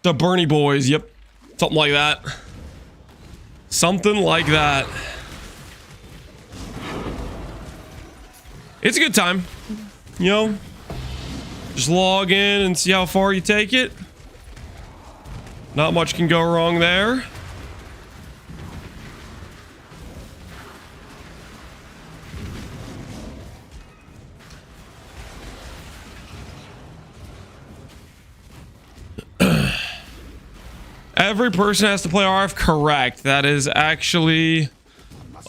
The Bernie Boys, yep. Something like that. Something like that. It's a good time. You know? Just log in and see how far you take it. Not much can go wrong there. Every person has to play RF, correct. That is actually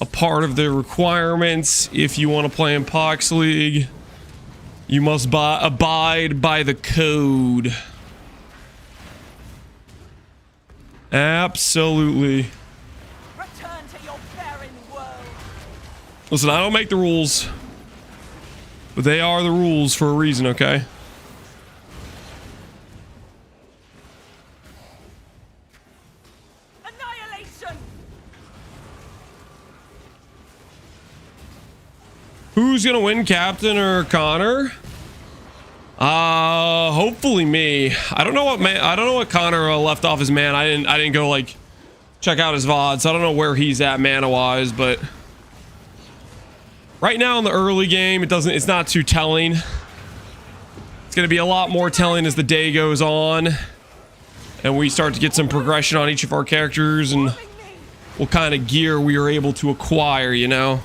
a part of the requirements. If you want to play in Pox League, you must abide by the code. Absolutely. Return to your barren world. Listen, I don't make the rules, but they are the rules for a reason, okay? Who's gonna win, Captain or Connor? Hopefully me. I don't know what Connor left off his man. I didn't go like check out his VODs. I don't know where he's at mana wise, but right now in the early game, it's not too telling. It's gonna be a lot more telling as the day goes on and we start to get some progression on each of our characters and what kind of gear we are able to acquire, you know.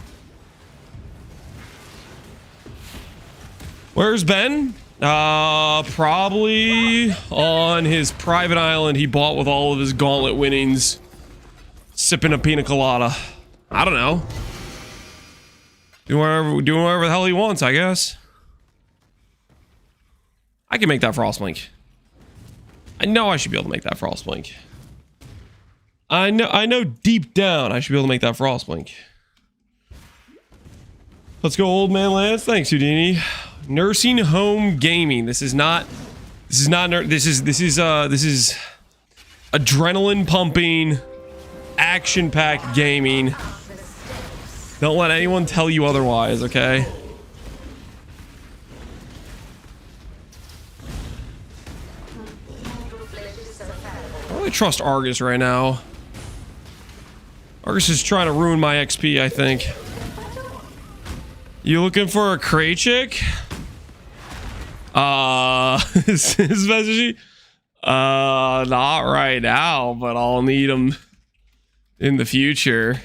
Where's Ben? Probably on his private island he bought with all of his gauntlet winnings, sipping a pina colada. I don't know. Doing whatever the hell he wants, I guess. I can make that Frostblink. I know I should be able to make that Frostblink. I know deep down I should be able to make that Frostblink. Let's go, old man Lance. Thanks, Houdini. Nursing home gaming. This is adrenaline pumping, action packed gaming. Don't let anyone tell you otherwise, okay? I don't really trust Argus right now. Argus is trying to ruin my XP, I think. You looking for a cray chick? His message? Not right now, but I'll need them in the future.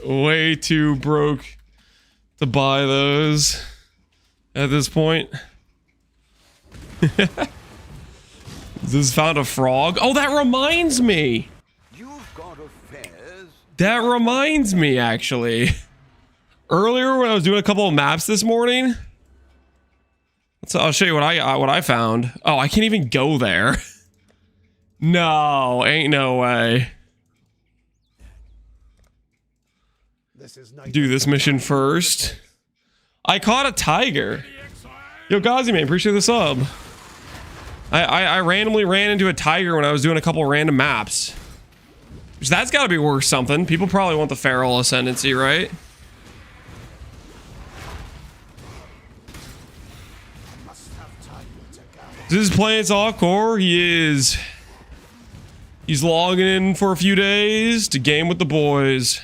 Way too broke to buy those at this point. This found a frog. Oh, that reminds me. That reminds me, actually. Earlier when I was doing a couple of maps this morning, so I'll show you what I found. Oh, I can't even go there. No, ain't no way. Do this mission first. I caught a tiger. Yo, Gazi man, appreciate the sub. I randomly ran into a tiger when I was doing a couple random maps. So that's got to be worth something. People probably want the feral ascendancy, right? This is playing softcore. He is. He's logging in for a few days to game with the boys.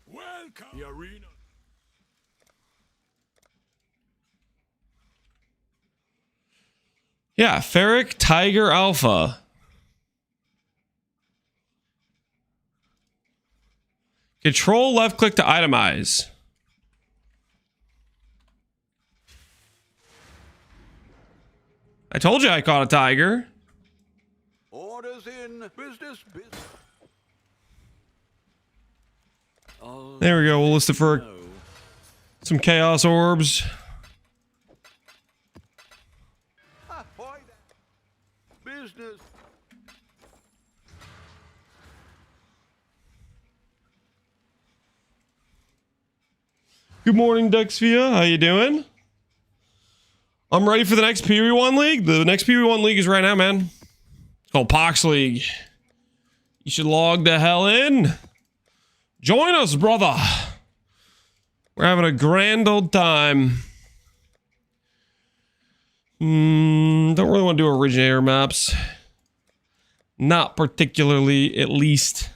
Welcome. The arena. Yeah, Ferric Tiger Alpha. Control left click to itemize. I told you I caught a tiger. Orders in business. There we go. We'll list it for some chaos orbs. Business. Good morning, Duxvia. How you doing? I'm ready for the next PV1 League. The next PV1 League is right now, man. It's called Pox League. You should log the hell in. Join us, brother. We're having a grand old time. Don't really want to do originator maps. Not particularly, at least.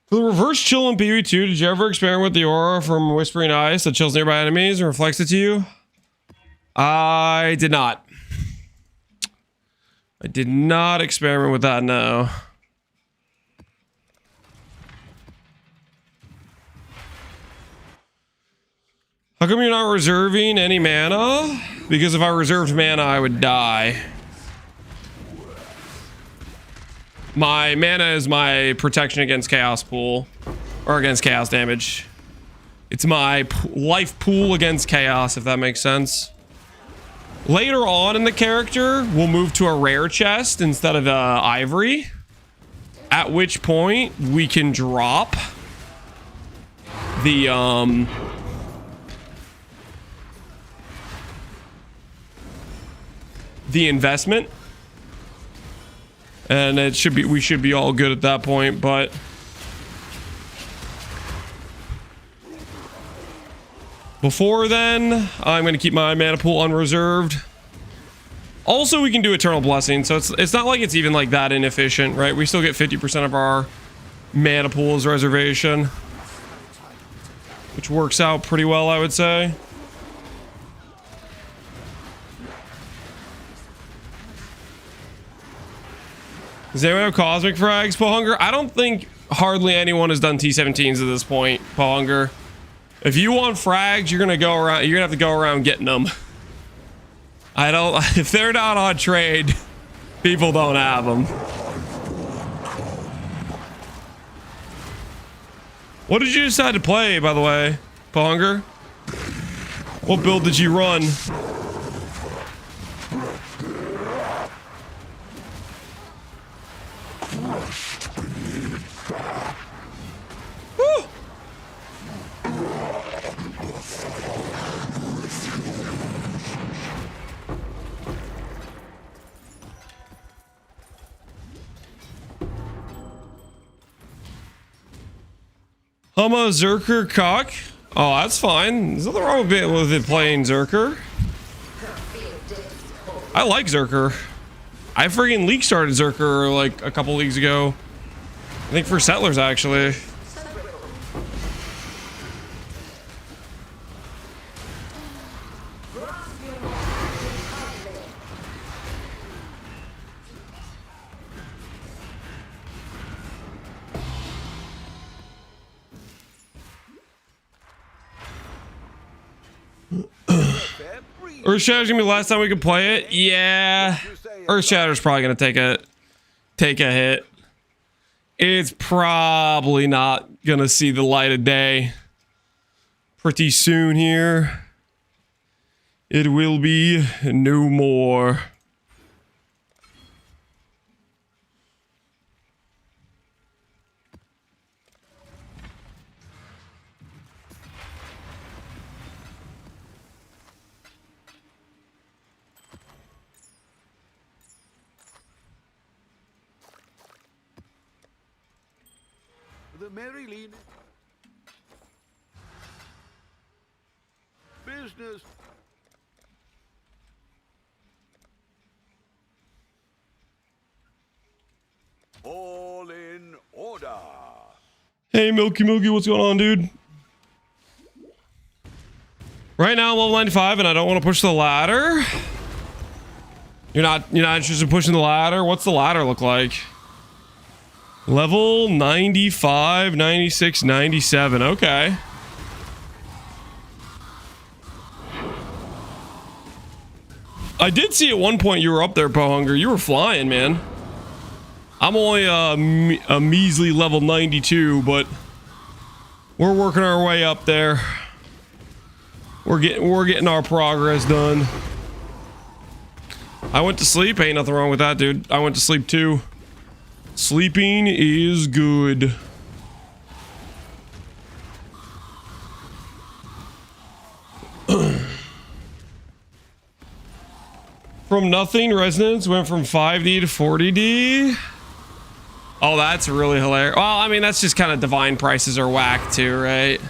For the reverse chill in PvE2, did you ever experiment with the aura from Whispering Ice that chills nearby enemies and reflects it to you? I did not. I did not experiment with that, no. How come you're not reserving any mana? Because if I reserved mana, I would die. My mana is my protection against chaos pool. Or against chaos damage. It's my life pool against chaos, if that makes sense. Later on in the character, we'll move to a rare chest instead of ivory. At which point, we can drop the investment. And it should be, we should be all good at that point, but before then, I'm going to keep my mana pool unreserved. Also, we can do Eternal Blessing, so it's not like it's even like that inefficient, right? We still get 50% of our mana pool as reservation, which works out pretty well, I would say. Does anyone have Cosmic Frags, Pohunger? I don't think hardly anyone has done T17s at this point, Pohunger. If you want frags, you're gonna go around. You're gonna have to go around getting them. I don't. If they're not on trade, people don't have them. What did you decide to play, by the way, Pohunger? What build did you run? Humma Zerker cock? Oh, that's fine. There's nothing wrong with it playing Zerker. I like Zerker. I friggin' league started Zerker like a couple leagues ago. I think for Settlers, actually. Earthshatter's gonna be the last time we can play it. Yeah, Earthshatter's probably gonna take a hit. It's probably not gonna see the light of day pretty soon here. It will be no more. The Mary Lean. Business. All in order. Hey, Milky, what's going on, dude? Right now I'm level 95 and I don't want to push the ladder. You're not interested in pushing the ladder? What's the ladder look like? Level 95, 96, 97. Okay. I did see at one point you were up there, Pohunger. You were flying, man. I'm only a measly level 92, but we're working our way up there. We're getting our progress done. I went to sleep. Ain't nothing wrong with that, dude. I went to sleep too. Sleeping is good. From nothing, resonance went from 5D to 40D. Oh, that's really hilarious. Well, I mean, that's just kind of divine prices are whack too, right?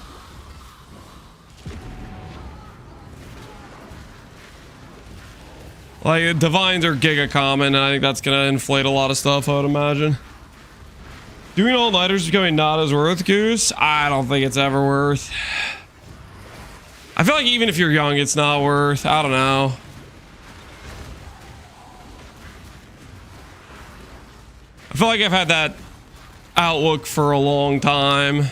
Like, divines are giga common, and I think that's gonna inflate a lot of stuff, I would imagine. Doing all-nighters is becoming not as worth, Goose? I don't think it's ever worth. I feel like even if you're young, it's not worth. I don't know. I feel like I've had that outlook for a long time.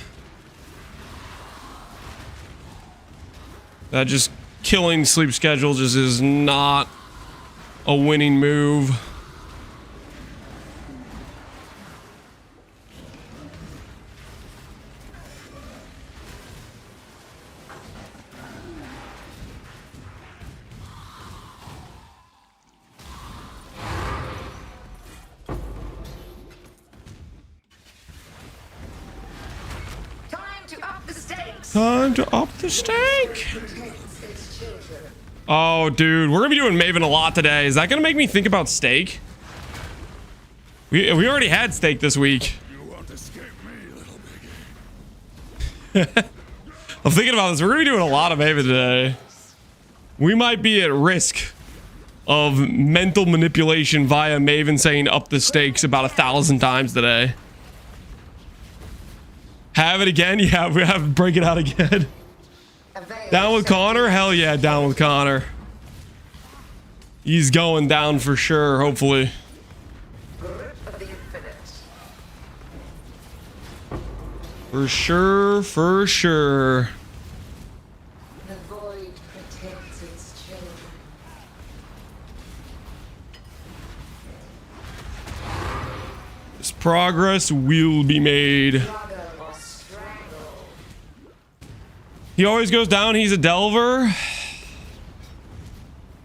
That just killing sleep schedule just is not a winning move. Time to up the stake. Oh, dude, we're gonna be doing Maven a lot today. Is that gonna make me think about steak? We already had steak this week. You won't escape me, little piggy. I'm thinking about this. We're gonna be doing a lot of Maven today. We might be at risk of mental manipulation via Maven saying up the stakes about 1,000 times today. Have it again? Yeah, we have to break it out again. Down with Connor? Hell yeah, down with Connor. He's going down for sure, hopefully. For sure, for sure. The void protects its children. This progress will be made. He always goes down. He's a Delver.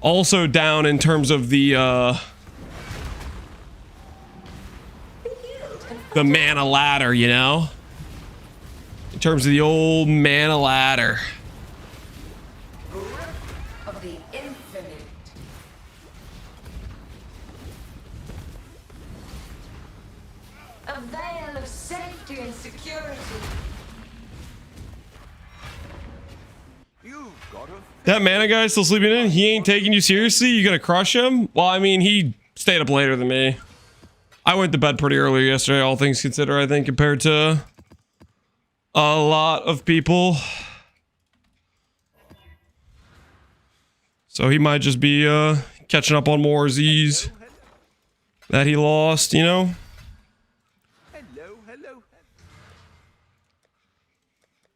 Also down in terms of the mana ladder, you know? In terms of the old mana ladder. Of the infinite. A veil of safety and security. That mana guy still sleeping in? He ain't taking you seriously? You gonna crush him? Well, I mean, he stayed up later than me. I went to bed pretty early yesterday, all things considered, I think, compared to a lot of people. So he might just be catching up on more Z's that he lost, you know?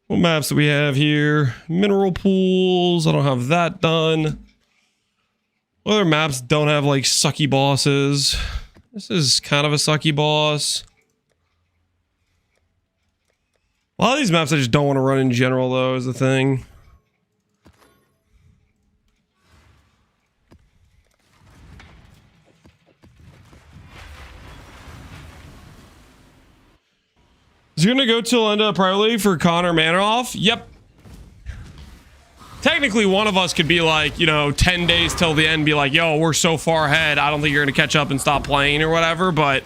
What maps do we have here? Mineral pools. I don't have that done. What other maps don't have like sucky bosses? This is kind of a sucky boss. A lot of these maps I just don't want to run in general though is the thing. Is you gonna go till end of Pro League for Connor Manoff? Yep. Technically, one of us could be like, you know, 10 days till the end, be like, yo, we're so far ahead, I don't think you're gonna catch up and stop playing or whatever, but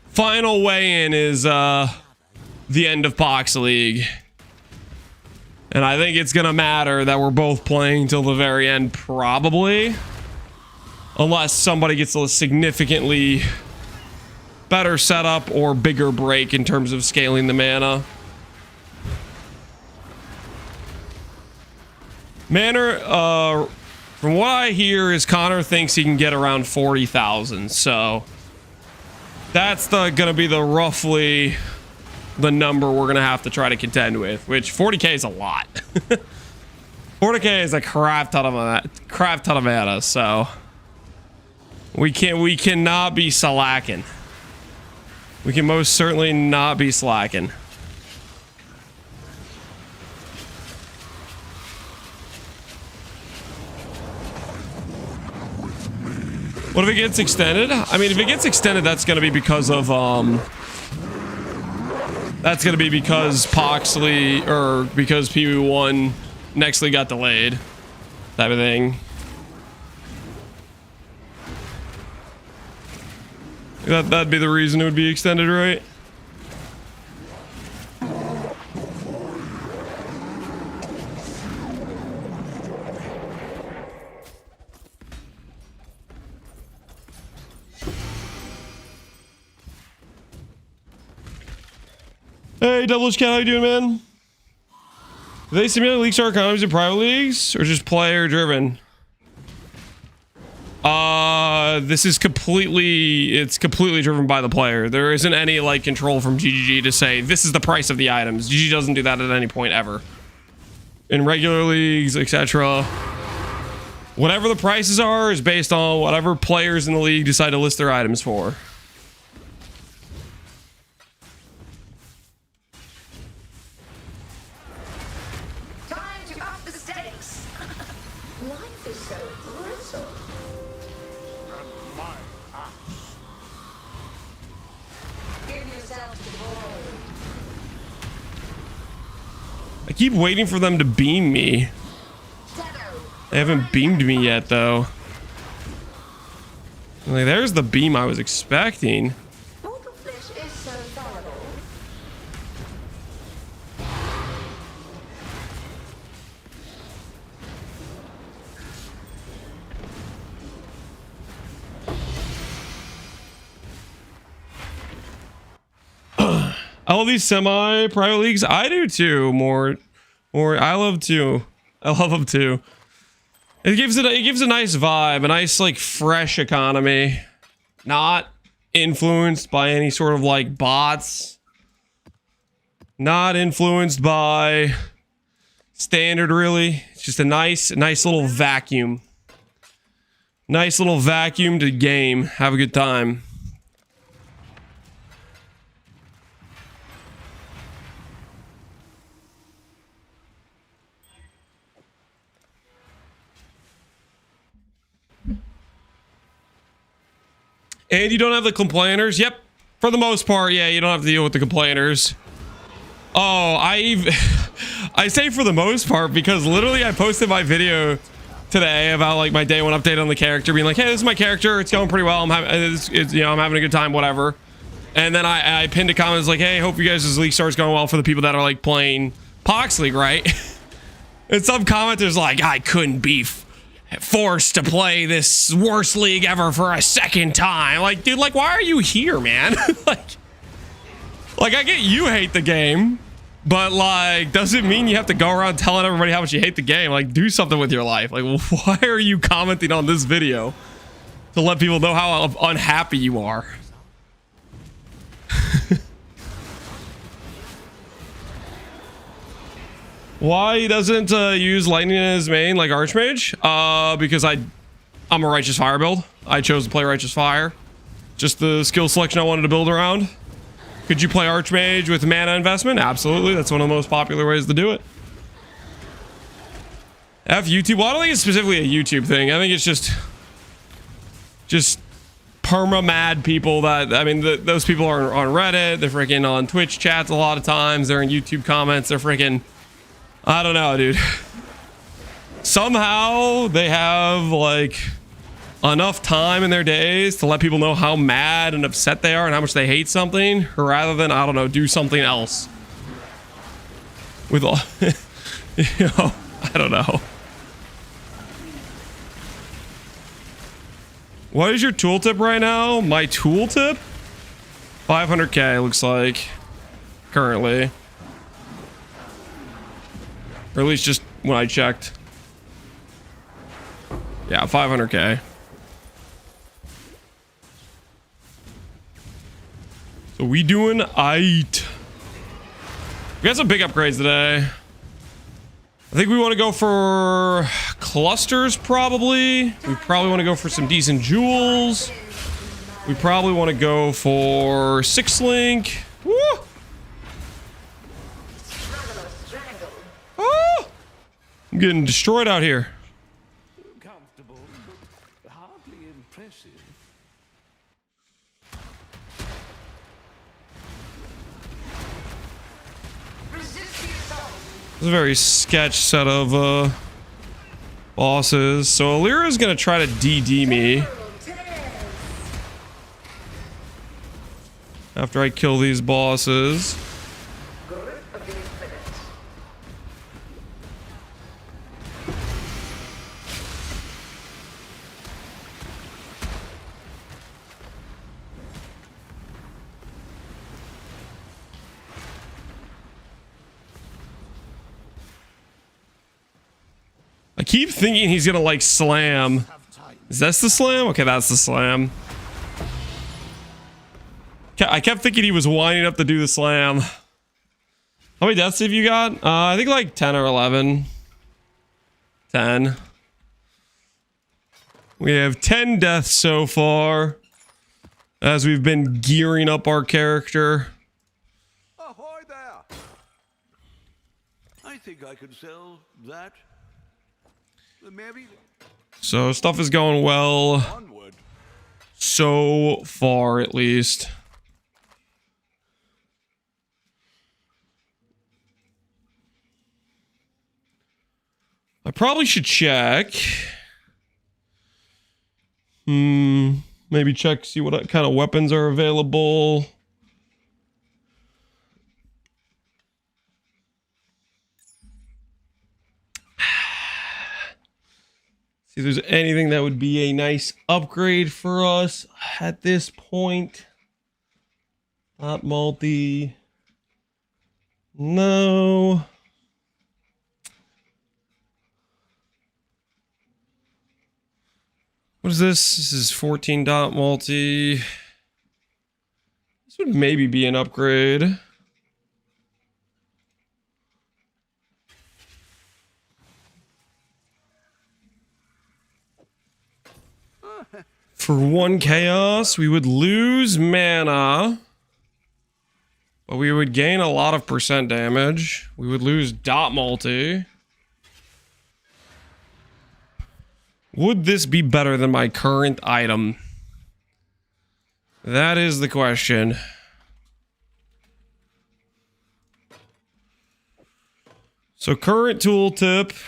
final weigh-in is the end of Pox League. And I think it's gonna matter that we're both playing till the very end, probably. Unless somebody gets a significantly better setup or bigger break in terms of scaling the mana. From what I hear is Connor thinks he can get around 40,000, so that's gonna be the roughly the number we're gonna have to try to contend with, which 40k is a lot. 40k is a crap ton of mana, so we cannot be slacking. We can most certainly not be slacking. What if it gets extended? I mean, if it gets extended, that's going to be because of, that's going to be because Poxley, or because PB1 Nextly got delayed. Type of thing. That'd be the reason it would be extended, right? Hey, Devilish Cat, how you doing, man? Do they simulate League Star economies in private leagues, or just player driven? This is it's completely driven by the player. There isn't any like control from GGG to say this is the price of the items. GG doesn't do that at any point ever. In regular leagues, etc. Whatever the prices are is based on whatever players in the league decide to list their items for. I keep waiting for them to beam me. They haven't beamed me yet, though. Like, there's the beam I was expecting. I love these semi-private leagues. I do too. More. I love too. I love them too. It gives a nice vibe, a nice like fresh economy, not influenced by any sort of like bots, not influenced by standard really. It's just a nice little vacuum. Nice little vacuum to game. Have a good time. And you don't have the complainers? Yep. For the most part, yeah, you don't have to deal with the complainers. Oh, I say for the most part because literally I posted my video today about like my day one update on the character, being like, hey, this is my character. It's going pretty well. I'm having a good time, whatever. And then I pinned a comment like, hey, hope you guys' League Star's going well for the people that are like playing Pox League, right? And some commenters like, I couldn't be forced to play this worst league ever for a second time. Like, dude, like, why are you here, man? like I get you hate the game, but like, doesn't mean you have to go around telling everybody how much you hate the game. Like, do something with your life. Like, why are you commenting on this video to let people know how unhappy you are? Why he doesn't use lightning in his main like Archmage? Because I'm a Righteous Fire build. I chose to play Righteous Fire. Just the skill selection I wanted to build around. Could you play Archmage with mana investment? Absolutely. That's one of the most popular ways to do it. F YouTube. Well, I don't think it's specifically a YouTube thing. I think it's just perma-mad people that, I mean, those people are on Reddit. They're freaking on Twitch chats a lot of times. They're in YouTube comments. They're freaking... I don't know, dude. Somehow they have like enough time in their days to let people know how mad and upset they are and how much they hate something, rather than, I don't know, do something else. With all, you know, I don't know. What is your tooltip right now? My tooltip? 500k looks like currently. Or at least just when I checked. Yeah, 500k. So we doing aight. We got some big upgrades today. I think we want to go for clusters probably. We probably want to go for some decent jewels. We probably want to go for 6-link. Woo! getting destroyed out here. Comfortable, but hardly impressive. It's a very sketch set of bosses. So Alira's gonna try to DD me after I kill these bosses. I keep thinking he's gonna like slam. Is that the slam? Okay, that's the slam. I kept thinking he was winding up to do the slam. How many deaths have you got? I think like 10 or 11. 10. We have 10 deaths so far as we've been gearing up our character. Ahoy there! I think I could sell that. Maybe. So stuff is going well. Onward. So far, at least. I probably should check. Maybe check, see what kind of weapons are available. See if there's anything that would be a nice upgrade for us at this point. Not multi. No. What is this? This is 14 dot multi. This would maybe be an upgrade. For 1 chaos, we would lose mana, but we would gain a lot of percent damage. We would lose dot multi. Would this be better than my current item? That is the question. So current tooltip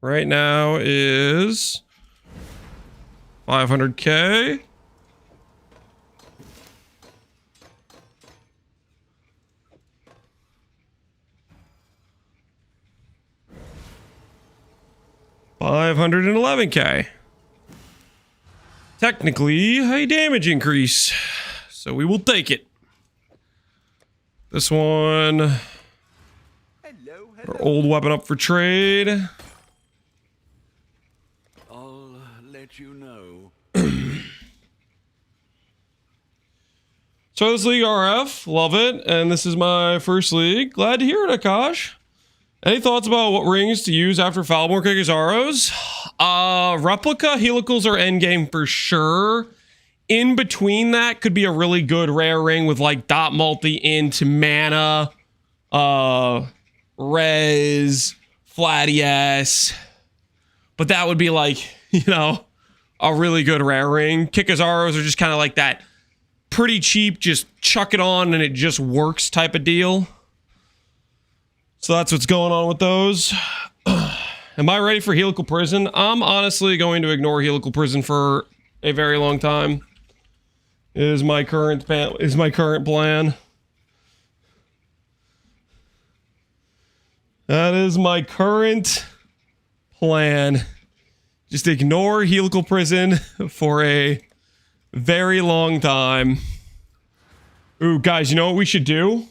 right now is 500k. $511k. Technically a damage increase, so we will take it. This one, our old weapon up for trade. I'll let you know. So this league RF, love it, and this is my first league. Glad to hear it, Akash. Any thoughts about what rings to use after Falmor Kikizaros? Replica, Helicals are endgame for sure. In between that could be a really good rare ring with like dot multi into mana, res, flat-ES. But that would be like, you know, a really good rare ring. Kikizaros are just kind of like that pretty cheap, just chuck it on and it just works type of deal. So that's what's going on with those. Am I ready for Helical Prison? I'm honestly going to ignore Helical Prison for a very long time. Is my current plan. That is my current plan. Just ignore Helical Prison for a very long time. Ooh, guys, you know what we should do?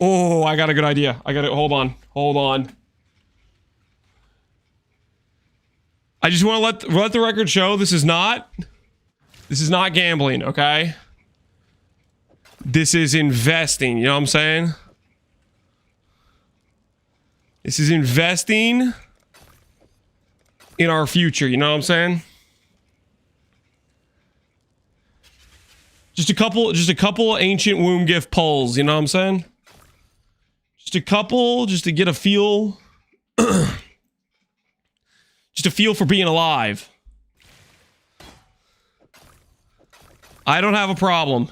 Oh, I got a good idea. I got it. Hold on. I just want to let the record show this is not gambling, okay? This is investing, you know what I'm saying? This is investing in our future, you know what I'm saying? Just a couple ancient womb gift pulls, you know what I'm saying? Just a couple, just to get a feel. Just a feel for being alive. I don't have a problem.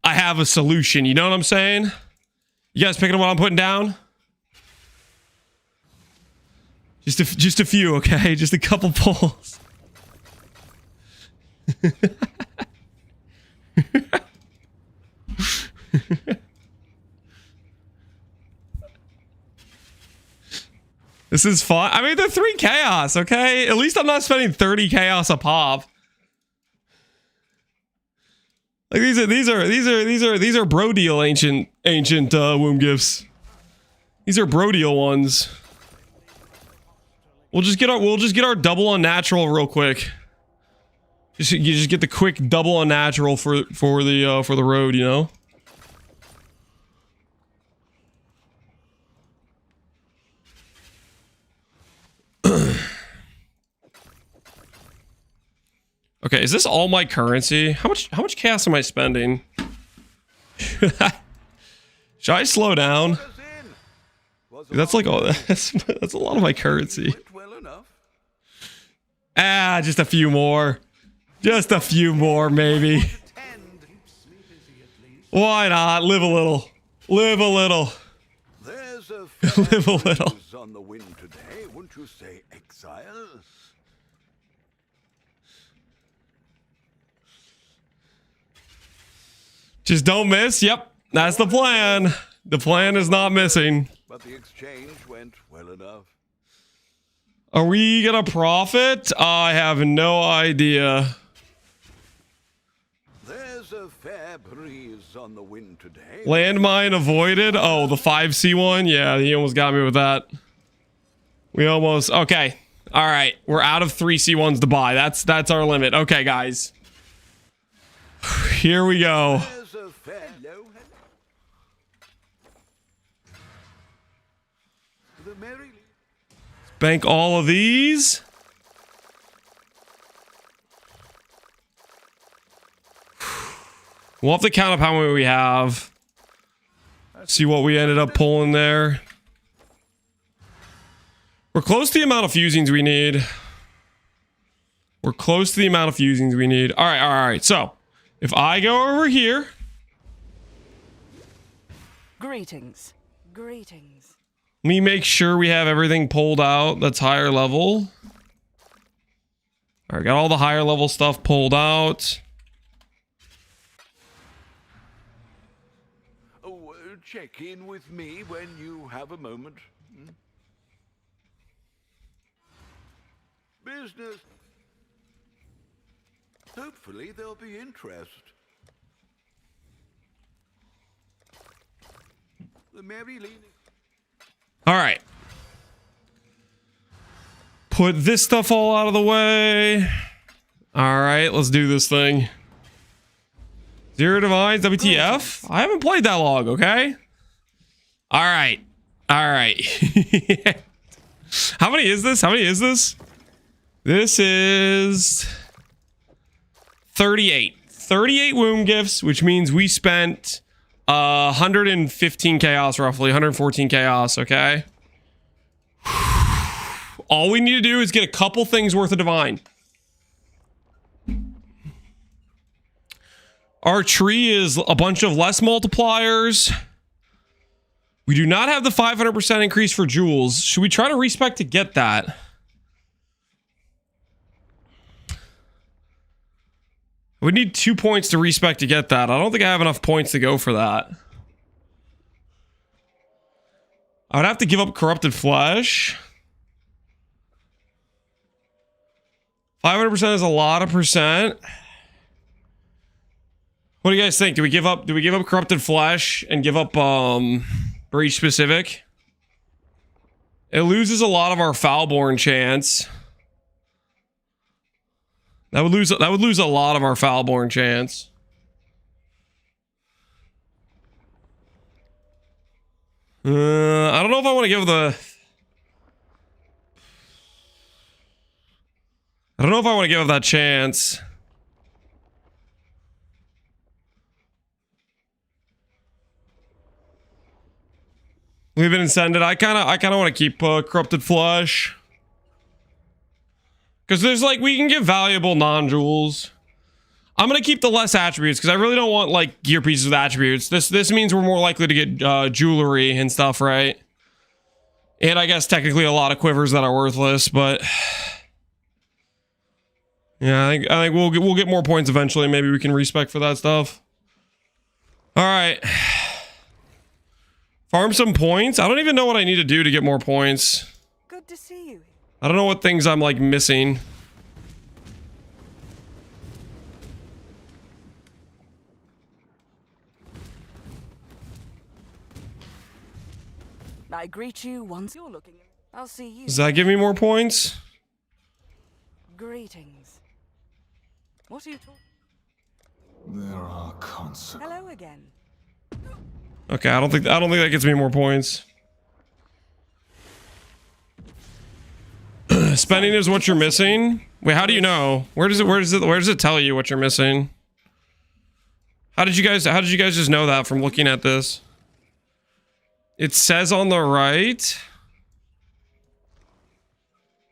I have a solution, you know what I'm saying? You guys picking up what I'm putting down? Just a few, okay? Just a couple pulls. This is fun. I mean, they're 3 chaos, okay? At least I'm not spending 30 chaos a pop. Like these are bro deal ancient womb gifts. These are bro deal ones. We'll just get our double unnatural real quick. You just get the quick double unnatural for the road, you know. Okay, is this all my currency? How much chaos am I spending? Should I slow down? Dude, that's like that's a lot of my currency. Ah, just a few more. Just a few more, maybe. Why not? Live a little. Live a little. There's a Live a little. on the wind today, wouldn't you say, Exile? Just don't miss. Yep, that's the plan. The plan is not missing. But the exchange went well enough. Are we gonna profit? I have no idea. There's a fair breeze on the wind today. Landmine avoided. Oh, the 5C one? Yeah, he almost got me with that. We almost... Okay. All right. We're out of 3C1s to buy. That's our limit. Okay, guys. Here we go. There's a fair... The merry... Bank all of these. We'll have to count up how many we have. See what we ended up pulling there. We're close to the amount of fusings we need. We're close to the amount of fusings we need. All right. So, if I go over here. Greetings. Greetings. Let me make sure we have everything pulled out that's higher level. All right, got all the higher level stuff pulled out. Oh, check in with me when you have a moment. Business. Hopefully there'll be interest. The merry leaning. All right. Put this stuff all out of the way. All right, let's do this thing. Zero Divines, WTF? I haven't played that long, okay? All right. All right. How many is this? How many is this? This is 38. 38 womb gifts, which means we spent 115 chaos, roughly 114 chaos, okay? All we need to do is get a couple things worth of divine. Our tree is a bunch of less multipliers. We do not have the 500% increase for jewels. Should we try to respec to get that? We need 2 points to respec to get that. I don't think I have enough points to go for that. I would have to give up corrupted flesh. 500% is a lot of percent. What do you guys think? Do we give up corrupted flesh and give up breach specific? It loses a lot of our foulborn chance. That would lose a lot of our foulborn chance. I don't know if I want to give the... I don't know if I want to give up that chance. We've been incented. I kind of want to keep corrupted flesh. Because there's like, we can get valuable non-jewels. I'm gonna keep the less attributes because I really don't want like gear pieces with attributes. This means we're more likely to get jewelry and stuff, right? And I guess technically a lot of quivers that are worthless, but yeah, I think we'll get more points eventually. Maybe we can respec for that stuff. All right, farm some points. I don't even know what I need to do to get more points. Good to see you. I don't know what things I'm like missing. I greet you once you're looking. I'll see you. Does that give me more points? Greetings. What are you talking? There are consequences. Hello again. Okay, I don't think that gets me more points. Spending is what you're missing. Wait, how do you know? Where does it tell you what you're missing? How did you guys just know that from looking at this? It says on the right.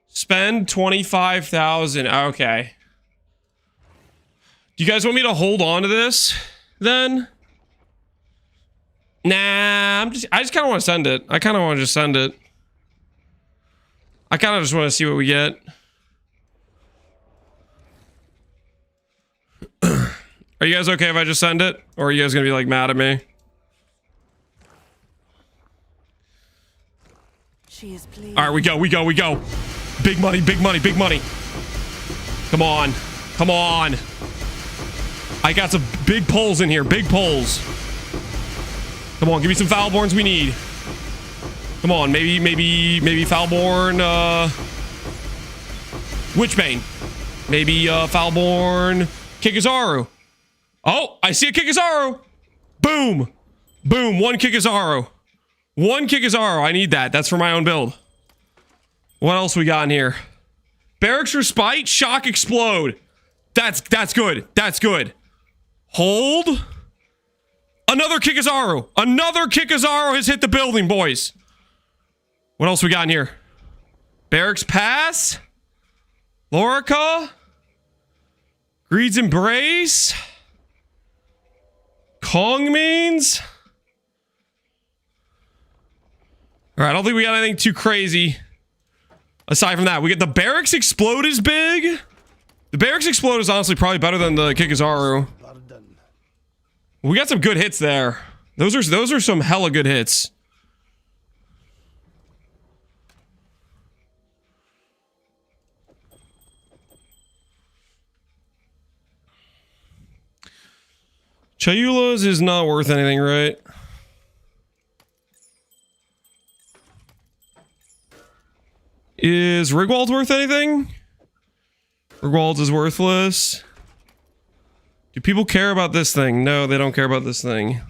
Spend 25,000. Okay. Do you guys want me to hold on to this then? Nah, I just kind of want to send it. I kind of want to just send it. I kind of just want to see what we get. Are you guys okay if I just send it? Or are you guys going to be like mad at me? She is pleased. All right, we go. Big money, big money, big money. Come on. Come on. I got some big pulls in here, big pulls. Come on, give me some Foulborns we need. Come on, maybe Foulborn, Witchbane. Maybe Foulborn Kikazaru. Oh, I see a Kikazaru. Boom. Boom, one Kikazaru. One Kikazaru, I need that. That's for my own build. What else we got in here? Barracks Respite, Shock Explode. That's good. That's good. Hold. Another Kikazaru. Another Kikazaru has hit the building, boys. What else we got in here? Barracks Pass. Lorica. Greed's Embrace. Kong Means. All right, I don't think we got anything too crazy. Aside from that, we get the Barracks Explode is big. The Barracks Explode is honestly probably better than the Kikazaru. We got some good hits there. Those are some hella good hits. Chayula's is not worth anything, right? Is Rigwald worth anything? Rigwald is worthless. Do people care about this thing? No, they don't care about this thing.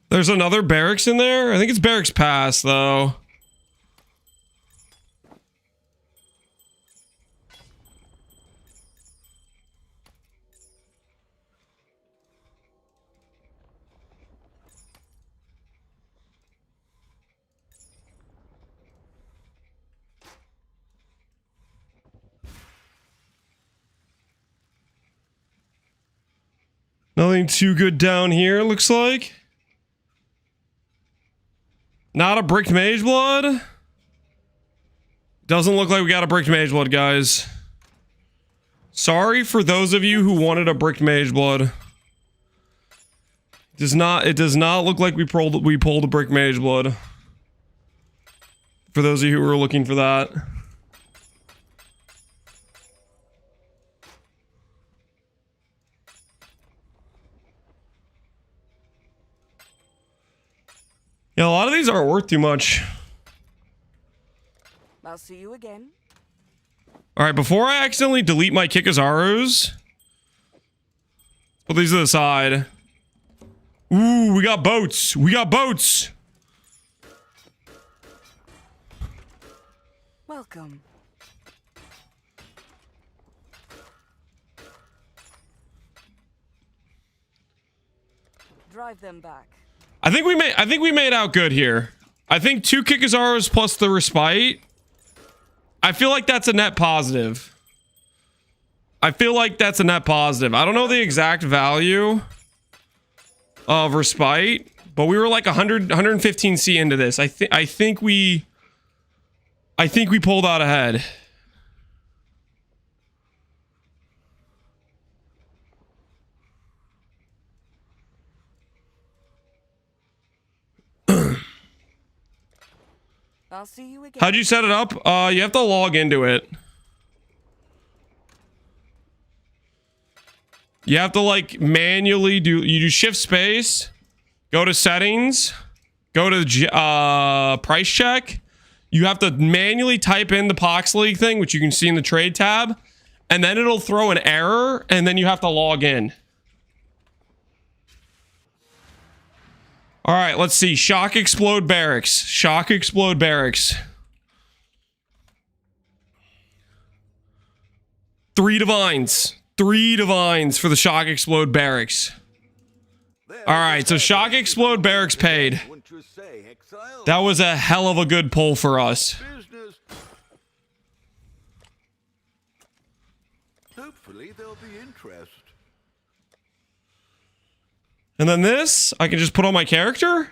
There's another barracks in there? I think it's Barracks Pass, though. Nothing too good down here, looks like. Not a bricked mage blood. Doesn't look like we got a bricked mage blood, guys. Sorry for those of you who wanted a bricked mage blood. It does not look like we pulled a brick mage blood. For those of you who were looking for that. Yeah, a lot of these aren't worth too much. I'll see you again. Alright, before I accidentally delete my Kikazarus, put these to the side. Ooh, we got boats. We got boats. Welcome. Drive them back. I think we made out good here. I think 2 Kikazaros plus the respite. I feel like that's a net positive. I don't know the exact value of respite, but we were like 115C into this. I think we pulled out ahead. I'll see you again. How'd you set it up? You have to log into it. You have to like manually you do shift space, go to settings, go to price check. You have to manually type in the Pox League thing, which you can see in the trade tab, and then it'll throw an error, and then you have to log in. All right, let's see. Shock Explode Barracks. Shock Explode Barracks. 3 divines. 3 divines for the Shock Explode Barracks. All right, so Shock Explode Barracks paid. That was a hell of a good pull for us. Hopefully there'll be interest. And then this, I can just put on my character.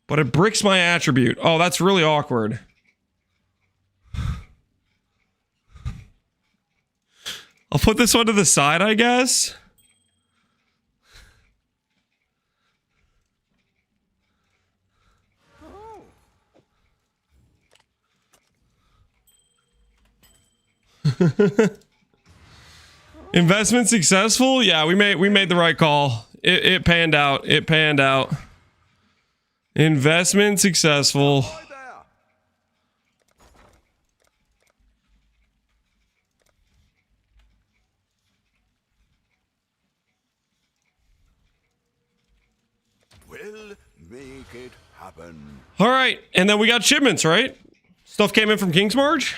But it bricks my attribute. Oh, that's really awkward. I'll put this one to the side, I guess. Investment successful? Yeah, we made the right call. It panned out. It panned out. Investment successful. We'll make it happen. All right, and then we got shipments, right? Stuff came in from Kingsmarge.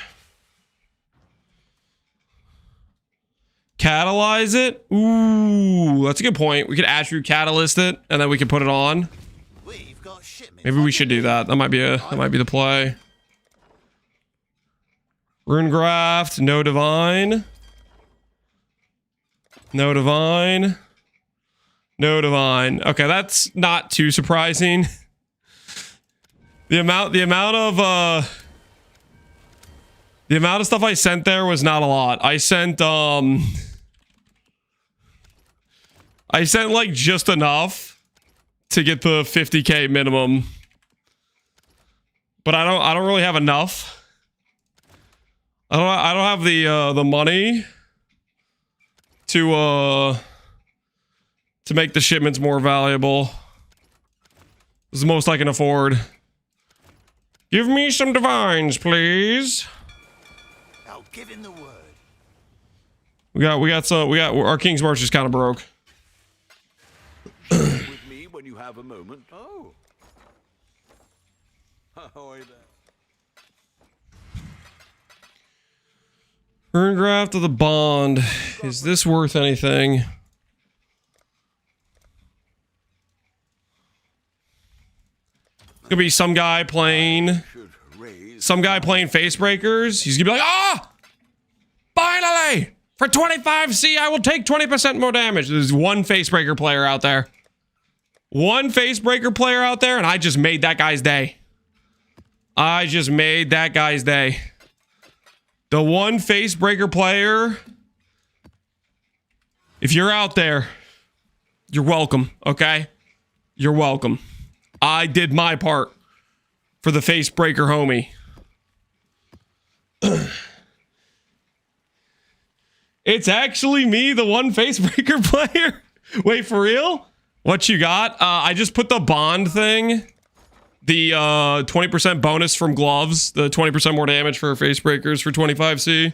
Catalyze it. Ooh, that's a good point. We could attribute catalyst it, and then we can put it on. We've got shipments. Maybe we should do that. That might be the play. Runegraft, no divine. No divine. No divine. Okay, that's not too surprising. The amount of stuff I sent there was not a lot. I sent like just enough to get the 50K minimum. But I don't really have enough. I don't have the money to make the shipments more valuable. This is the most I can afford. Give me some divines, please. I'll give him the word. We got our King's March is kind of broke. With me when you have a moment. Oh. Ahoy there. Runegraft of the Bond. Is this worth anything? It's gonna be some guy playing Face Breakers. He's gonna be like, ah! Finally! For 25C, I will take 20% more damage. There's one Face Breaker player out there. One Face Breaker player out there, and I just made that guy's day. I just made that guy's day. The one Face Breaker player. If you're out there, you're welcome, okay? You're welcome. I did my part for the Face Breaker homie. It's actually me, the one Face Breaker player. Wait, for real? What you got? I just put the bond thing. The 20% bonus from gloves. The 20% more damage for Face Breakers for 25C.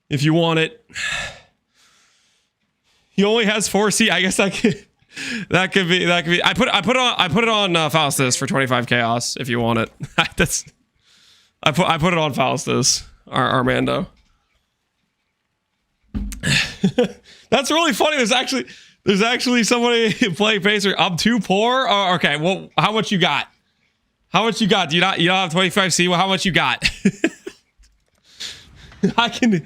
If you want it. He only has 4C. I guess that could be. I put it on Faustus for 25 chaos if you want it. I put it on Faustus, Armando. That's really funny. There's actually somebody playing Pacer. I'm too poor. Oh, okay. Well, how much you got? How much you got? You don't have 25C? Well, how much you got? I can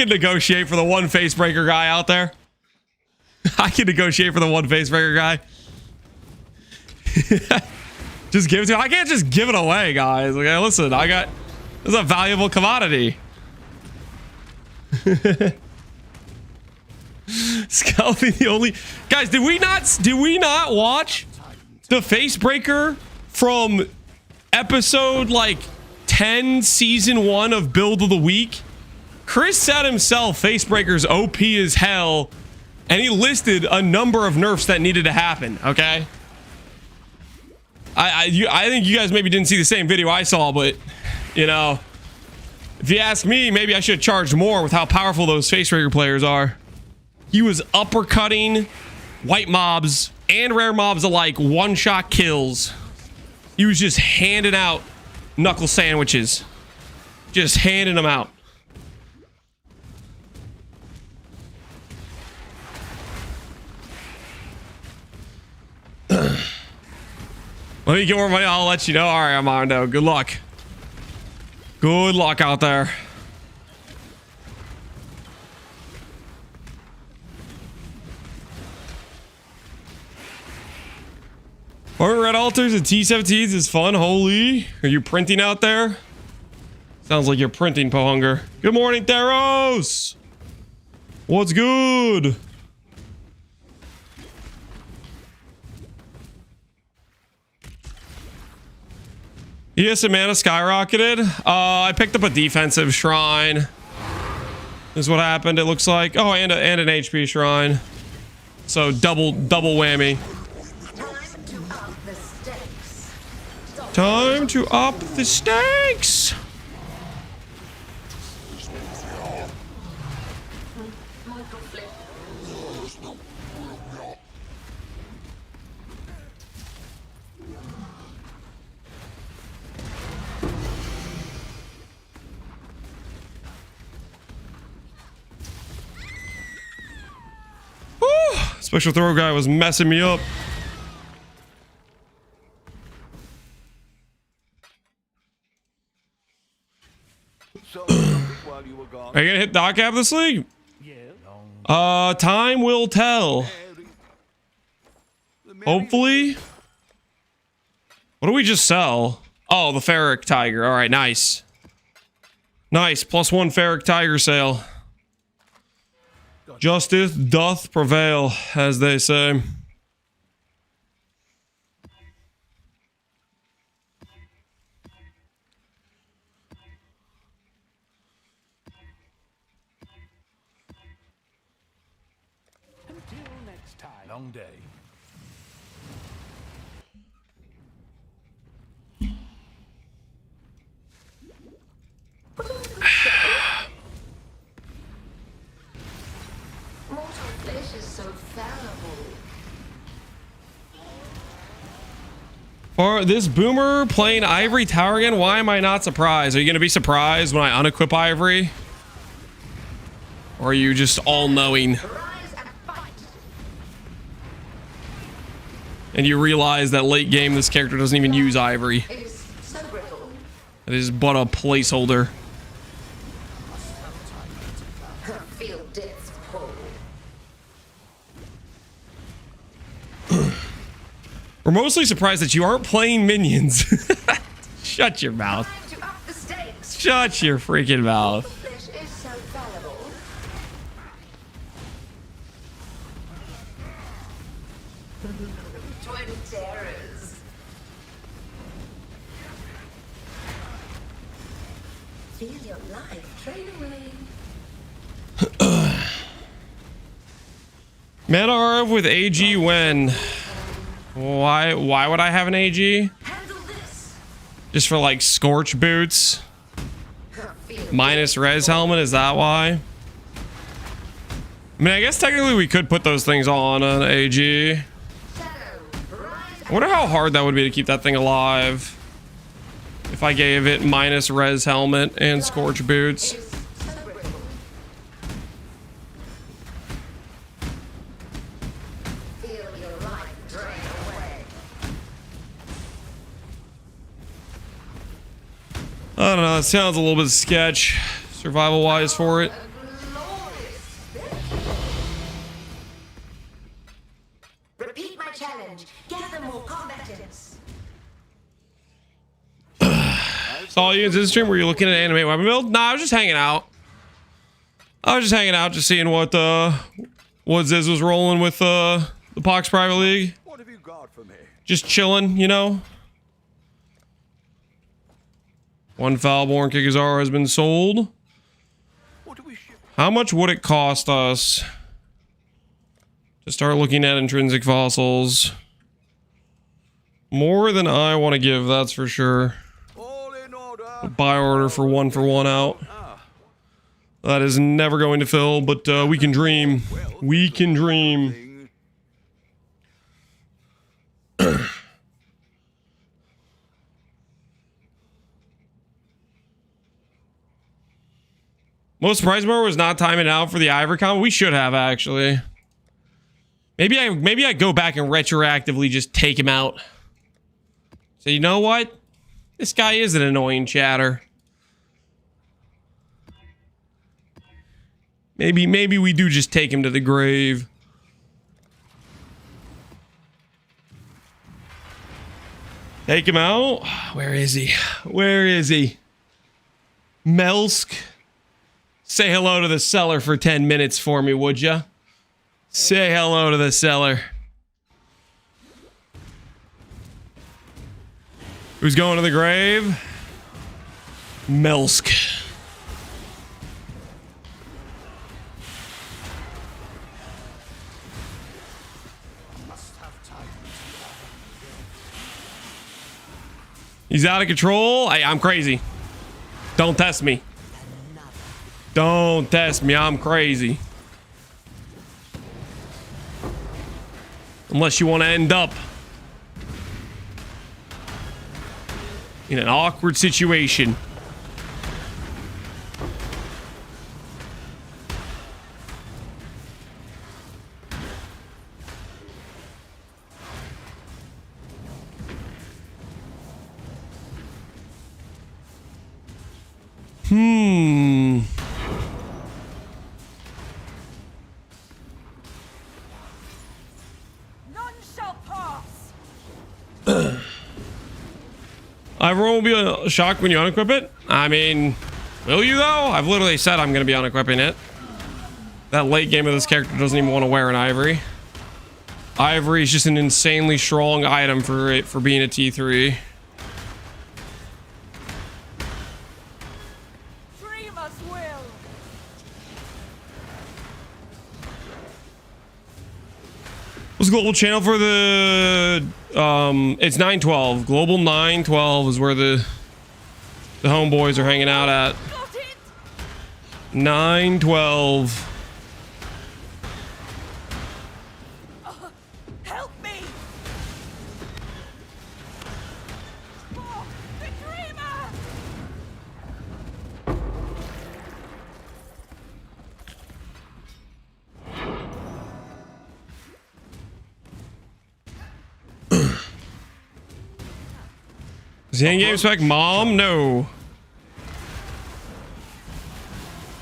negotiate for the one face breaker guy out there. I can negotiate for the one face breaker guy. Just give it to him. I can't just give it away, guys. Okay, listen, this is a valuable commodity. Scalping the only guys. Did we not watch the face breaker from episode like 10 season 1 of Build of the Week? Chris said himself face breakers OP as hell, and he listed a number of nerfs that needed to happen. Okay, I think you guys maybe didn't see the same video I saw, but you know, if you ask me, maybe I should have charged more with how powerful those face breaker players are. He was uppercutting white mobs and rare mobs alike, one-shot kills. He was just handing out knuckle sandwiches. Just handing them out. Let me get more money, I'll let you know. Alright, Armando, good luck. Good luck out there. Or red altars and T17s is fun. Holy, are you printing out there? Sounds like you're printing, Pohunger. Good morning, Theros. What's good? ES mana skyrocketed. I picked up a defensive shrine. This is what happened. It looks like. Oh, and an HP shrine. So double whammy. Time to up the stakes. Special throw guy was messing me up. Are you gonna hit Doc Cap this league? Time will tell. Hopefully. What do we just sell? Oh, the Ferric Tiger. All right, nice. Nice. +1 Ferric Tiger sale. Justice doth prevail, as they say. Until next time. Long day. Mortal flesh is so fallible. For this boomer playing Ivory Tower again, why am I not surprised? Are you going to be surprised when I unequip Ivory? Or are you just all-knowing? Rise and fight. And you realize that late game this character doesn't even use Ivory. It is so brittle. It is but a placeholder. Feel death's pull. We're mostly surprised that you aren't playing minions. Shut your mouth. Time to up the stakes. Shut your freaking mouth. Flesh is so fallible. Twin terrors. Feel your life train away. Mana Arv with AG when? Why would I have an AG? Handle this. Just for like Scorch Boots? Minus Res Helmet, is that why? I mean, I guess technically we could put those things on an AG. I wonder how hard that would be to keep that thing alive. If I gave it minus Res Helmet and Scorch Boots. Yeah, that sounds a little bit sketch, survival-wise for it. Repeat my challenge. Gather more combatants. Saw you in this stream. Were you looking at anime weapon build? Nah, I was just hanging out. Just seeing what Ziz was rolling with the Pox Private League. What have you got for me? Just chilling, you know. One Foulborn Kikazara has been sold. What do we ship? How much would it cost us to start looking at intrinsic fossils? More than I want to give, that's for sure. All in order. A buy order for one out. That is never going to fill, but we can dream. We can dream. Most surprised more was not timing out for the Ivory Con. We should have actually. Maybe I go back and retroactively just take him out. So you know what? This guy is an annoying chatter. Maybe we do just take him to the grave. Take him out. Where is he? Where is he? Melsk. Say hello to the seller for 10 minutes for me, would ya? Say hello to the seller. Who's going to the grave? Melsk. He's out of control. I'm crazy. Don't test me. Don't test me. I'm crazy. Unless you want to end up in an awkward situation. None shall pass. Everyone will be shocked when you unequip it. I mean, will you though? I've literally said I'm going to be unequipping it. That late game of this character doesn't even want to wear an ivory. Ivory is just an insanely strong item for being a T3. Dreamers will. What's the global channel for the it's 912. Global 912 is where the homeboys are hanging out at. Got it. 912. Help me. Oh, the dreamer. Is the endgame spec mom? No.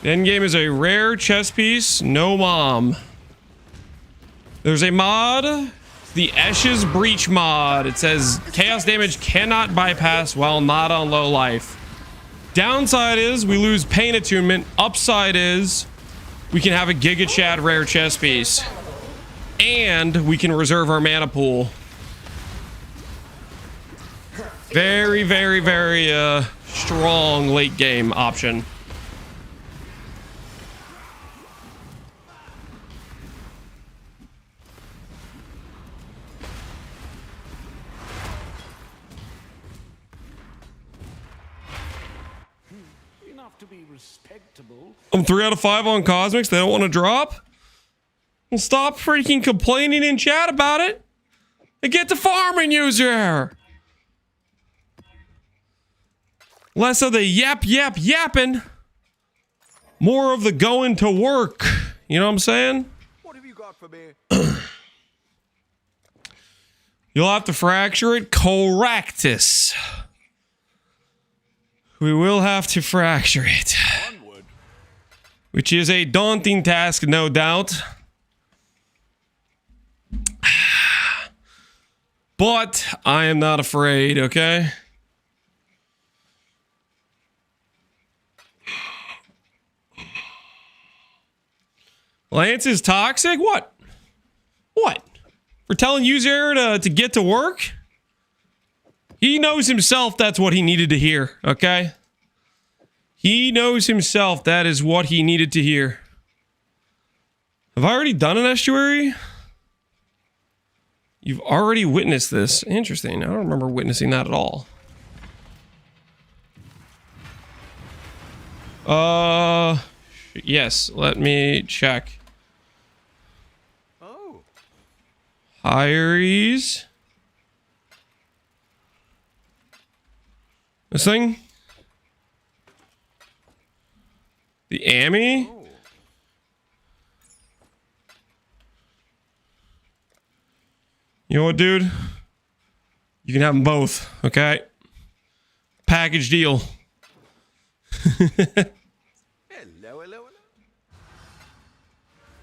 The endgame is a rare chess piece. No mom. There's a mod. The Eshes Breach mod. It says chaos damage cannot bypass while not on low life. Downside is we lose pain attunement. Upside is we can have a Giga Chad rare chess piece. And we can reserve our mana pool. Very, very, very strong late game option. Enough to be respectable. I'm 3 out of 5 on Cosmics. They don't want to drop. Well, stop freaking complaining in chat about it. And get the farming user. Less of the yapping. More of the going to work. You know what I'm saying? What have you got for me? You'll have to fracture it. Correctus. We will have to fracture it. Onward. Which is a daunting task, no doubt. But I am not afraid, okay? Lance is toxic? What? What? For telling user to get to work? He knows himself that's what he needed to hear, okay? He knows himself that is what he needed to hear. Have I already done an estuary? You've already witnessed this. Interesting. I don't remember witnessing that at all. Yes, let me check. Oh. Hires. This thing? The Ami? Oh. You know what, dude? You can have them both, okay? Package deal. Hello, hello, hello.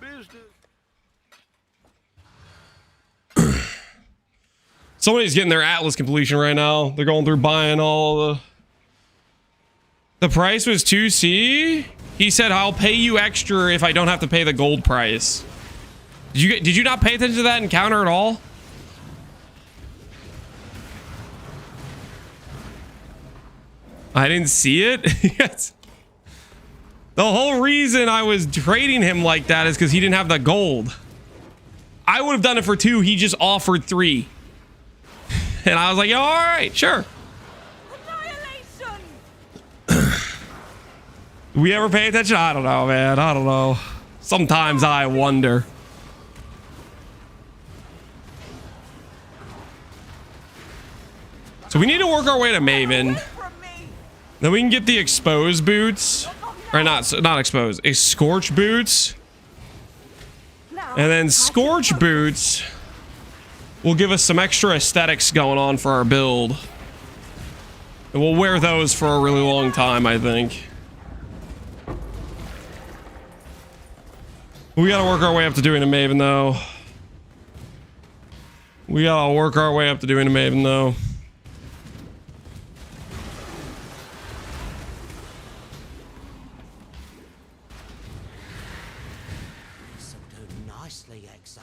Business. Somebody's getting their Atlas completion right now. They're going through buying all the price was 2C. He said, I'll pay you extra if I don't have to pay the gold price. Did you not pay attention to that encounter at all? I didn't see it. Yes. The whole reason I was trading him like that is because he didn't have the gold. I would have done it for 2. He just offered 3. And I was like, all right, sure. Annihilation! We ever pay attention? I don't know, man. I don't know. Sometimes I wonder. So we need to work our way to Maven. From me! Then we can get the exposed boots. Or not exposed. Scorch boots. Now, And then Scorch boots will give us some extra aesthetics going on for our build. And we'll wear those for a really long time, I think. We gotta work our way up to doing a Maven, though. We gotta work our way up to doing a Maven, though. Subdued nicely, Exile.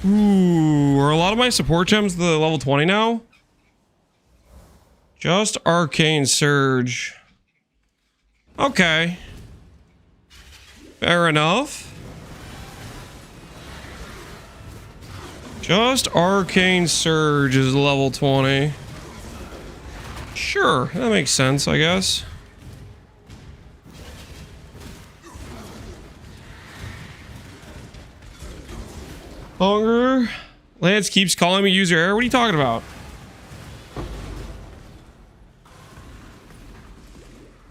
Ooh, are a lot of my support gems the level 20 now? Just Arcane Surge. Okay. Fair enough. Just Arcane Surge is level 20. Sure, that makes sense, I guess. Hunger. Lance keeps calling me user error. What are you talking about?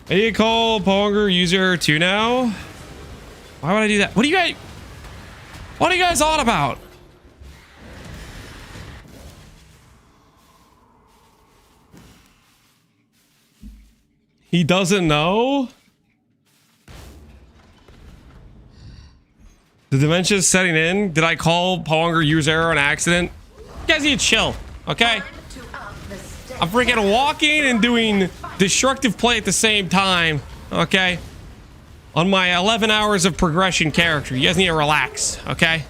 I need to call Ponger user error 2 now. Why would I do that? What are you guys on about? He doesn't know? The dementia's setting in. Did I call Ponger user error on accident? You guys need to chill, okay? I'm freaking walking and doing destructive play at the same time, okay? On my 11 hours of progression character. You guys need to relax, okay?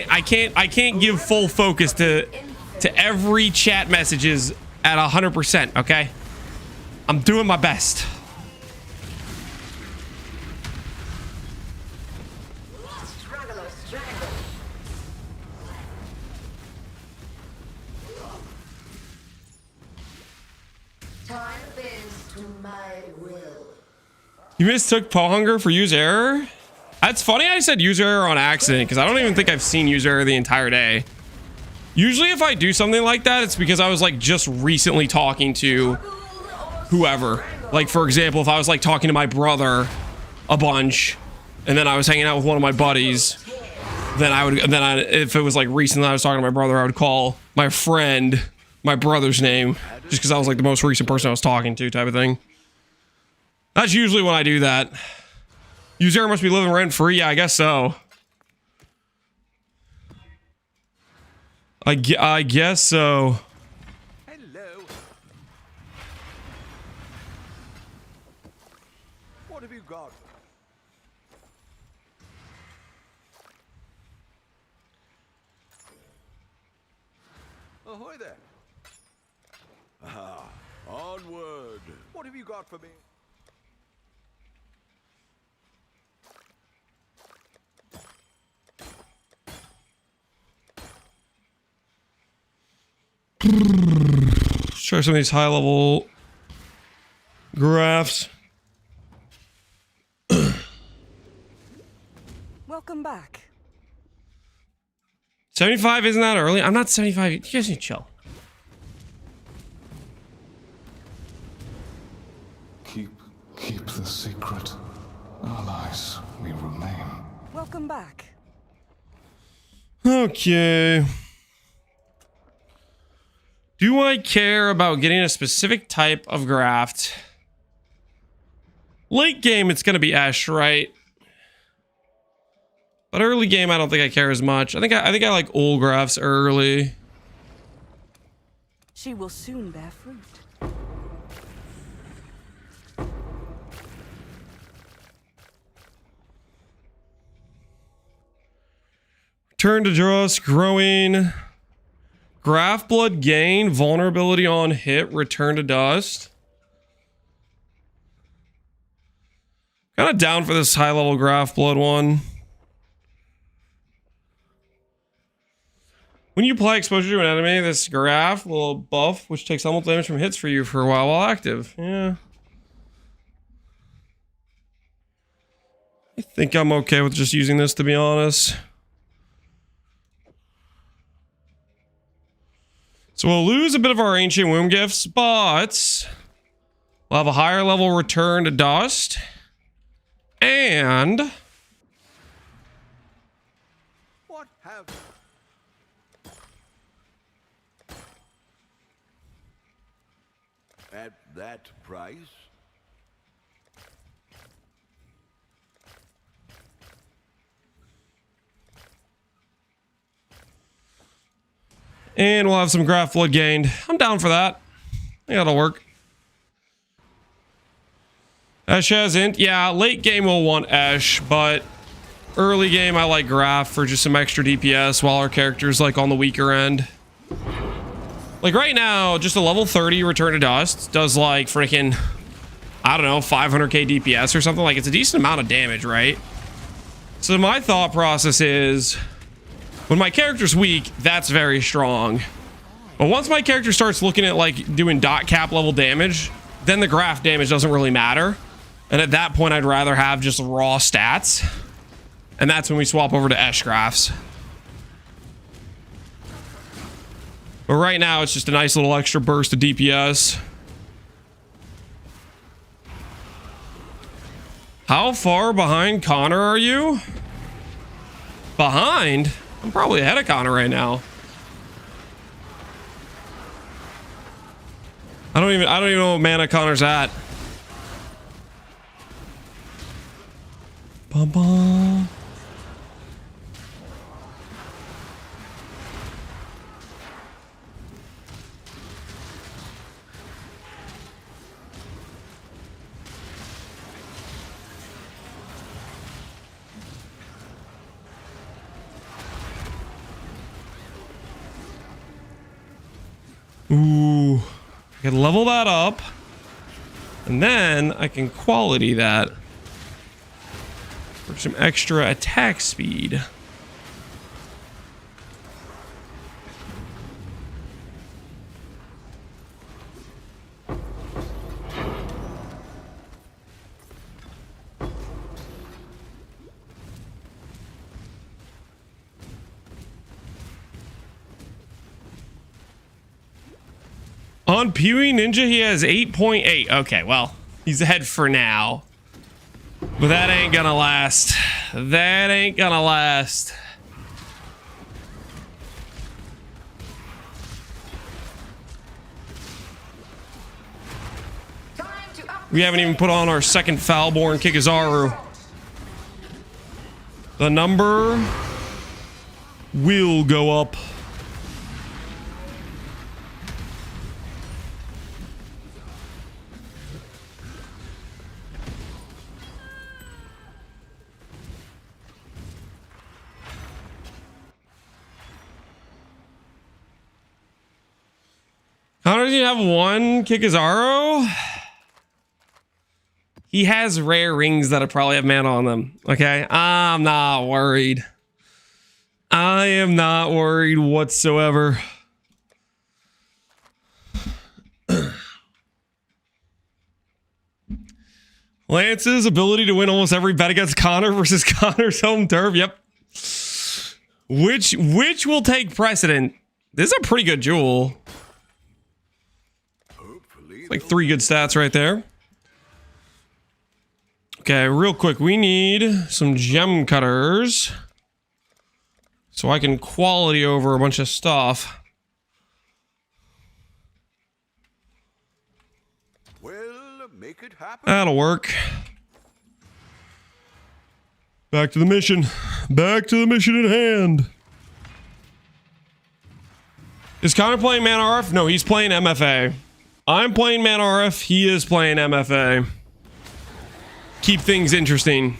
I can't give full focus to every chat messages at 100%, okay? I'm doing my best. Time bends to my will. You mistook Pohunger for user error? That's funny I said user error on accident, because I don't even think I've seen user error the entire day. Usually if I do something like that, it's because I was like just recently talking to whoever. Like for example, if I was like talking to my brother a bunch and then I was hanging out with one of my buddies, then if it was like recently I was talking to my brother, I would call my friend my brother's name just because I was like the most recent person I was talking to type of thing. That's usually when I do that. User must be living rent free. Yeah, I guess so. I guess so. Hello. What have you got? Ahoy there. Ah, onward. What have you got for me? Let's try some of these high level graphs. Welcome back. 75 isn't that early? I'm not 75. You guys need to chill. Keep the secret. Allies, we remain. Welcome back. Okay. Do I care about getting a specific type of graft? Late game, it's going to be Ash, right? But early game, I don't think I care as much. I think I like old grafts early. She will soon bear fruit. Turn to Dross, growing. Graft blood gain, vulnerability on hit, return to dust. Kind of down for this high level graft blood one. When you apply exposure to an enemy, this graft will buff, which takes almost damage from hits for you for a while active. Yeah. I think I'm okay with just using this, to be honest. So we'll lose a bit of our ancient womb gifts, but we'll have a higher level return to dust. And What have at that price? we'll have some graft blood gained. I'm down for that. I think that'll work. Esh has int. Yeah, late game we'll want Esh, but early game I like graft for just some extra DPS while our character's like on the weaker end. Like right now, just a level 30 return to dust does like freaking, I don't know, 500k DPS or something. Like it's a decent amount of damage, right? So my thought process is, when my character's weak, that's very strong. But once my character starts looking at like doing dot cap level damage, then the graft damage doesn't really matter. And at that point, I'd rather have just raw stats. And that's when we swap over to Esh grafts. But right now, it's just a nice little extra burst of DPS. How far behind Connor are you? Behind? I'm probably ahead of Connor right now. I don't even know what mana Connor's at. Bum bum. Ooh, I can level that up, and then I can quality that for some extra attack speed. On Pewee Ninja, he has 8.8. Okay, well, he's ahead for now. But that ain't gonna last. That ain't gonna last. We haven't even put on our second Foulborn Kikazaru. The number will go up. How does he have one Kikazaru? He has rare rings that probably have mana on them. Okay, I'm not worried. I am not worried whatsoever. Lance's ability to win almost every bet against Connor versus Connor's home turf. Yep. Which will take precedent? This is a pretty good jewel. Like 3 good stats right there. Okay, real quick, we need some gem cutters so I can quality over a bunch of stuff. Well, make it happen. That'll work. Back to the mission. Back to the mission at hand. Is Connor playing Man RF? No, he's playing MFA. I'm playing Man RF. He is playing MFA. Keep things interesting.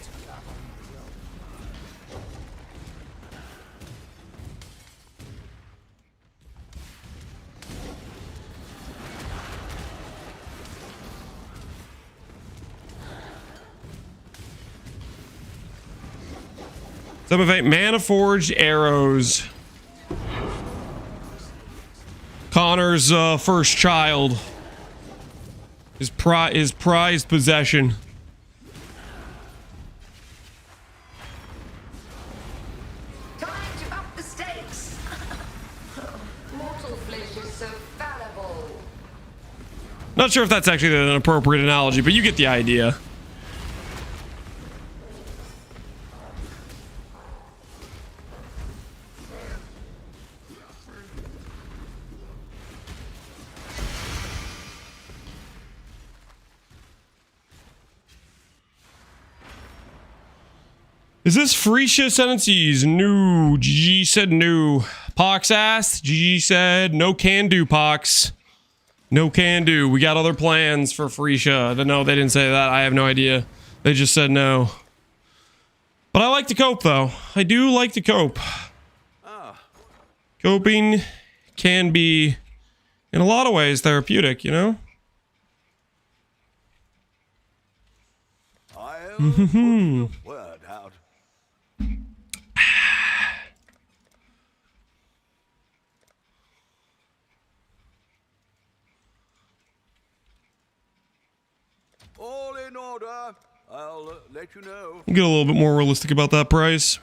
Some of 8 mana forged arrows. Connor's first child. His prized possession. Time to up the stakes. Mortal flesh is so fallible. Not sure if that's actually an appropriate analogy, but you get the idea. Is this Freesia Ascendancy's new? GG said new. Pox asked. GG said no can do, Pox. No can do. We got other plans for Freesia. No, they didn't say that. I have no idea. They just said no. But I like to cope, though. I do like to cope. Coping can be, in a lot of ways, therapeutic, you know? I'll put the word out. All in order. I'll let you know. Get a little bit more realistic about that price.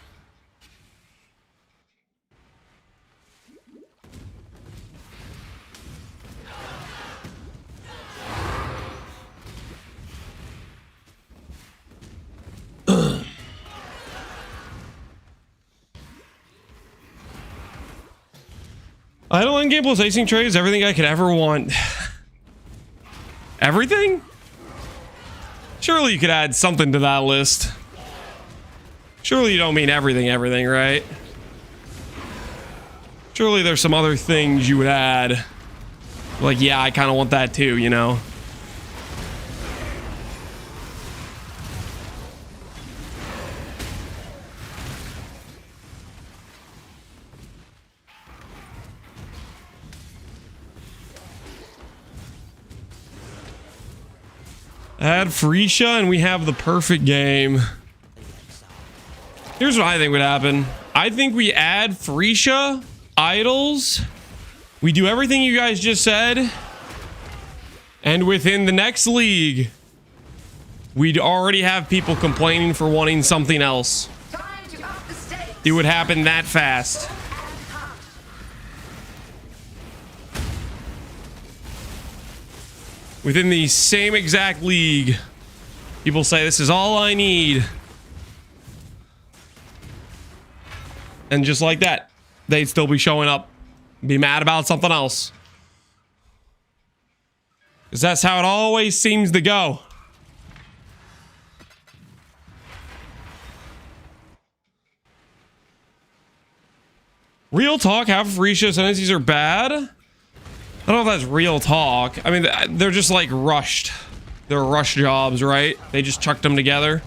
Idle in game plus acing trades, everything I could ever want. Everything? Surely you could add something to that list. Surely you don't mean everything, right? Surely there's some other things you would add. Like, yeah, I kind of want that too, you know? Add Freesia and we have the perfect game. Here's what I think would happen. I think we add Freesia, idols. We do everything you guys just said. And within the next league, we'd already have people complaining for wanting something else. It would happen that fast. within the same exact league, people say this is all I need. And just like that, they'd still be showing up, be mad about something else. Because that's how it always seems to go. Real talk, half of Risha ascendancies are bad. I don't know if that's real talk. I mean, they're just like rushed. They're rush jobs, right? They just chucked them together.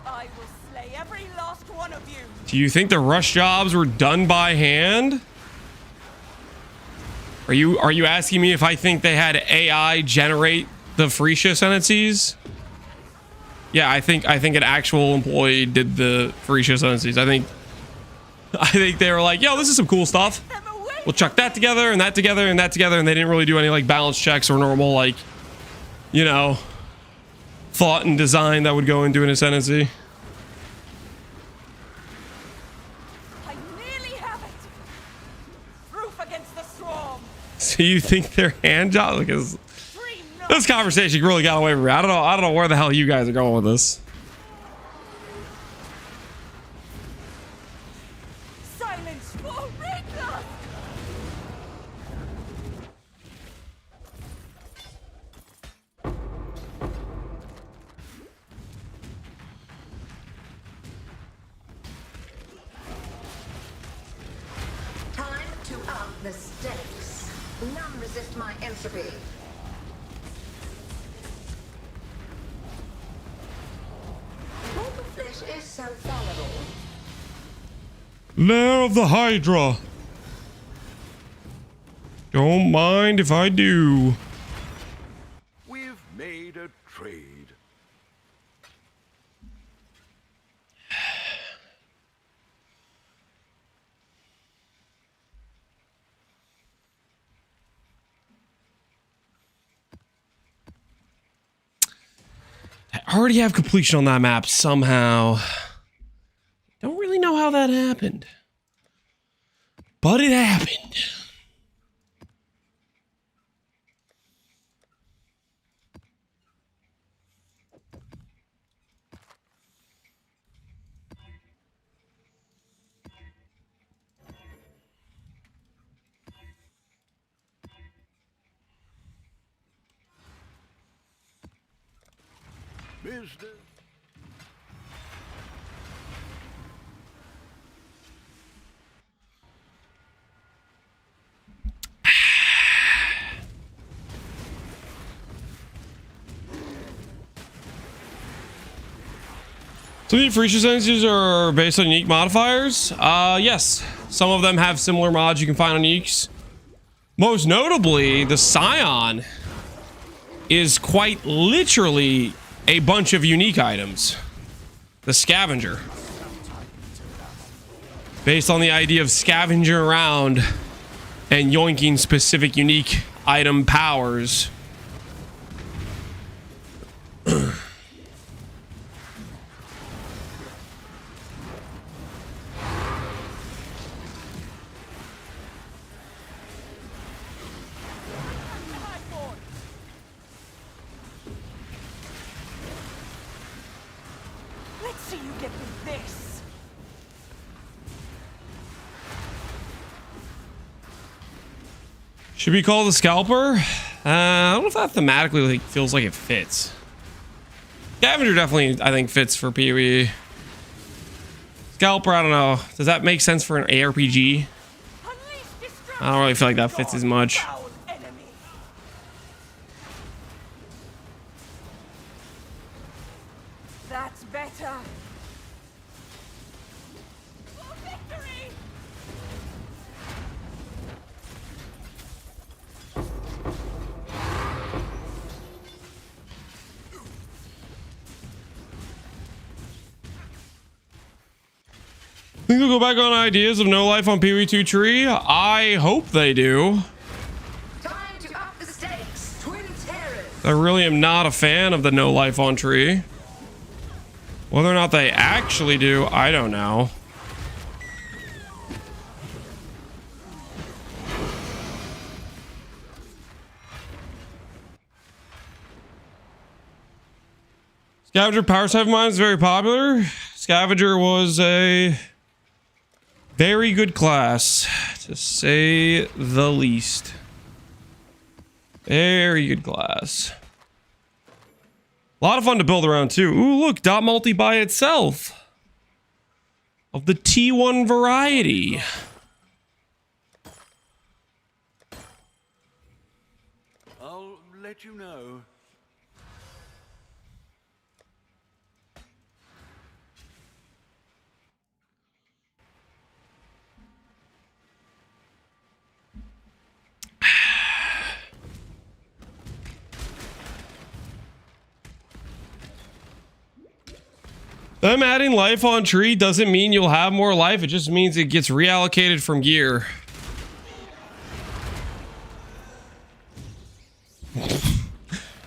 I will slay every last one of you. Do you think the rush jobs were done by hand? Are you asking me if I think they had AI generate the Freesia ascendancies? Yeah, I think an actual employee did the Freesia ascendancies. I think they were like, yo, this is some cool stuff. We'll chuck that together and that together and that together, and they didn't really do any like balance checks or normal like, you know, thought and design that would go into an ascendancy. I nearly have it. Proof against the swarm. So you think they're hand jobs? Because this conversation really got away from me. I don't know where the hell you guys are going with this. Silence for Riddler. Time to up the stakes. None resist my entropy. Mortal flesh is so fallible. Lair of the Hydra. Don't mind if I do. We've made a trade. I already have completion on that map somehow. Don't really know how that happened. But it happened. Business. Some of the Freesia ascendancies are based on unique modifiers. Yes. Some of them have similar mods you can find on uniques. Most notably, the Scion is quite literally a bunch of unique items. The Scavenger. Based on the idea of scavenging around and yoinking specific unique item powers. Let's see you get with this. Should be called the Scalper. I don't know if that thematically like, feels like it fits. Scavenger definitely, I think, fits for PoE. Scalper, I don't know. Does that make sense for an ARPG? I don't really feel like that fits as much. That's better. For victory! Think they'll go back on ideas of no life on PoE2 tree? I hope they do. Time to up the stakes. Twin terrors. I really am not a fan of the no life on tree. Whether or not they actually do, I don't know. Scavenger Power 7 mine is very popular. Scavenger was a very good class, to say the least. Very good class. A lot of fun to build around too. Ooh, look, dot multi by itself. Of the T1 variety. I'll let you know. Them adding life on tree doesn't mean you'll have more life. It just means it gets reallocated from gear.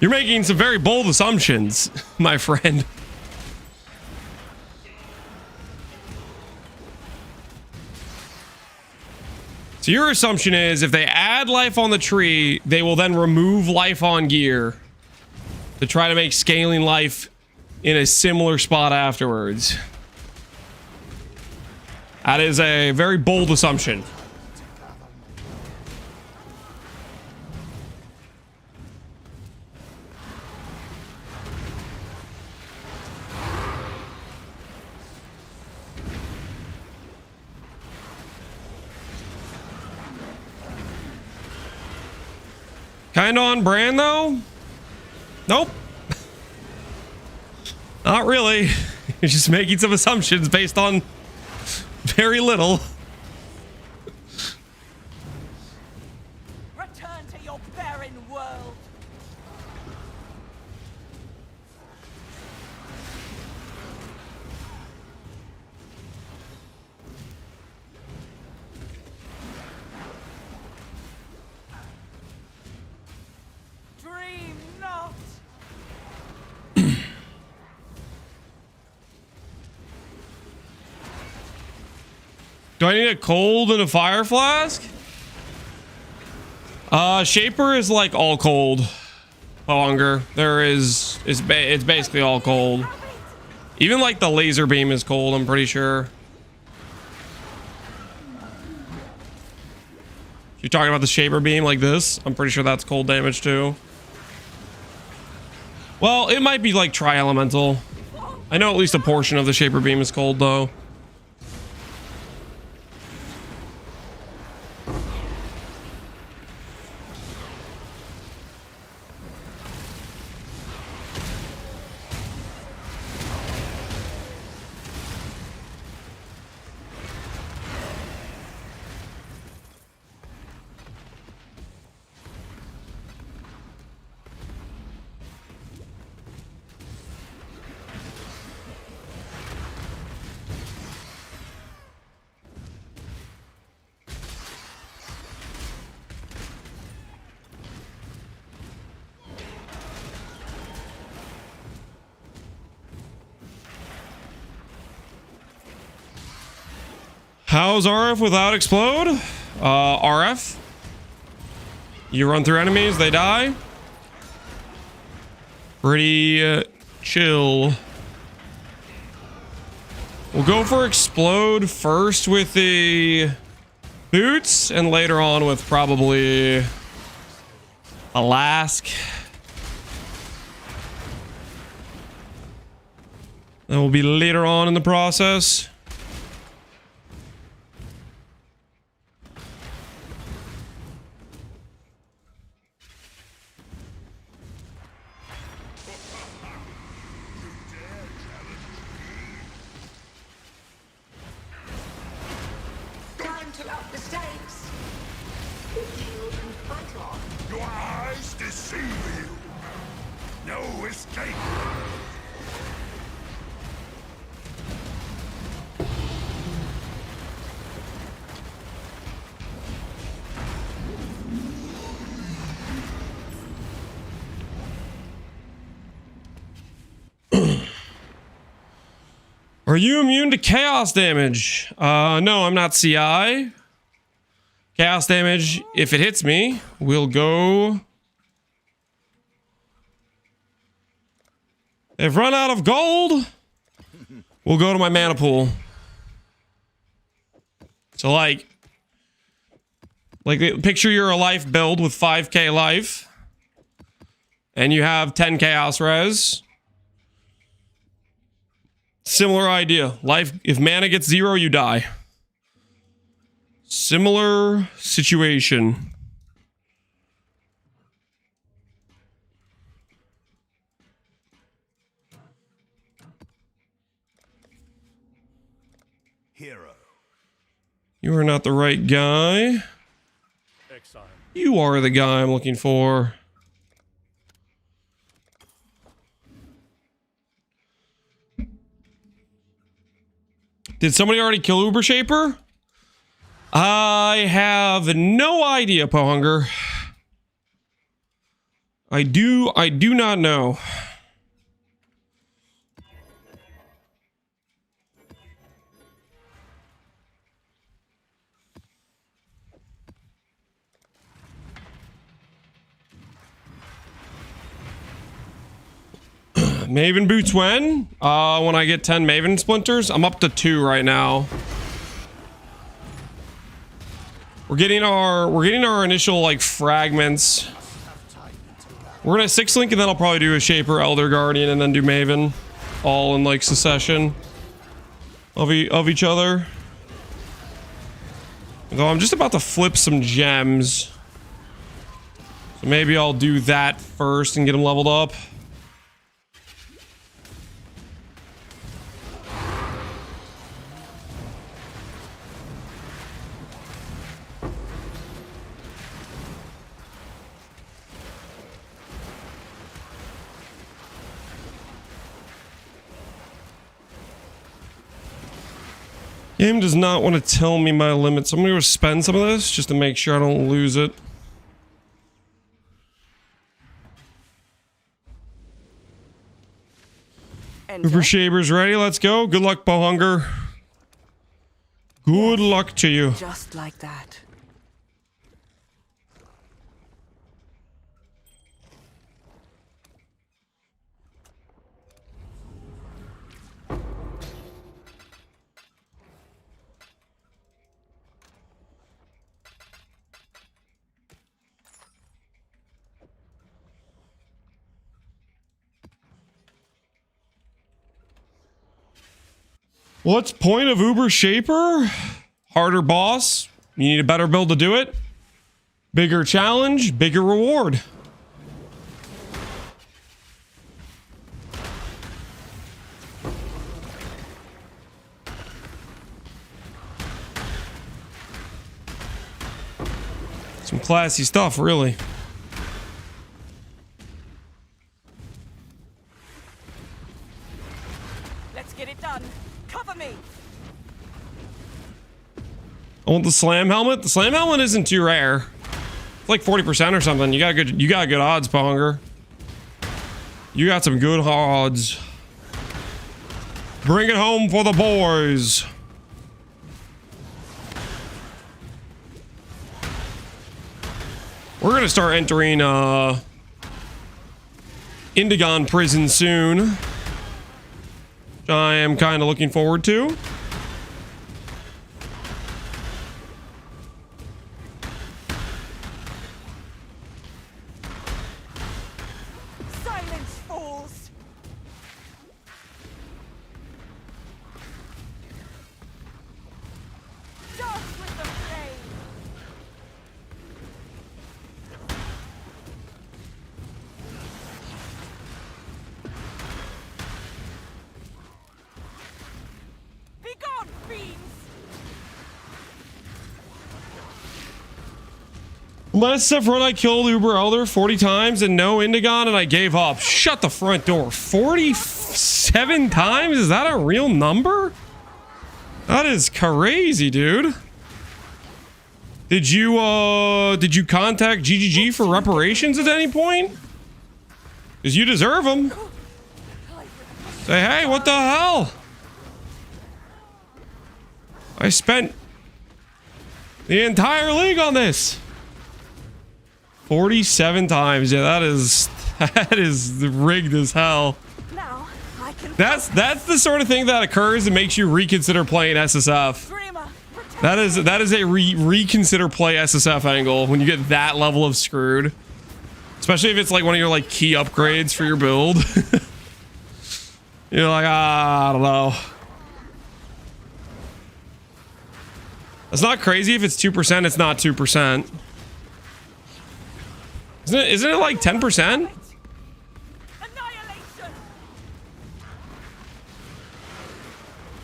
You're making some very bold assumptions, my friend. So your assumption is if they add life on the tree, they will then remove life on gear to try to make scaling life in a similar spot afterwards. That is a very bold assumption. Kind of on brand though? Nope. Not really. You're just making some assumptions based on very little. Return to your barren world. Dream not. Do I need a cold and a fire flask? Shaper is like all cold. Longer. It's basically all cold. Even like the laser beam is cold, I'm pretty sure. You're talking about the Shaper beam like this? I'm pretty sure that's cold damage too. Well, it might be like tri-elemental. I know at least a portion of the Shaper beam is cold though. How's RF without explode? RF. You run through enemies, they die. Pretty chill. We'll go for explode first with the boots and later on with probably a lask. That will be later on in the process. Time to up the stakes. Shield and fight on. Your eyes deceive you. No escape. Are you immune to chaos damage? No, I'm not CI. Chaos damage, if it hits me, will go... They've run out of gold. We'll go to my mana pool. So like picture you're a life build with 5k life. And you have 10 chaos res. Similar idea. Life, if mana gets 0, you die. Similar situation. Hero. You are not the right guy. Exile. You are the guy I'm looking for. Did somebody already kill Uber Shaper? I have no idea, Pohunger. I do not know. Maven boots when? When I get 10 Maven splinters. I'm up to 2 right now. We're getting our initial like fragments. We're gonna 6 link and then I'll probably do a Shaper, Elder Guardian, and then do Maven. All in like succession of each other. Though I'm just about to flip some gems. So maybe I'll do that first and get them leveled up. Game does not want to tell me my limits. I'm going to spend some of this just to make sure I don't lose it. Uber Shaber's ready. Let's go. Good luck, Pohunger. Good luck to you. Just like that. What's point of Uber Shaper? Harder boss. You need a better build to do it. Bigger challenge, bigger reward. Some classy stuff, really. Let's get it done. Cover me. I want the slam helmet. The slam helmet isn't too rare. It's like 40% or something. You got good odds, Pohunger. You got some good odds. Bring it home for the boys. We're gonna start entering Indigon prison soon. Which I am kind of looking forward to. Silence, fools. Dance with the flame. Be gone, fiends! Last run I killed Uber Elder 40 times and no Indigon and I gave up. Shut the front door. 47 times? Is that a real number? That is crazy, dude. Did you contact GGG for reparations at any point? Because you deserve them. Say, hey, what the hell? I spent the entire league on this. 47 times. Yeah, that is rigged as hell. Now I can. That's the sort of thing that occurs and makes you reconsider playing SSF. Dreamer, protect That is a reconsider play SSF angle when you get that level of screwed. Especially if it's like one of your like key upgrades for your build. You're like, I don't know. It's not crazy if it's 2%, it's not 2%. Isn't it like 10%? annihilation.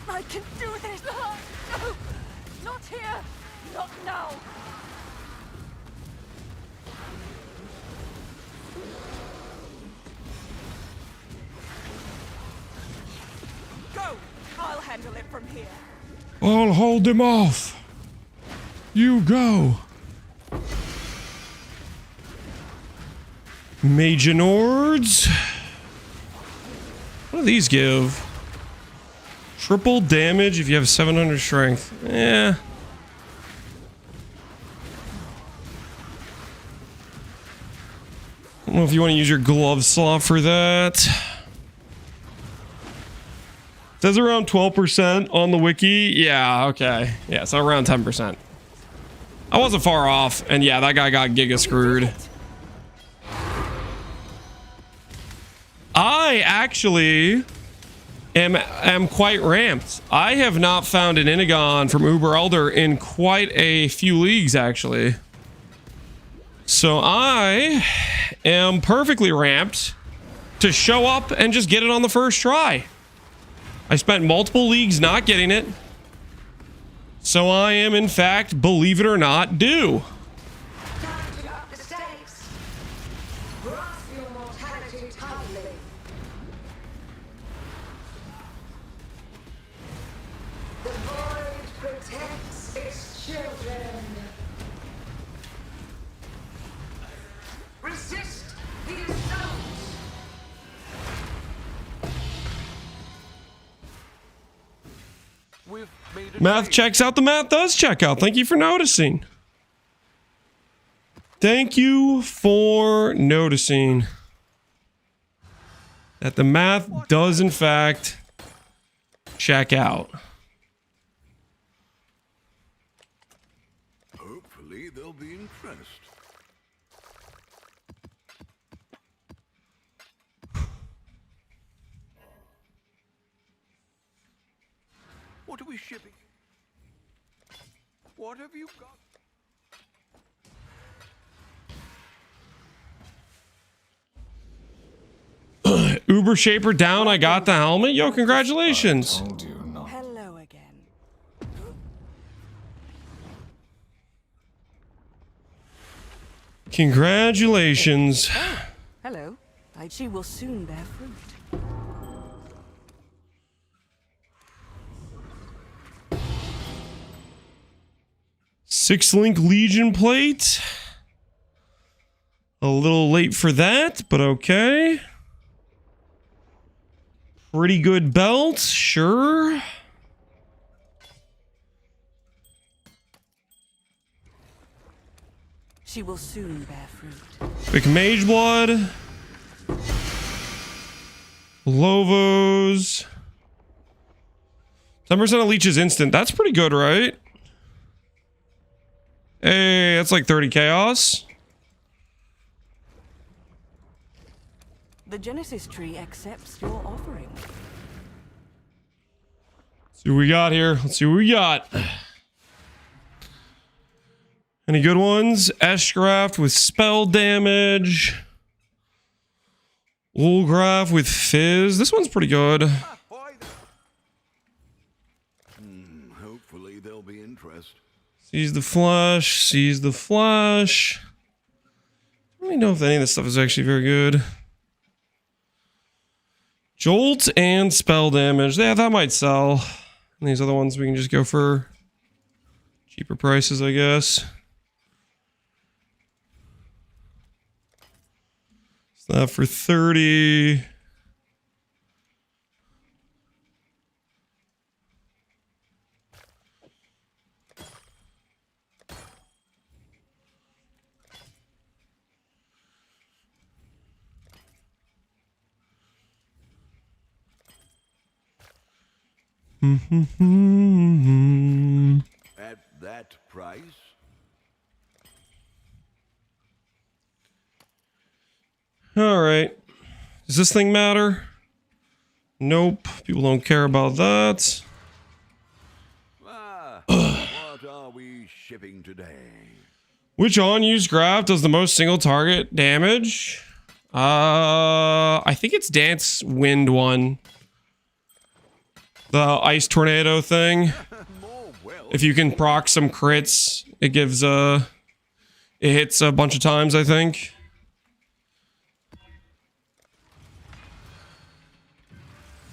I can do this. No, not here. Not now. Go. I'll handle it from here. I'll hold them off. You go. Magenords. What do these give? Triple damage if you have 700 strength. Yeah. I don't know if you want to use your glove slot for that. It says around 12% on the wiki. Yeah, okay. Yeah, so around 10%. I wasn't far off, and yeah, that guy got giga screwed. I actually am quite ramped. I have not found an Inigon from Uber Elder in quite a few leagues, actually. So I am perfectly ramped to show up and just get it on the first try. I spent multiple leagues not getting it. So I am, in fact, believe it or not, due. Time to up the stakes. Grasp your mortality tightly. The void protects its children. Resist the assault. We've made a Math trade. checks out. The math does check out. Thank you for noticing. Thank you for noticing that the math does, in fact, check out. Hopefully they'll be impressed. What are we shipping? What have you got? Uber Shaper down. I got the helmet. Yo, congratulations. Told you not. Hello again. Congratulations. Hello. She will soon bear fruit. 6-link Legion plate. A little late for that, but okay. Pretty good belt, sure. She will soon bear fruit. Quick Mage Blood. Lovos. 10% of Leech is instant. That's pretty good, right? Hey, that's like 30 chaos. The Genesis tree accepts your offering. See what we got here. Let's see what we got. Any good ones? Eshgraft with spell damage. Ulgraf with fizz. This one's pretty good. Hopefully they'll be interested. Sees the flush. Sees the flush. I don't really know if any of this stuff is actually very good. Jolt and spell damage. Yeah, that might sell. And these other ones we can just go for cheaper prices, I guess. It's not for 30. At that price? All right. Does this thing matter? Nope. People don't care about that. What are we shipping today? Which on-use graph does the most single target damage? I think it's Dance Wind one. The ice tornado thing. If you can proc some crits, it gives it hits a bunch of times, I think.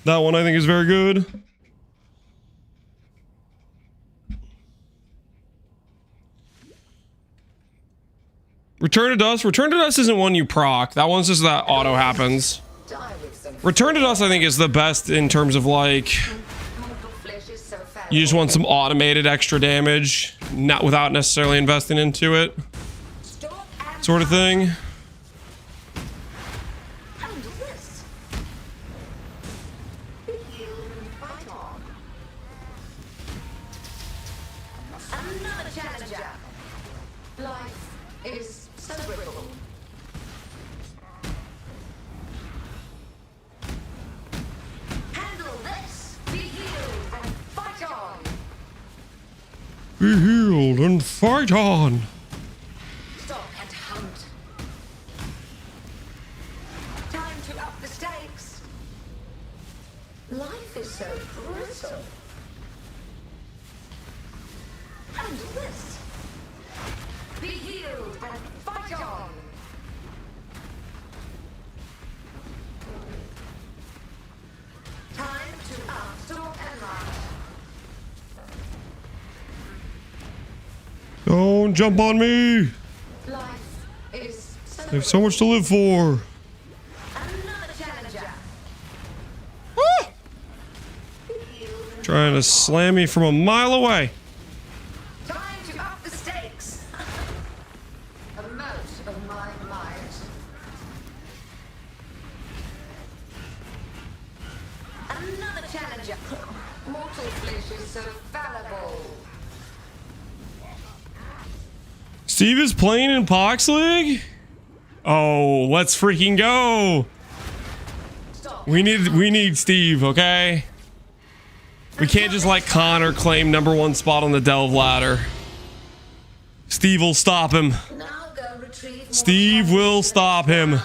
That one I think is very good. Return to Dust. Return to Dust isn't one you proc. That one's just that auto happens. Return to Dust I think is the best in terms of like you just want some automated extra damage, not without necessarily investing into it. Sort of thing. Be healed and fight on. Stop and hunt. Time to up the stakes. Life is so brutal. And this. Be healed and fight on. Time to up, stalk and run. Don't jump on me. Life is There's so much to live for. another challenger. Ah! Trying to slam me from a mile away. Time to up the stakes. A mote of my might. Another challenger. Mortal flesh is so fallible. Steve is playing in Pox League? Oh, let's freaking go. We need Steve, okay? We can't just let Connor claim #1 spot on the Delve ladder. Steve will stop him. Now go retrieve more Steve will stop him. round.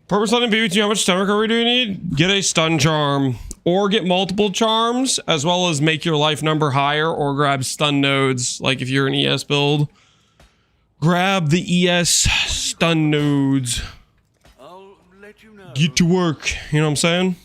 Purple Stun and BBT, how much stun recovery do you need? Get a stun charm. Or get multiple charms, as well as make your life number higher, or grab stun nodes. Like if you're an ES build, grab the ES stun nodes. I'll let you know. Get to work. You know what I'm saying?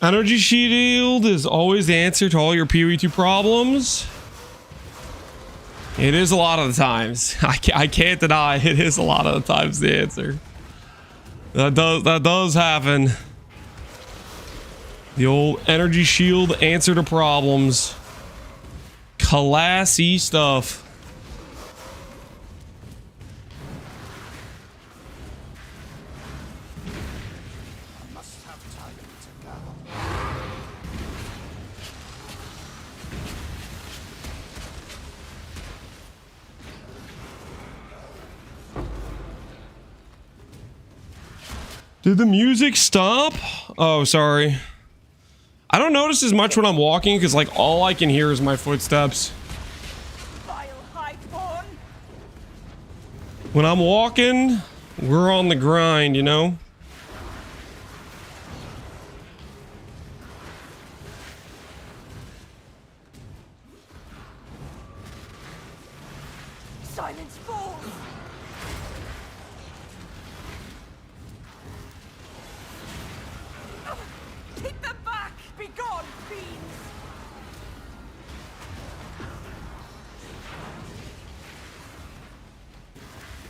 Energy shield is always the answer to all your PoE2 problems. It is a lot of the times. I can't deny it is a lot of the times the answer. That does happen. The old energy shield answer to problems. Classy stuff. Did the music stop? Oh, sorry. I don't notice as much when I'm walking because like all I can hear is my footsteps. Vile highborn. When I'm walking, we're on the grind, you know? Silence falls. Keep them back! Be gone, fiends!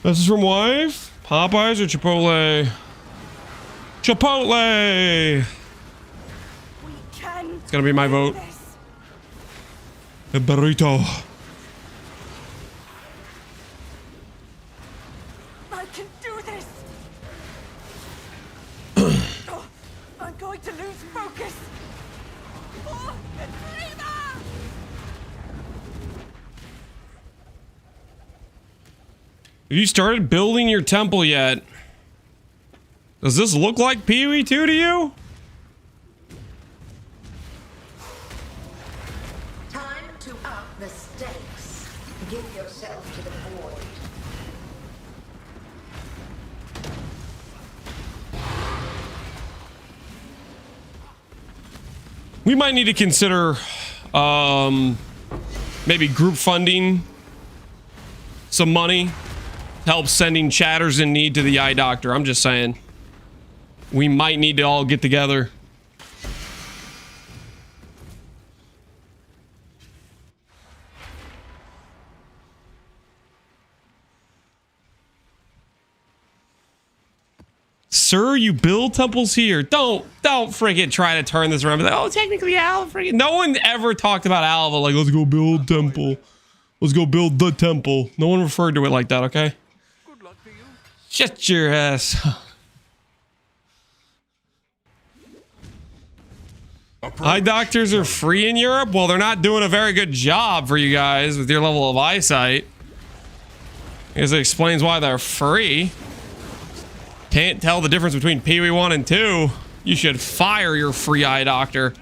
This is from wife? Popeyes or Chipotle? Chipotle! We can. It's gonna be my do vote. this. A burrito. I can do this. Oh, I'm going to lose focus. Oh, it's Rima! Have you started building your temple yet? Does this look like Pee-wee 2 to you? Time to up the stakes. Give yourself to the void. We might need to consider maybe group funding some money to help sending chatters in need to the eye doctor. I'm just saying. We might need to all get together. Sir, you build temples here. Don't freaking try to turn this around. Like, oh, technically Alva freaking. No one ever talked about Alva like, let's go build temple. Let's go build the temple. No one referred to it like that, okay? Good luck to you. Shut your ass. Eye doctors are free in Europe? Well, they're not doing a very good job for you guys with your level of eyesight. I guess it explains why they're free. Can't tell the difference between Pee-wee 1 and 2. You should fire your free eye doctor.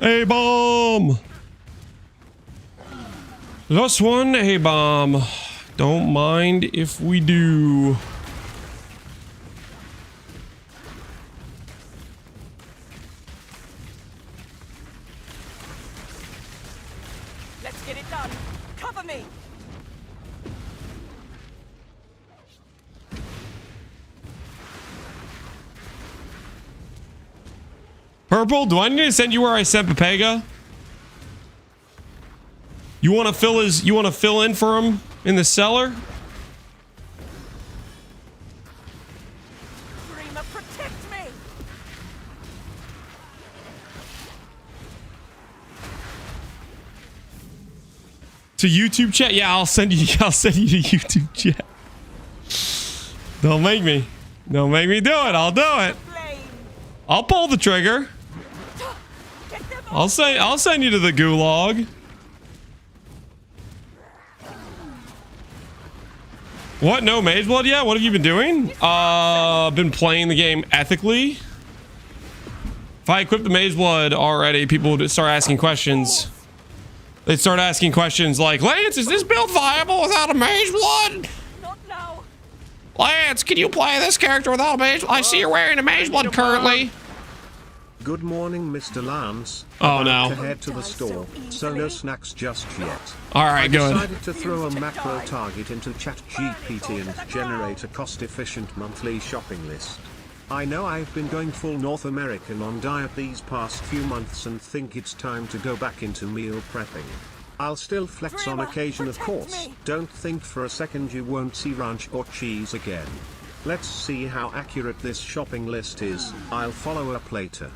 A-bomb! Plus one A-bomb. Don't mind if we do. Let's get it done. Cover me. Purple, do I need to send you where I sent Pepega? You want to fill in for him in the cellar? Rima, protect me. To YouTube chat? Yeah, I'll send you to YouTube chat. Don't make me. Don't make me do it. I'll do it. Flame. I'll pull the trigger. Get them I'll send you to the gulag. What? No mage blood yet? What have you been doing? Been playing the game ethically. If I equip the mage blood already, people would start asking questions. They'd start asking questions like, Lance, is this build viable without a mage blood? Not now. Lance, can you play this character without a mage blood? I see you're wearing a mage blood currently. Good morning, Mr. Lance. Oh, About no. to head to the store, so no snacks just yet. All right, I good. decided to throw a macro target into ChatGPT and generate a cost-efficient monthly shopping list. I know I've been going full North American on diet these past few months and think it's time to go back into meal prepping. I'll still flex on Dreamer, occasion, of protect course. me. Don't think for a second you won't see ranch or cheese again. Let's see how accurate this shopping list is. I'll follow up later.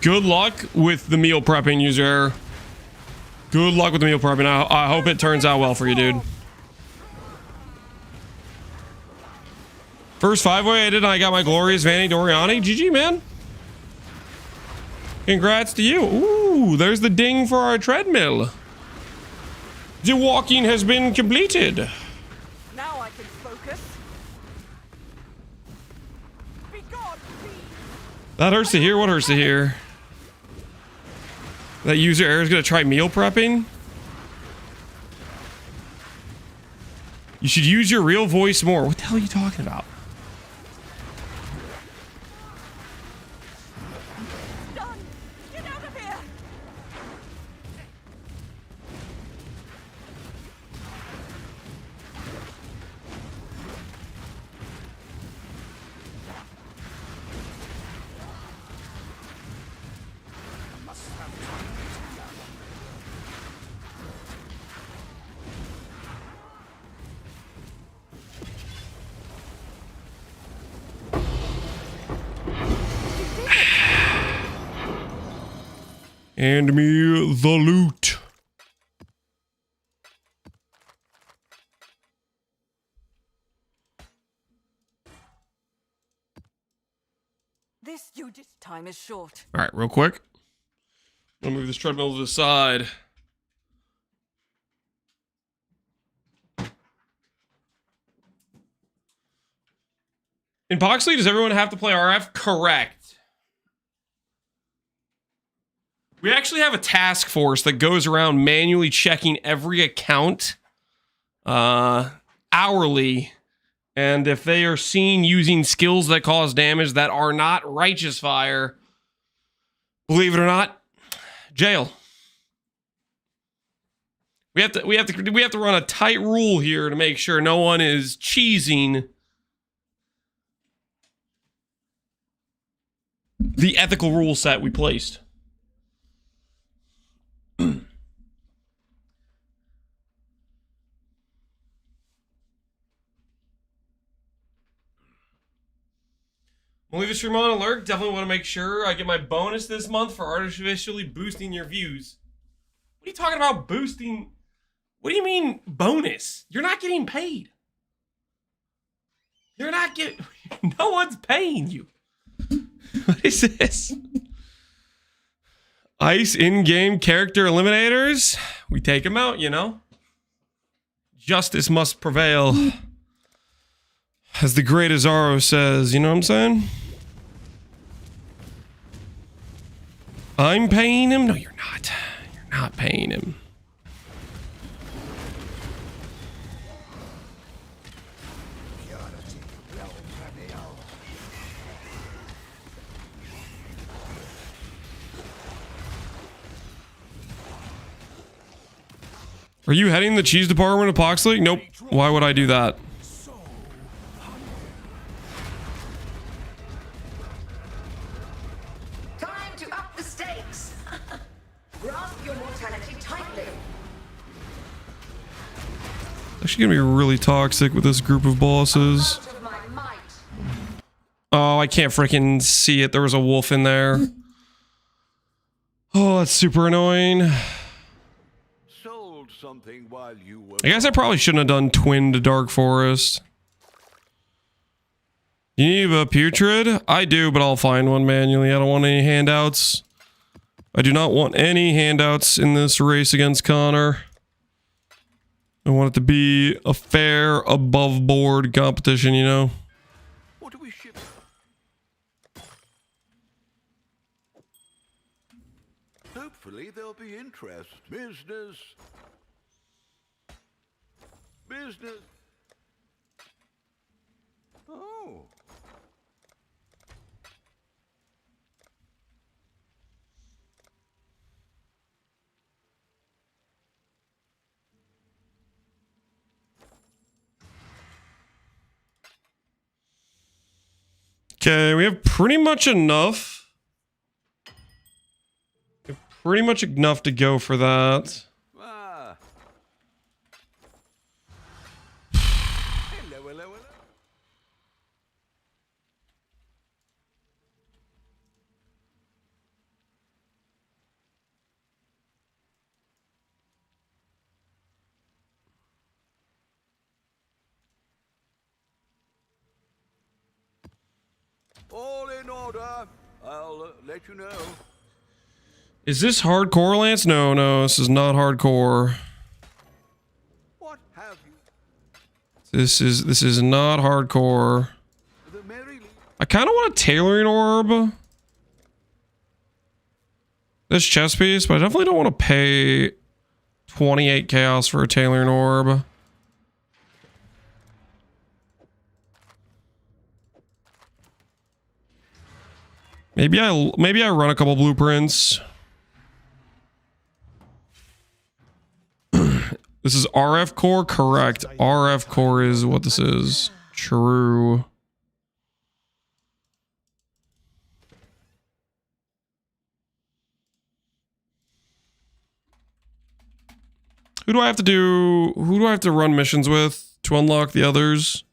Good luck with the meal prepping, user. Good luck with the meal prepping. I hope it turns out well for you, dude. First 5-way I did, and I got my glorious Vanny Doriani. GG, man. Congrats to you. Ooh, there's the ding for our treadmill. The walking has been completed. I can focus. Be gone, please. That hurts to hear. What hurts to hear? That user error is gonna try meal prepping. You should use your real voice more. What the hell are you talking about? Done. Get out of here. Hand me the loot. This time is short. All right, real quick. I'm gonna move this treadmill to the side. In Boxley, does everyone have to play RF? Correct. We actually have a task force that goes around manually checking every account hourly. And if they are seen using skills that cause damage that are not righteous fire, believe it or not, jail. We have to run a tight rule here to make sure no one is cheesing the ethical rule set we placed. I'll leave the stream on alert. Definitely want to make sure I get my bonus this month for artificially boosting your views. What are you talking about boosting? What do you mean bonus? You're not getting paid. You're not getting... No one's paying you. What is this? Ice in-game character eliminators? We take them out, you know? Justice must prevail. As the great Azaro says, you know what I'm saying? I'm paying him? No, you're not. You're not paying him. Are you heading the cheese department of Pox League? Nope. Why would I do that? Time to up the stakes. Grasp your mortality tightly. It's actually gonna be really toxic with this group of bosses. Out of my might. Oh, I can't freaking see it. There was a wolf in there. Oh, that's super annoying. Sold something while you were. I guess I probably shouldn't have done Twin to Dark Forest. You need a putrid? I do, but I'll find one manually. I don't want any handouts. I do not want any handouts in this race against Connor. I want it to be a fair, above board competition, you know? What do we ship? Hopefully there'll be interest. Business. Business. Oh. Okay, we have pretty much enough. We have pretty much enough to go for that. Ah. Hello, hello, hello. All in order. I'll let you know. Is this hardcore, Lance? No, this is not hardcore. What have you? This is not hardcore. The merry I kind of want a tailoring orb. This chest piece, but I definitely don't want to pay 28 chaos for a tailoring orb. Maybe I run a couple blueprints. This is RF core, correct. RF core is what this is. True. Who do I have to run missions with to unlock the others?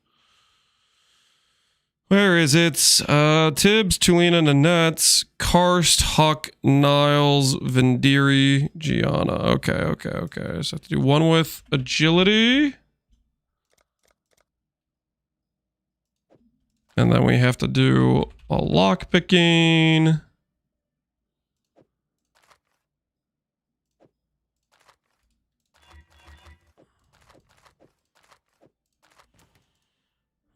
Where is it? Tibbs, Tulina, Nanette, Karst, Huck, Niles, Vendiri, Gianna. Okay. So I have to do one with agility. And then we have to do a lock picking.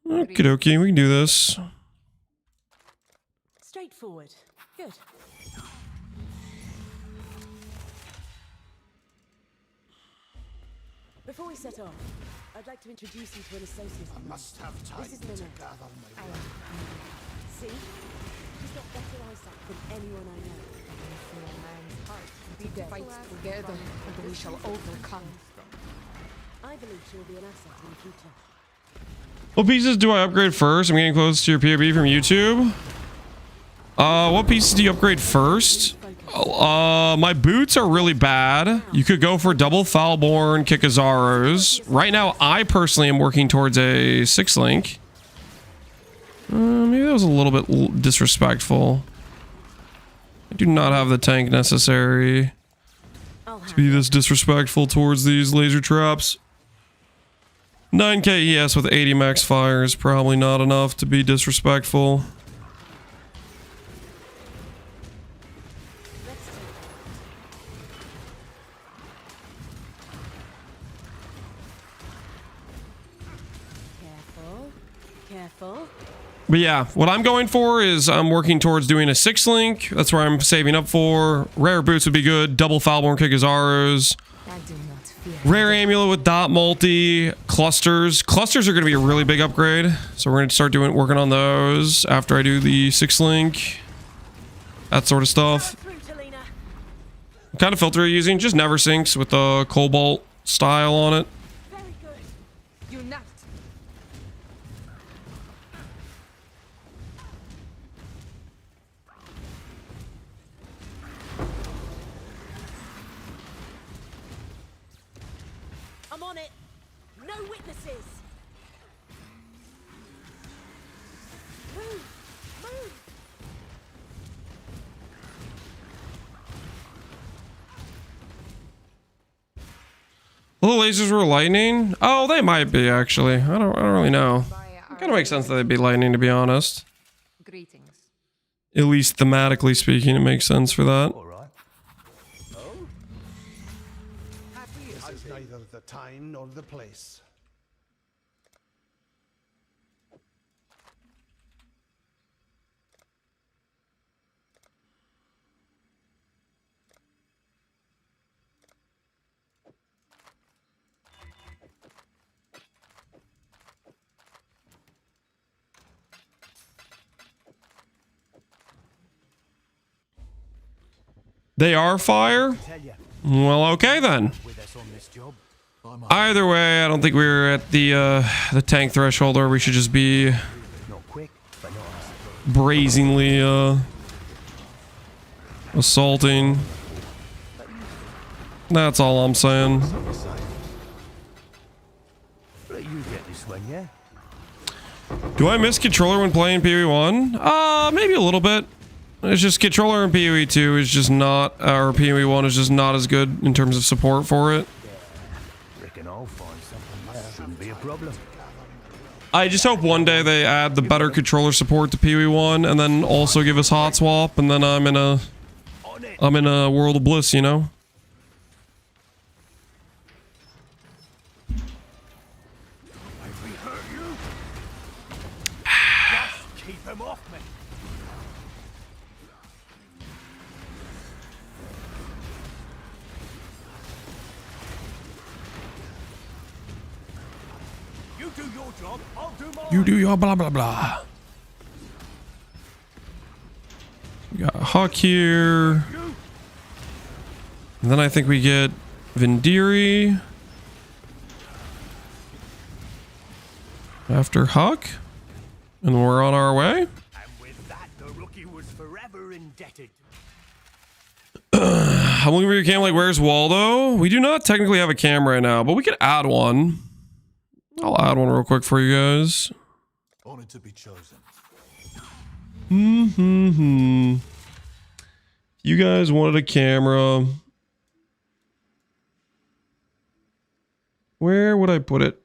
Okie dokie, we can do this. Straightforward. Good. Before we set off, I'd like to introduce you to an associate. I must have time to gather my See? She's got better eyesight than anyone I know. For a man's heart, we fight together, and we shall overcome. I believe she will be an asset in the future. What pieces do I upgrade first? I'm getting close to your POB from YouTube. What pieces do you upgrade first? My boots are really bad. You could go for double Foulborn, Kikazaros. Right now, I personally am working towards a 6-link. Maybe that was a little bit disrespectful. I do not have the tank necessary to be this disrespectful towards these laser traps. 9k ES with 80 max fire is probably not enough to be disrespectful. Careful. But yeah, what I'm going for is I'm working towards doing a 6-link. That's where I'm saving up for. Rare boots would be good. Double Foulborn Kikazaros. Rare amulet with dot multi. Clusters. Clusters are going to be a really big upgrade. So we're going to start working on those after I do the 6-link. That sort of stuff. What kind of filter are you using? Just never sinks with the cobalt style on it. Very good. Unite. I'm on it. No witnesses. Move. Move. Well, the lasers were lightning? Oh, they might be actually. I don't really know. It kind of makes sense that they'd be lightning, to be honest. Greetings. At least thematically speaking, it makes sense for that. All right. Oh? This is neither the time nor the place. They are fire? Well, okay then. Either way, I don't think we're at the tank threshold, or we should just be brazenly assaulting. That's all I'm saying. Do I miss controller when playing PoE1? Maybe a little bit. It's just controller in PoE 2 is just not, or PoE 1 is just not as good in terms of support for it. I just hope one day they add the better controller support to PoE 1 and then also give us hot swap, and then I'm in a world of bliss, you know? them off me. You do your job, I'll do mine. You do your blah blah blah. We got Huck here. And then I think we get Vendiri after Huck. And we're on our way. And with that, the rookie was forever indebted. I'm looking for your camera. Like, where's Waldo? We do not technically have a camera right now, but we could add one. I'll add one real quick for you guys. Honored to be chosen. You guys wanted a camera. Where would I put it?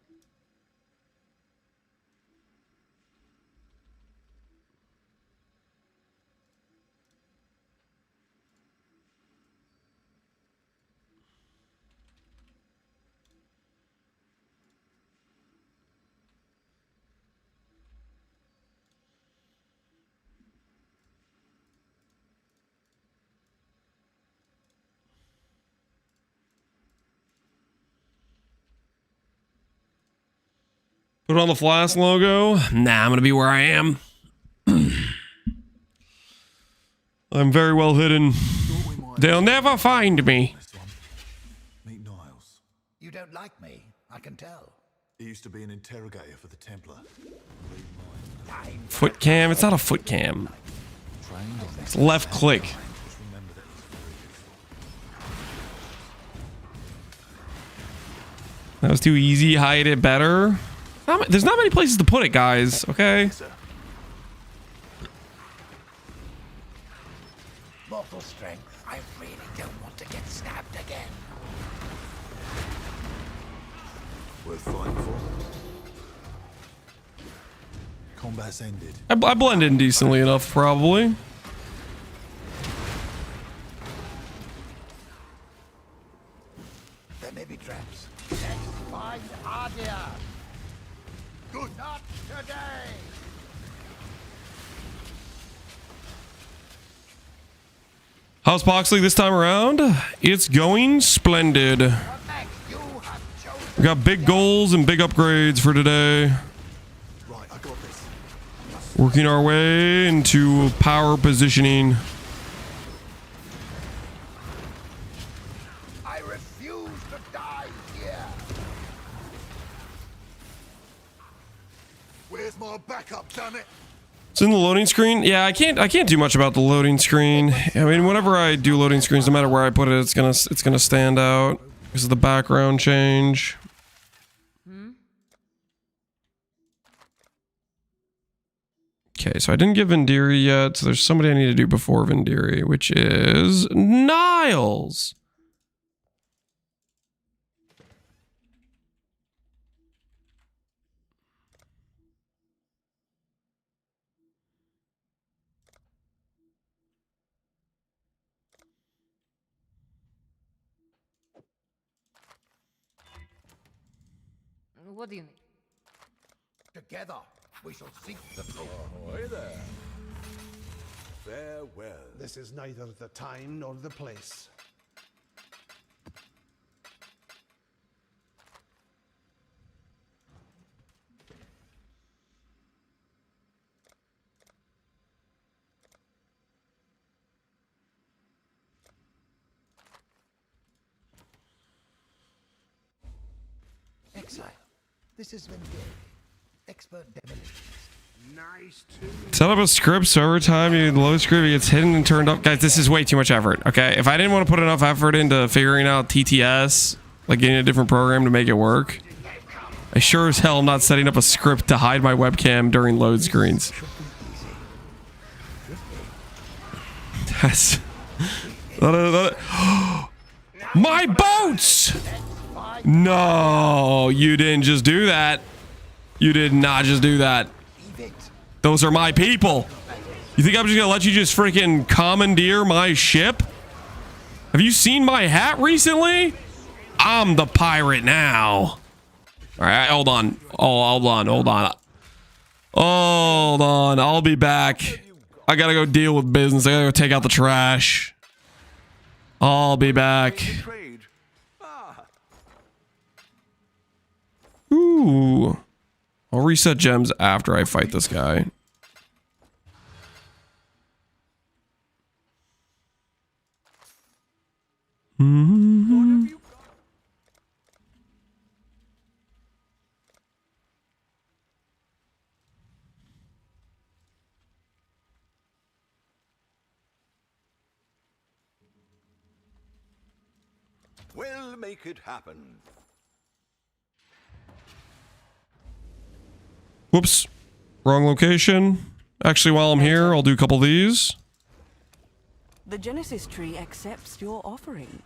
Put it on the Flask logo? Nah, I'm gonna be where I am. I'm very well hidden. They'll never find me. Meet Niles. You don't like me, I can tell. He used to be an interrogator for the Templar. Foot cam? It's not a foot cam. It's left click. Just remember that he's very That was too easy. Hide it better. There's not many places to put it, guys. Okay. Mortal strength. I really don't want to get stabbed again. worth fighting for. Combat's ended. I blend in decently enough, probably. There may be traps. Let's find Adia. Good. Not today. How's Poxley this time around? It's going splendid. We got big goals and big upgrades for today. Right, I got this. Working our way into power positioning. I refuse to die here. Where's my backup, damn it? It's in the loading screen. Yeah, I can't do much about the loading screen. I mean, whenever I do loading screens, no matter where I put it, it's gonna stand out because of the background change. Okay, so I didn't get Vendiri yet, so there's somebody I need to do before Vendiri, which is Niles. What do you need? Together, we shall seek the truth. Ahoy there. Farewell. This is neither the time nor the place. Exile. This is Vendiri. Expert demolitionist. Nice too. Set up a script so every time you load script it gets hidden and turned up. Guys, this is way too much effort. Okay, if I didn't want to put enough effort into figuring out TTS, like getting a different program to make it work, I sure as hell am not setting up a script to hide my webcam during load screens. That's my boats. No, you didn't just do that. You did not just do that. Those are my people. You think I'm just gonna let you just freaking commandeer my ship? Have you seen my hat recently? I'm the pirate now. All right, hold on. Oh, hold on. Hold on, I'll be back. I gotta go deal with business. I gotta go take out the trash. I'll be back. Trade. Ah, Ooh. I'll reset gems after I fight this guy. we'll make it happen. Whoops. Wrong location. Actually, while I'm here, I'll do a couple of these. The Genesis tree accepts your offering.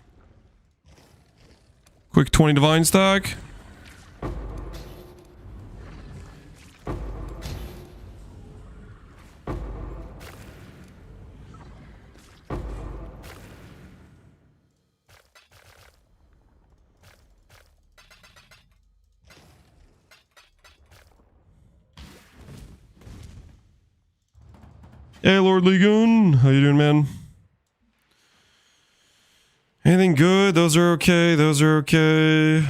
Quick 20 divine stack. Hey, Lord Legun. How you doing, man? Anything good? Those are okay. Those are okay.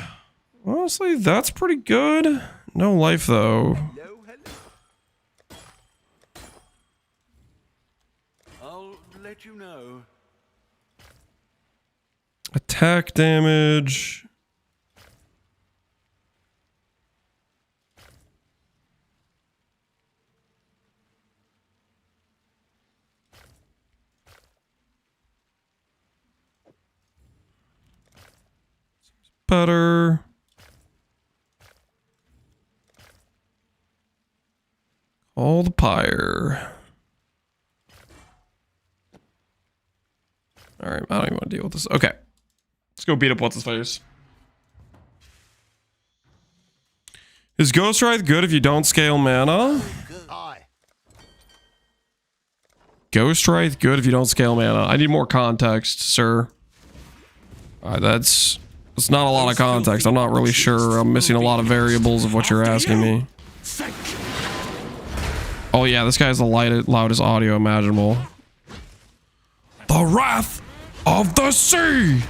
Honestly, that's pretty good. No life, though. Hello, hello. I'll let you know. Attack damage. Better. All the pyre. Alright, I don't even want to deal with this. Okay. Let's go beat up what's his face. Is Ghost Wraith good if you don't scale mana? Aye. Ghost Wraith good if you don't scale mana. I need more context, sir. Alright, that's not a lot of context. I'm not really sure. I'm missing a lot of variables of what you're asking me. Oh yeah, this guy's the loudest audio imaginable. The Wrath of the Sea!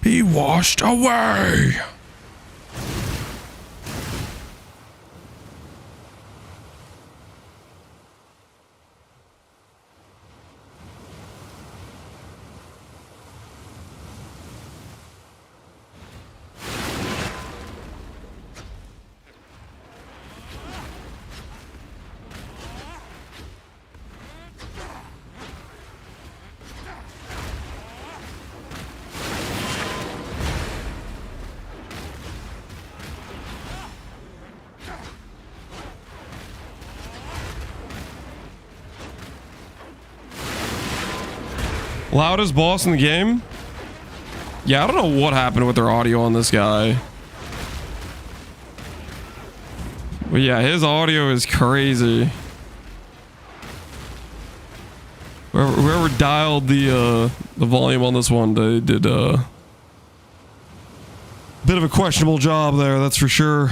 Be washed away. Loudest boss in the game? Yeah, I don't know what happened with their audio on this guy. But yeah, his audio is crazy. Whoever dialed the volume on this one, they did a bit of a questionable job there, that's for sure.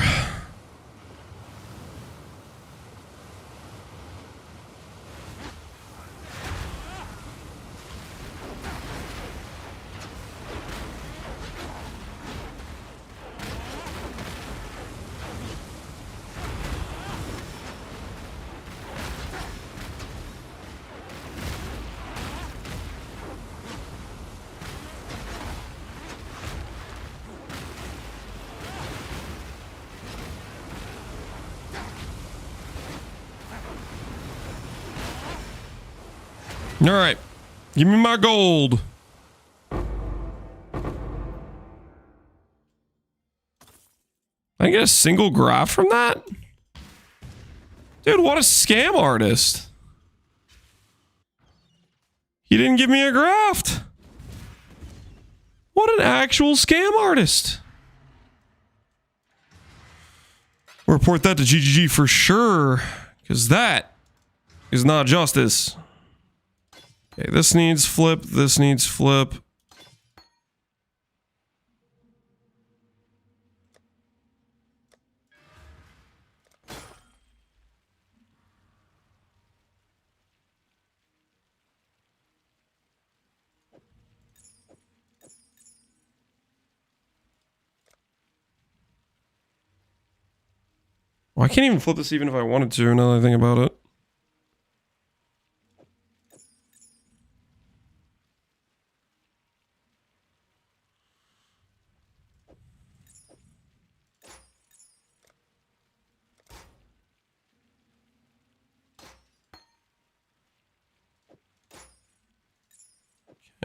All right, give me my gold. I get a single graph from that? Dude, what a scam artist. He didn't give me a graft. What an actual scam artist. Report that to GGG for sure, because that is not justice. Okay, this needs flip. This needs flip. Well, I can't even flip this even if I wanted to, now that I think about it.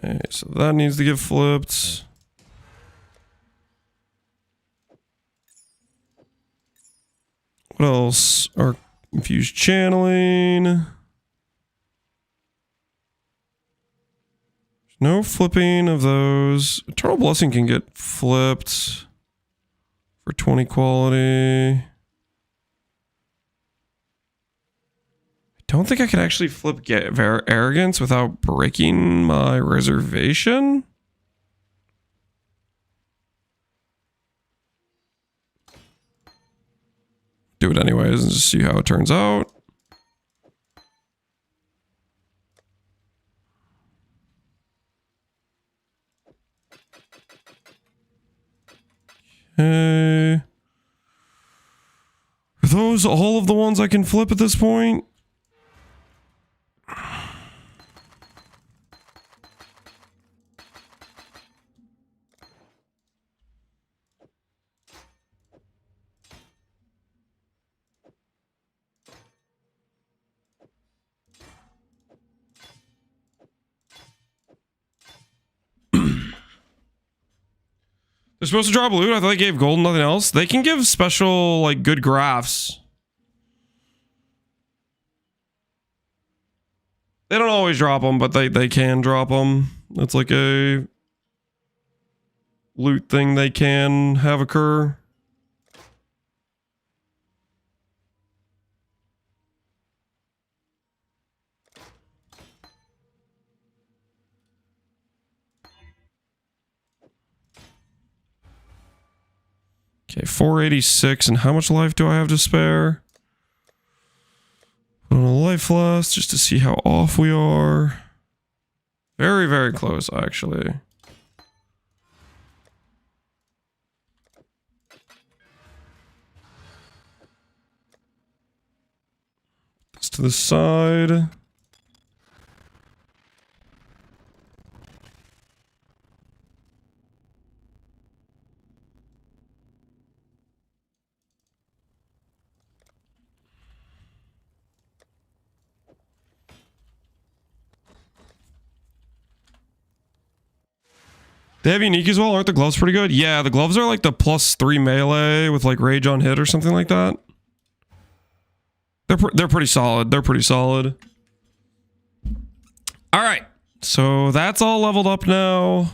Okay, so that needs to get flipped. What else? Our infused channeling. No flipping of those. Eternal Blessing can get flipped for 20 quality. I don't think I can actually flip Arrogance without breaking my reservation. Do it anyways and just see how it turns out. Okay. Are those all of the ones I can flip at this point? They're supposed to drop loot. I thought they gave gold and nothing else. They can give special, like, good graphs. They don't always drop them, but they can drop them. It's like a loot thing they can have occur. Okay, 486, and how much life do I have to spare? Put on a life last just to see how off we are. Very, very close, actually. This to the side. They have unique as well. Aren't the gloves pretty good? Yeah, the gloves are like the +3 melee with like rage on hit or something like that. They're pretty solid. They're pretty solid. All right, so that's all leveled up now.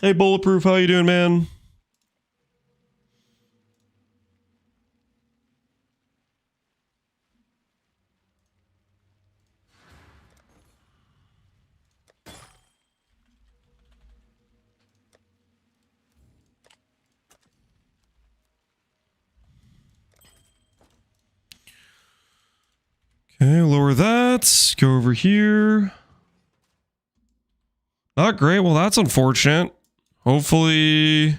Hey, Bulletproof, how you doing, man? Okay, lower that. Go over here. Not great. Well, that's unfortunate. Hopefully,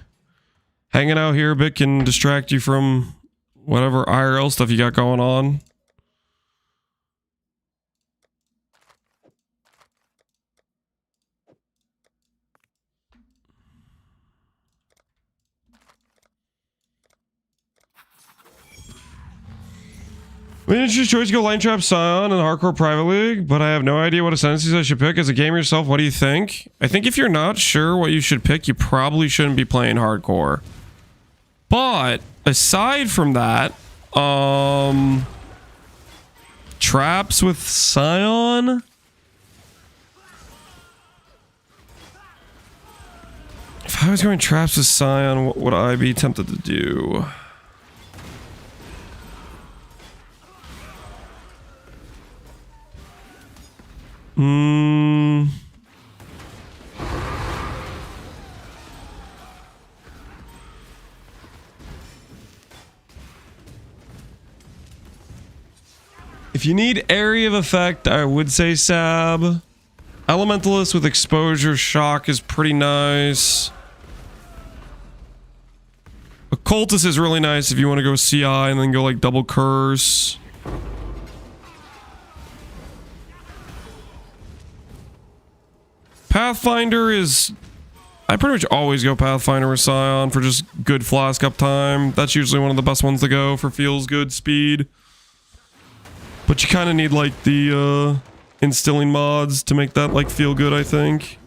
hanging out here a bit can distract you from whatever IRL stuff you got going on. I mean, it's your choice to go Line Trap Scion in the Hardcore Private League, but I have no idea what Ascendancies I should pick. As a gamer yourself, what do you think? I think if you're not sure what you should pick, you probably shouldn't be playing Hardcore. But, aside from that, traps with Scion? If I was going traps with Scion, what would I be tempted to do? If you need area of effect, I would say Sab. Elementalist with exposure shock is pretty nice. Occultist is really nice if you want to go CI and then go like double curse. Pathfinder is... I pretty much always go Pathfinder with Scion for just good flask uptime. That's usually one of the best ones to go for feels good speed. But you kind of need like the instilling mods to make that like feel good, I think.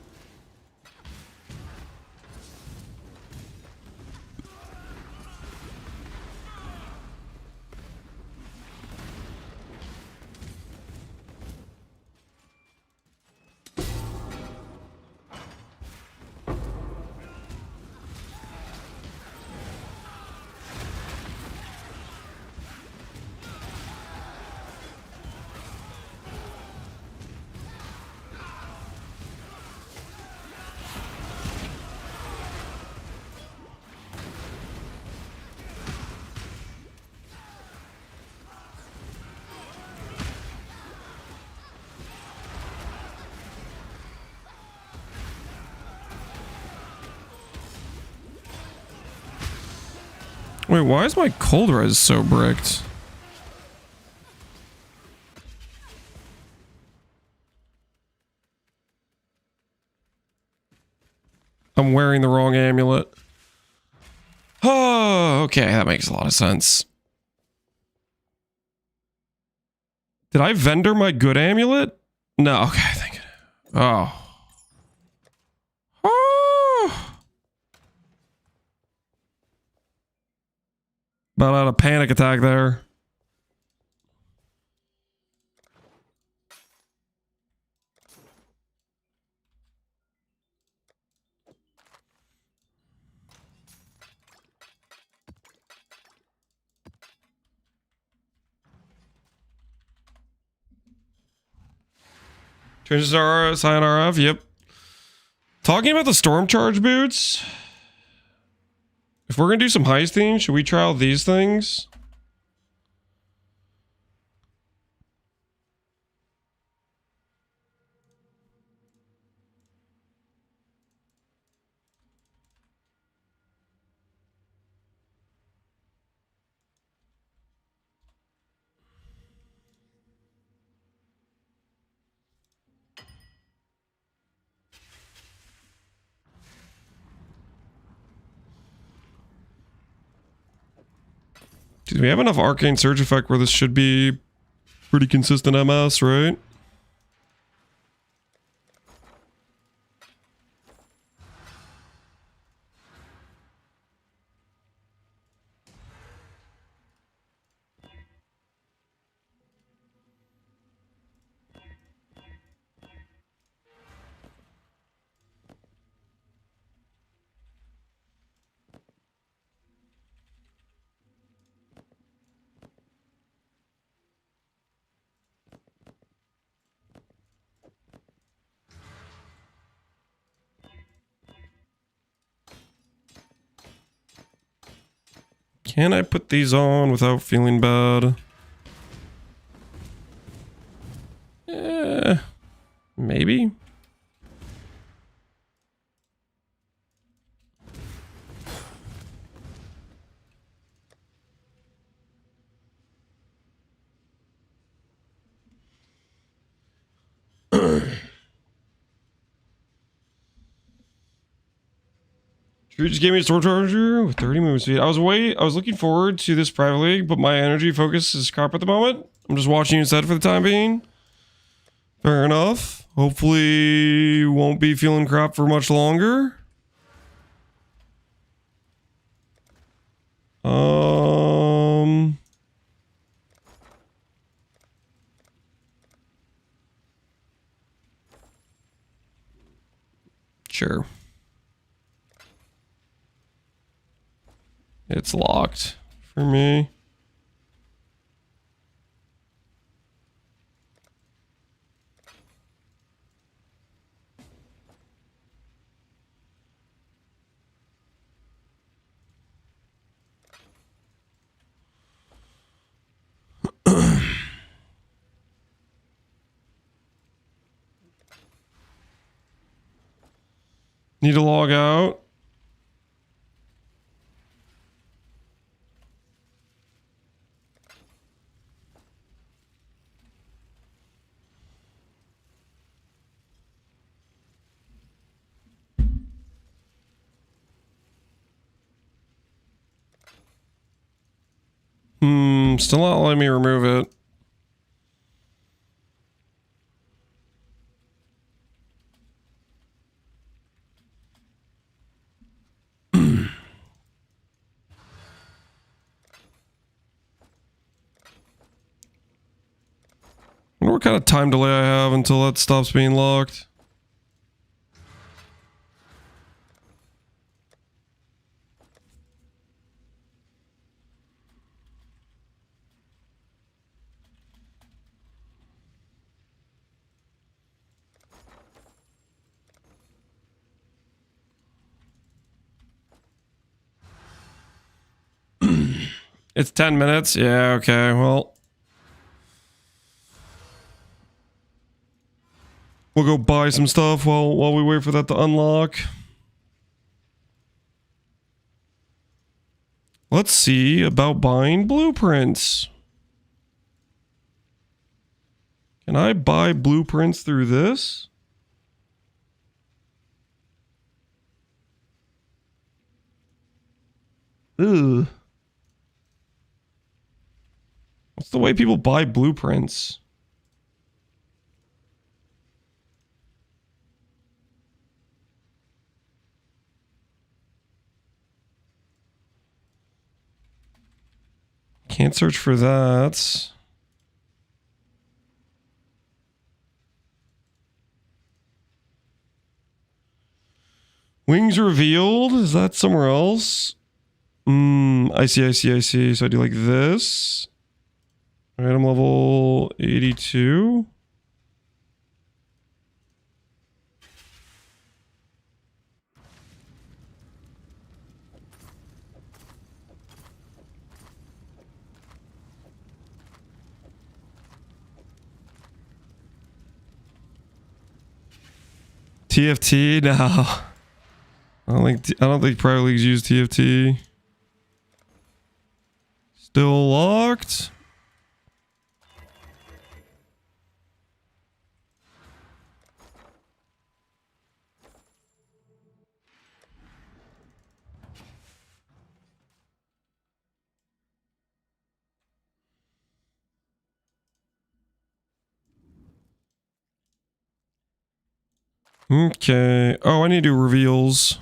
Wait, why is my cold res so bricked? I'm wearing the wrong amulet. Oh, okay, that makes a lot of sense. Did I vendor my good amulet? No, okay, I think. Oh. About out a panic attack there. Changes are Scion RF, yep. Talking about the storm charge boots. If we're gonna do some heist themes, should we try out these things? Dude, we have enough arcane surge effect where this should be pretty consistent MS, right? Can I put these on without feeling bad? Maybe. You just gave me a sword charger with 30 movement speed. I was looking forward to this private league, but my energy focus is crap at the moment. I'm just watching you instead for the time being. Fair enough. Hopefully won't be feeling crap for much longer. Sure. It's locked for me. Need to log out. Still not letting me remove it. I wonder what kind of time delay I have until that stops being locked. It's 10 minutes. Yeah, okay. Well, we'll go buy some stuff while we wait for that to unlock. Let's see about buying blueprints. Can I buy blueprints through this? Ugh. What's the way people buy blueprints? Can't search for that. Wings revealed? Is that somewhere else? I see. So I do like this. Item level 82. TFT? No. I don't think private leagues use TFT. Still locked. Okay. Oh, I need to do reveals.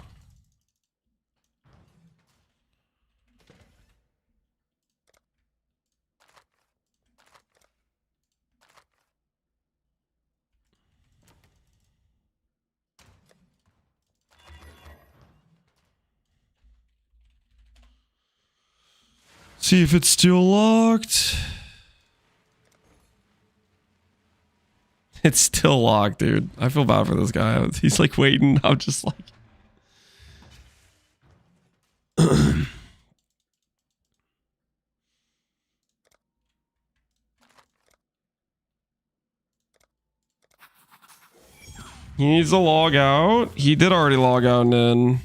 See if it's still locked. It's still locked, dude. I feel bad for this guy. He's like waiting. I'm just like... He needs to log out. He did already log out and in.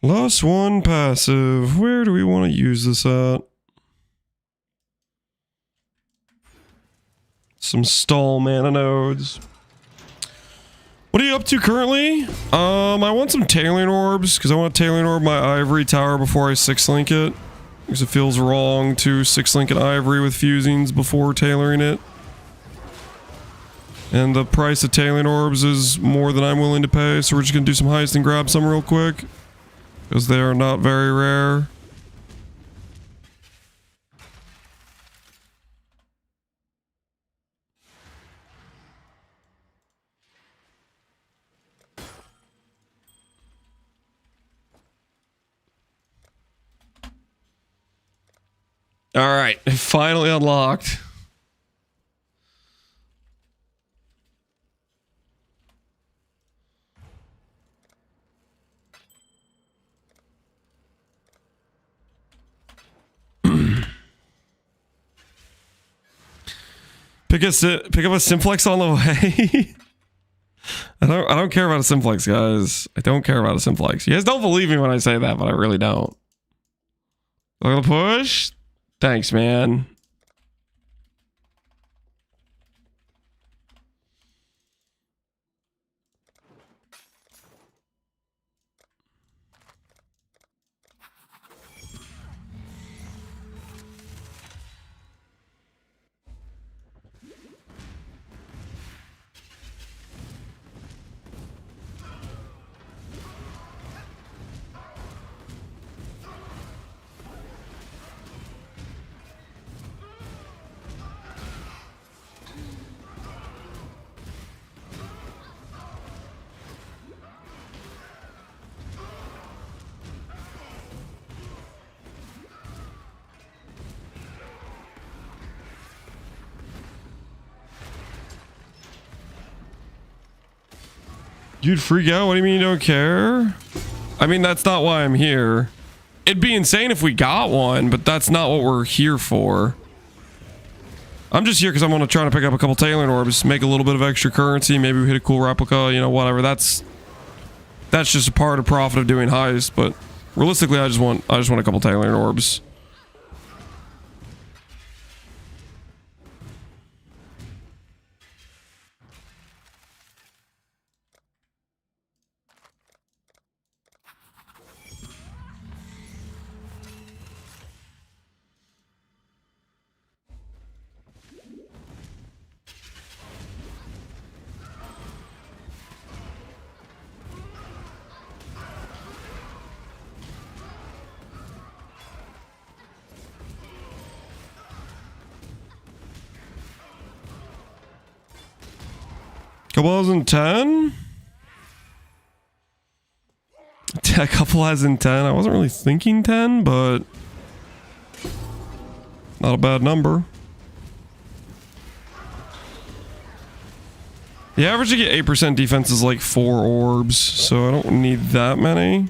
Last one passive. Where do we want to use this at? Some stall mana nodes. What are you up to currently? I want some tailoring orbs because I want to tailoring orb my ivory tower before I 6-link it. Because it feels wrong to 6-link an ivory with fusings before tailoring it. And the price of tailoring orbs is more than I'm willing to pay, so we're just gonna do some heist and grab some real quick. Because they are not very rare. Alright, finally unlocked. Pick up a simplex on the way. I don't care about a simplex, guys. I don't care about a simplex. You guys don't believe me when I say that, but I really don't. Look at the push. Thanks, man. You'd freak out? What do you mean you don't care? I mean, that's not why I'm here. It'd be insane if we got one, but that's not what we're here for. I'm just here because I want to try to pick up a couple tailoring orbs, make a little bit of extra currency, maybe we hit a cool replica, you know, whatever. That's just a part of profit of doing heist, but realistically, I just want a couple tailoring orbs. Couple has in 10? A couple has in 10. I wasn't really thinking 10, but not a bad number. The average to get 8% defense is like 4 orbs, so I don't need that many.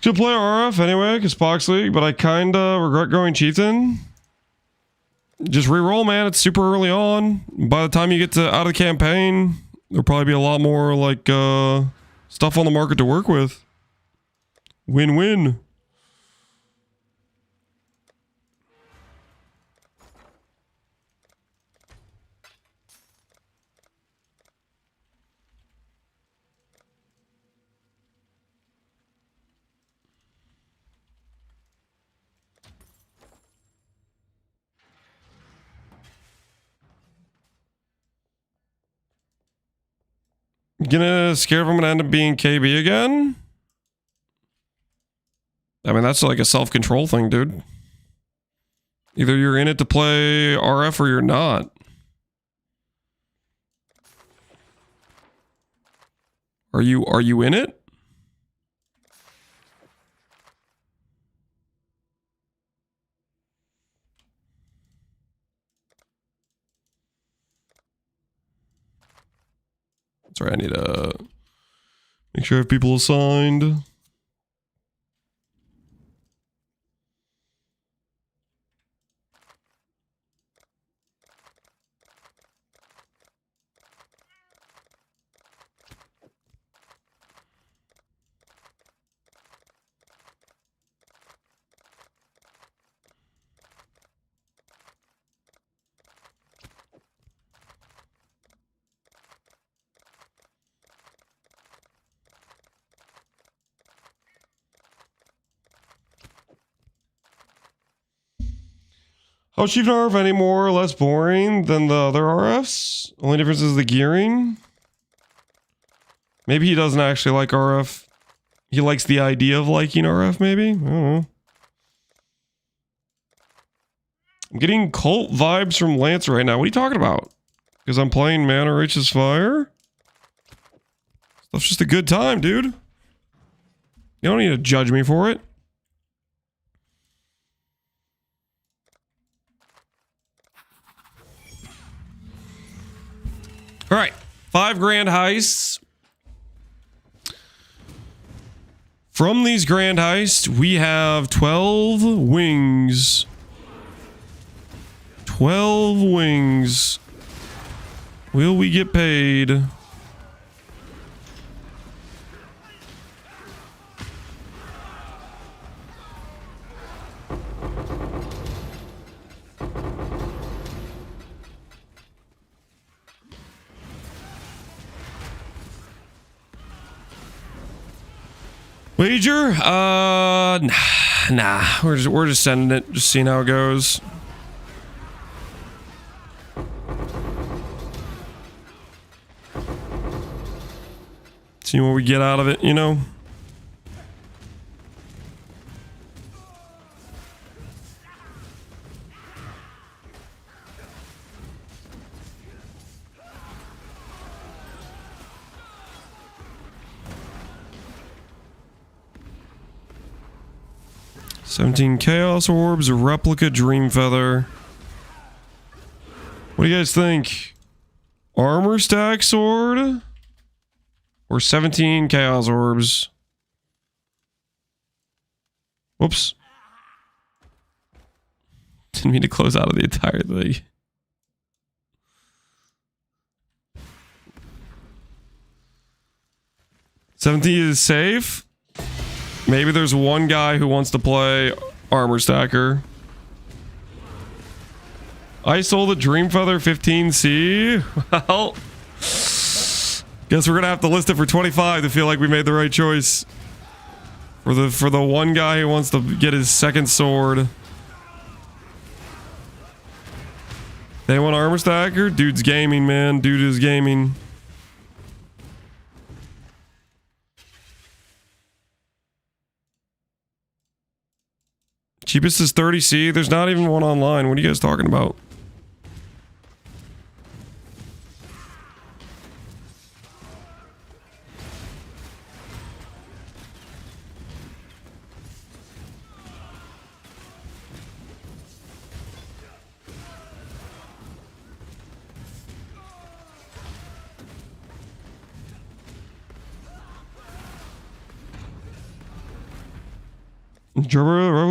Should play RF anyway, because Pox League, but I kinda regret going Chieftain. Just reroll, man. It's super early on. By the time you get to out of the campaign, there'll probably be a lot more like stuff on the market to work with. Win-win. Gonna scared if I'm gonna end up being KB again? I mean, that's like a self-control thing, dude. Either you're in it to play RF or you're not. Are you in it? That's right, I need to make sure I have people assigned. How cheap an RF any more or less boring than the other RFs? Only difference is the gearing. Maybe he doesn't actually like RF. He likes the idea of liking RF, maybe? I don't know. I'm getting cult vibes from Lance right now. What are you talking about? Because I'm playing Mana Reaches Fire? Stuff's just a good time, dude. You don't need to judge me for it. All right, 5 grand heists. From these grand heists, we have 12 wings. 12 wings. Will we get paid? Wager? Nah. We're just sending it, just seeing how it goes. See what we get out of it, you know? $17 Chaos Orbs, a replica Dream Feather. What do you guys think? Armor stack sword? Or 17 Chaos Orbs? Whoops. Didn't mean to close out of the entire thing. $17 is safe. Maybe there's one guy who wants to play Armor Stacker. I sold the Dream Feather 15C. Well, guess we're gonna have to list it for 25 to feel like we made the right choice. For the one guy who wants to get his second sword. They want Armor Stacker? Dude's gaming, man. Dude is gaming. Cheapest is 30C. There's not even one online. What are you guys talking about?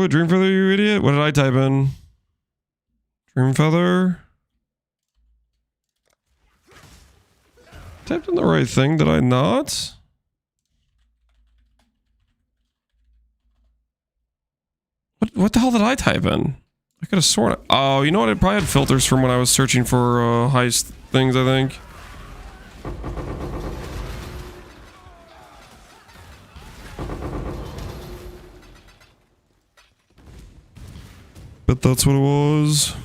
Dream Feather, you idiot. What did I type in? Dream Feather. Typed in the right thing, did I not? What the hell did I type in? I could have sworn it. Oh, you know what? I probably had filters from when I was searching for heist things, I think. But that's what it was.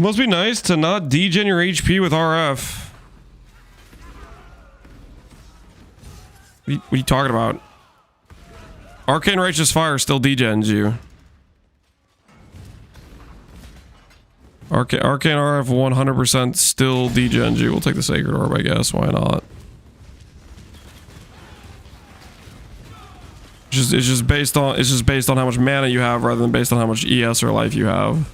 It must be nice to not degen your HP with RF. What are you talking about? Arcane Righteous Fire still degens you. Arcane RF 100% still degens you. We'll take the Sacred Orb, I guess. Why not? It's just based on how much mana you have rather than based on how much ES or life you have.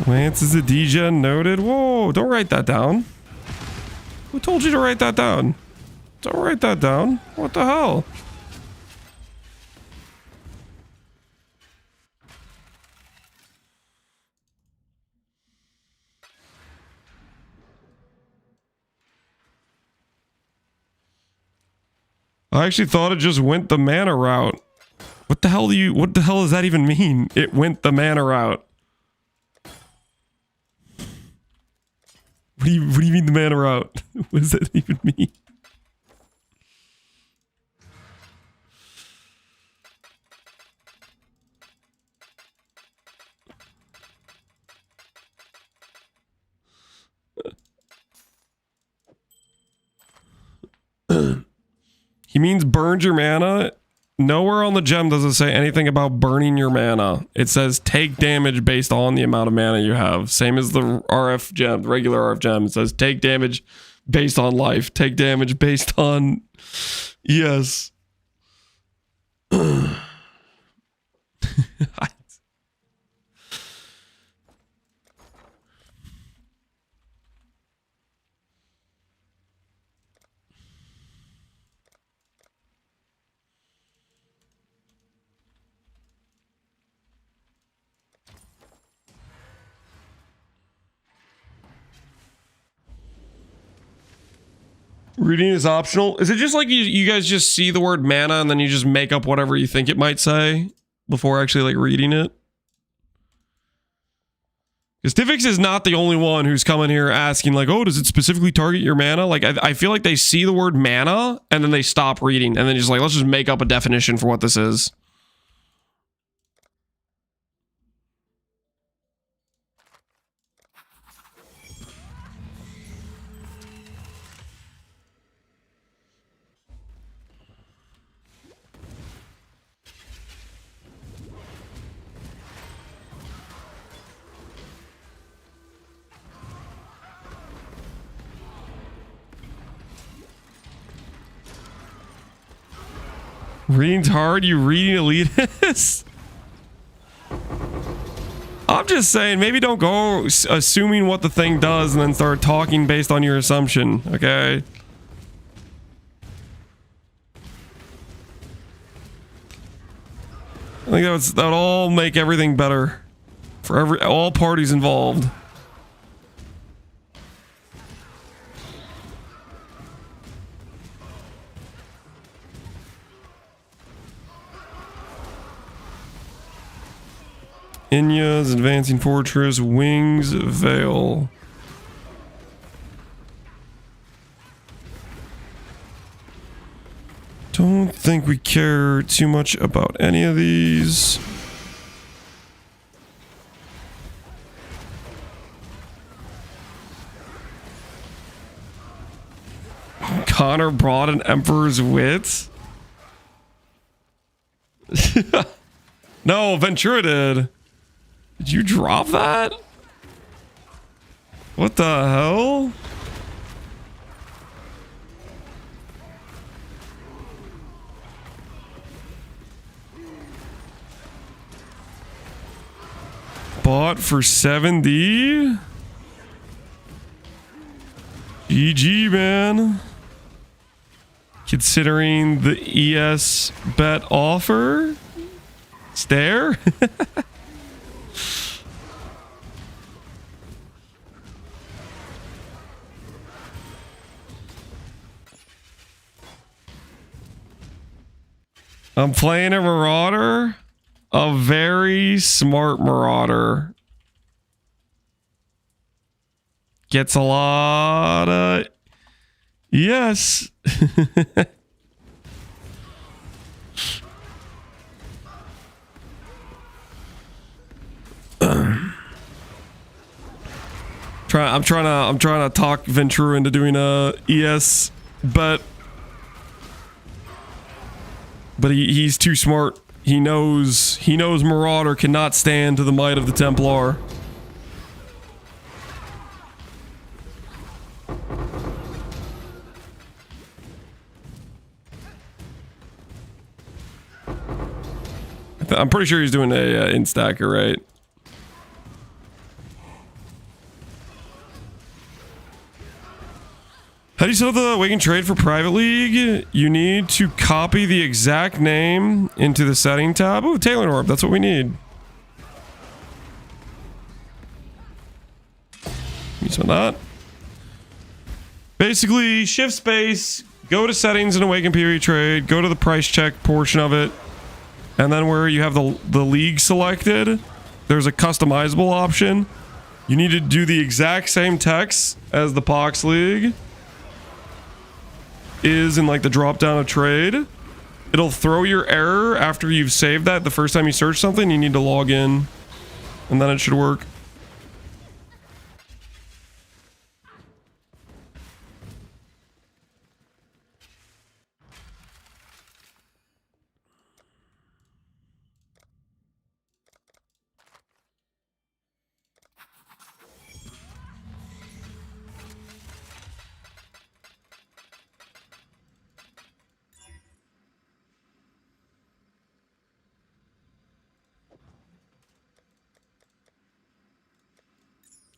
Lance is a degen, noted. Whoa, don't write that down. Who told you to write that down? Don't write that down. What the hell? I actually thought it just went the mana route. What the hell does that even mean? It went the mana route. What do you mean the mana route? What does that even mean? He means burned your mana. Nowhere on the gem does it say anything about burning your mana. It says take damage based on the amount of mana you have. Same as the RF gem, the regular RF gem. It says take damage based on life. Take damage based on... Yes. Reading is optional. Is it just like you guys just see the word mana and then you just make up whatever you think it might say before actually like reading it? Because Tivix is not the only one who's coming here asking like, oh, does it specifically target your mana? Like, I feel like they see the word mana and then they stop reading and then just like, let's just make up a definition for what this is. Reading's hard, you reading elitist? I'm just saying, maybe don't go assuming what the thing does and then start talking based on your assumption, okay? I think that would all make everything better for all parties involved. Inya's Advancing Fortress, Wings, Veil. Don't think we care too much about any of these. Connor brought an Emperor's Wit? No, Ventura did. Did you drop that? What the hell? Bought for 70? GG, man. Considering the ES bet offer? Stare? I'm playing a Marauder. A very smart Marauder. Gets a lot of... Yes. I'm trying to talk Ventura into doing a ES, but he's too smart. He knows Marauder cannot stand to the might of the Templar. I'm pretty sure he's doing a instacker, right? How do you set up the Awaken trade for Private League? You need to copy the exact name into the setting tab. Oh, Taylor Orb. That's what we need. Use on that. Basically, shift space, go to settings and Awaken period trade, go to the price check portion of it, and then where you have the league selected, there's a customizable option. You need to do the exact same text as the Pox League is in like the drop down of trade. It'll throw your error after you've saved that. The first time you search something, you need to log in, and then it should work.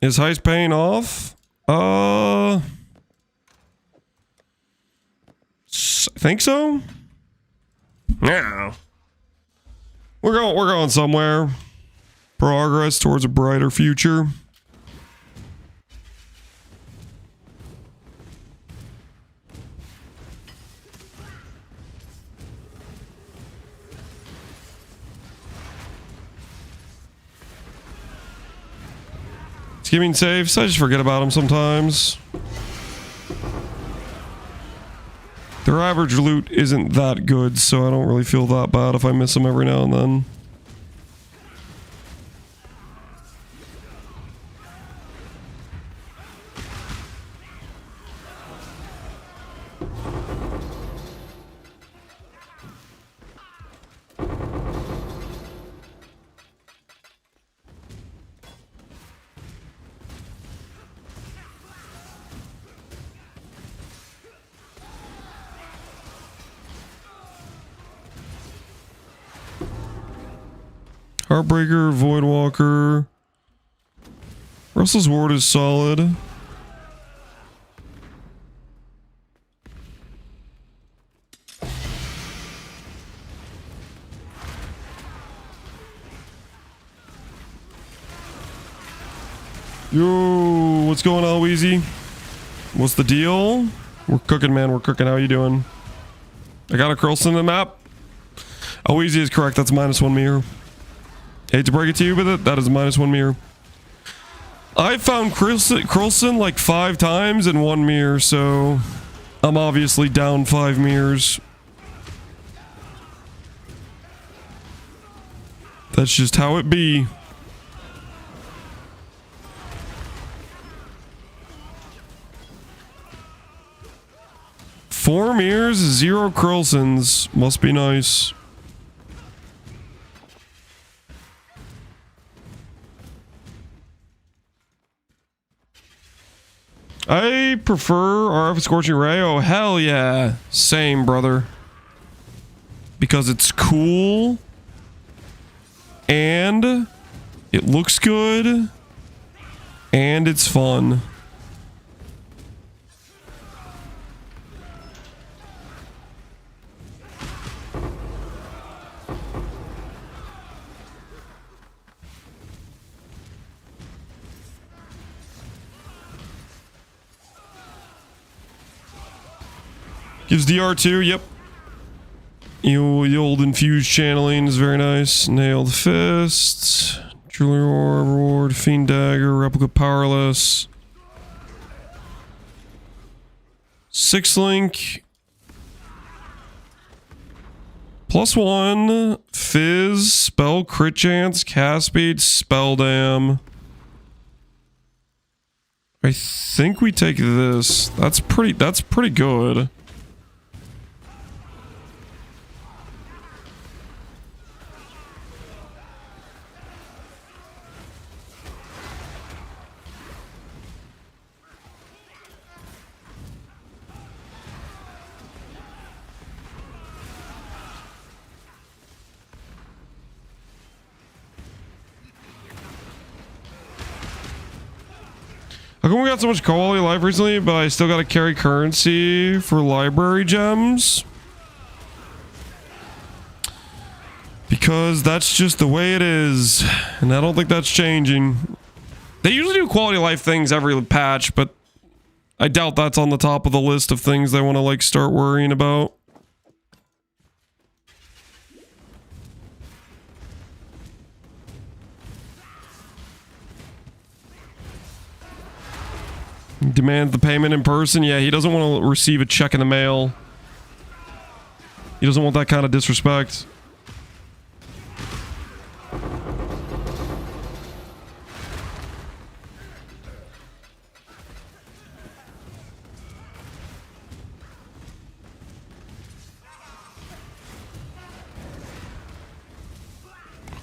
Is Heist paying off? I think so. Yeah. We're going somewhere. Progress towards a brighter future. Skimming safes, I just forget about them sometimes. Their average loot isn't that good, so I don't really feel that bad if I miss them every now and then. Heartbreaker, Voidwalker. Russell's Ward is solid. Yo, what's going on, Wheezy? What's the deal? We're cooking, man. We're cooking. How you doing? I got a Krillson in the map. Oh, Wheezy is correct. That's -1 mirror. Hate to break it to you, but that is -1 mirror. I found Krillson like 5 times in 1 mirror, so I'm obviously down 5 mirrors. That's just how it be. Four mirrors, 0 Krillsons. Must be nice. I prefer RF Scorching Ray. Oh, hell yeah. Same, brother. Because it's cool. And it looks good. And it's fun. Gives DR2, yep. The old infused channeling is very nice. Nailed Fist. Jewelry Reward. Fiend Dagger. Replica Powerless. 6-link. +1. Fizz. Spell Crit Chance. Cast Speed. Spell Dam. I think we take this. That's pretty good. How come we got so much quality of life recently, but I still gotta carry currency for library gems? Because that's just the way it is, and I don't think that's changing. They usually do quality of life things every patch, but I doubt that's on the top of the list of things they want to like start worrying about. Demands the payment in person. Yeah, he doesn't want to receive a check in the mail. He doesn't want that kind of disrespect.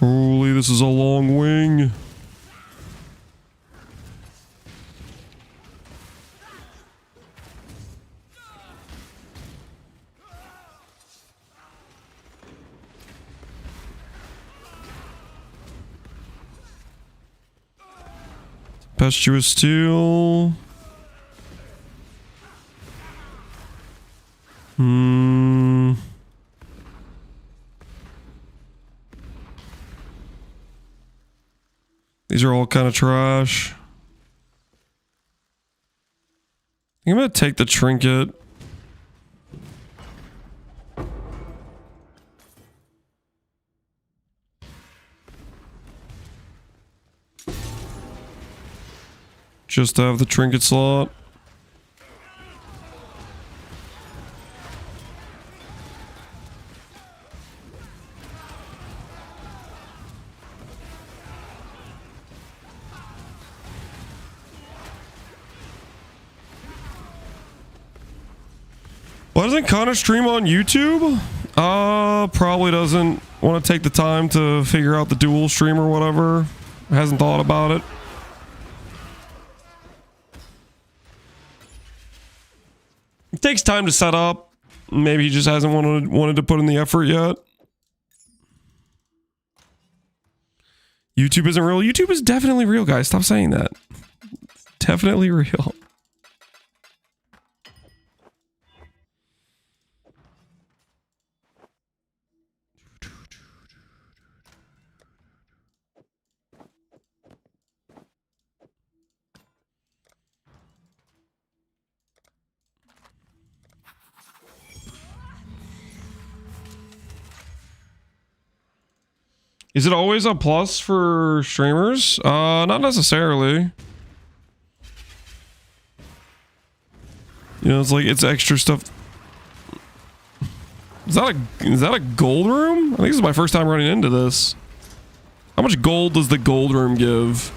Holy, this is a long wing. Tempestuous Steel. These are all kind of trash. I'm gonna take the trinket. Just to have the trinket slot. Why doesn't Connor stream on YouTube? Probably doesn't want to take the time to figure out the dual stream or whatever. Hasn't thought about it. It takes time to set up. Maybe he just hasn't wanted to put in the effort yet. YouTube isn't real. YouTube is definitely real, guys. Stop saying that. Definitely real. Is it always a plus for streamers? Not necessarily. You know, it's like it's extra stuff. Is that a gold room? I think this is my first time running into this. How much gold does the gold room give?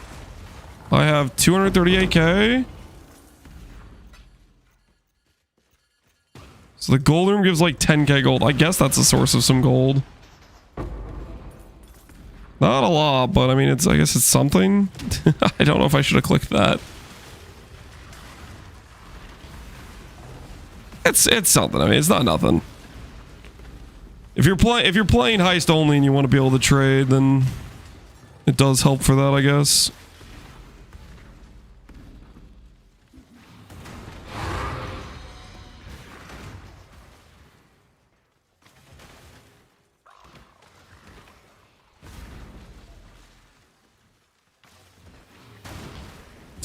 I have 238k. So the gold room gives like 10k gold. I guess that's a source of some gold. Not a lot, but I mean, I guess it's something. I don't know if I should have clicked that. It's something. I mean, it's not nothing. If you're playing Heist only and you want to be able to trade, then it does help for that, I guess.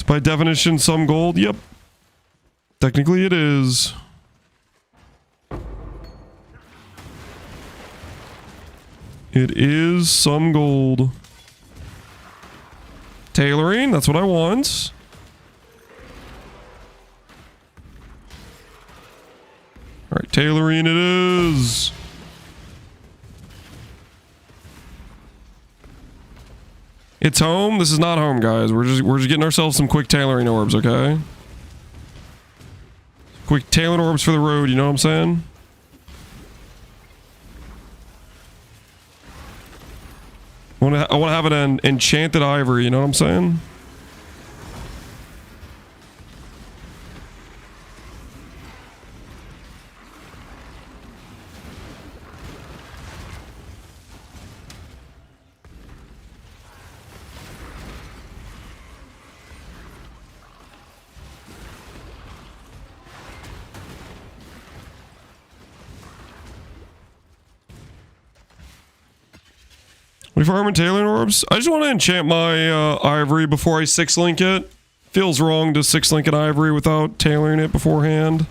By definition, some gold. Yep. Technically, it is. It is some gold. Tailoring, that's what I want. Alright, tailoring it is. It's home. This is not home, guys. We're just getting ourselves some quick tailoring orbs, okay? Quick tailoring orbs for the road, you know what I'm saying? I want to have an enchanted ivory, you know what I'm saying? We farming tailoring orbs? I just want to enchant my ivory before I 6-link it. Feels wrong to 6-link an ivory without tailoring it beforehand.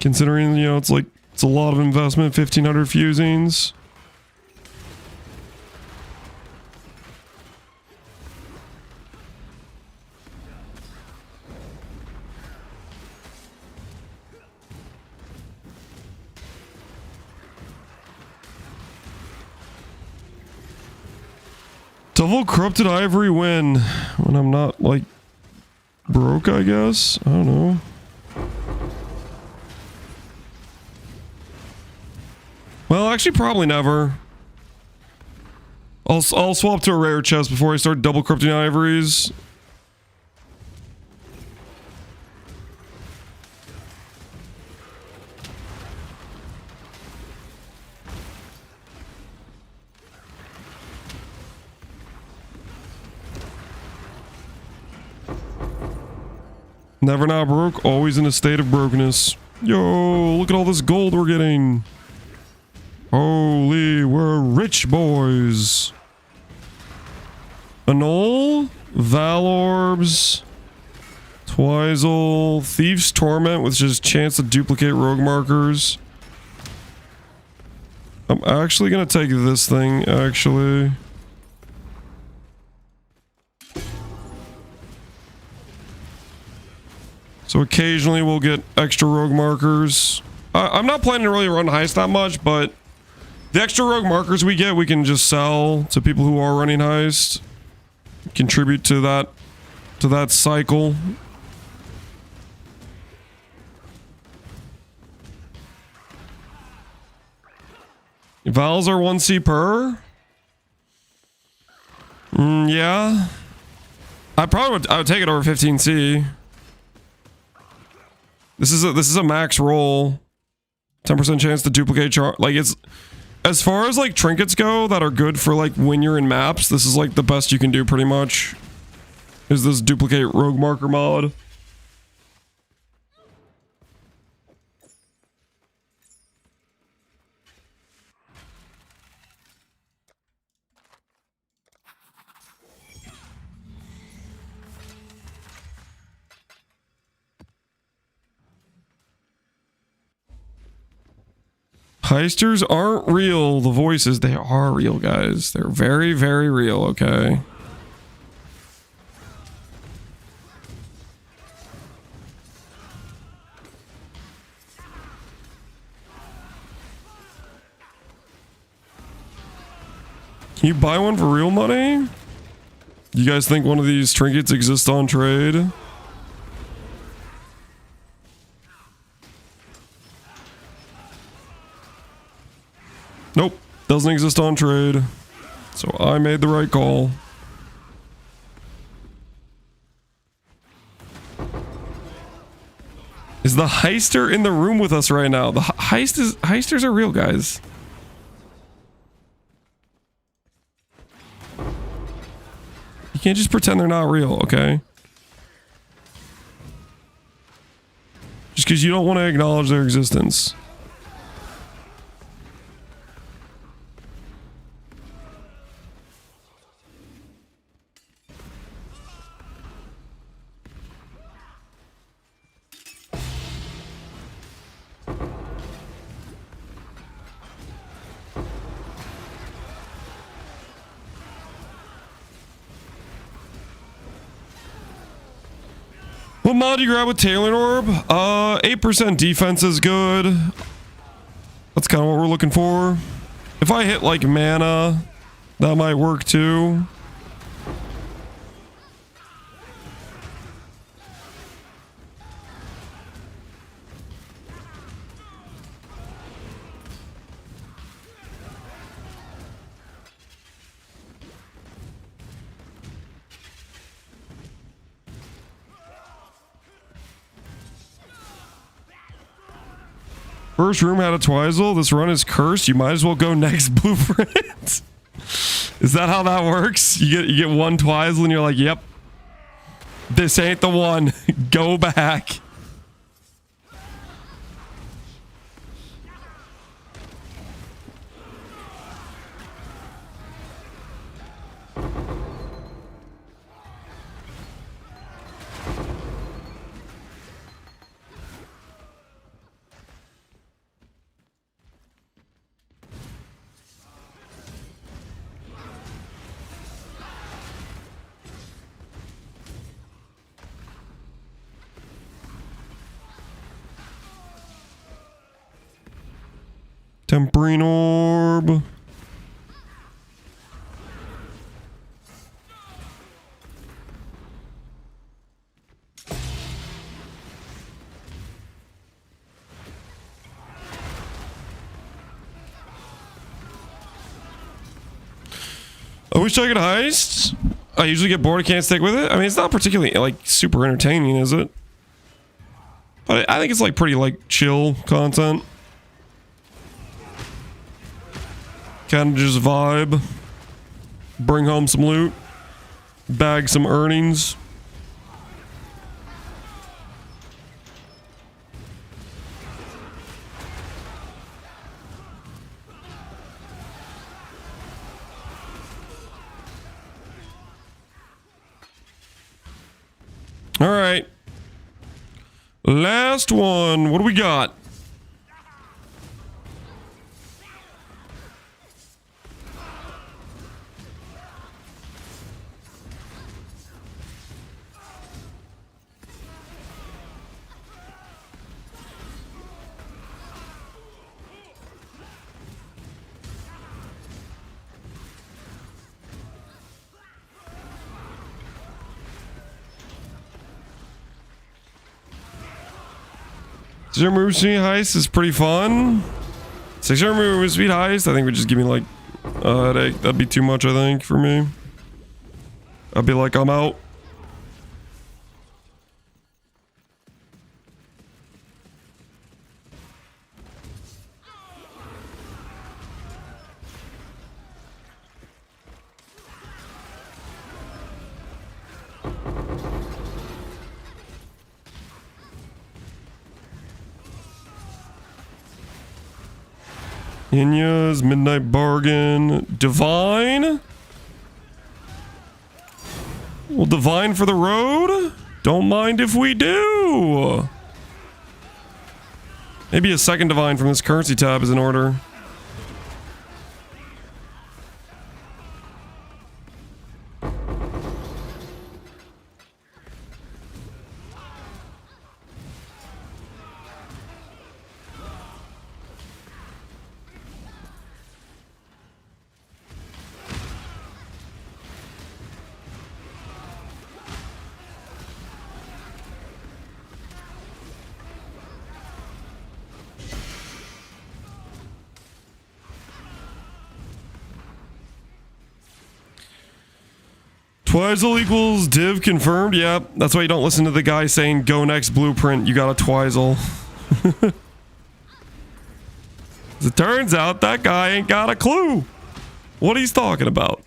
Considering, you know, it's a lot of investment, 1,500 fusings. Double corrupted ivory when I'm not, like, broke, I guess? I don't know. Well, actually, probably never. I'll swap to a rare chest before I start double corrupting ivories. Never not broke, always in a state of brokenness. Yo, look at all this gold we're getting. Holy, we're rich boys. Annul, Valorbs, Twizel, Thief's Torment, with just chance to duplicate rogue markers. I'm actually gonna take this thing, actually. So occasionally we'll get extra rogue markers. I'm not planning to really run Heist that much, but the extra rogue markers we get, we can just sell to people who are running Heist. Contribute to that cycle. Vals are 1C per? Yeah. I would take it over 15C. This is a max roll. 10% chance to duplicate char. Like, it's as far as like trinkets go that are good for like when you're in maps, this is like the best you can do pretty much. Is this duplicate rogue marker mod. Heisters aren't real. The voices, they are real, guys. They're very, very real, okay? Can you buy one for real money? You guys think one of these trinkets exists on trade? Nope, doesn't exist on trade. So I made the right call. Is the Heister in the room with us right now? The Heisters are real, guys. You can't just pretend they're not real, okay? Just because you don't want to acknowledge their existence. What mod do you grab with Tailored Orb? 8% defense is good. That's kind of what we're looking for. If I hit like mana, that might work too. First room had a Twizel. This run is cursed. You might as well go next blueprint. Is that how that works? You get one Twizel and you're like, yep. This ain't the one. Go back. Temporine Orb. I wish I could Heist. I usually get bored. I can't stick with it. I mean, it's not particularly like super entertaining, is it? But I think it's like pretty like chill content. Kind of just vibe. Bring home some loot. Bag some earnings. All right. Last one. What do we got? Zero move speed heist is pretty fun. 6 move speed heist, I think would just give me like a headache. That'd be too much, I think, for me. I'd be like, I'm out. Inya's Midnight Bargain. Divine? Well, Divine for the road? Don't mind if we do. Maybe a second Divine from this currency tab is in order. Twizel equals div confirmed. Yep, that's why you don't listen to the guy saying go next blueprint. You got a Twizel. As it turns out, that guy ain't got a clue what he's talking about.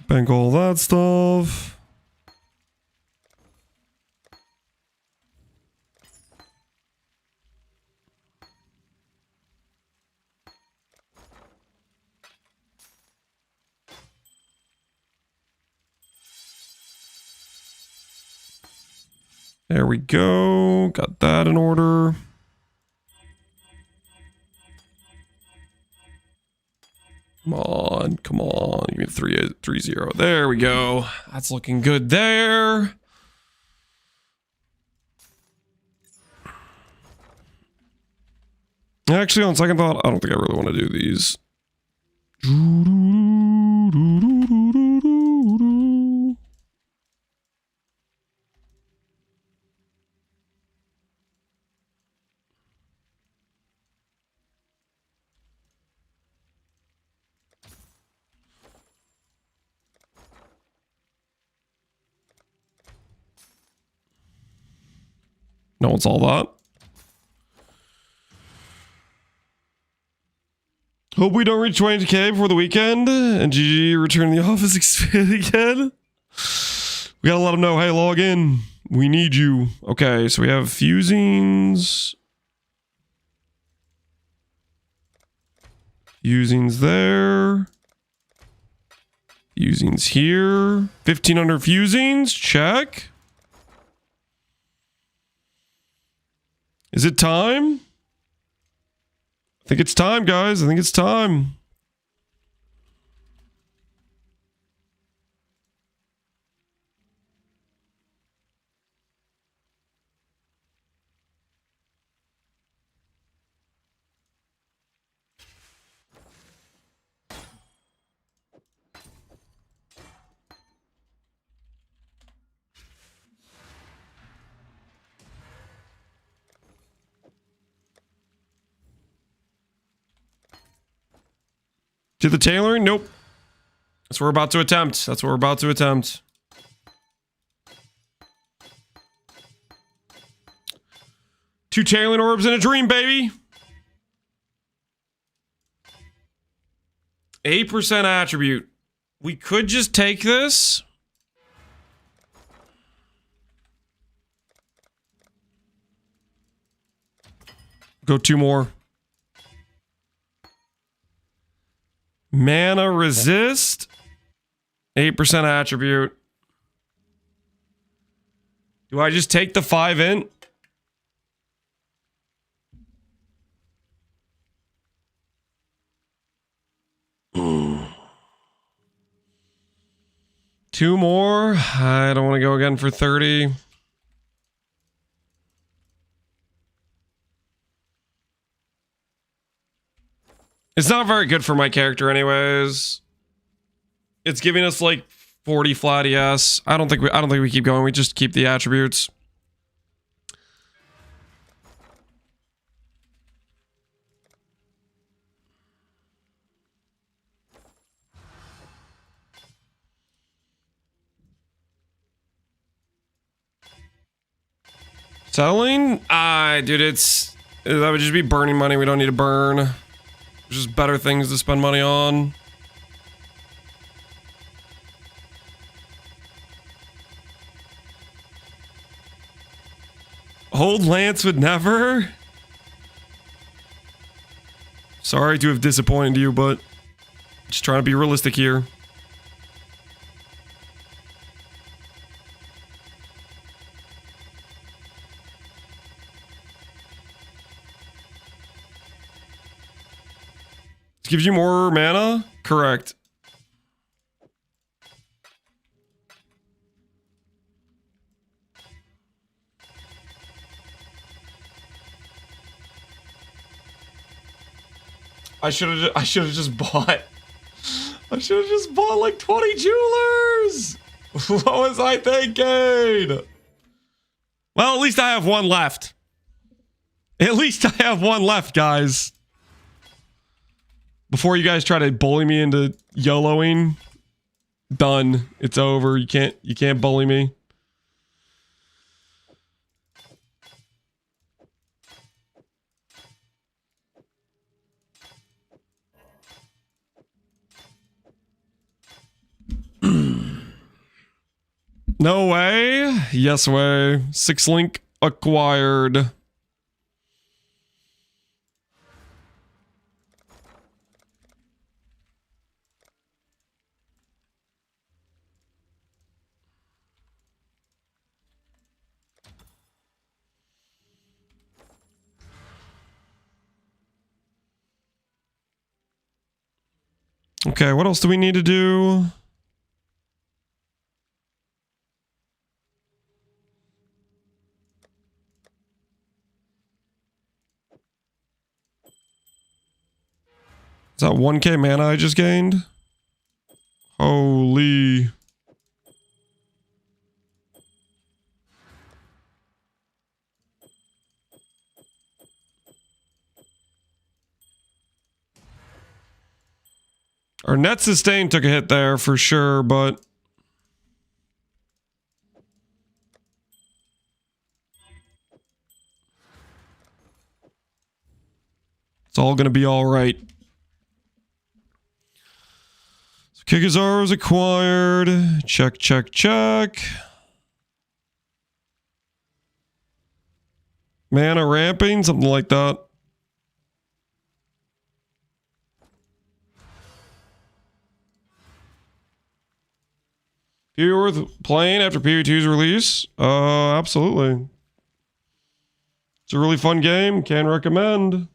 Bank all that stuff. There we go. Got that in order. Come on, come on. Give me 3-0. There we go. That's looking good there. Actually, on second thought, I don't think I really want to do these. No one saw that. Hope we don't reach 20k before the weekend and GG return to the office expand again. We gotta let them know, hey, log in. We need you. Okay, so we have fusings. Fusings there. Fusings here. 1500 fusings. Check. Is it time? I think it's time, guys. I think it's time. To the tailoring? Nope. That's what we're about to attempt. That's what we're about to attempt. Two tailoring orbs in a dream, baby. 8% attribute. We could just take this. Go 2 more. Mana resist. 8% attribute. Do I just take the 5 int? Two more. I don't want to go again for 30. It's not very good for my character anyways. It's giving us like 40 flat ES. I don't think we keep going. We just keep the attributes. Settling? Dude, that would just be burning money we don't need to burn. There's just better things to spend money on. Hold Lance would never. Sorry to have disappointed you, but just trying to be realistic here. It gives you more mana? Correct. I should have just bought. I should have just bought like 20 jewelers. What was I thinking? Well, at least I have one left. At least I have one left, guys. Before you guys try to bully me into YOLOing, done. It's over. You can't bully me. No way. Yes way. 6 link acquired. Okay, what else do we need to do? Is that 1k mana I just gained? Holy. Our net sustain took a hit there for sure, but it's all gonna be all right. So Kikazar was acquired. Check, check, check. Mana ramping, something like that. PvE worth playing after PvE2's release? Absolutely. It's a really fun game. Can recommend.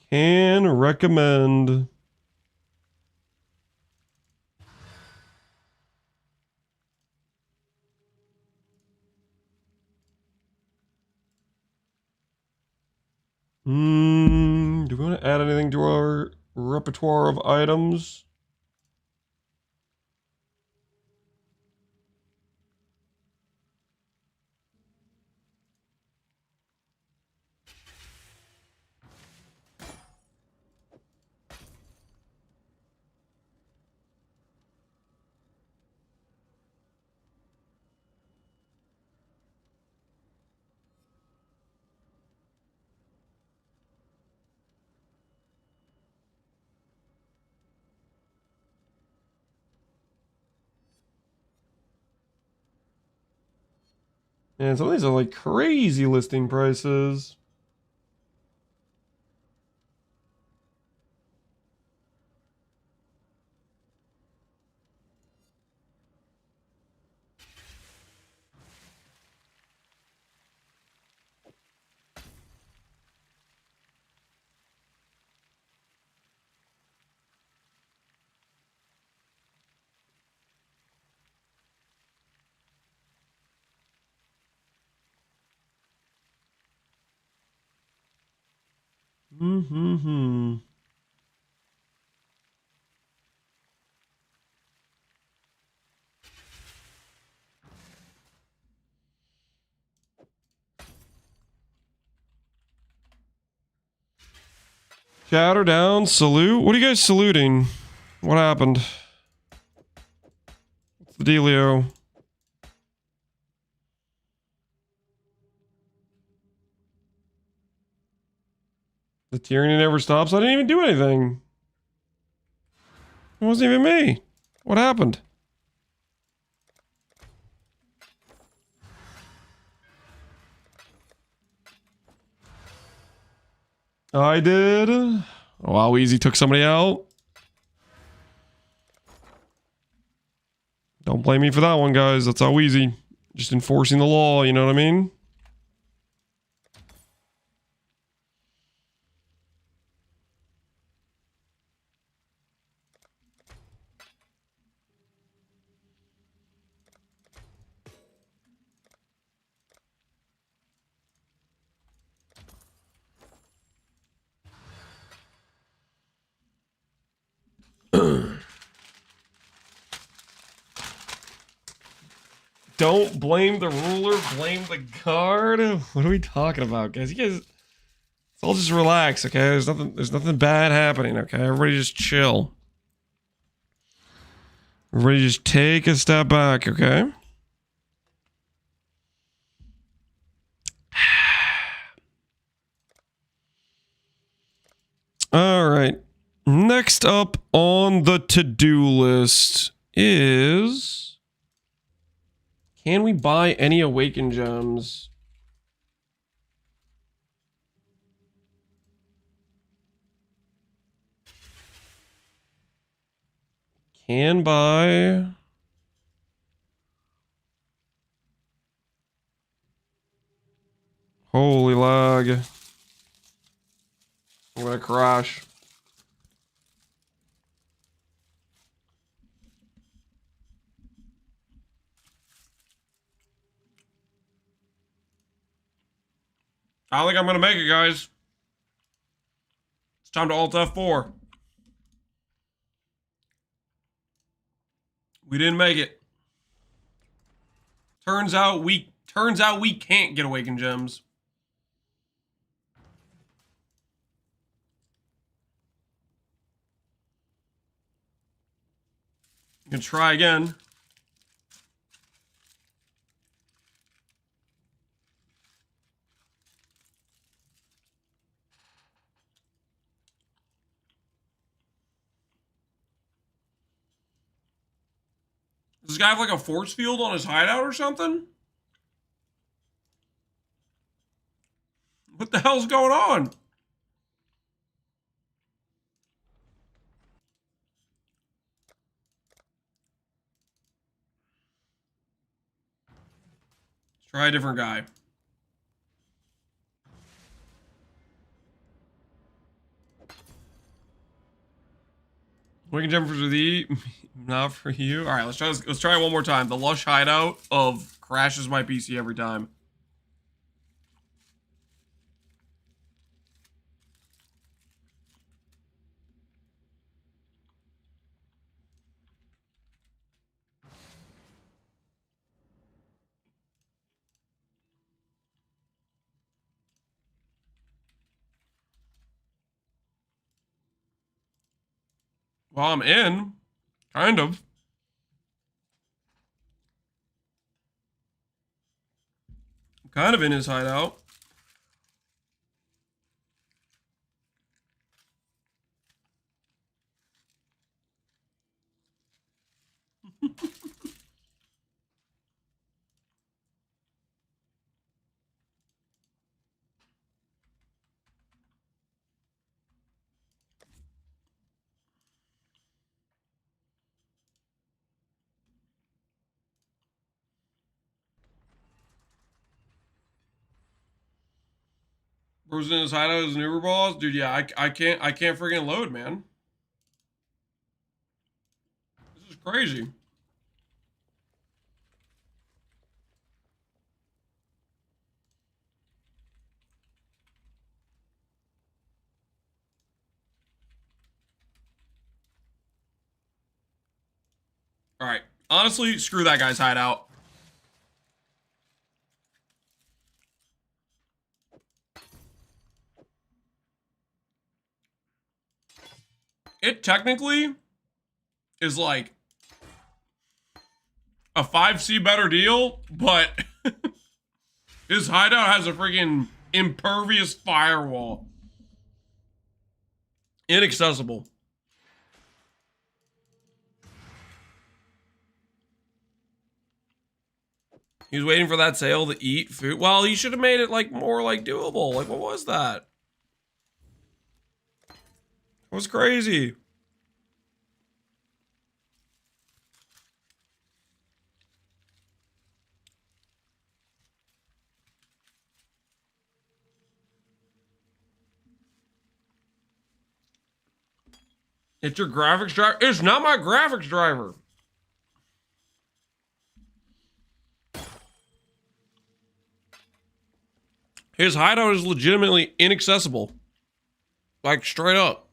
Can recommend. Do we want to add anything to our repertoire of items? And some of these are like crazy listing prices. Chatter down, salute. What are you guys saluting? What happened? What's the dealio? The tyranny never stops. I didn't even do anything. It wasn't even me. What happened? I did. Wow, easy took somebody out. Don't blame me for that one, guys. That's how easy. Just enforcing the law, you know what I mean? Don't blame the ruler, blame the guard. What are we talking about, guys? You guys, let's all just relax, okay? There's nothing bad happening, okay? Everybody just chill. Everybody just take a step back, okay? All right. Next up on the to-do list is... Can we buy any Awakened Gems? Can buy... Holy lag. I'm gonna crash. I don't think I'm gonna make it, guys. It's time to Alt F4. We didn't make it. Turns out we can't get Awakened Gems. You can try again. Does this guy have like a force field on his hideout or something? What the hell's going on? Let's try a different guy. Waking Gem for the not for you. All right, let's try this. Let's try it one more time. The Lush hideout of crashes my PC every time. Well, I'm in, kind of. I'm kind of in his hideout. Bro's in his hideout as an Uber boss, dude. Yeah, I can't freaking load, man. This is crazy. All right, honestly, screw that guy's hideout. It technically is like a 5C better deal, but his hideout has a freaking impervious firewall. Inaccessible. He was waiting for that sale to eat food. Well, he should have made it like more like doable. Like, what was that? It was crazy. It's your graphics driver. It's not my graphics driver. His hideout is legitimately inaccessible. Like, straight up.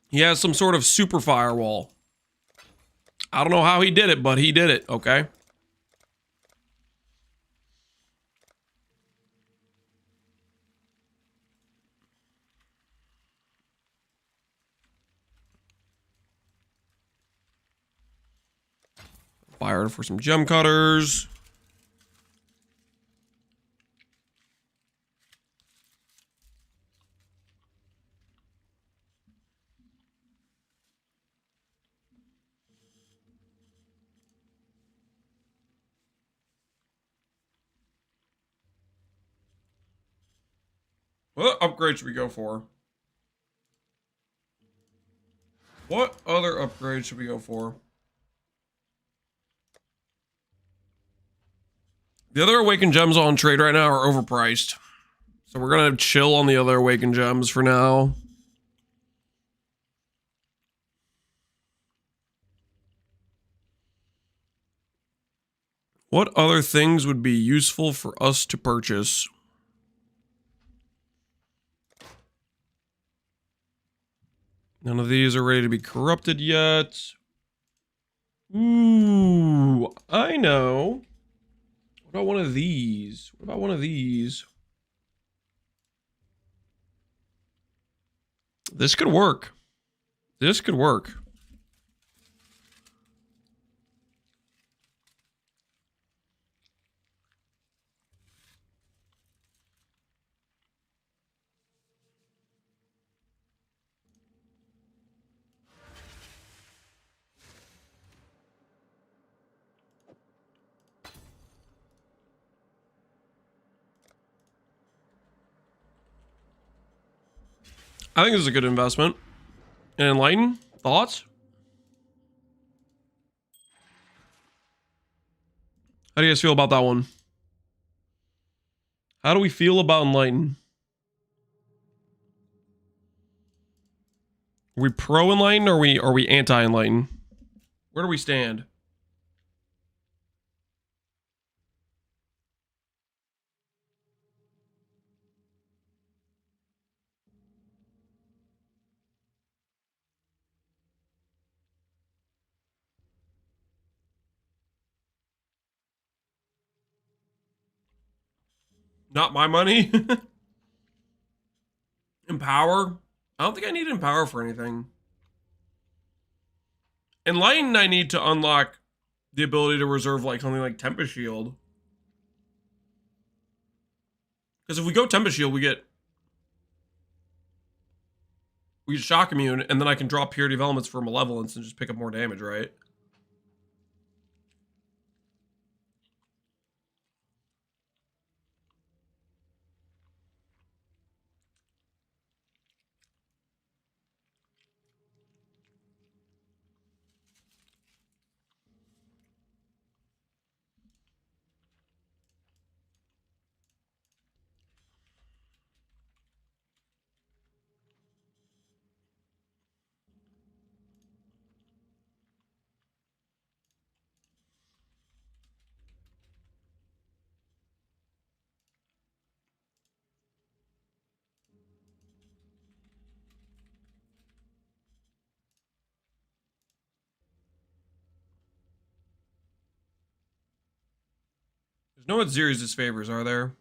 He has some sort of super firewall. I don't know how he did it, but he did it, okay? Fired for some gem cutters. What upgrade should we go for? What other upgrade should we go for? The other Awakened Gems on trade right now are overpriced. So we're going to chill on the other Awakened Gems for now. What other things would be useful for us to purchase? None of these are ready to be corrupted yet. Ooh, I know. What about one of these? What about one of these? This could work. This could work. I think this is a good investment. And Enlighten? Thoughts? How do you guys feel about that one? How do we feel about Enlighten? Are we pro Enlighten or are we anti Enlighten? Where do we stand? Not my money. Empower? I don't think I need Empower for anything. Enlighten, I need to unlock the ability to reserve like something like Tempest Shield. Because if we go Tempest Shield, we get Shock Immune, and then I can draw Purity of Elements for Malevolence and just pick up more damage, right? There's no Atziri's disfavors, are there?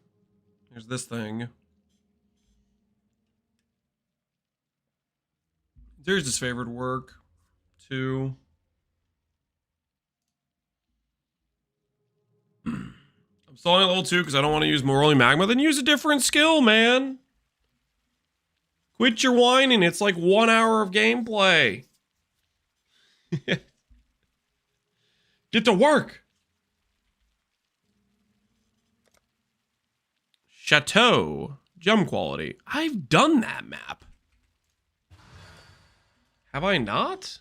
There's this thing. Atziri's disfavored work. 2. I'm stalling at level 2 because I don't want to use Morally Magma. Then use a different skill, man. Quit your whining. It's like 1 hour of gameplay. Get to work. Chateau. Gem quality. I've done that map. Have I not?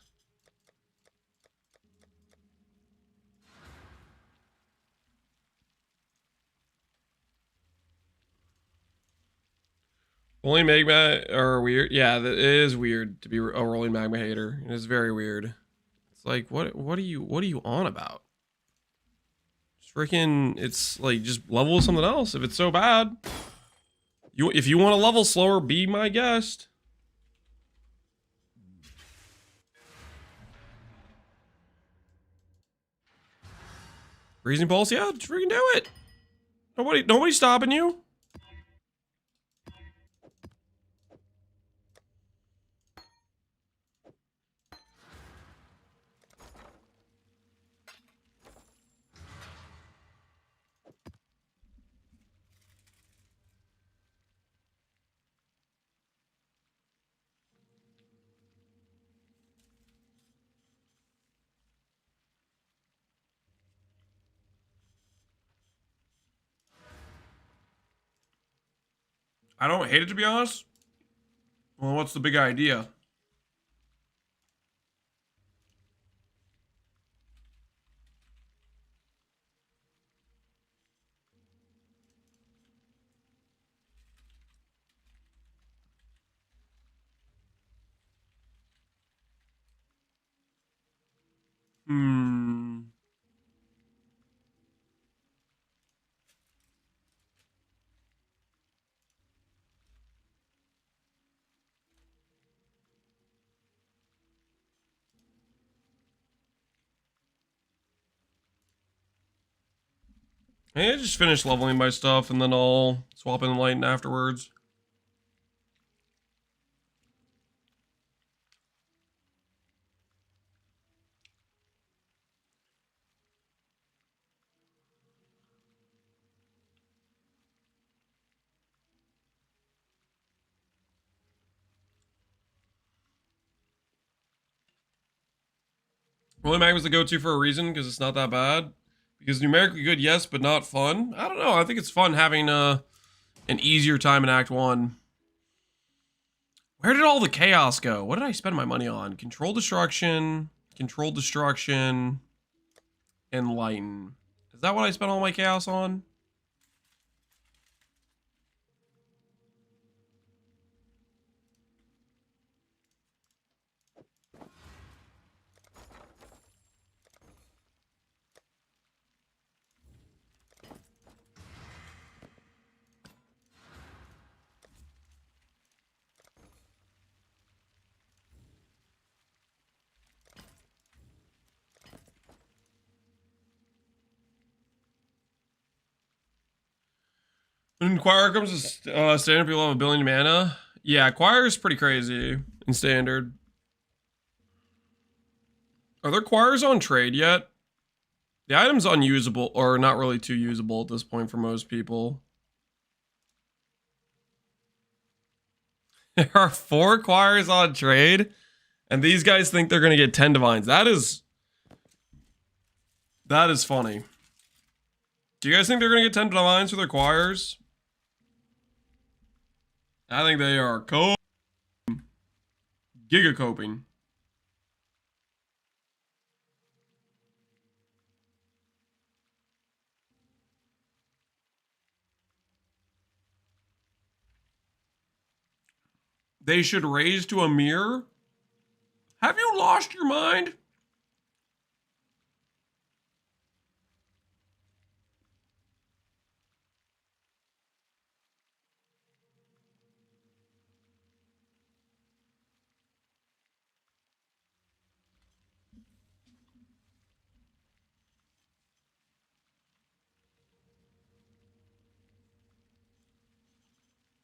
Rolling magma are weird. Yeah, that is weird to be a rolling magma hater. It is very weird. It's like what are you on about? It's freaking, it's like just level with something else if it's so bad. If you want to level slower, be my guest. Freezing pulse, yeah, just freaking do it. Nobody's stopping you. I don't hate it, to be honest. Well, what's the big idea? Hmm. I just finish leveling my stuff and then I'll swap in Enlighten afterwards. Rolling Mag was the go-to for a reason, because it's not that bad. Because numerically good, yes, but not fun. I don't know. I think it's fun having an easier time in Act 1. Where did all the chaos go? What did I spend my money on? Control Destruction, Enlighten. Is that what I spent all my chaos on? When Choir comes to standard, people have 1 billion mana. Yeah, Choir is pretty crazy in standard. Are there Choirs on trade yet? The item's unusable, or not really too usable at this point for most people. There are 4 Choirs on trade, and these guys think they're gonna get 10 Divines. That is funny. Do you guys think they're gonna get 10 Divines for their Choirs? I think they are giga coping. They should raise to a mirror. Have you lost your mind?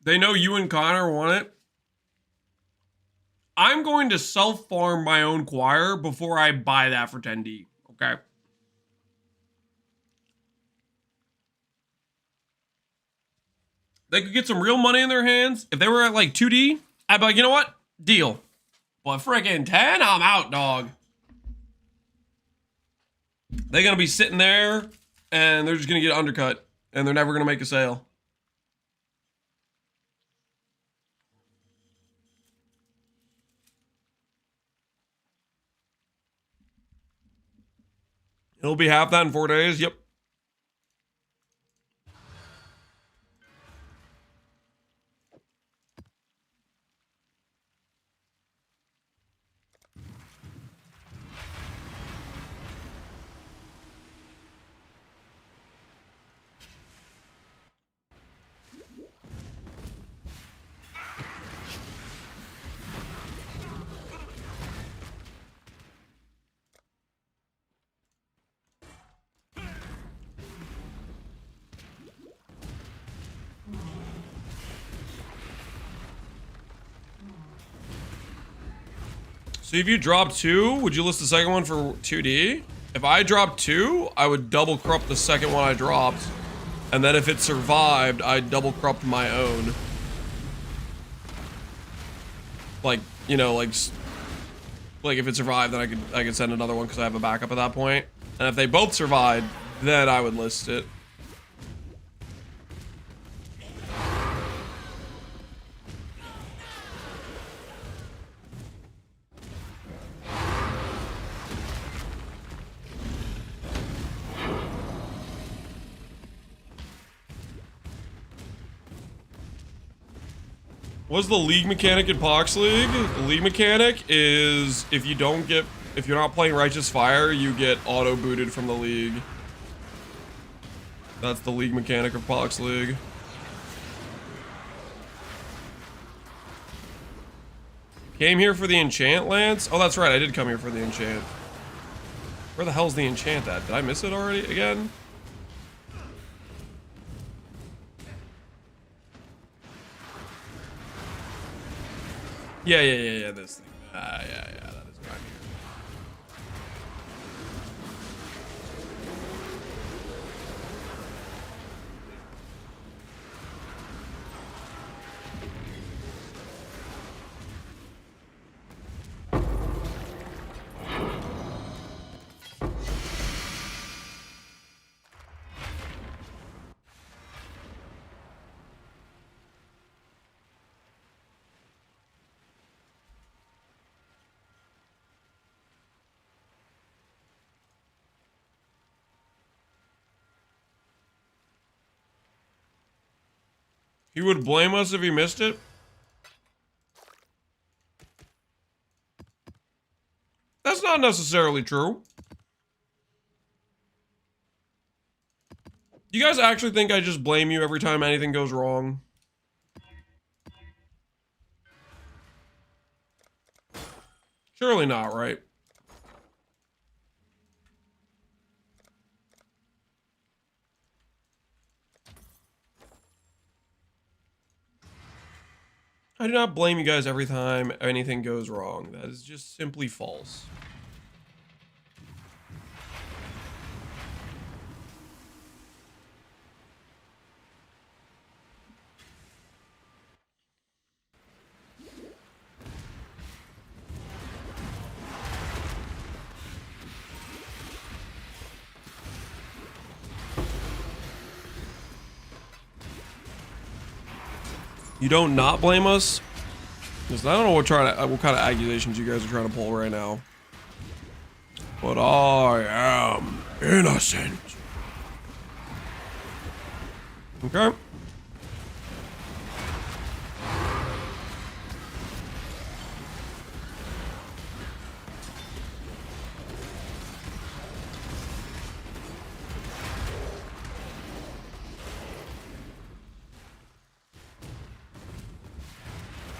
They know you and Connor want it. I'm going to self-farm my own Choir before I buy that for 10D, okay? They could get some real money in their hands. If they were at like 2D, I'd be like, you know what? Deal. But freaking 10, I'm out, dog. They're going to be sitting there, and they're just going to get undercut, and they're never going to make a sale. It'll be half that in 4 days. Yep. So if you drop 2, would you list the second one for 2D? If I dropped 2, I would double corrupt the second one I dropped. And then if it survived, I'd double corrupt my own. Like, you know, like if it survived, then I could send another one because I have a backup at that point. And if they both survived, then I would list it. What's the league mechanic in Pox League? The league mechanic is if you're not playing Righteous Fire, you get auto booted from the league. That's the league mechanic of Pox League. Came here for the enchant, Lance? Oh, that's right. I did come here for the enchant. Where the hell's the enchant at? Did I miss it already again? Yeah, this thing. Yeah, that is right here. He would blame us if he missed it? That's not necessarily true. You guys actually think I just blame you every time anything goes wrong? Surely not, right? I do not blame you guys every time anything goes wrong. That is just simply false. You don't not blame us? Because I don't know what kind of accusations you guys are trying to pull right now. But I am innocent. Okay.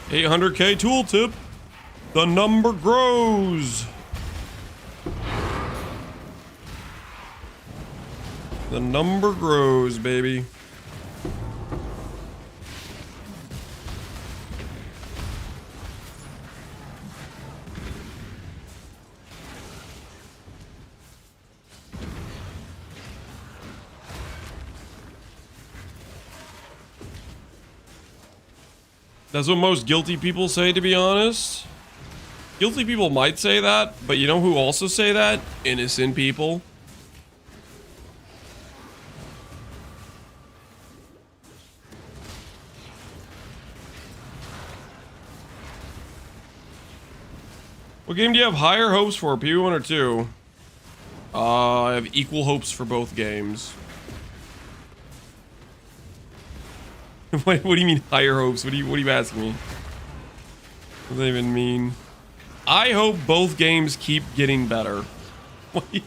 $800K tooltip. The number grows. The number grows, baby. That's what most guilty people say, to be honest. Guilty people might say that, but you know who also say that? Innocent people. What game do you have higher hopes for, P1 or 2? I have equal hopes for both games. What do you mean higher hopes? What are you asking me? What does that even mean? I hope both games keep getting better. What do you...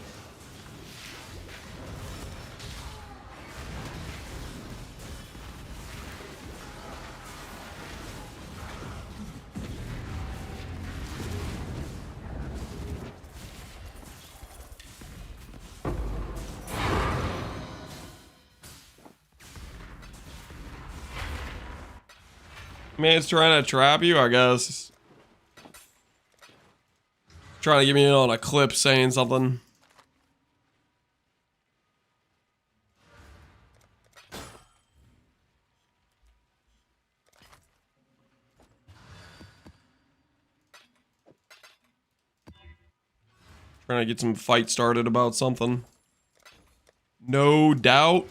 Man, it's trying to trap you, I guess. Trying to get me in on a clip saying something. Trying to get some fight started about something. No doubt.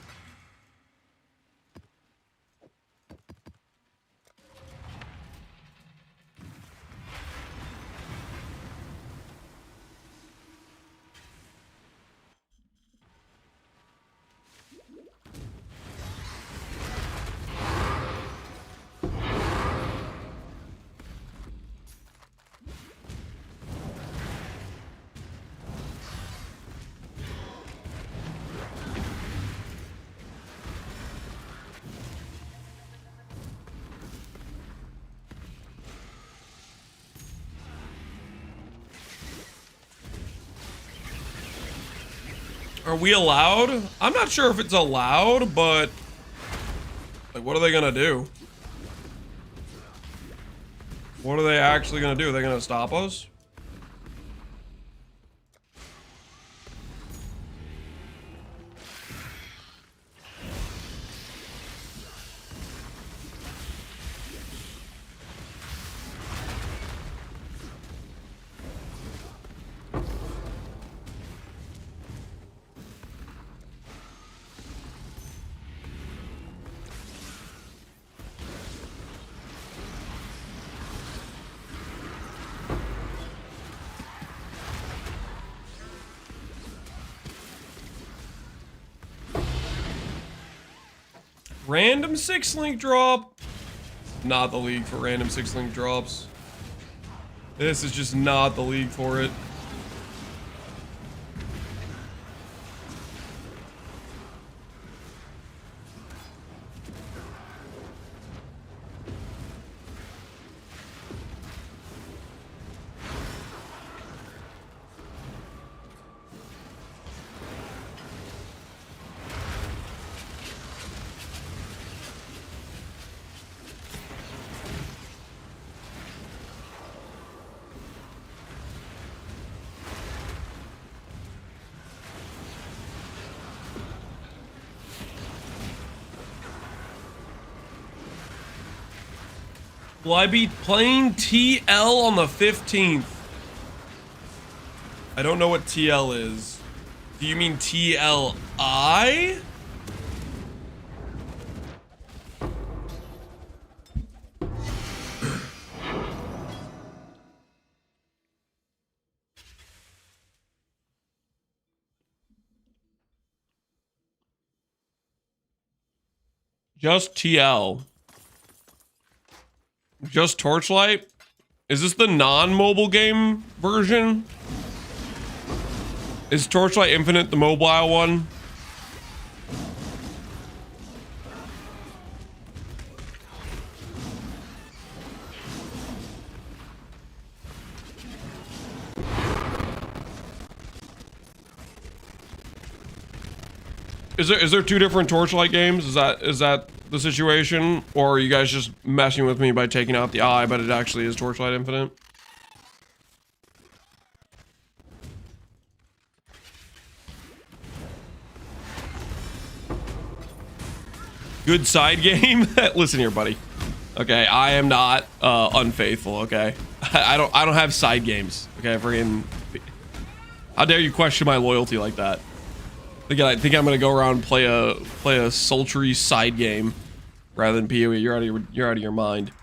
Are we allowed? I'm not sure if it's allowed, but like, what are they gonna do? What are they actually gonna do? Are they gonna stop us? Random 6-link drop. Not the league for random 6-link drops. This is just not the league for it. Will I be playing TL on the 15th? I don't know what TL is. Do you mean TLI? Just TL. Just Torchlight? Is this the non-mobile game version? Is Torchlight Infinite the mobile one? Is there two different Torchlight games? Is that the situation? Or are you guys just messing with me by taking out the eye, but it actually is Torchlight Infinite? Good side game? Listen here, buddy. Okay, I am not unfaithful, okay? I don't have side games. Okay, friggin', how dare you question my loyalty like that? Again, I think I'm gonna go around and play a sultry side game rather than PoE. You're out of your mind.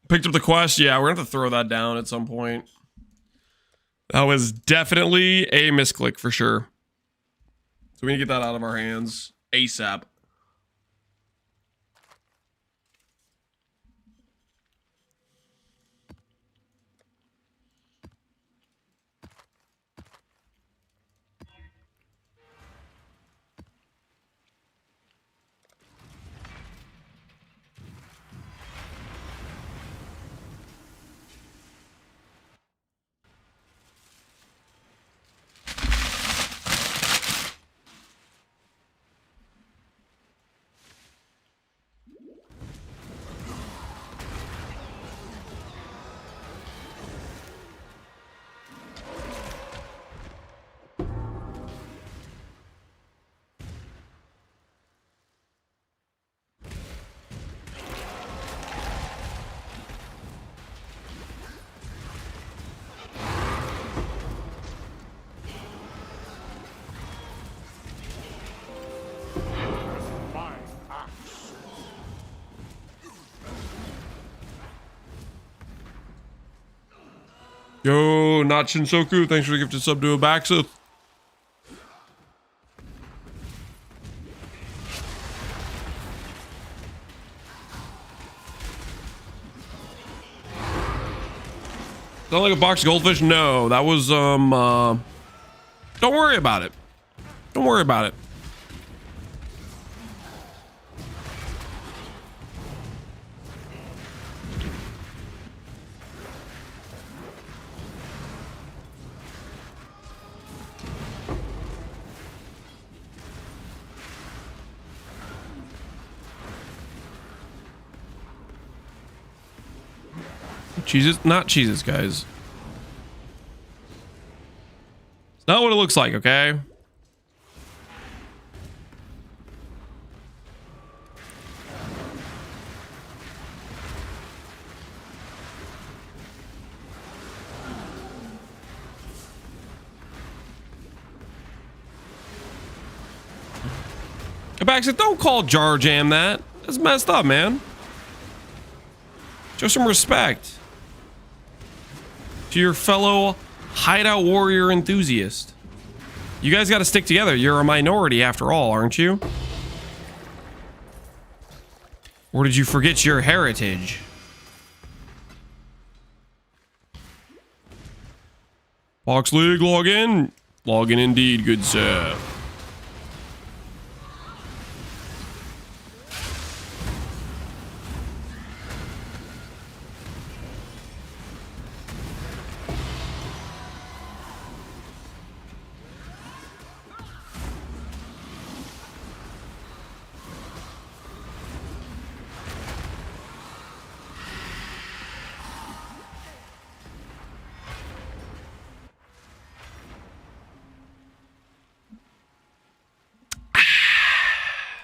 Picked up the quest. Yeah, we're gonna have to throw that down at some point. That was definitely a misclick for sure. So we need to get that out of our hands ASAP. Yo, not Shinsoku. Thanks for the gifted sub to a Baxith. Sound like a box of goldfish? No, that was don't worry about it. Don't worry about it. Jesus, not cheeses, guys. It's not what it looks like, okay? Baxter, don't call Jar Jam that. That's messed up, man. Show some respect to your fellow hideout warrior enthusiast. You guys got to stick together. You're a minority after all, aren't you? Or did you forget your heritage? Box League, log in. Log in indeed, good sir.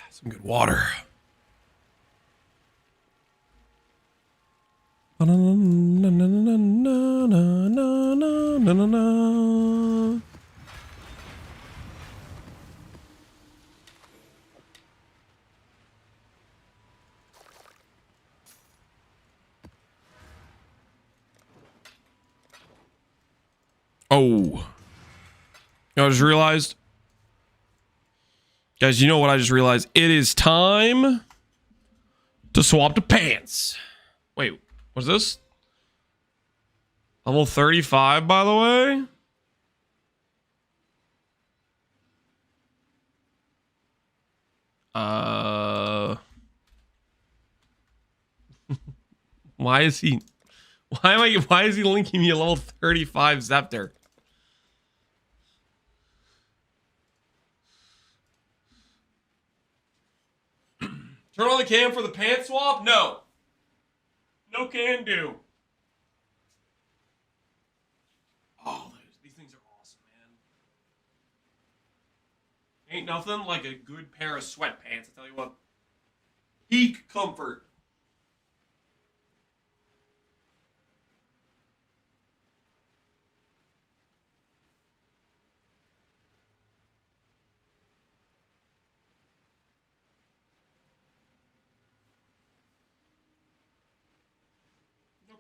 Some good water. Oh. I just realized. Guys, you know what I just realized? It is time to swap to pants. Wait, what's this? Level 35, by the way? Why is he linking me a level 35 scepter? Turn on the cam for the pants swap? No. No can do. Oh, these things are awesome, man. Ain't nothing like a good pair of sweatpants, I tell you what. Peak comfort.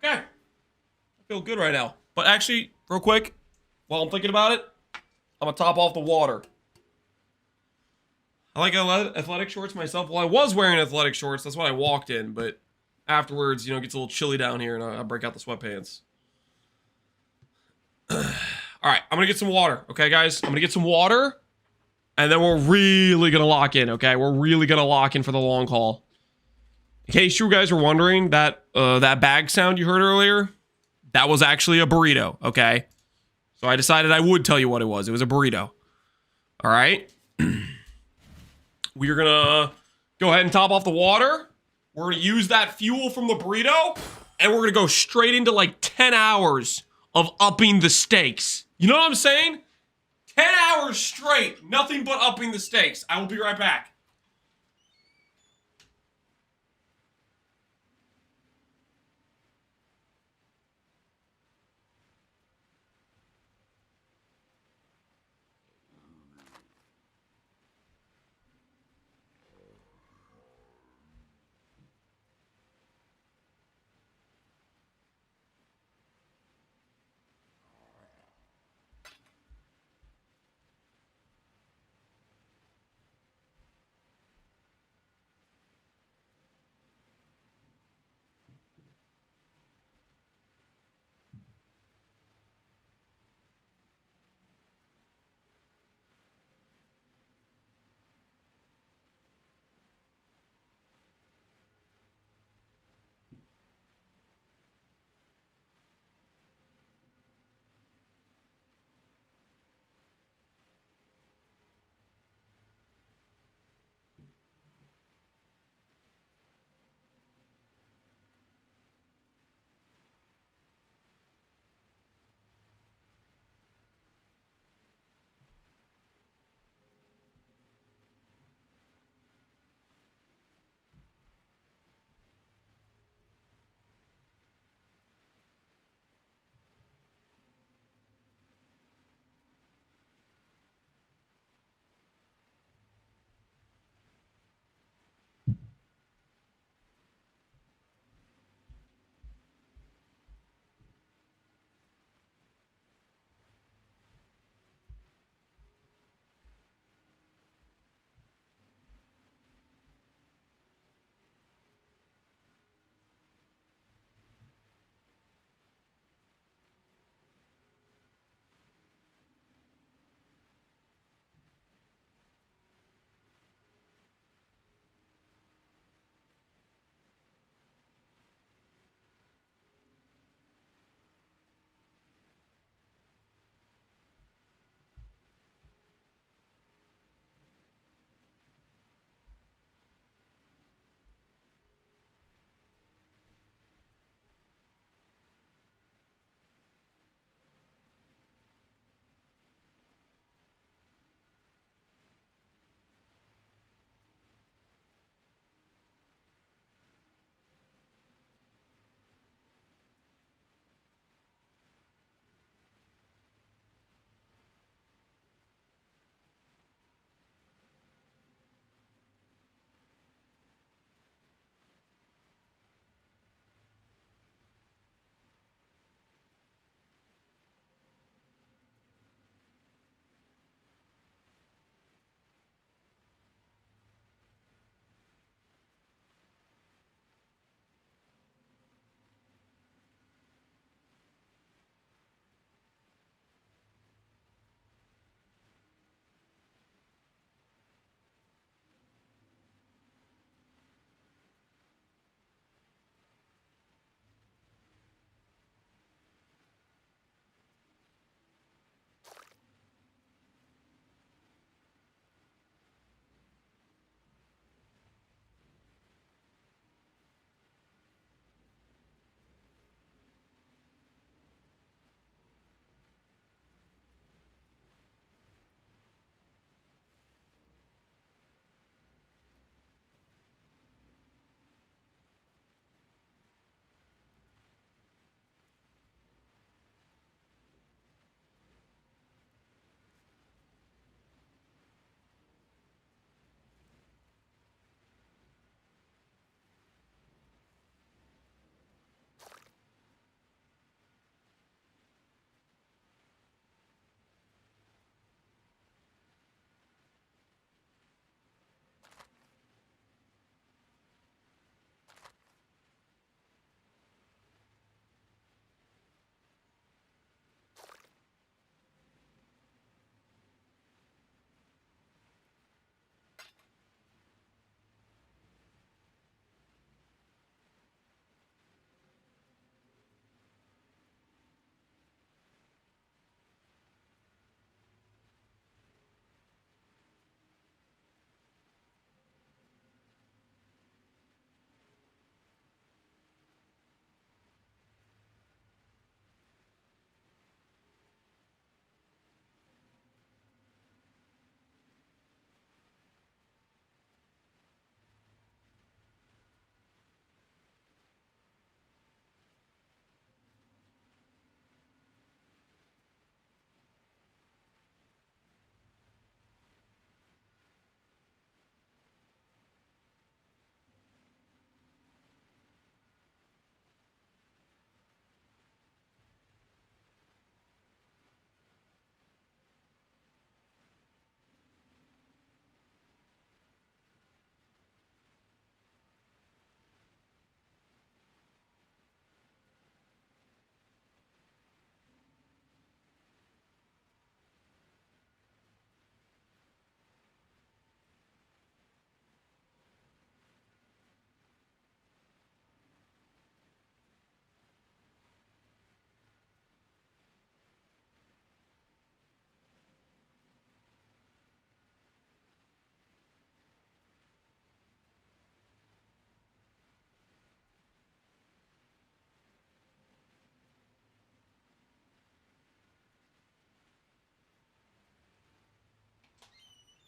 Okay. I feel good right now. But actually, real quick, while I'm thinking about it, I'm going to top off the water. I like athletic shorts myself. Well, I was wearing athletic shorts. That's what I walked in. But afterwards, you know, it gets a little chilly down here, and I break out the sweatpants. All right, I'm going to get some water. Okay, guys? I'm going to get some water, and then we're really going to lock in, okay? We're really going to lock in for the long haul. In case you guys were wondering, that bag sound you heard earlier, that was actually a burrito, okay? So I decided I would tell you what it was. It was a burrito. All right? We're going to go ahead and top off the water. We're going to use that fuel from the burrito, and we're going to go straight into like 10 hours of upping the stakes. You know what I'm saying? 10 hours straight, nothing but upping the stakes. I will be right back.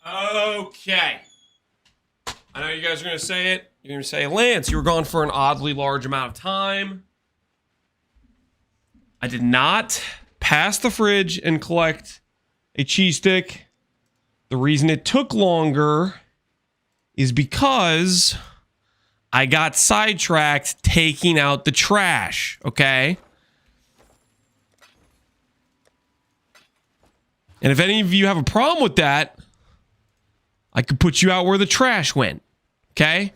Okay. I know you guys are going to say it. You're going to say, Lance, you were gone for an oddly large amount of time. I did not pass the fridge and collect a cheese stick. The reason it took longer is because I got sidetracked taking out the trash, okay? And if any of you have a problem with that, I could put you out where the trash went, okay?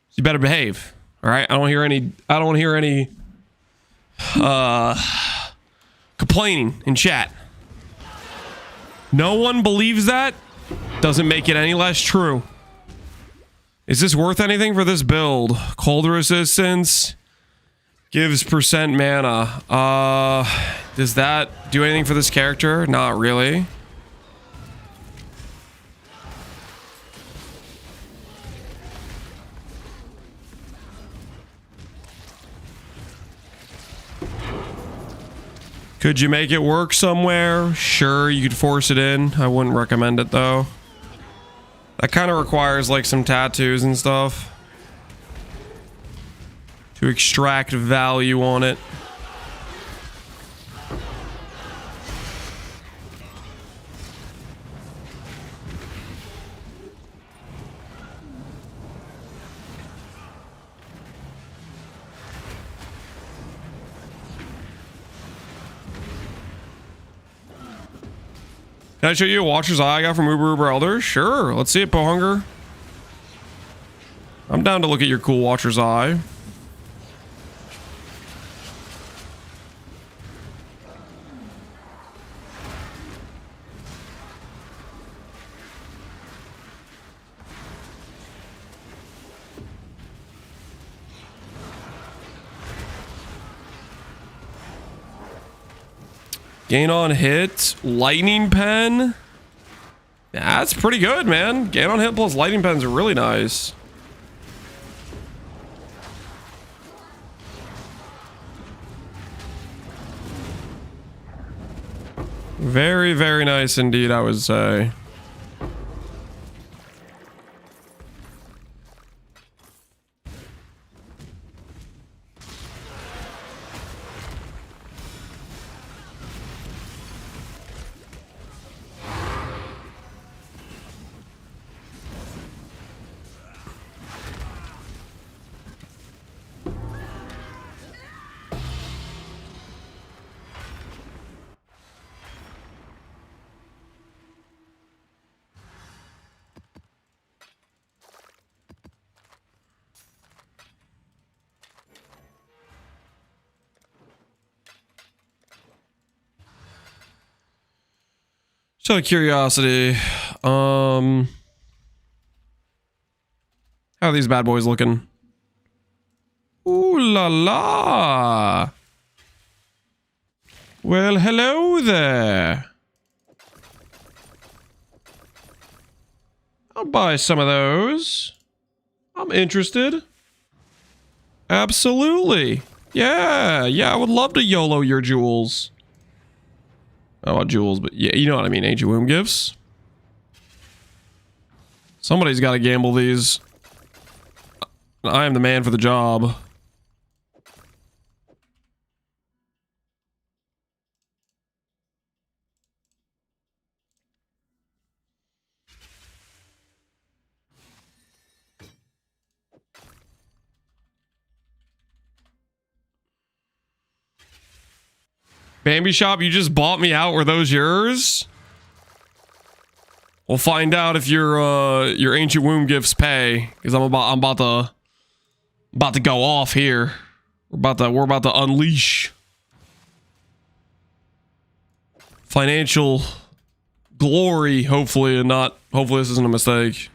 So you better behave, all right? I don't want to hear any complaining in chat. No one believes that. Doesn't make it any less true. Is this worth anything for this build? Cold resistance gives percent mana. Does that do anything for this character? Not really. Could you make it work somewhere? Sure, you could force it in. I wouldn't recommend it though. That kind of requires like some tattoos and stuff to extract value on it. Can I show you a Watcher's Eye I got from Uber Uber Elder? Sure. Let's see it, Pohunger. I'm down to look at your cool Watcher's Eye. Gain on hit, lightning pen. Yeah, that's pretty good, man. Gain on hit plus lightning pens are really nice. Very, very nice indeed, I would say. Just out of curiosity, how are these bad boys looking? Ooh la la. Well, hello there. I'll buy some of those. I'm interested. Absolutely. Yeah, I would love to YOLO your jewels. Oh, not jewels, but yeah, you know what I mean. Ancient Womb gifts. Somebody's got to gamble these. I am the man for the job. Bambi Shop, you just bought me out. Were those yours? We'll find out if your Ancient Womb gifts pay, because I'm about to go off here. We're about to unleash financial glory, hopefully, and not hopefully this isn't a mistake.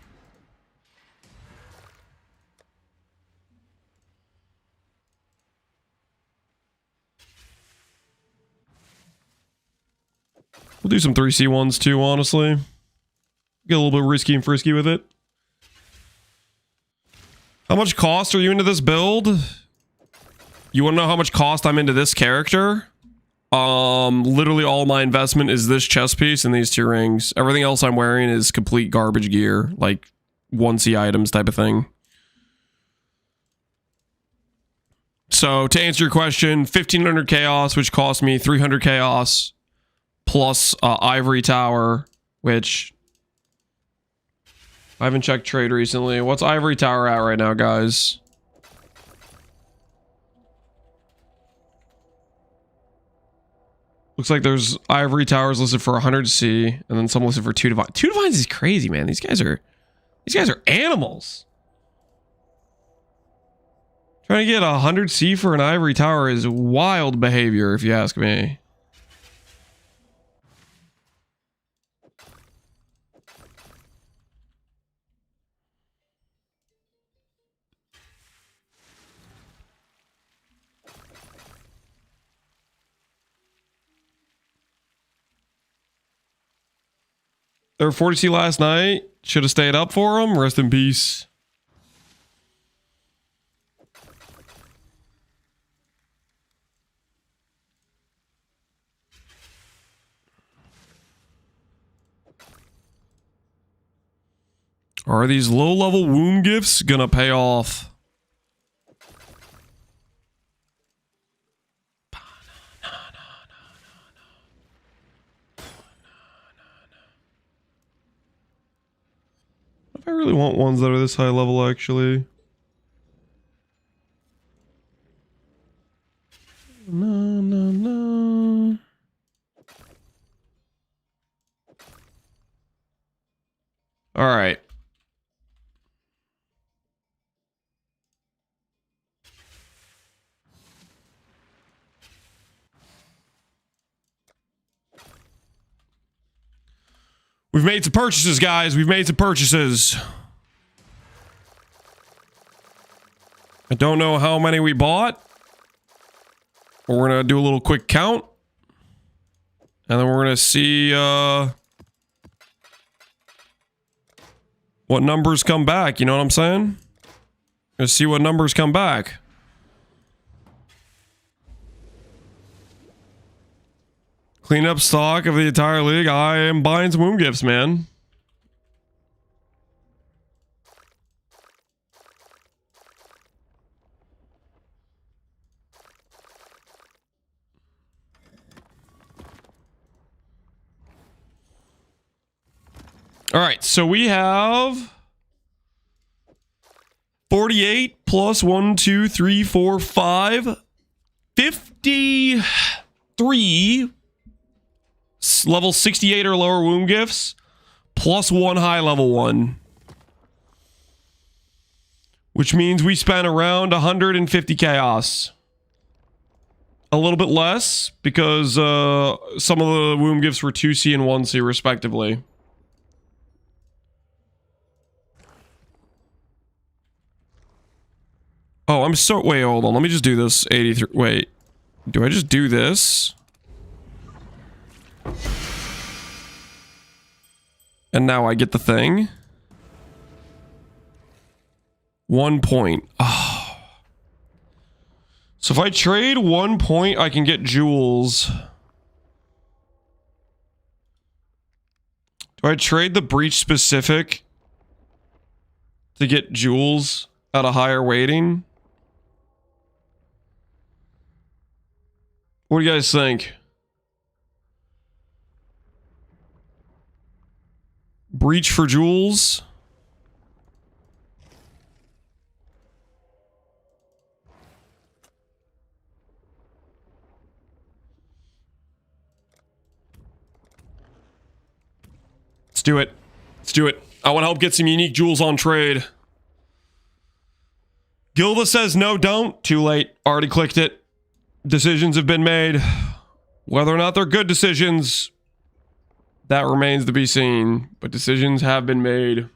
We'll do some 3C1s too, honestly. Get a little bit risky and frisky with it. How much cost are you into this build? You want to know how much cost I'm into this character? Literally all my investment is this chest piece and these 2 rings. Everything else I'm wearing is complete garbage gear, like 1C items type of thing. So to answer your question, 1500 chaos, which cost me 300 chaos, plus ivory tower, which I haven't checked trade recently. What's ivory tower at right now, guys? Looks like there's ivory towers listed for 100C, and then some listed for 2 divines. 2 divines is crazy, man. These guys are animals. Trying to get 100C for an ivory tower is wild behavior, if you ask me. They were 40C last night. Should have stayed up for them. Rest in peace. Are these low-level womb gifts gonna pay off? I really want ones that are this high level, actually. No, no, no. All right. We've made some purchases, guys. We've made some purchases. I don't know how many we bought. We're going to do a little quick count. And then we're going to see what numbers come back. You know what I'm saying? Going to see what numbers come back. Clean up stock of the entire league. I am buying some womb gifts, man. All right, so we have 48 plus 1, 2, 3, 4, 5, 53 level 68 or lower womb gifts, plus 1 high level one. Which means we spent around 150 chaos. A little bit less, because some of the womb gifts were 2C and 1C respectively. Oh, I'm so... Wait, hold on. Let me just do this. 83... Wait. Do I just do this? And now I get the thing. 1 point. Oh. So if I trade 1 point, I can get jewels. Do I trade the breach specific to get jewels at a higher weighting? What do you guys think? Breach for jewels? Let's do it. Let's do it. I want to help get some unique jewels on trade. Gilda says no, don't. Too late. Already clicked it. Decisions have been made. Whether or not they're good decisions, that remains to be seen. But decisions have been made.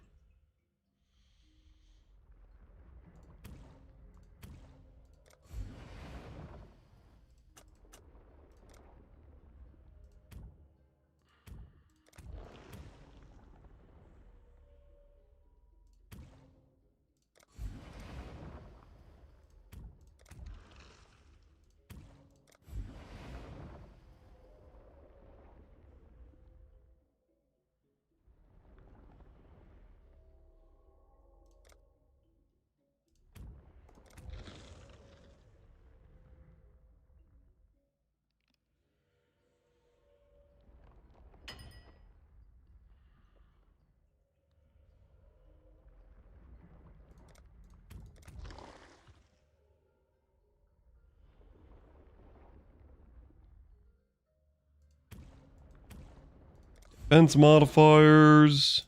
Defense modifiers.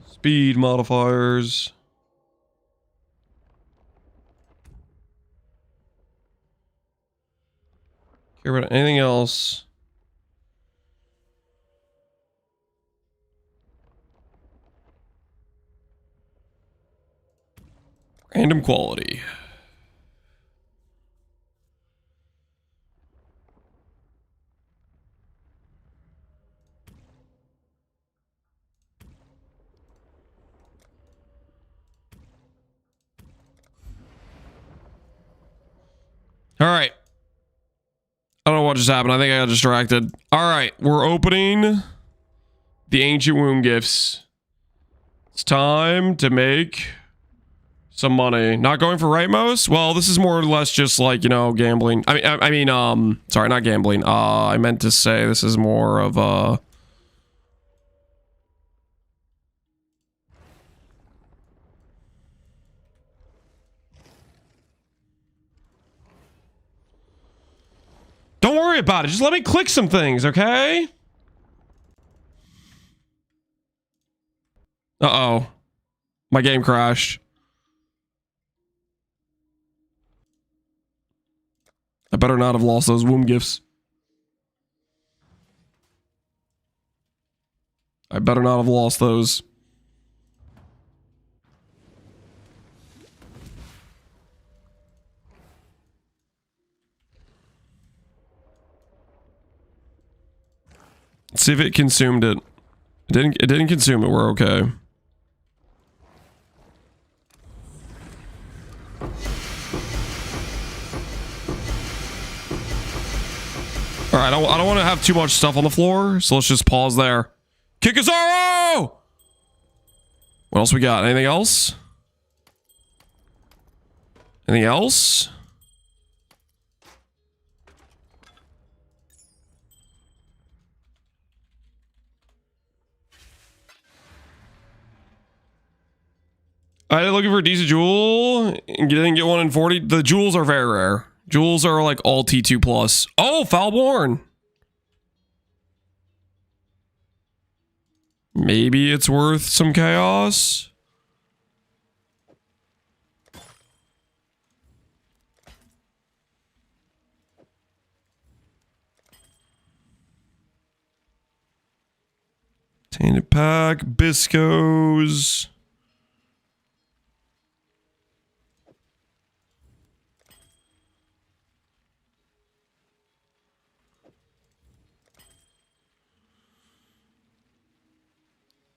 Speed modifiers. Care about anything else? Random quality. All right. I don't know what just happened. I think I got distracted. All right. We're opening the Ancient Womb gifts. It's time to make some money. Not going for rightmost? Well, this is more or less just like, you know, gambling. I mean, sorry, not gambling. I meant to say this is more of a... Don't worry about it. Just let me click some things, okay? Uh-oh. My game crashed. I better not have lost those womb gifts. I better not have lost those. Let's see if it consumed it. It didn't consume it. We're okay. All right, I don't want to have too much stuff on the floor, so let's just pause there. Kikazaro! What else we got? Anything else? Anything else? I did looking for a decent jewel and didn't get one in 40. The jewels are very rare. Jewels are like all T2 plus. Oh, Foulborn. Maybe it's worth some chaos. Tainted Pack, Biscos.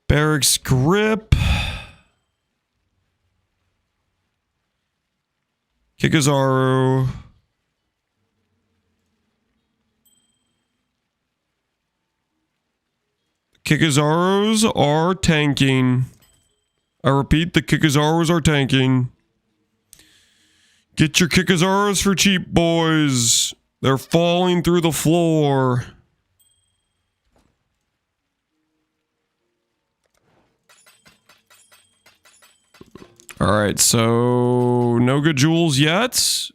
Barracks Grip. Kikazaru. Kikazarus are tanking. I repeat, the Kikazarus are tanking. Get your Kikazarus for cheap, boys. They're falling through the floor. All right, so no good jewels yet. It's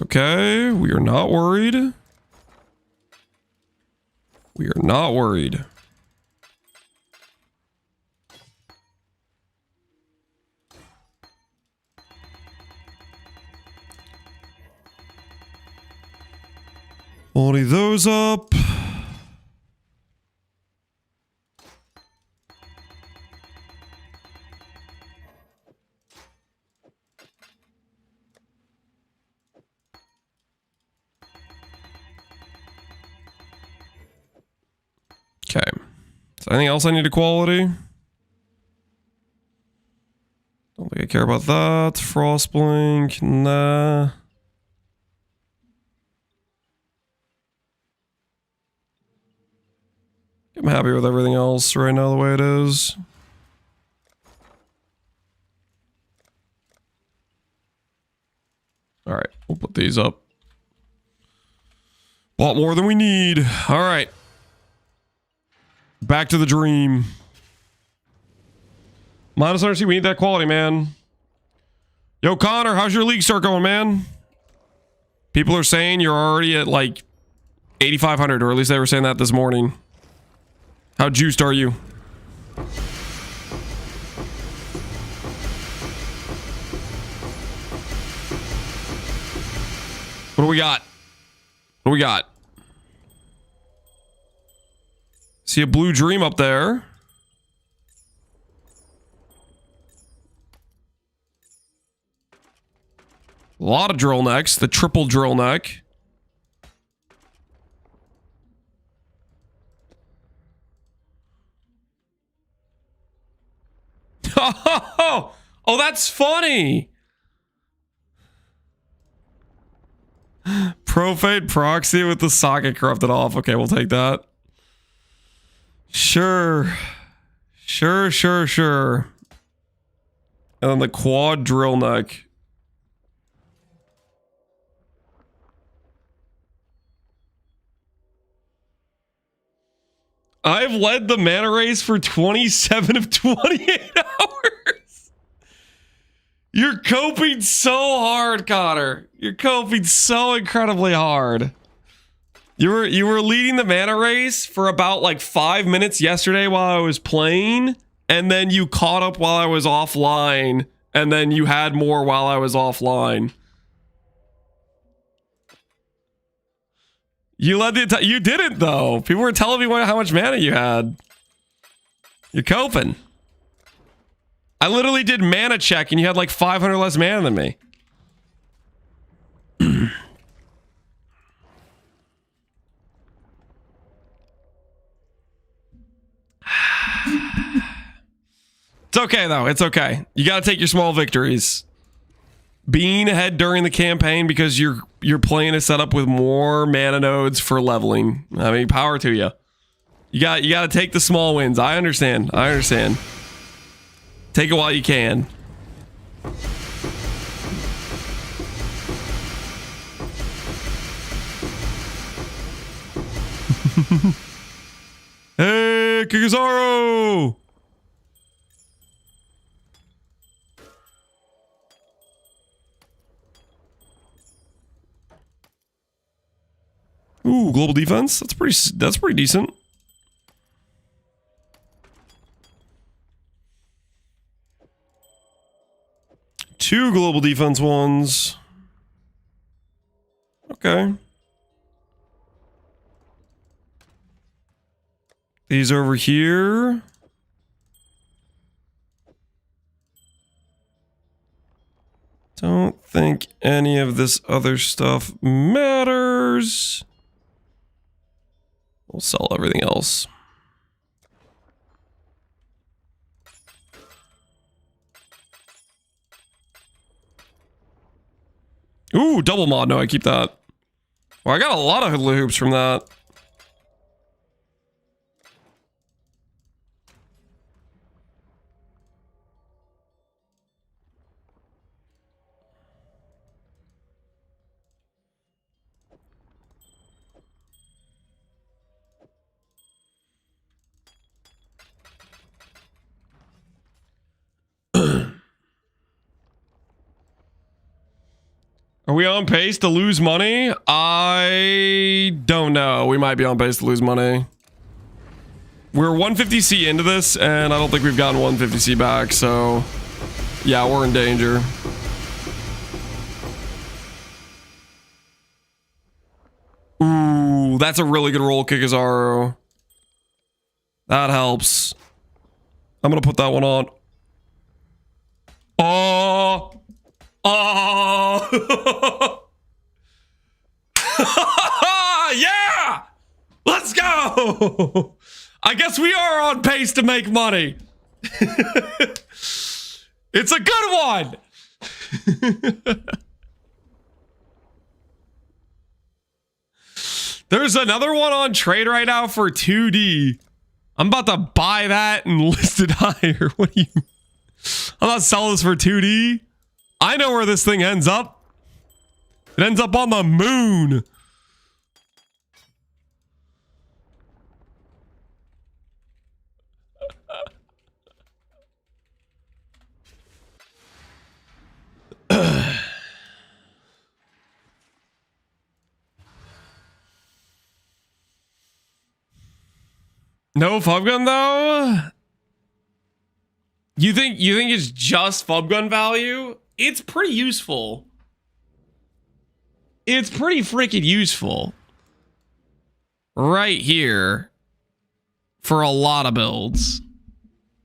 okay. We are not worried. We are not worried. Only those up. Okay. Is there anything else I need equality? Don't think I care about that. Frostblink, nah. I'm happy with everything else right now the way it is. All right, we'll put these up. Bought more than we need. All right. Back to the dream. Minus RC, we need that quality, man. Yo, Connor, how's your league start going, man? People are saying you're already at like 8,500, or at least they were saying that this morning. How juiced are you? What do we got? What do we got? See a blue dream up there. A lot of drill necks. The triple drill neck. Oh, that's funny. Profane proxy with the socket corrupted off. Okay, we'll take that. Sure. Sure. And then the quad drill neck. I've led the mana race for 27 of 28 hours. You're coping so hard, Connor. You're coping so incredibly hard. You were leading the mana race for about like 5 minutes yesterday while I was playing, and then you caught up while I was offline, and then you had more while I was offline. You led the you didn't though. People were telling me how much mana you had. You're coping. I literally did mana check and you had like 500 less mana than me. It's okay though. It's okay. You got to take your small victories. Being ahead during the campaign because you're playing a setup with more mana nodes for leveling. I mean, power to you. You got to take the small wins. I understand. Take it while you can. Hey, Kikazaro! Ooh, global defense. That's pretty decent. Two global defense ones. Okay. These over here. Don't think any of this other stuff matters. We'll sell everything else. Ooh, double mod. No, I keep that. Well, I got a lot of hula hoops from that. Are we on pace to lose money? I don't know. We might be on pace to lose money. We're 150C into this, and I don't think we've gotten 150C back, so... yeah, we're in danger. Ooh, that's a really good roll, Kikazaro. That helps. I'm gonna put that one on. Oh! Oh! Yeah! Let's go! I guess we are on pace to make money. It's a good one! There's another one on trade right now for 2D. I'm about to buy that and list it higher. What do you... I'm not selling this for 2D. I know where this thing ends up. It ends up on the moon. No Fub Gun though? You think it's just Fub Gun value? It's pretty useful. It's pretty freaking useful. Right here. For a lot of builds.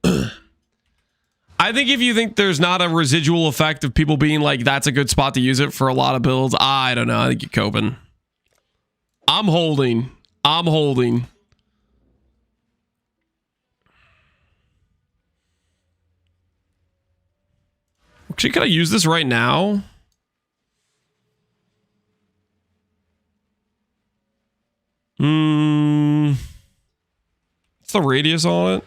I think if you think there's not a residual effect of people being like, that's a good spot to use it for a lot of builds, I don't know. I think you're coping. I'm holding. I'm holding. Actually, could I use this right now? What's the radius on it?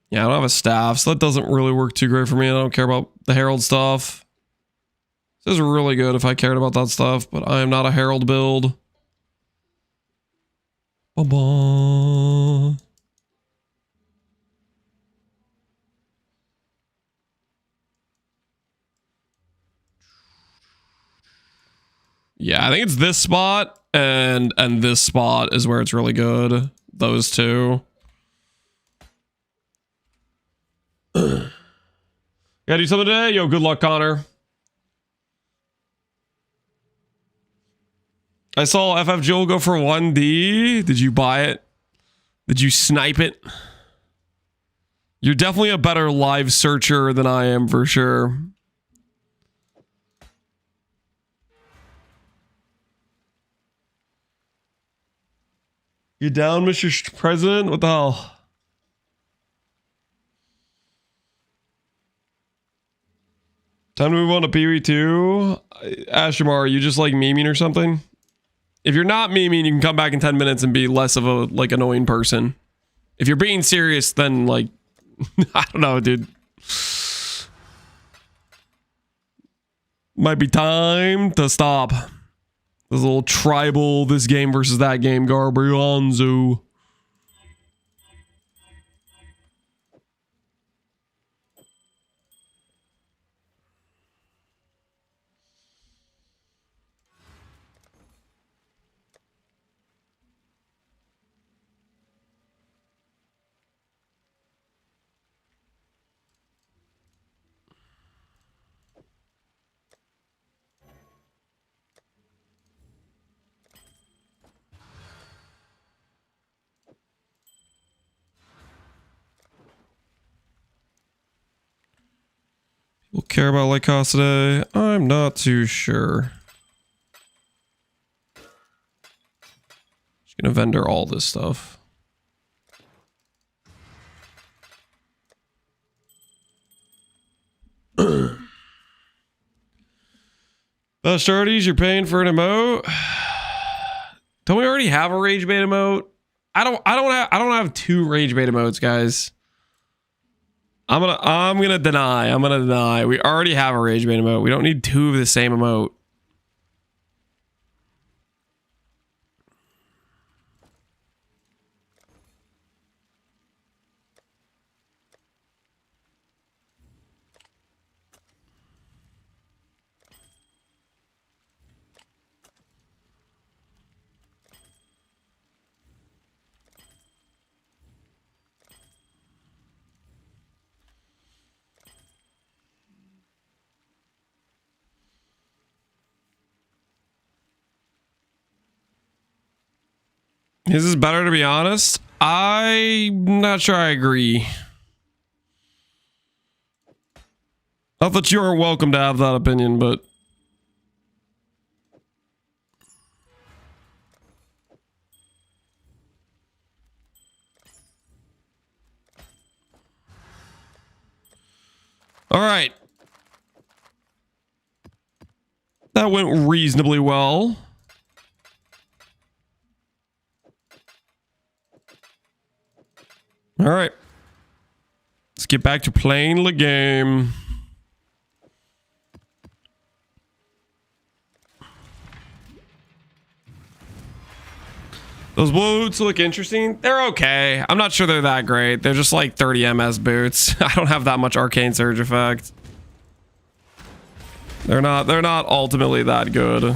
Yeah, I don't have a staff, so that doesn't really work too great for me. I don't care about the Herald stuff. This is really good if I cared about that stuff, but I am not a Herald build. Ba-ba. Yeah, I think it's this spot and this spot is where it's really good. Those two. Gotta do something today? Yo, good luck, Connor. I saw FF Joel go for 1D. Did you buy it? Did you snipe it? You're definitely a better live searcher than I am for sure. You down, Mr. President? What the hell? Time to move on to PV2. Ashimar, are you just like memeing or something? If you're not memeing, you can come back in 10 minutes and be less of a like annoying person. If you're being serious, then like, I don't know, dude. Might be time to stop. This little tribal, this game versus that game, Garbrianzo. People care about light cost today? I'm not too sure. Just gonna vendor all this stuff. Best shorties, you're paying for an emote. Don't we already have a rage bait emote? I don't have two rage bait emotes, guys. I'm gonna deny. We already have a rage bait emote. We don't need two of the same emote. Is this better, to be honest? I'm not sure I agree. Not that you aren't welcome to have that opinion, but... All right. That went reasonably well. All right. Let's get back to playing the game. Those boots look interesting. They're okay. I'm not sure they're that great. They're just like 30 MS boots. I don't have that much arcane surge effect. They're not ultimately that good.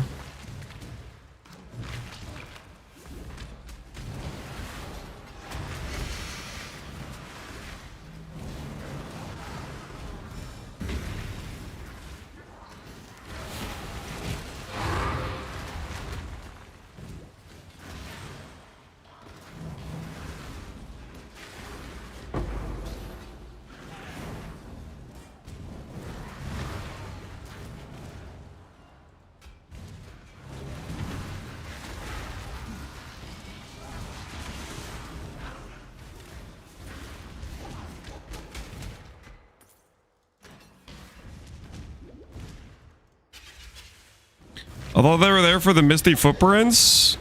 I thought they were there for the Misty Footprints.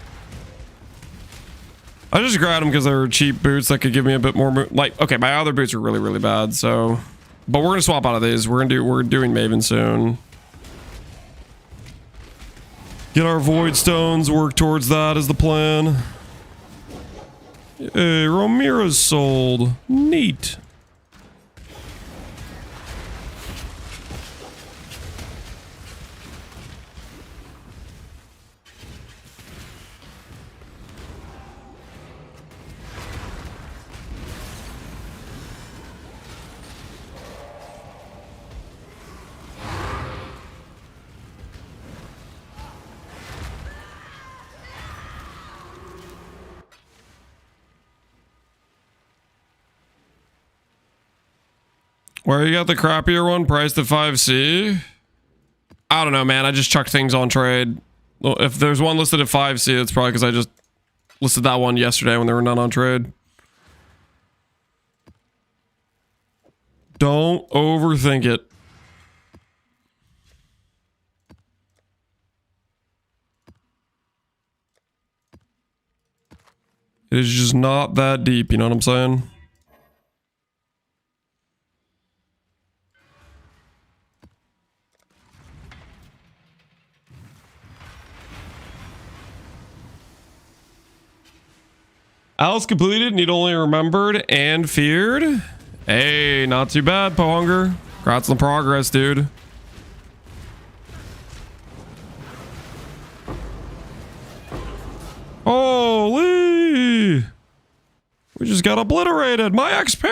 I just grabbed them because they were cheap boots that could give me a bit more like, okay, my other boots are really, really bad, so. But we're gonna swap out of these. We're doing Maven soon. Get our Void Stones, work towards that is the plan. Hey, Ramira's sold. Neat. Where you got the crappier one priced at 5C? I don't know, man. I just chucked things on trade. Well, if there's one listed at 5C, it's probably because I just listed that one yesterday when there were none on trade. Don't overthink it. It is just not that deep, you know what I'm saying? Alice completed, need only remembered and feared. Hey, not too bad, Pohunger. Congrats on the progress, dude. Holy! We just got obliterated. My XP!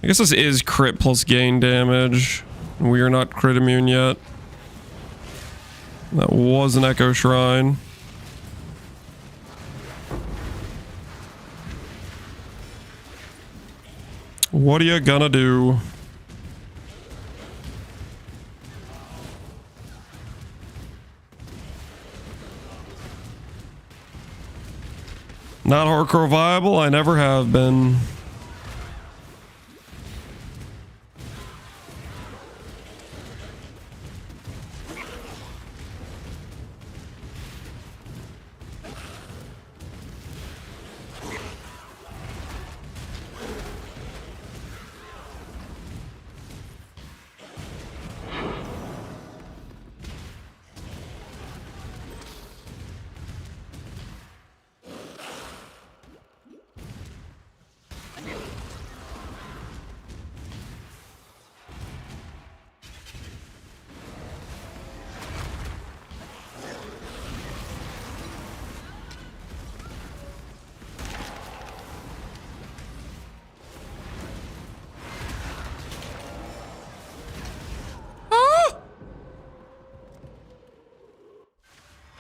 I guess this is crit plus gain damage. We are not crit immune yet. That was an Echo Shrine. What are you gonna do? Not hardcore viable, I never have been.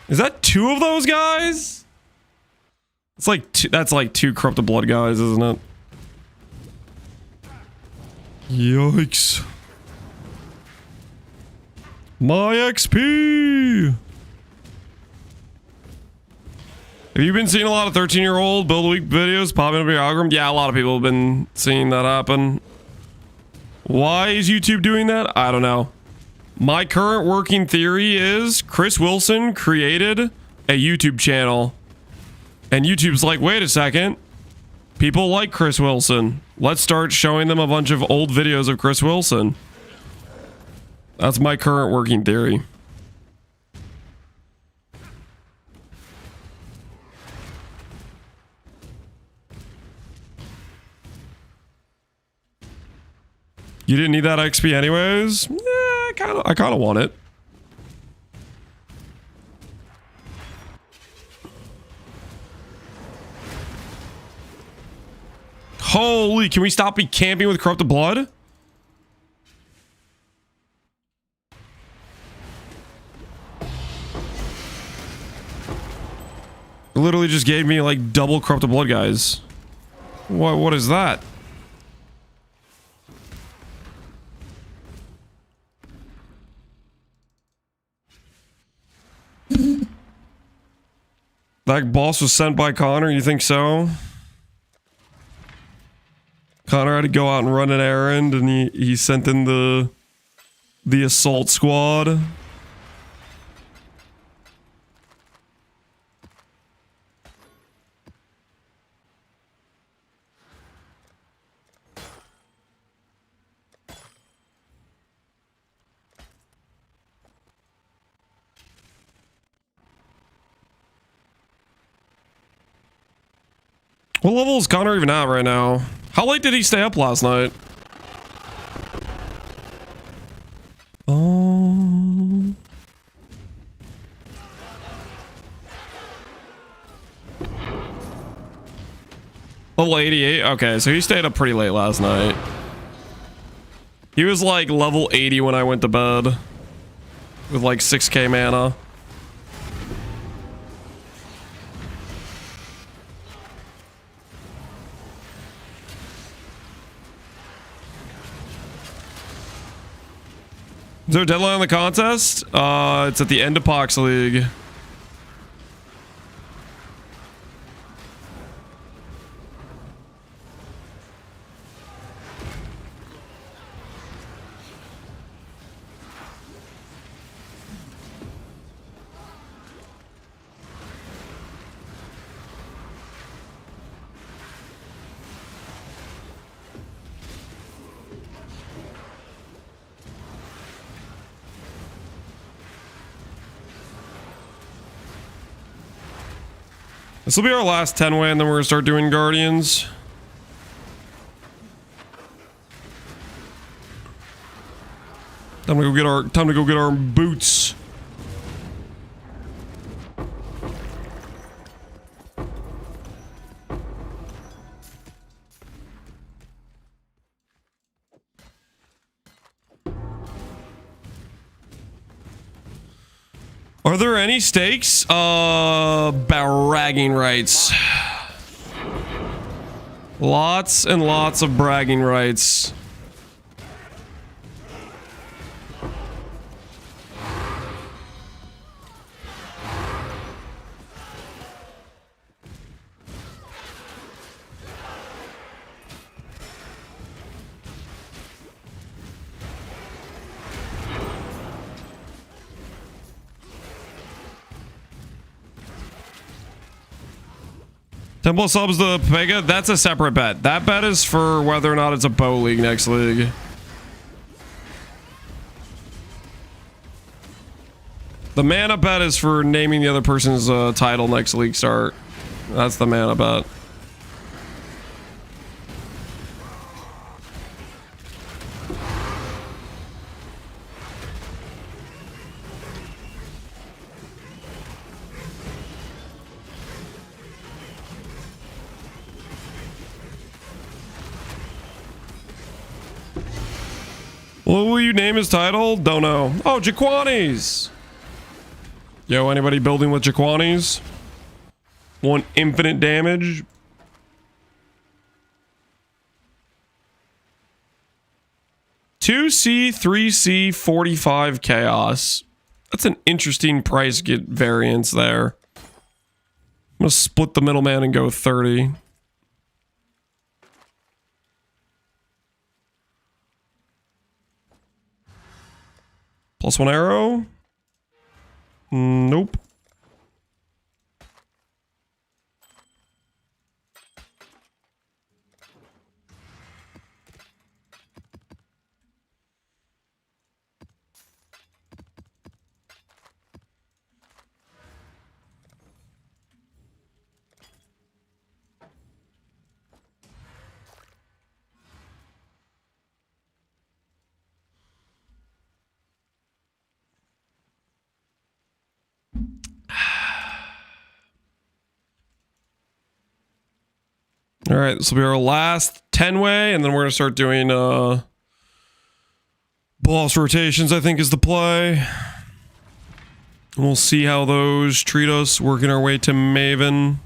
Is that two of those guys? It's like that's like two corrupted blood guys, isn't it? Yikes. My XP. Have you been seeing a lot of 13-year-old build a week videos popping up in your algorithm? Yeah, a lot of people have been seeing that happen. Why is YouTube doing that? I don't know. My current working theory is Chris Wilson created a YouTube channel. And YouTube's like, wait a second. People like Chris Wilson. Let's start showing them a bunch of old videos of Chris Wilson. That's my current working theory. You didn't need that XP anyways? Yeah, I kind of want it. Holy, can we stop be camping with corrupted blood? It literally just gave me like double corrupted blood guys. What is that? That boss was sent by Connor, you think so? Connor had to go out and run an errand and he sent in the the assault squad. What level is Connor even at right now? How late did he stay up last night? Oh. Level 88? Okay, so he stayed up pretty late last night. He was like level 80 when I went to bed. With like 6k mana. Is there a deadline on the contest? It's at the end of Pox League. This will be our last 10-way, and then we're gonna start doing Guardians. Time to go get our boots. Are there any stakes? Bragging rights. Lots and lots of bragging rights. Temple subs the Pega. That's a separate bet. That bet is for whether or not it's a bow league next league. The mana bet is for naming the other person's title next league start. That's the mana bet. What will you name his title? Don't know. Oh, Jaquanis! Yo, anybody building with Jaquanis? Want infinite damage? Two C, 3C, 45 chaos. That's an interesting price get variance there. I'm gonna split the middleman and go 30. +1 arrow? Nope. All right, this will be our last 10-way, and then we're going to start doing boss rotations, I think, is the play. And we'll see how those treat us, working our way to Maven.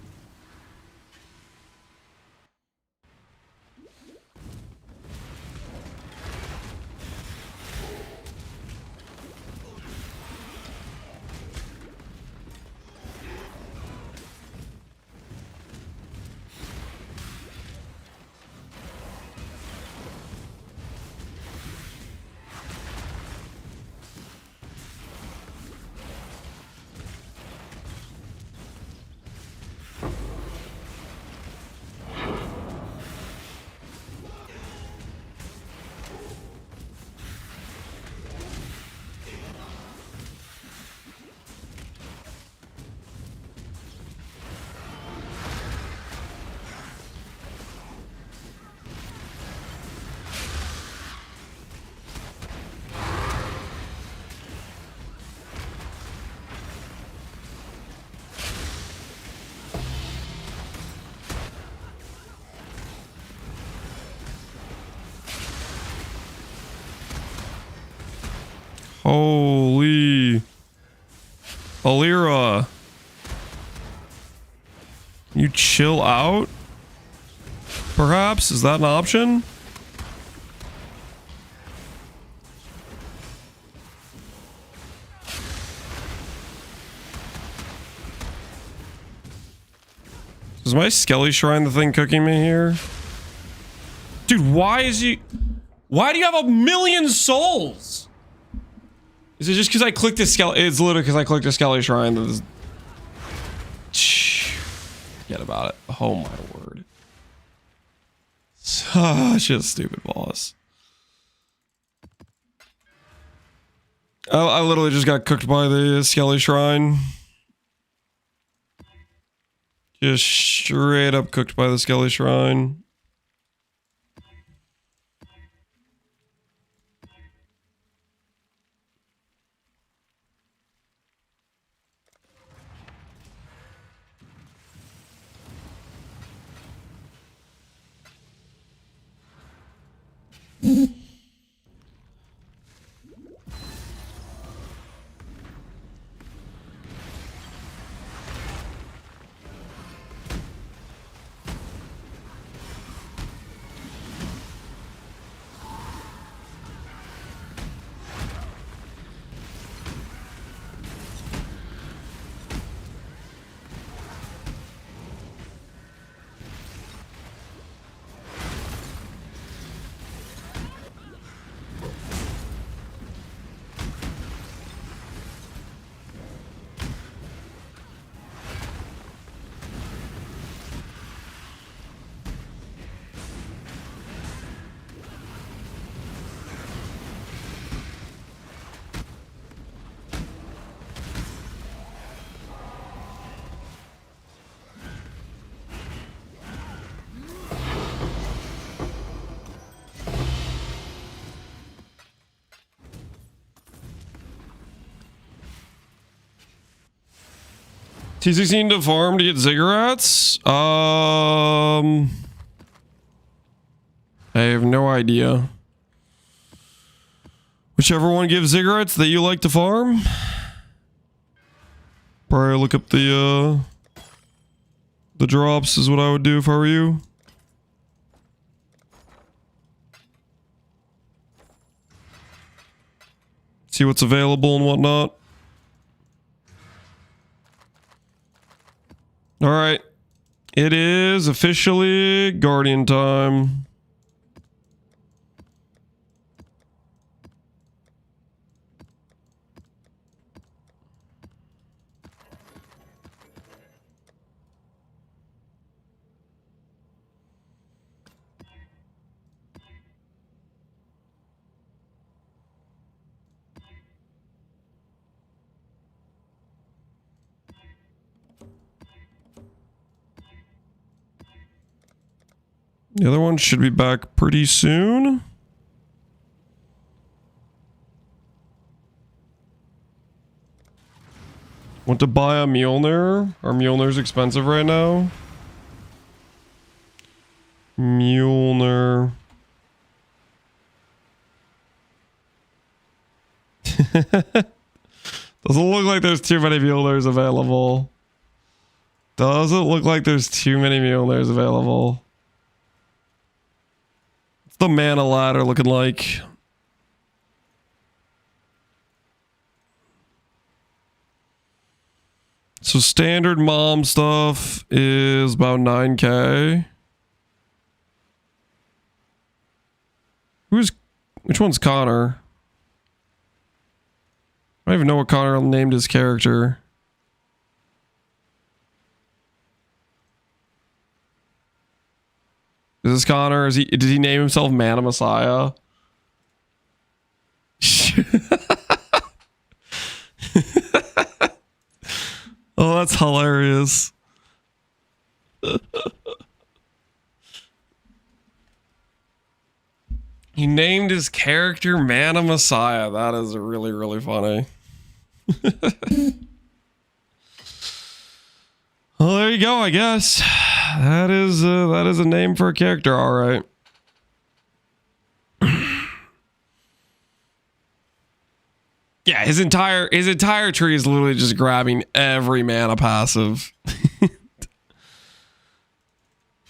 Alira. You chill out? Perhaps? Is that an option? Is my Skelly Shrine the thing cooking me here? Dude, why is he... Why do you have 1,000,000 souls? Is it just because I clicked a Skelly... It's literally because I clicked a Skelly Shrine. That is... Forget about it. Oh my word. Such a stupid boss. I literally just got cooked by the Skelly Shrine. Just straight up cooked by the Skelly Shrine. T16 to farm to get ziggurats? I have no idea. Whichever one gives ziggurats that you like to farm. Probably look up the drops is what I would do if I were you. See what's available and whatnot. All right, it is officially Guardian time. The other one should be back pretty soon. Want to buy a Mjolnir? Are Mjolnir's expensive right now? Mjolnir. Doesn't look like there's too many Mjolnirs available. Doesn't look like there's too many Mjolnirs available. What's the mana ladder looking like? So standard mom stuff is about 9k. Which one's Connor? I don't even know what Connor named his character. Is this Connor? Did he name himself Mana Messiah? Oh, that's hilarious. He named his character Mana Messiah. That is really, really funny. Well, there you go, I guess. That is a name for a character, all right. Yeah, his entire tree is literally just grabbing every mana passive.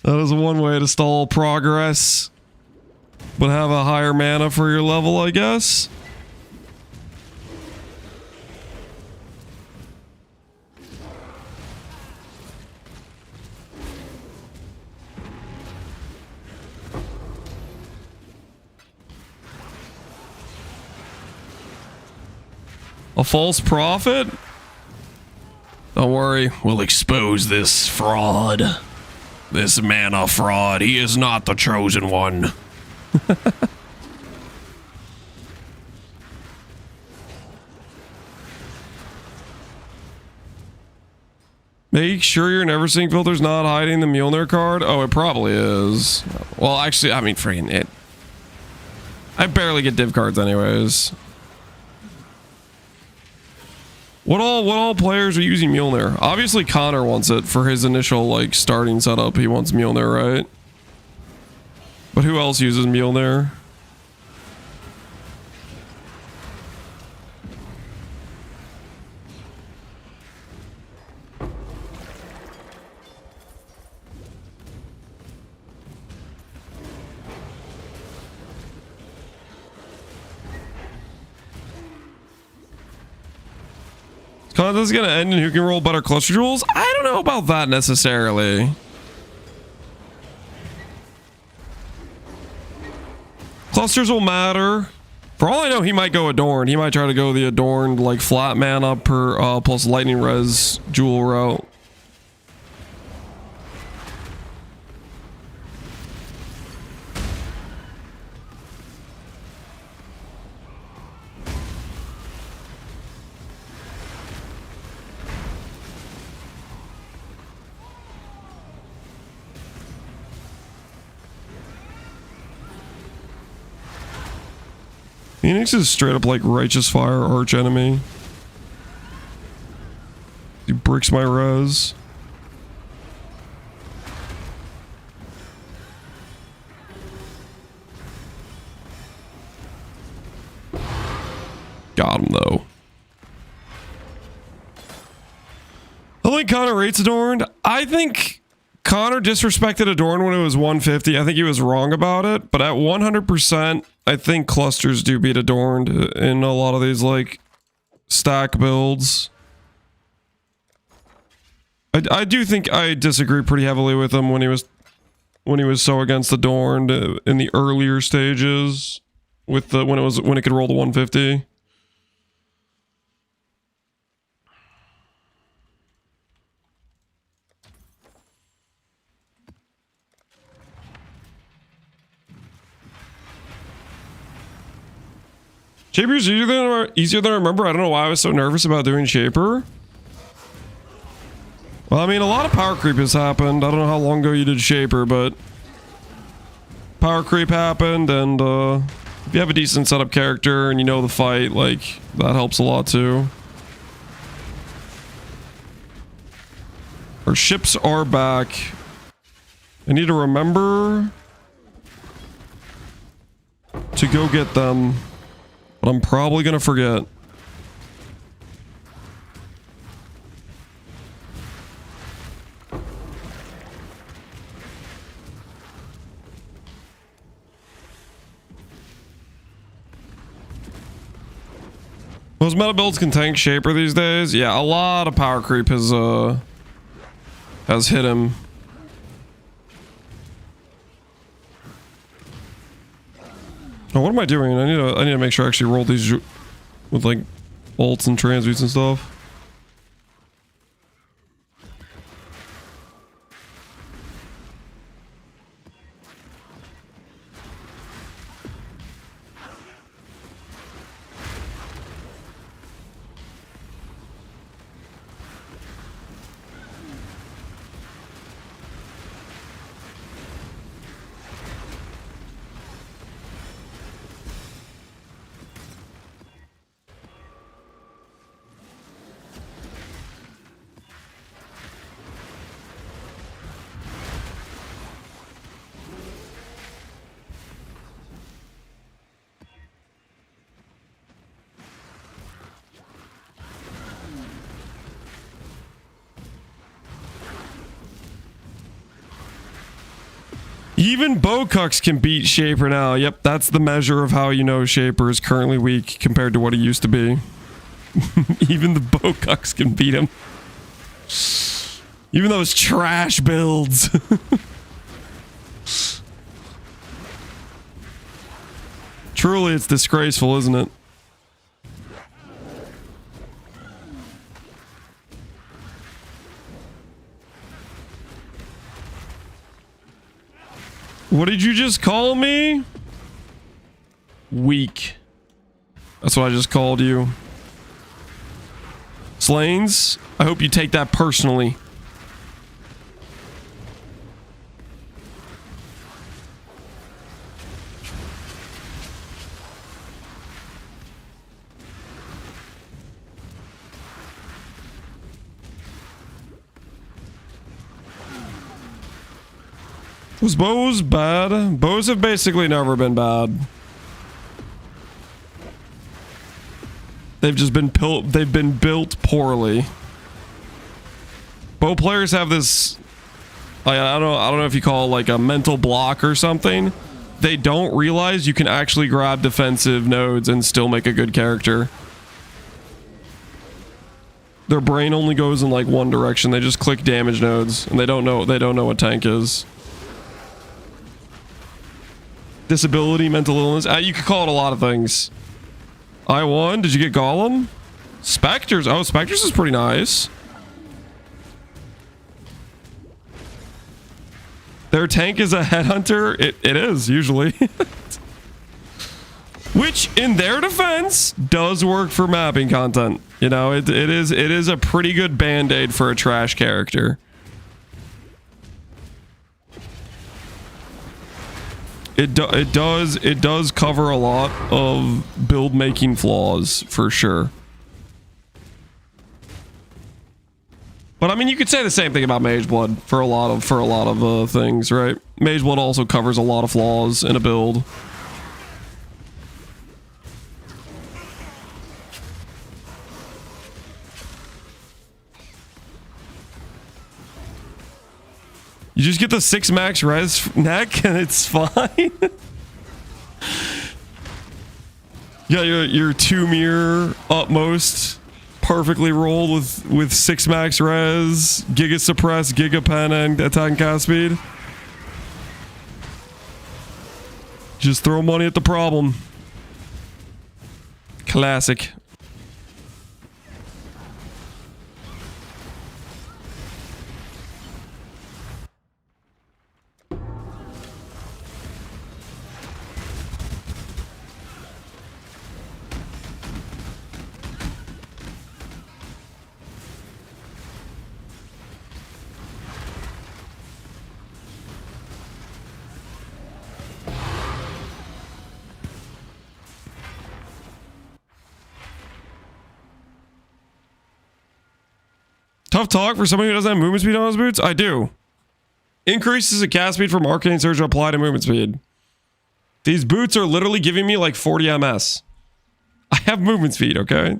That is one way to stall progress, but have a higher mana for your level, I guess. A false prophet? Don't worry, we'll expose this fraud. This mana fraud. He is not the chosen one. Make sure your never sync filter's not hiding the Mjolnir card. Oh, it probably is. Well, actually, I mean, freaking it. I barely get div cards anyways. What all players are using Mjolnir? Obviously Connor wants it for his initial like starting setup. He wants Mjolnir, right? But who else uses Mjolnir? Contest is gonna end and who can roll better cluster jewels? I don't know about that necessarily. Clusters will matter. For all I know, he might go adorned. He might try to go the adorned like flat mana per plus lightning res jewel route. Phoenix is straight up like righteous fire arch enemy. He bricks my res. Got him though. I think Connor rates adorned. I think Connor disrespected adorned when it was 150. I think he was wrong about it, but at 100%, I think clusters do beat adorned in a lot of these like stack builds. I do think I disagree pretty heavily with him when he was so against adorned in the earlier stages with the when it could roll the 150. Shaper's easier than I remember. I don't know why I was so nervous about doing Shaper. Well, I mean, a lot of power creep has happened. I don't know how long ago you did Shaper, but power creep happened, and if you have a decent setup character and you know the fight, like, that helps a lot too. Our ships are back. I need to remember to go get them. But I'm probably gonna forget. Most meta builds can tank Shaper these days. Yeah, a lot of power creep has hit him. Oh, what am I doing? I need to make sure I actually roll these with like bolts and transmutes and stuff. Even Bocucks can beat Shaper now. Yep, that's the measure of how you know Shaper is currently weak compared to what he used to be. Even the Bocucks can beat him. Even those trash builds. Truly, it's disgraceful, isn't it? What did you just call me? Weak. That's what I just called you. Slains, I hope you take that personally. Was bows bad? Bows have basically never been bad. They've just been built poorly. Bow players have this, I don't know if you call it like a mental block or something. They don't realize you can actually grab defensive nodes and still make a good character. Their brain only goes in like one direction. They just click damage nodes and they don't know what tank is. Disability, mental illness. You could call it a lot of things. I won. Did you get Golem? Spectres. Oh, Spectres is pretty nice. Their tank is a headhunter. It is, usually. Which, in their defense, does work for mapping content. You know, it is a pretty good band-aid for a trash character. It does cover a lot of build making flaws for sure. But I mean, you could say the same thing about Mageblood for a lot of things, right? Mageblood also covers a lot of flaws in a build. You just get the 6 max res neck and it's fine. Yeah, your 2 mirror utmost perfectly rolled with 6 max res, giga suppress, giga pen, and attack and cast speed. Just throw money at the problem. Classic. Tough talk for somebody who doesn't have movement speed on his boots? I do. Increases the cast speed from Arcane Surge apply to movement speed. These boots are literally giving me like 40 MS. I have movement speed, okay?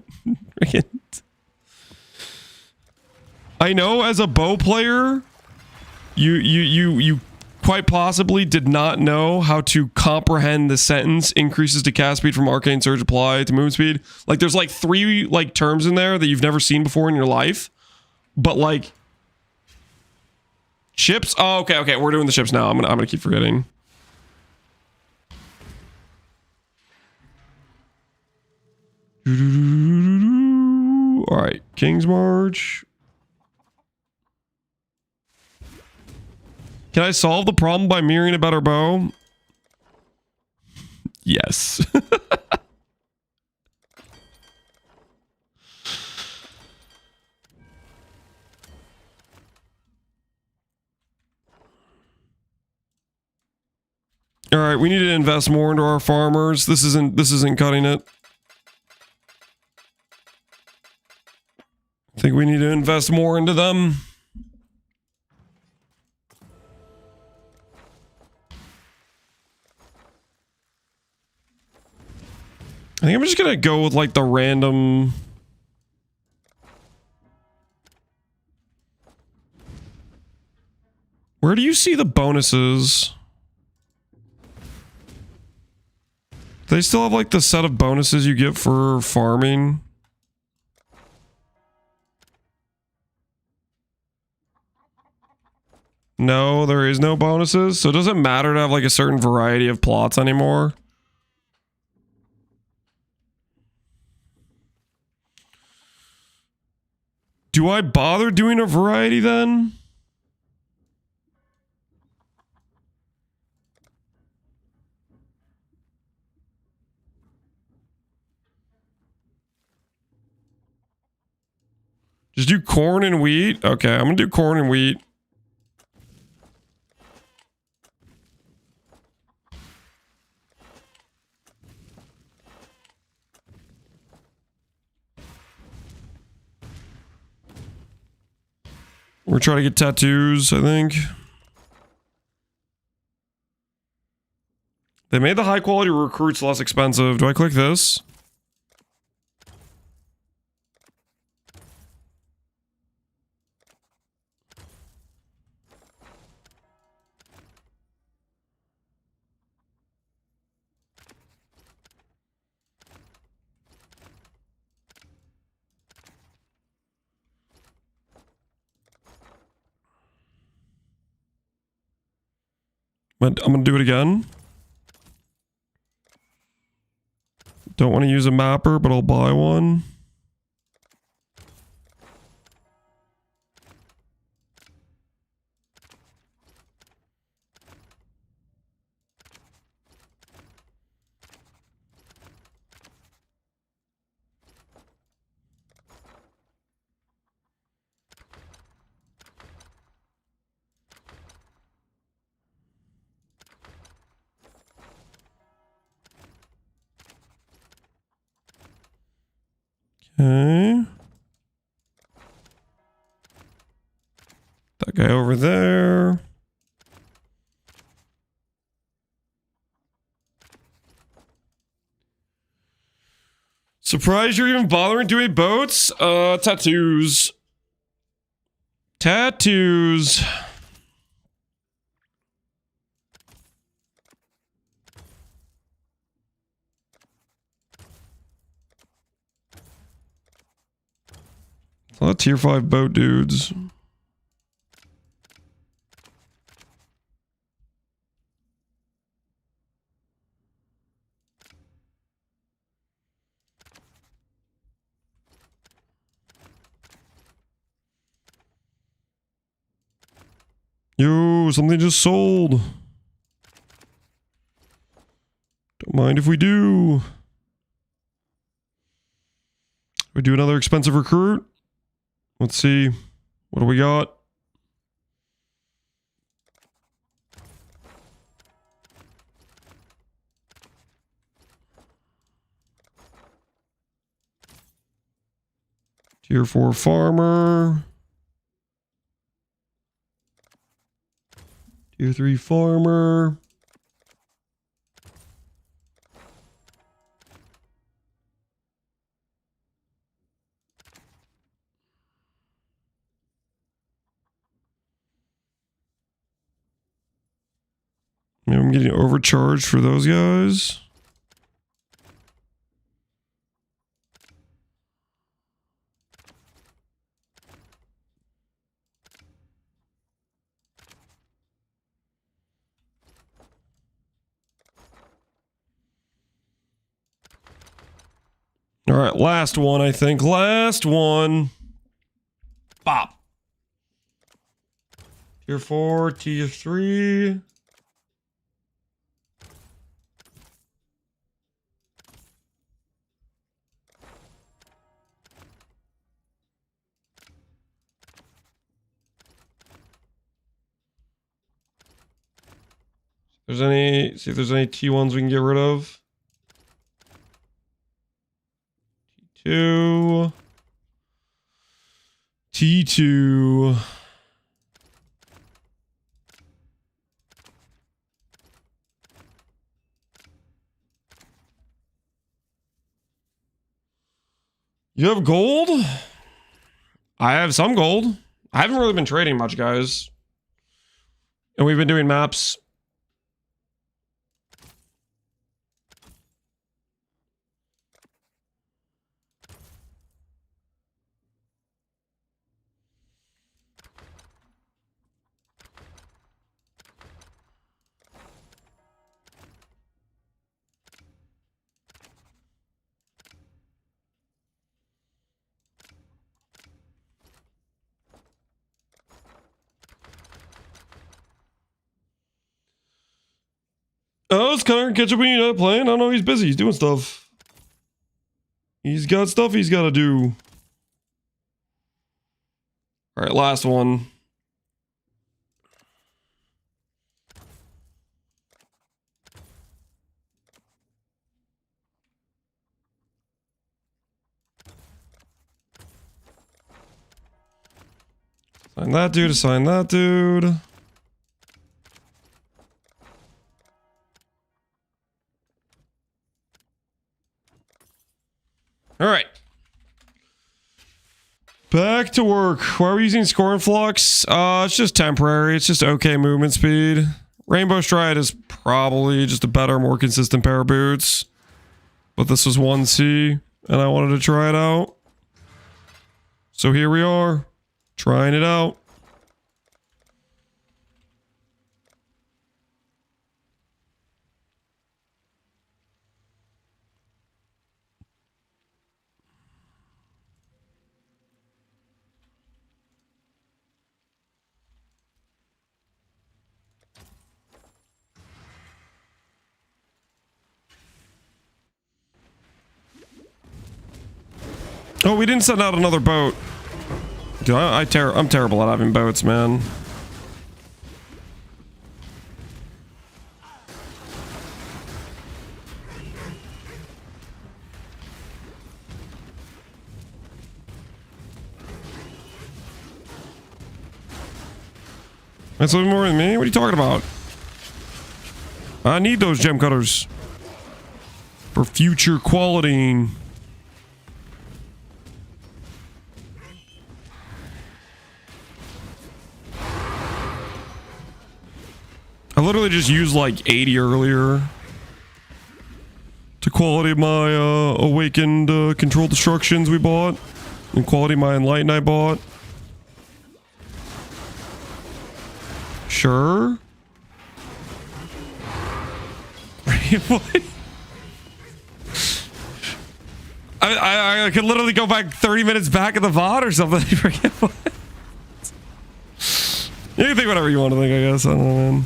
I know as a bow player, you quite possibly did not know how to comprehend the sentence increases to cast speed from Arcane Surge apply to movement speed. Like there's like 3 like terms in there that you've never seen before in your life. But like ships. Oh, okay. We're doing the ships now. I'm gonna keep forgetting. All right, King's March. Can I solve the problem by mirroring a better bow? Yes. All right, we need to invest more into our farmers. This isn't cutting it. I think we need to invest more into them. I think I'm just gonna go with like the random. Where do you see the bonuses? They still have like the set of bonuses you get for farming. No, there is no bonuses. So it doesn't matter to have like a certain variety of plots anymore. Do I bother doing a variety then? Just do corn and wheat? Okay, I'm gonna do corn and wheat. We're trying to get tattoos, I think. They made the high quality recruits less expensive. Do I click this? But I'm gonna do it again. Don't want to use a mapper, but I'll buy one. Okay. That guy over there. Surprised you're even bothering doing boats? Tattoos. Tattoos. A lot of tier 5 boat dudes. Yo, something just sold. Don't mind if we do. We do another expensive recruit. Let's see. What do we got? Tier 4 farmer. Tier 3 farmer. Maybe I'm getting overcharged for those guys. All right, last one, I think. Last one. Bop. Tier 4, tier 3. See if there's any T1s we can get rid of. T2. T2. You have gold? I have some gold. I haven't really been trading much, guys. And we've been doing maps. Connor catch up when you're not playing. I don't know. He's busy. He's doing stuff. He's got stuff he's got to do. All right, last one. Assign that dude, assign that dude. All right. Back to work. Why are we using Scorn Flux? It's just temporary. It's just okay movement speed. Rainbow Stride is probably just a better, more consistent pair of boots. But this was 1C, and I wanted to try it out. So here we are. Trying it out. Oh, we didn't send out another boat. Dude, I'm terrible at having boats, man. That's a little more than me? What are you talking about? I need those gem cutters for future quality. I literally just used like 80 earlier to quality my awakened control destructions we bought, and quality my enlighten I bought. Sure. What? I could literally go back 30 minutes back in the VOD or something. Forget what. You can think whatever you want to think, I guess. I don't know, man.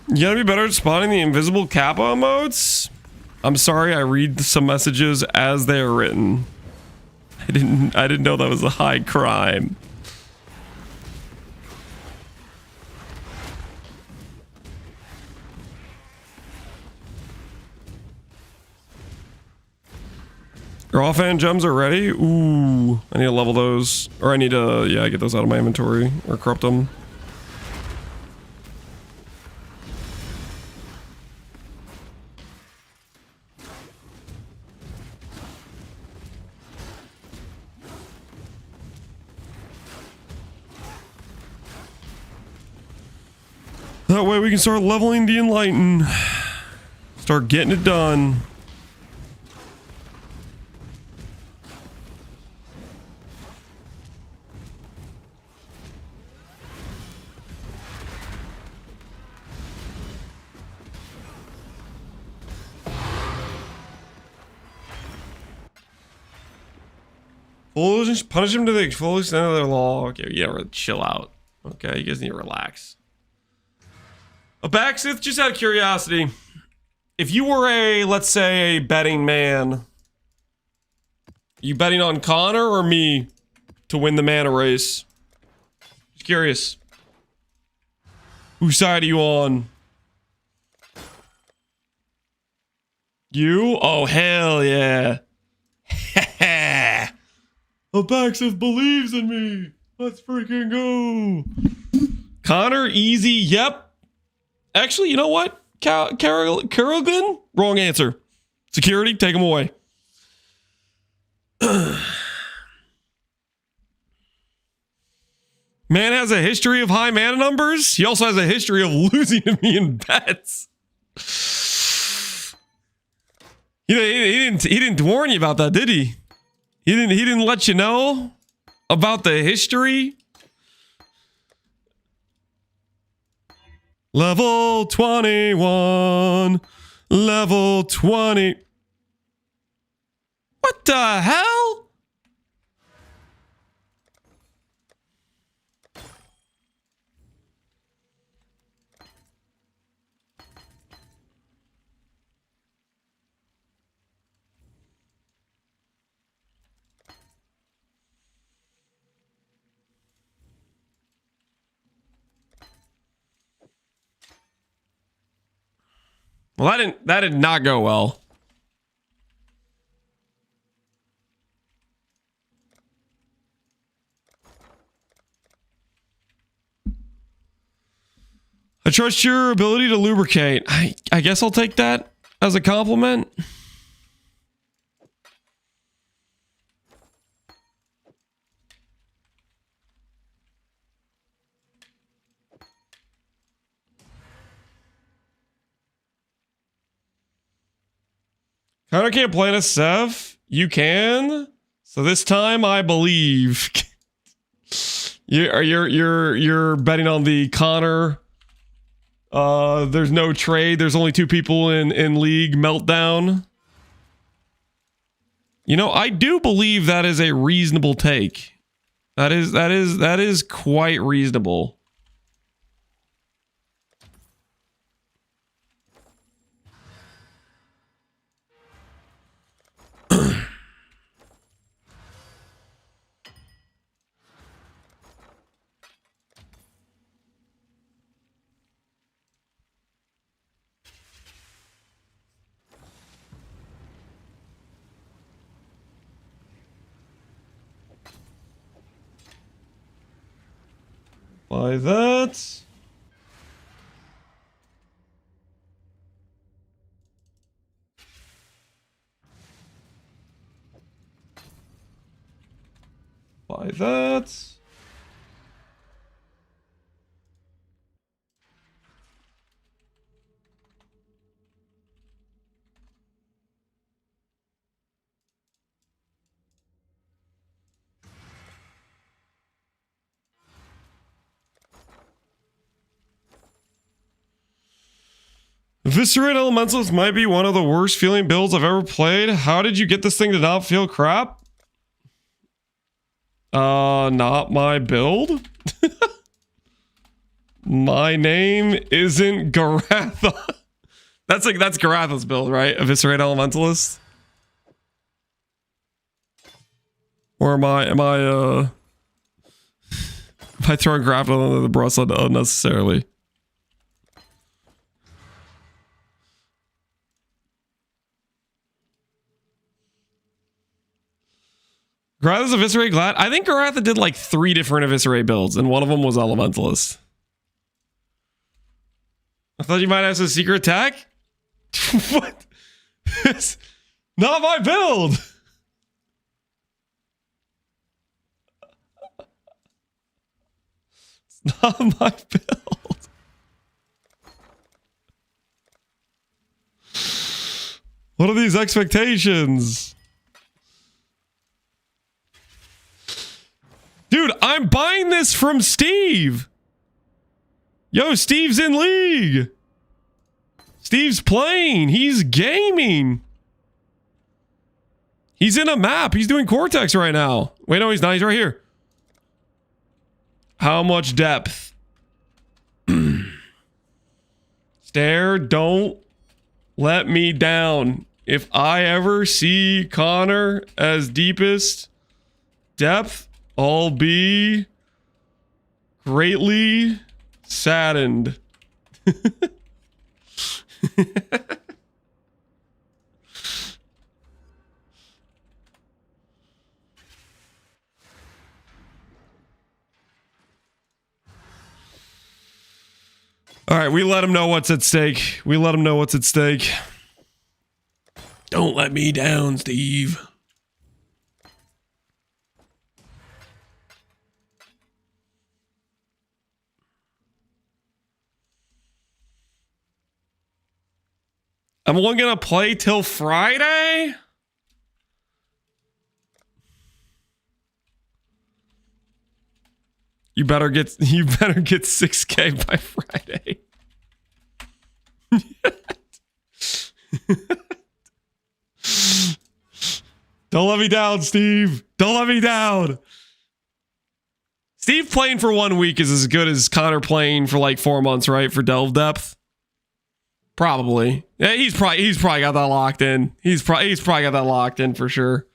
You gotta be better at spotting the invisible Kappa emotes? I'm sorry, I read some messages as they are written. I didn't know that was a high crime. Your offhand gems are ready? Ooh, I need to level those. Or I need to, yeah, get those out of my inventory. Or corrupt them. That way we can start leveling the Enlighten. Start getting it done. Punish them to the full extent of their law. Okay, yeah, chill out. Okay, you guys need to relax. A backsith, just out of curiosity. If you were a, let's say, a betting man, you betting on Connor or me to win the mana race? Just curious. Whose side are you on? You? Oh, hell yeah. A backsith believes in me. Let's freaking go. Connor, easy. Yep. Actually, you know what? Kerrigan? Wrong answer. Security, take him away. Man has a history of high mana numbers. He also has a history of losing to me in bets. He didn't warn you about that, did he? He didn't let you know about the history. Level 21. Level 20. What the hell? Well, that did not go well. I trust your ability to lubricate. I guess I'll take that as a compliment. Connor can't plant a Sev. You can. So this time I believe. You're betting on the Connor. There's no trade. There's only 2 people in league meltdown. You know, I do believe that is a reasonable take. That is quite reasonable. By that. By that. Viscerate Elementalist might be one of the worst feeling builds I've ever played. How did you get this thing to not feel crap? Not my build. My name isn't Garatha. That's Garatha's build, right? Eviscerate Elementalist. Or am I throwing Garatha under the bus unnecessarily? Garatha's Eviscerate Glad. I think Garatha did like 3 different Eviscerate builds, and one of them was Elementalist. I thought you might have some secret attack. What? It's not my build. It's not my build. What are these expectations? Dude, I'm buying this from Steve. Yo, Steve's in league. Steve's playing. He's gaming. He's in a map. He's doing Cortex right now. Wait, no, he's not. He's right here. How much depth? Stare, don't let me down. If I ever see Connor as deepest depth, I'll be greatly saddened. All right, we let him know what's at stake. We let him know what's at stake. Don't let me down, Steve. I'm only gonna play till Friday? You better get 6K by Friday. Don't let me down, Steve. Don't let me down. Steve playing for 1 week is as good as Connor playing for like 4 months, right? For Delve Depth. Probably. Yeah, he's probably got that locked in. He's probably got that locked in for sure.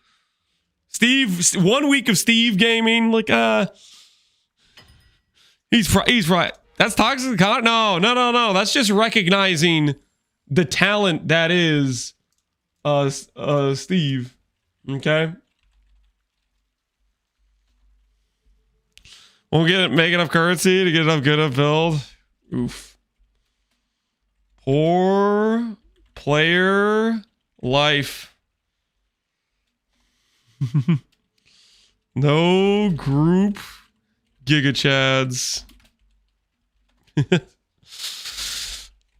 Steve, 1 week of Steve gaming, like he's right. That's toxic content. No. That's just recognizing the talent that is Steve. Okay. Won't make enough currency to get enough good of build. Oof. Poor player life. No group Giga Chads.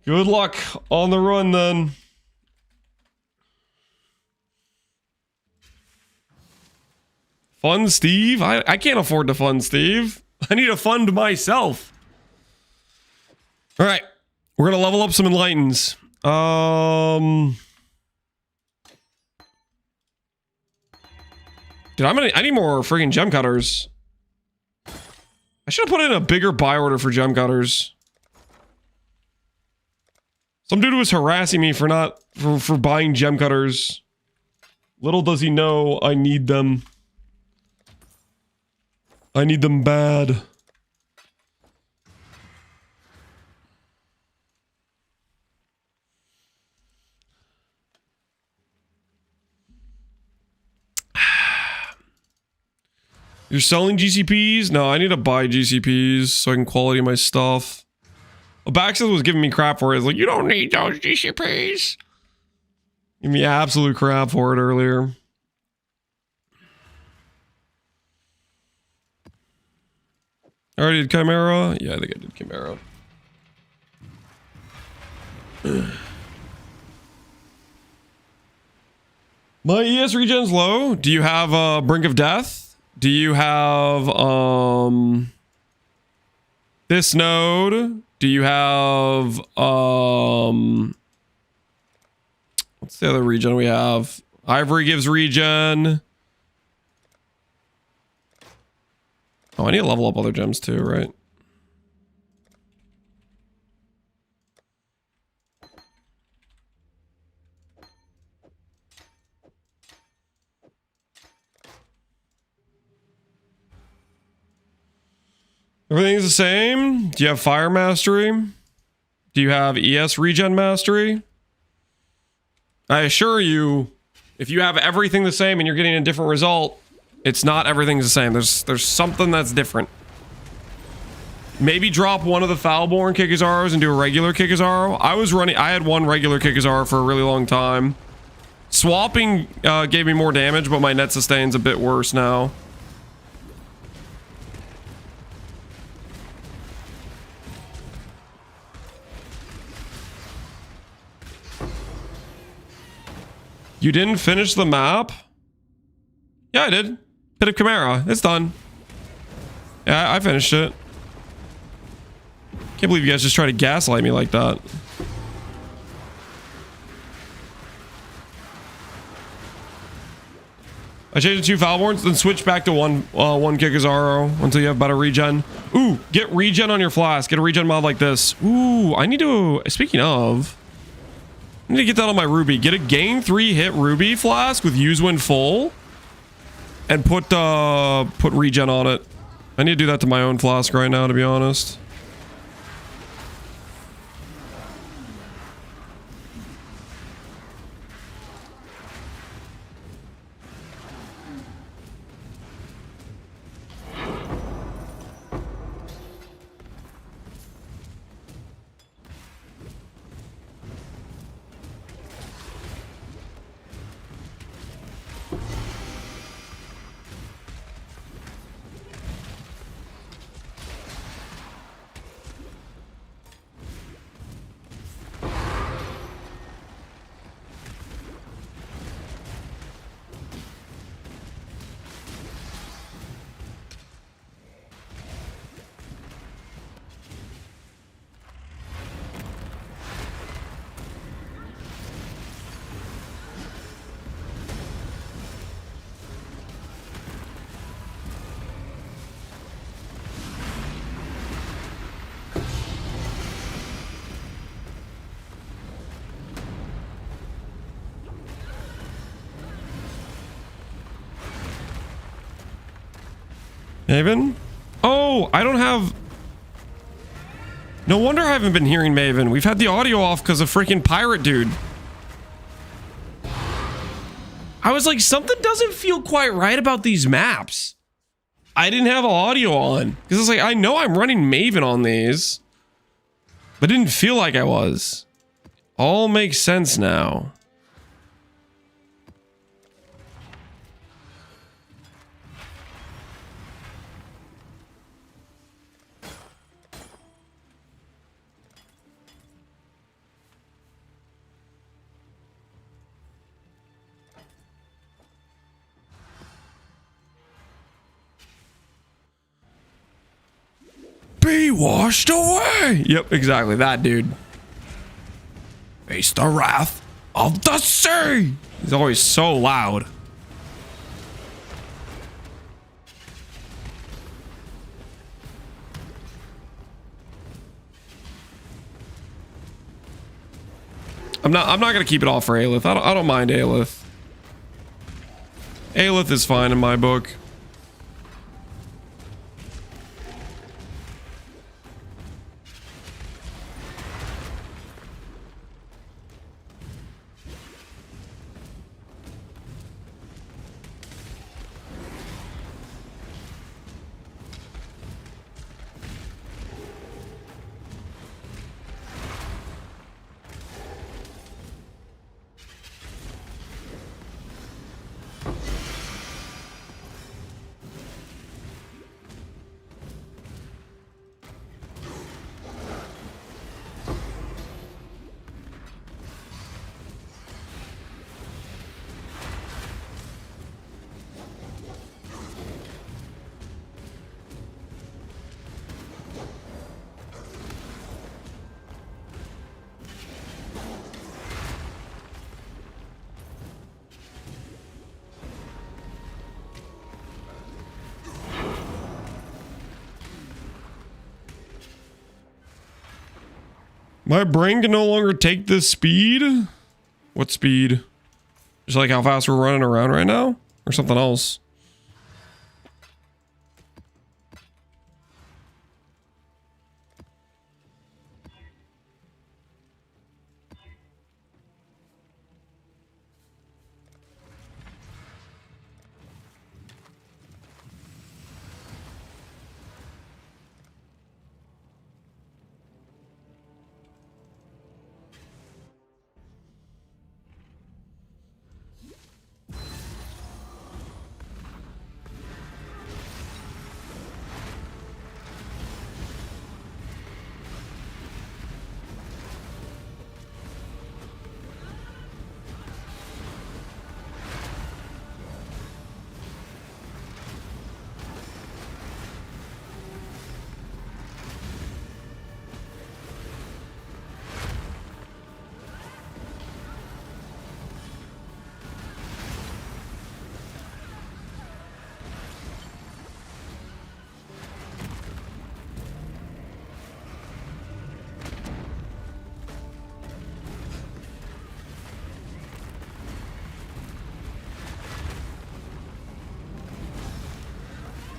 Good luck on the run then. Fund Steve? I can't afford to fund Steve. I need to fund myself. All right. We're going to level up some Enlightens. Dude, I need more friggin' gem cutters. I should have put in a bigger buy order for gem cutters. Some dude was harassing me for buying gem cutters. Little does he know I need them. I need them bad. You're selling GCPs? No, I need to buy GCPs so I can quality my stuff. Baxter was giving me crap for it. It's like, you don't need those GCPs. Give me absolute crap for it earlier. I already did Chimera? Yeah, I think I did Chimera. My ES regen's low. Do you have Brink of Death? Do you have this node? Do you have what's the other regen we have? Ivory gives regen. Oh, I need to level up other gems too, right? Everything's the same. Do you have Fire Mastery? Do you have ES Regen Mastery? I assure you, if you have everything the same and you're getting a different result, it's not everything's the same. There's something that's different. Maybe drop one of the Foulborn Kikazaros and do a regular Kikazaro. I had one regular Kikazaro for a really long time. Swapping gave me more damage, but my net sustain's a bit worse now. You didn't finish the map? Yeah, I did. Pit of Chimera. It's done. Yeah, I finished it. Can't believe you guys just try to gaslight me like that. I changed to 2 Foulborns, then switch back to one Kikazaro until you have better regen. Ooh, get regen on your flask. Get a regen mod like this. Ooh, I need to... Speaking of... I need to get that on my Ruby. Get a gain 3 hit Ruby flask with use when full. And put regen on it. I need to do that to my own flask right now, to be honest. Maven? Oh, I don't have... No wonder I haven't been hearing Maven. We've had the audio off because of freaking Pirate Dude. I was like, something doesn't feel quite right about these maps. I didn't have audio on. Because it's like, I know I'm running Maven on these. But didn't feel like I was. All makes sense now. Be washed away. Yep, exactly. That dude. Face the wrath of the sea. He's always so loud. I'm not gonna keep it all for Aelith. I don't mind Aelith. Aelith is fine in my book. My brain can no longer take this speed? What speed? Just like how fast we're running around right now? Or something else?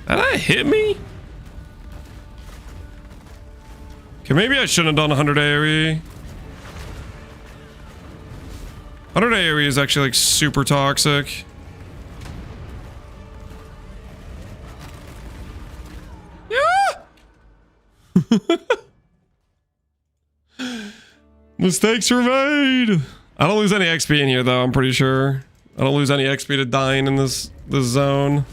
Did that hit me? Okay, maybe I shouldn't have done 100 AoE. 100 AoE is actually like super toxic. Yeah! Mistakes were made. I don't lose any XP in here though, I'm pretty sure. I don't lose any XP to dying in this zone.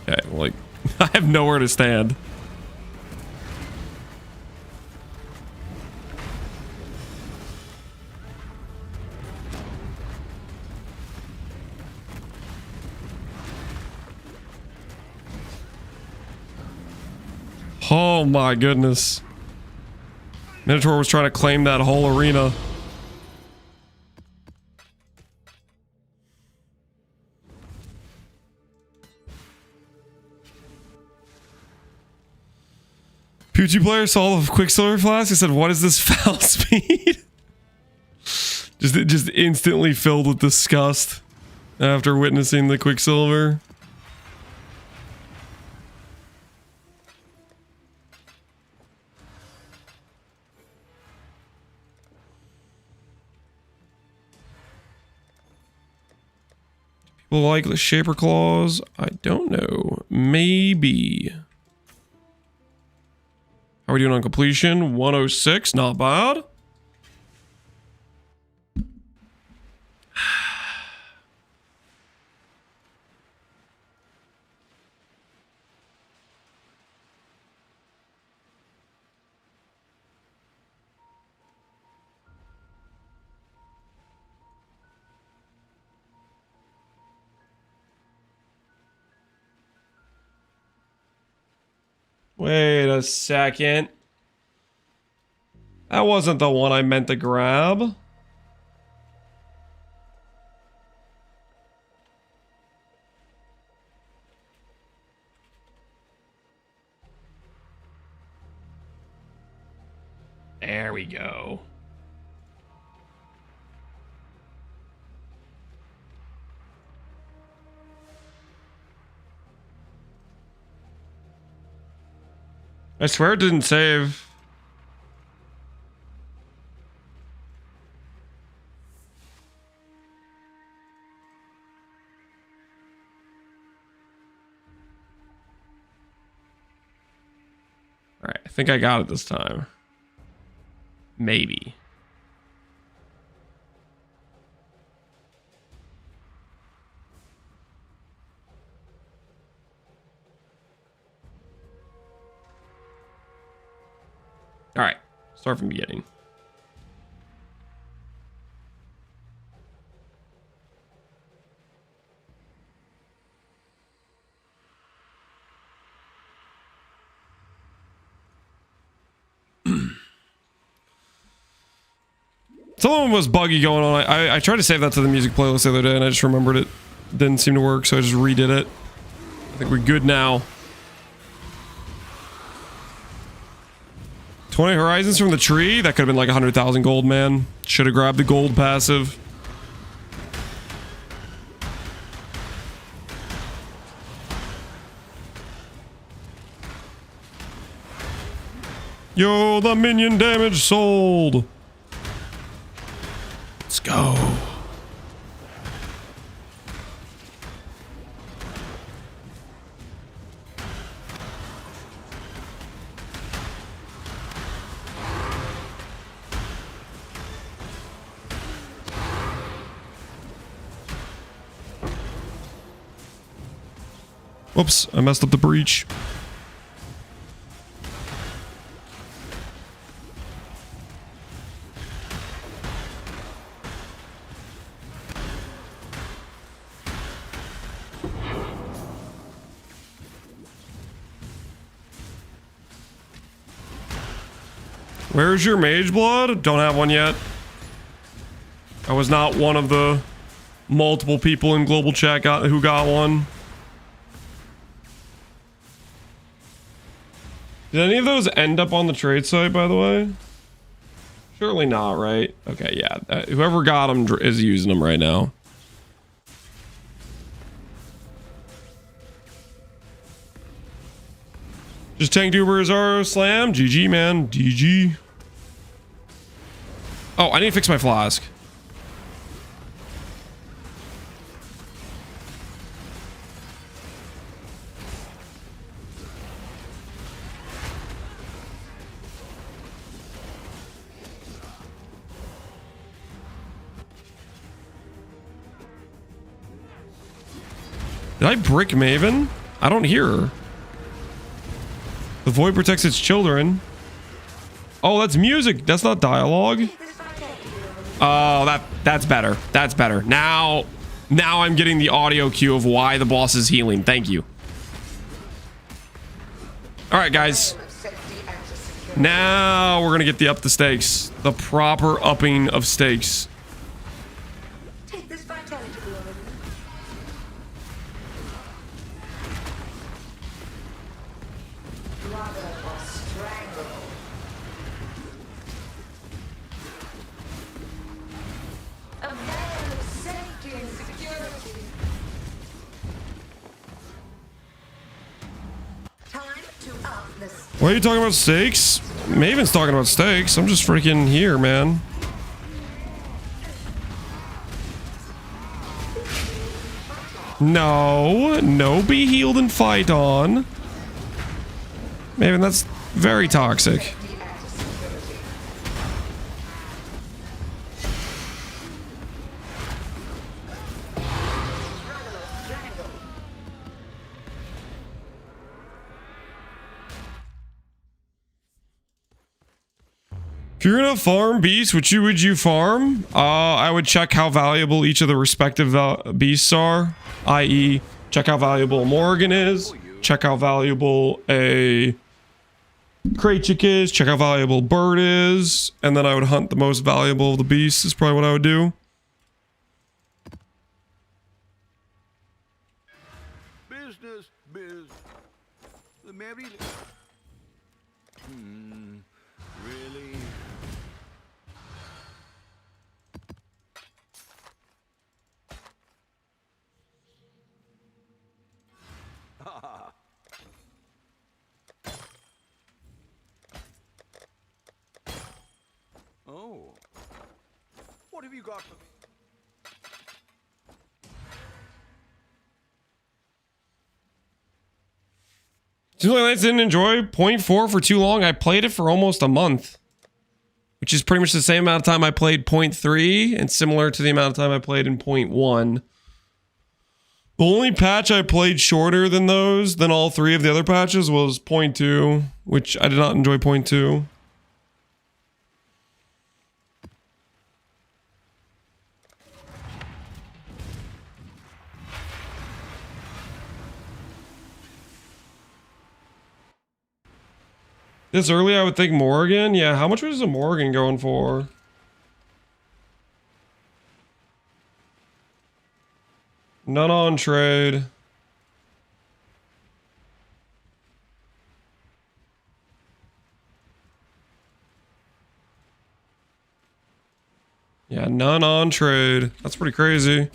Okay, like, I have nowhere to stand. Oh my goodness. Minotaur was trying to claim that whole arena. PUBG player saw the Quicksilver flask. He said, "What is this foul speed?" Just instantly filled with disgust after witnessing the Quicksilver. People like the Shaper Claws? I don't know. Maybe. How are we doing on completion? 106, not bad. Wait a second. That wasn't the one I meant to grab. There we go. I swear it didn't save. All right, I think I got it this time. Maybe. All right, start from the beginning. Something was buggy going on. I tried to save that to the music playlist the other day and I just remembered it didn't seem to work, so I just redid it. I think we're good now. 20 horizons from the tree? That could have been like 100,000 gold, man. Should have grabbed the gold passive. Yo, the minion damage sold. Let's go. Whoops, I messed up the breach. Where's your mage blood? Don't have one yet. I was not one of the multiple people in global chat who got one. Did any of those end up on the trade site, by the way? Surely not, right? Okay, yeah. Whoever got them is using them right now. Just tank tubers are slam. GG, man. GG. Oh, I need to fix my flask. Did I brick Maven? I don't hear her. The void protects its children. Oh, that's music. That's not dialogue. Oh, that's better. That's better. Now I'm getting the audio cue of why the boss is healing. Thank you. All right, guys. Now we're gonna get the up the stakes. The proper upping of stakes. Take this vitality blow. Mother or strangle. Why are you talking about steaks? Maven's talking about steaks. I'm just freaking here, man. No, no, be healed and fight on. Maven, that's very toxic. If you're gonna farm beasts, which would you farm? I would check how valuable each of the respective beasts are, i.e. check how valuable Morgan is, check how valuable a Kraychik is, check how valuable Bird is, and then I would hunt the most valuable of the beasts is probably what I would do. Business, the merry. Really? Oh. What have you got for me? Seems like I didn't enjoy 0.4 for too long. I played it for almost a month, which is pretty much the same amount of time I played 0.3 and similar to the amount of time I played in 0.1. The only patch I played shorter than all three of the other patches was 0.2, which I did not enjoy 0.2. This early, I would think Morgan. Yeah, how much was a Morgan going for? None on trade. Yeah, none on trade. That's pretty crazy.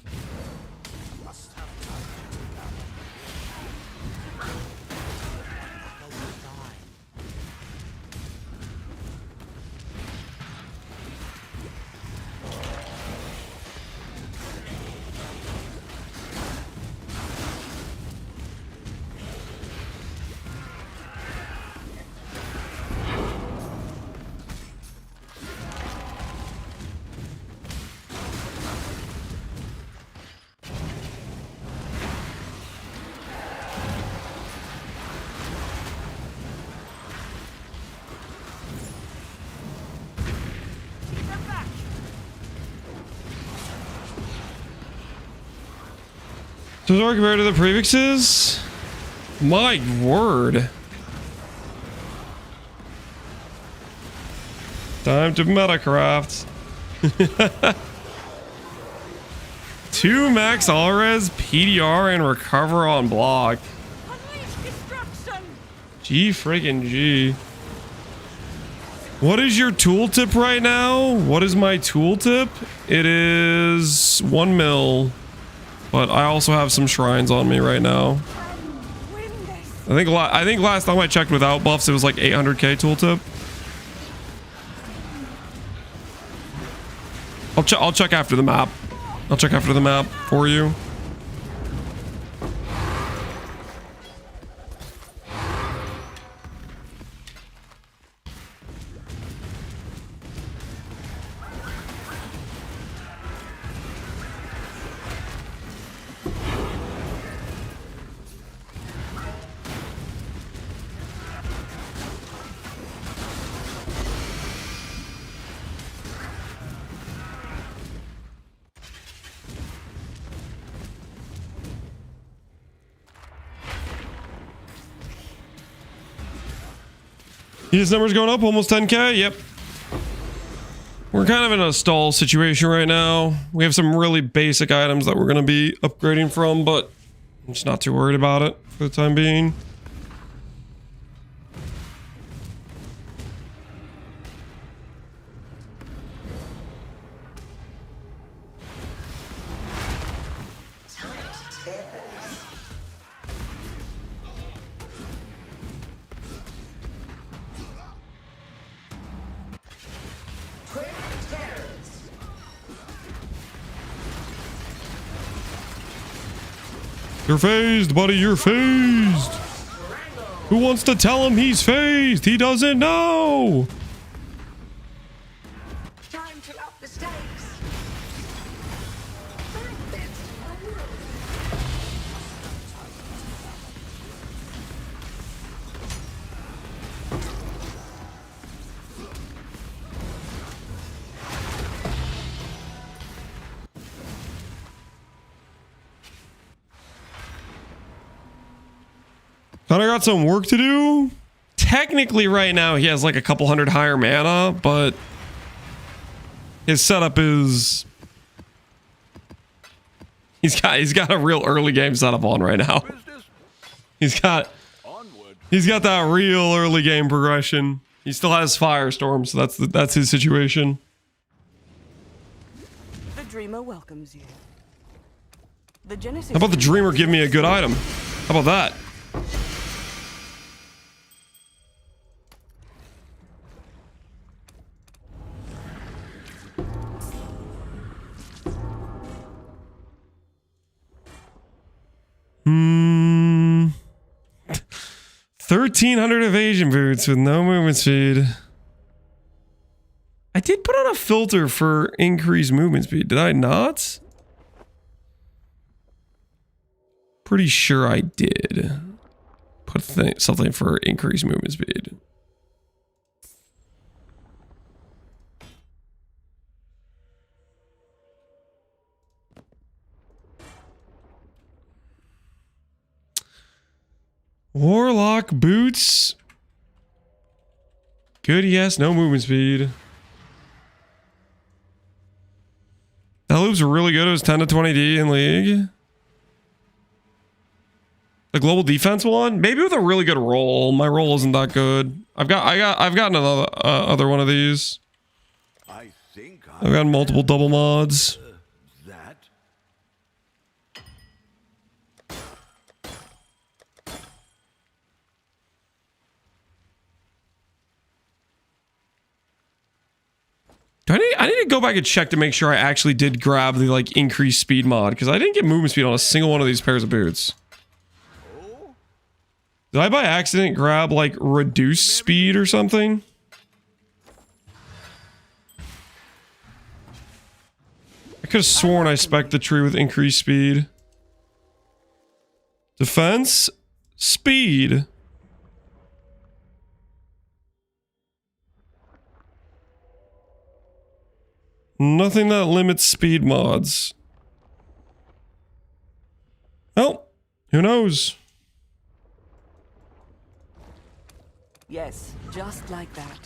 Does it compared to the prefixes? My word. Time to Metacraft. 2 max all-res, PDR, and recover on block. G friggin' G. What is your tooltip right now? What is my tooltip? It is 1 mil. But I also have some shrines on me right now. I think last time I checked without buffs, it was like 800k tooltip. I'll check after the map. I'll check after the map for you. His numbers going up, almost 10k. Yep. We're kind of in a stall situation right now. We have some really basic items that we're going to be upgrading from, but I'm just not too worried about it for the time being. You're phased, buddy. You're phased. Who wants to tell him he's phased? He doesn't know. Time to up the stakes. Kinda got some work to do. Technically right now he has like a couple hundred higher mana, but his setup is he's got a real early game setup on right now. He's got that real early game progression. He still has Firestorm, so that's his situation. The Dreamer welcomes you. The Genesis. How about the Dreamer give me a good item? How about that? Hmm. 1,300 evasion boots with no movement speed. I did put on a filter for increased movement speed. Did I not? Pretty sure I did. Put something for increased movement speed. Warlock boots. Good, yes, no movement speed. That loop's really good. It was 10 to 20D in League. The global defense one, maybe with a really good roll. My roll isn't that good. I've gotten another other one of these. I've got multiple double mods. I need to go back and check to make sure I actually did grab the like increased speed mod, because I didn't get movement speed on a single one of these pairs of boots. Did I by accident grab like reduced speed or something? I could have sworn I spec'd the tree with increased speed. Defense, speed. Nothing that limits speed mods. Well, who knows? Yes, just like that.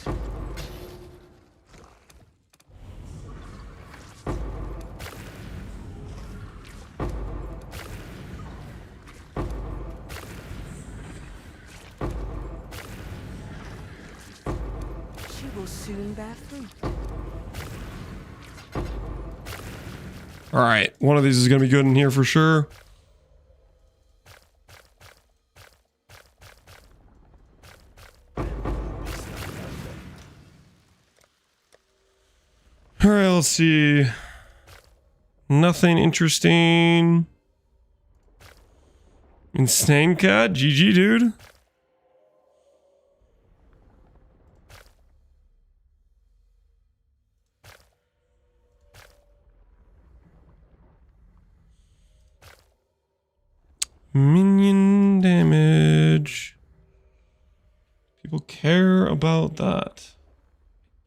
She will soon bear fruit. All right, one of these is going to be good in here for sure. All right, let's see. Nothing interesting. Insane cat, GG, dude. Minion damage. People care about that.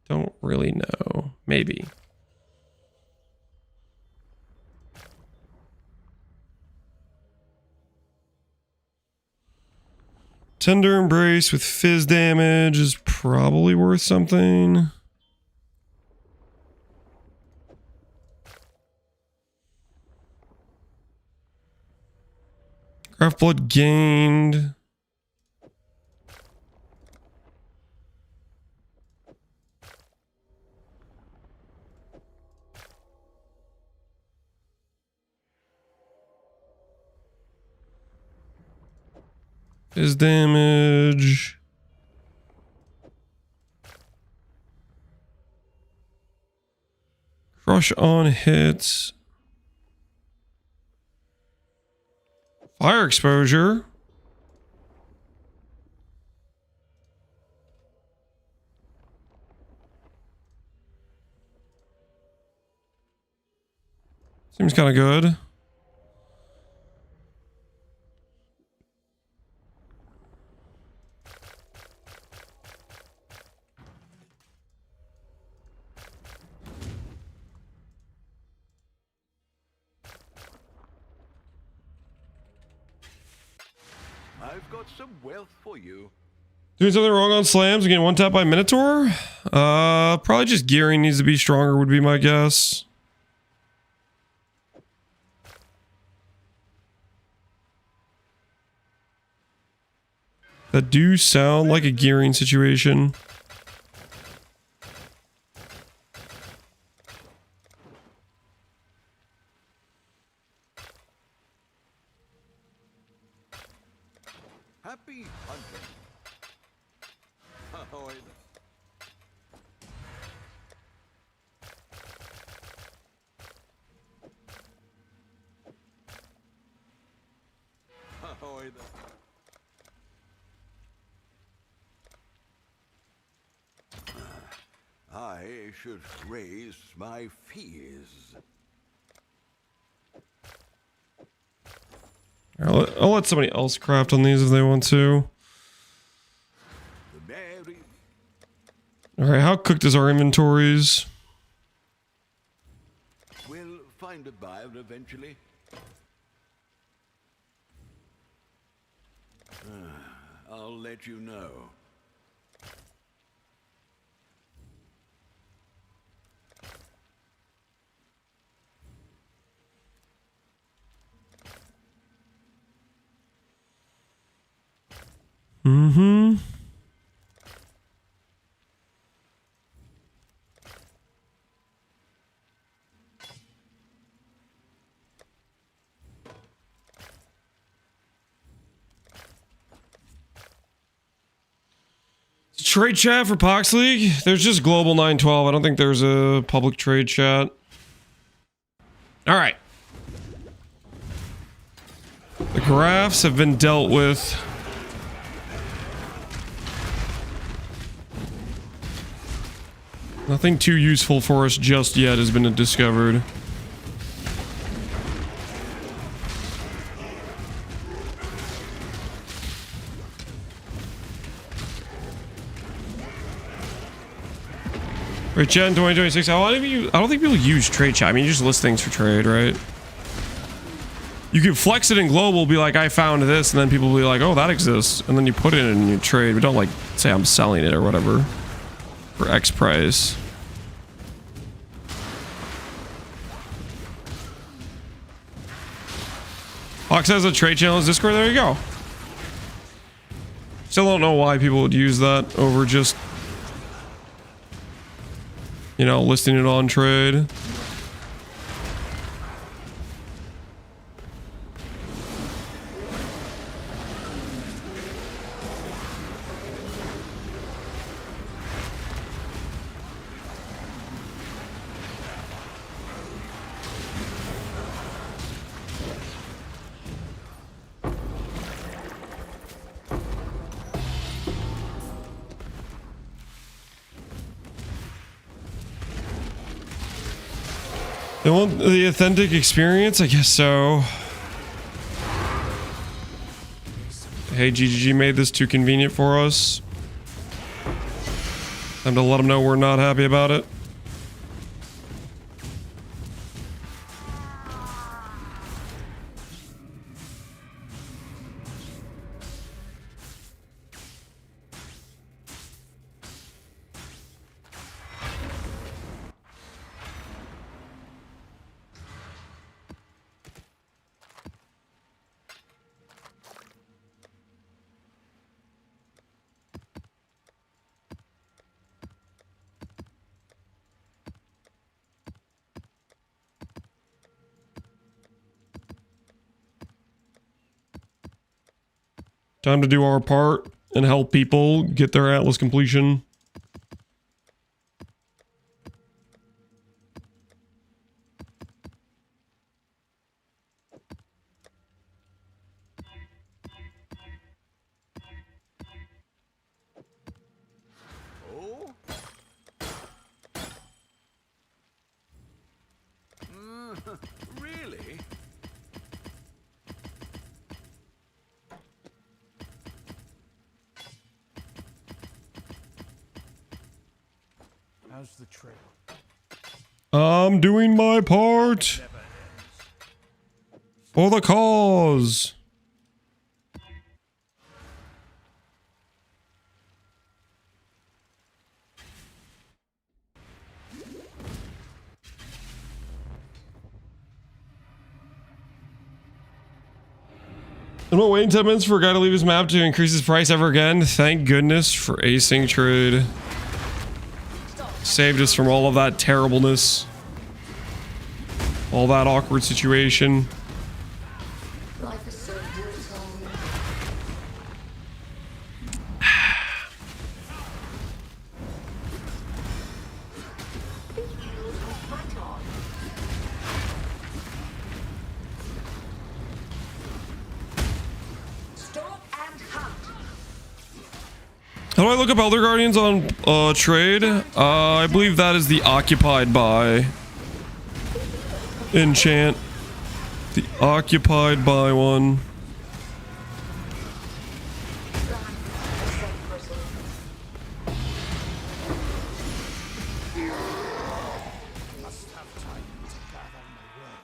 Don't really know. Maybe. Tender Embrace with fizz damage is probably worth something. Craft Blood gained. His damage. Crush on hits. Fire exposure. Seems kind of good. I've got some wealth for you. Doing something wrong on slams and getting one tap by Minotaur? Probably just gearing needs to be stronger would be my guess. That do sound like a gearing situation. Happy hunting. Ahoy. Ahoy. I should raise my fees. I'll let somebody else craft on these if they want to. The merry. Alright, how cooked is our inventories? We'll find a buyer eventually. I'll let you know. Mm-hmm. Trade chat for Pox League? There's just Global 912. I don't think there's a public trade chat. Alright. The graphs have been dealt with. Nothing too useful for us just yet has been discovered. Right, chat in 2026. I don't think people use trade chat. I mean, you just list things for trade, right? You could flex it in global, be like, I found this, and then people will be like, oh, that exists. And then you put it in your trade. We don't like say I'm selling it or whatever for X price. Fox has a trade channel in Discord. There you go. Still don't know why people would use that over just, you know, listing it on trade. They want the authentic experience? I guess so. Hey, GGG made this too convenient for us. Time to let them know we're not happy about it. Time to do our part and help people get their Atlas completion. Really? How's the trail? I'm doing my part for the cause. I'm not waiting 10 minutes for a guy to leave his map to increase his price ever again. Thank goodness for async trade. Saved us from all of that terribleness. All that awkward situation. Life is so brutal. Stop and hunt. How do I look up Elder Guardians on trade? I believe that is the occupied by enchant. The occupied by one. Must have time to gather my will.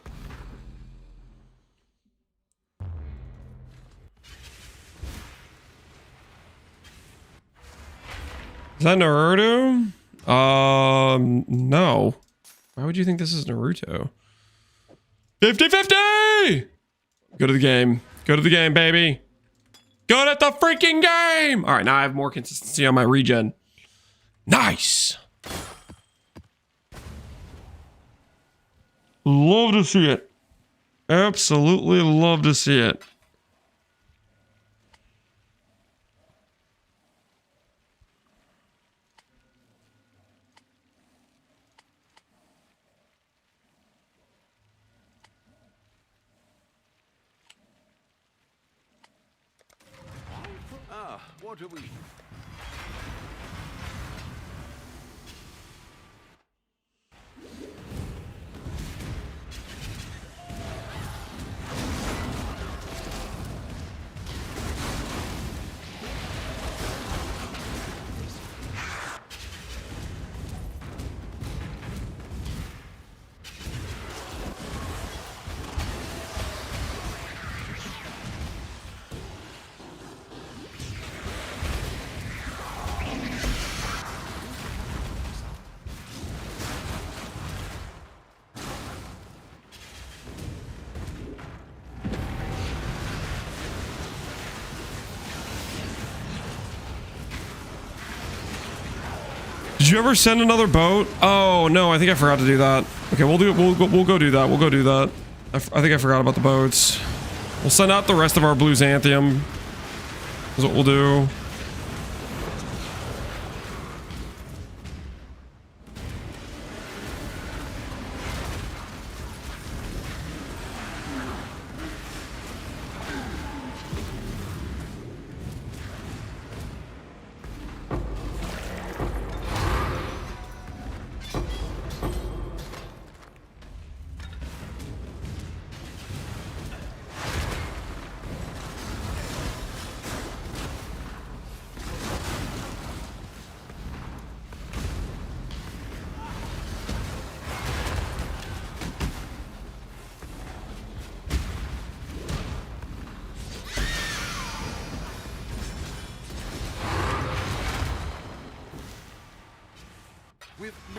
Is that Naruto? No. Why would you think this is Naruto? 50-50! Go to the game. Go to the game, baby. Go to the freaking game! All right, now I have more consistency on my regen. Nice! Love to see it. Absolutely love to see it. What are we? Did you ever send another boat? Oh no, I think I forgot to do that. Okay, we'll do it. We'll go do that. We'll go do that. I think I forgot about the boats. We'll send out the rest of our blue xanthium. Is what we'll do.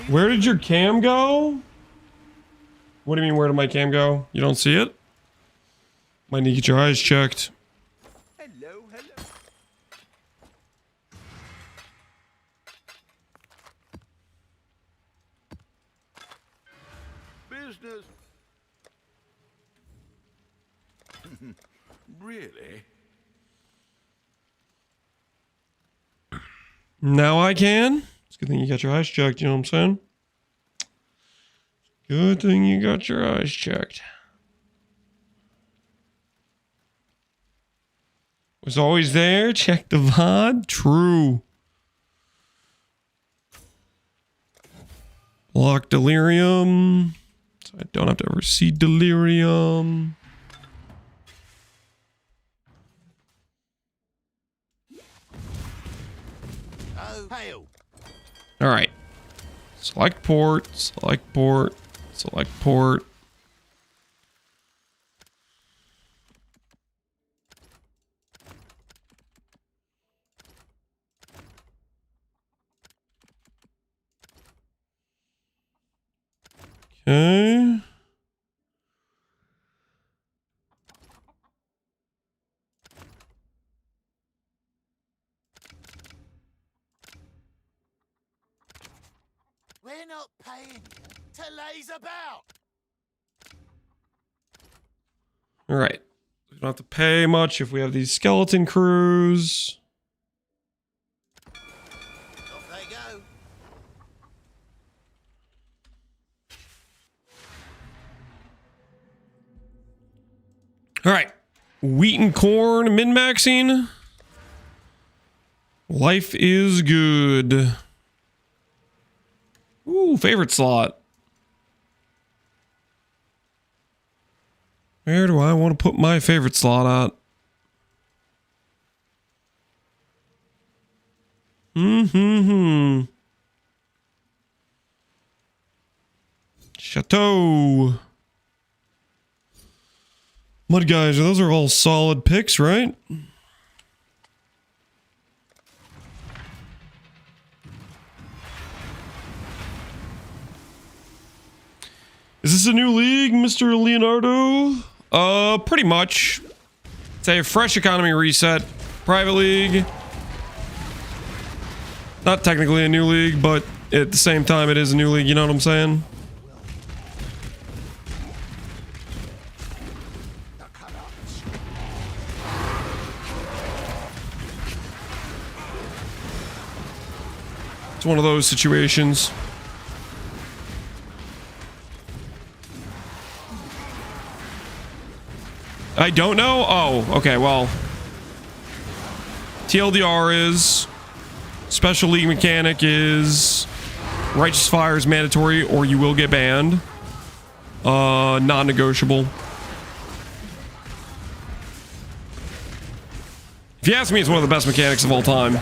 Where did your cam go? What do you mean, where did my cam go? You don't see it? Might need to get your eyes checked. Hello, hello. Business. Really? Now I can. It's a good thing you got your eyes checked, you know what I'm saying? Good thing you got your eyes checked. Was always there. Check the VOD. True. Block delirium. So I don't have to ever see delirium. Oh, hail. All right. Select port, select port, select port. Okay. We're not paying you to laze about. All right. We don't have to pay much if we have these skeleton crews. Off they go. All right. Wheat and corn min-maxing. Life is good. Ooh, favorite slot. Where do I want to put my favorite slot at? Chateau. Mud guys, those are all solid picks, right? Is this a new league, Mr. Leonardo? Pretty much. It's a fresh economy reset. Private league. Not technically a new league, but at the same time it is a new league, you know what I'm saying? It's one of those situations. I don't know? Oh, okay, well. TLDR is... Special League mechanic is... Righteous Fire is mandatory or you will get banned. Non-negotiable. If you ask me, it's one of the best mechanics of all time.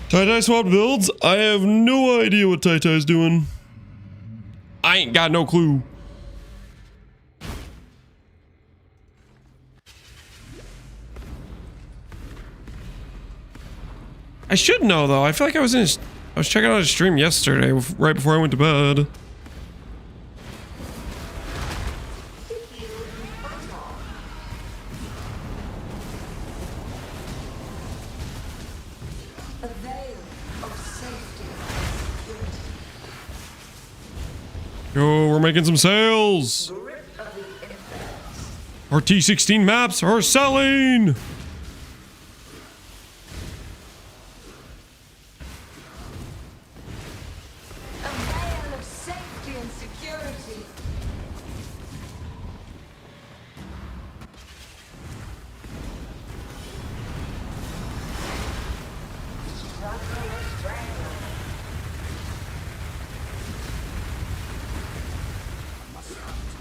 Tai swapped builds? I have no idea what Tai's doing. I ain't got no clue. I should know though. I feel like I was checking out his stream yesterday, right before I went to bed. Yo, we're making some sales. Our T16 maps are selling.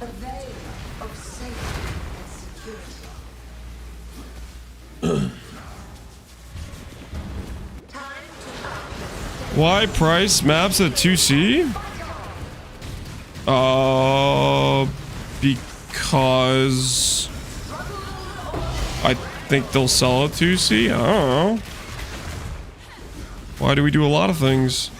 A veil of safety and security. Time to up the stakes. Why price maps at 2C? Because I think they'll sell at 2C. I don't know. Why do we do a lot of things?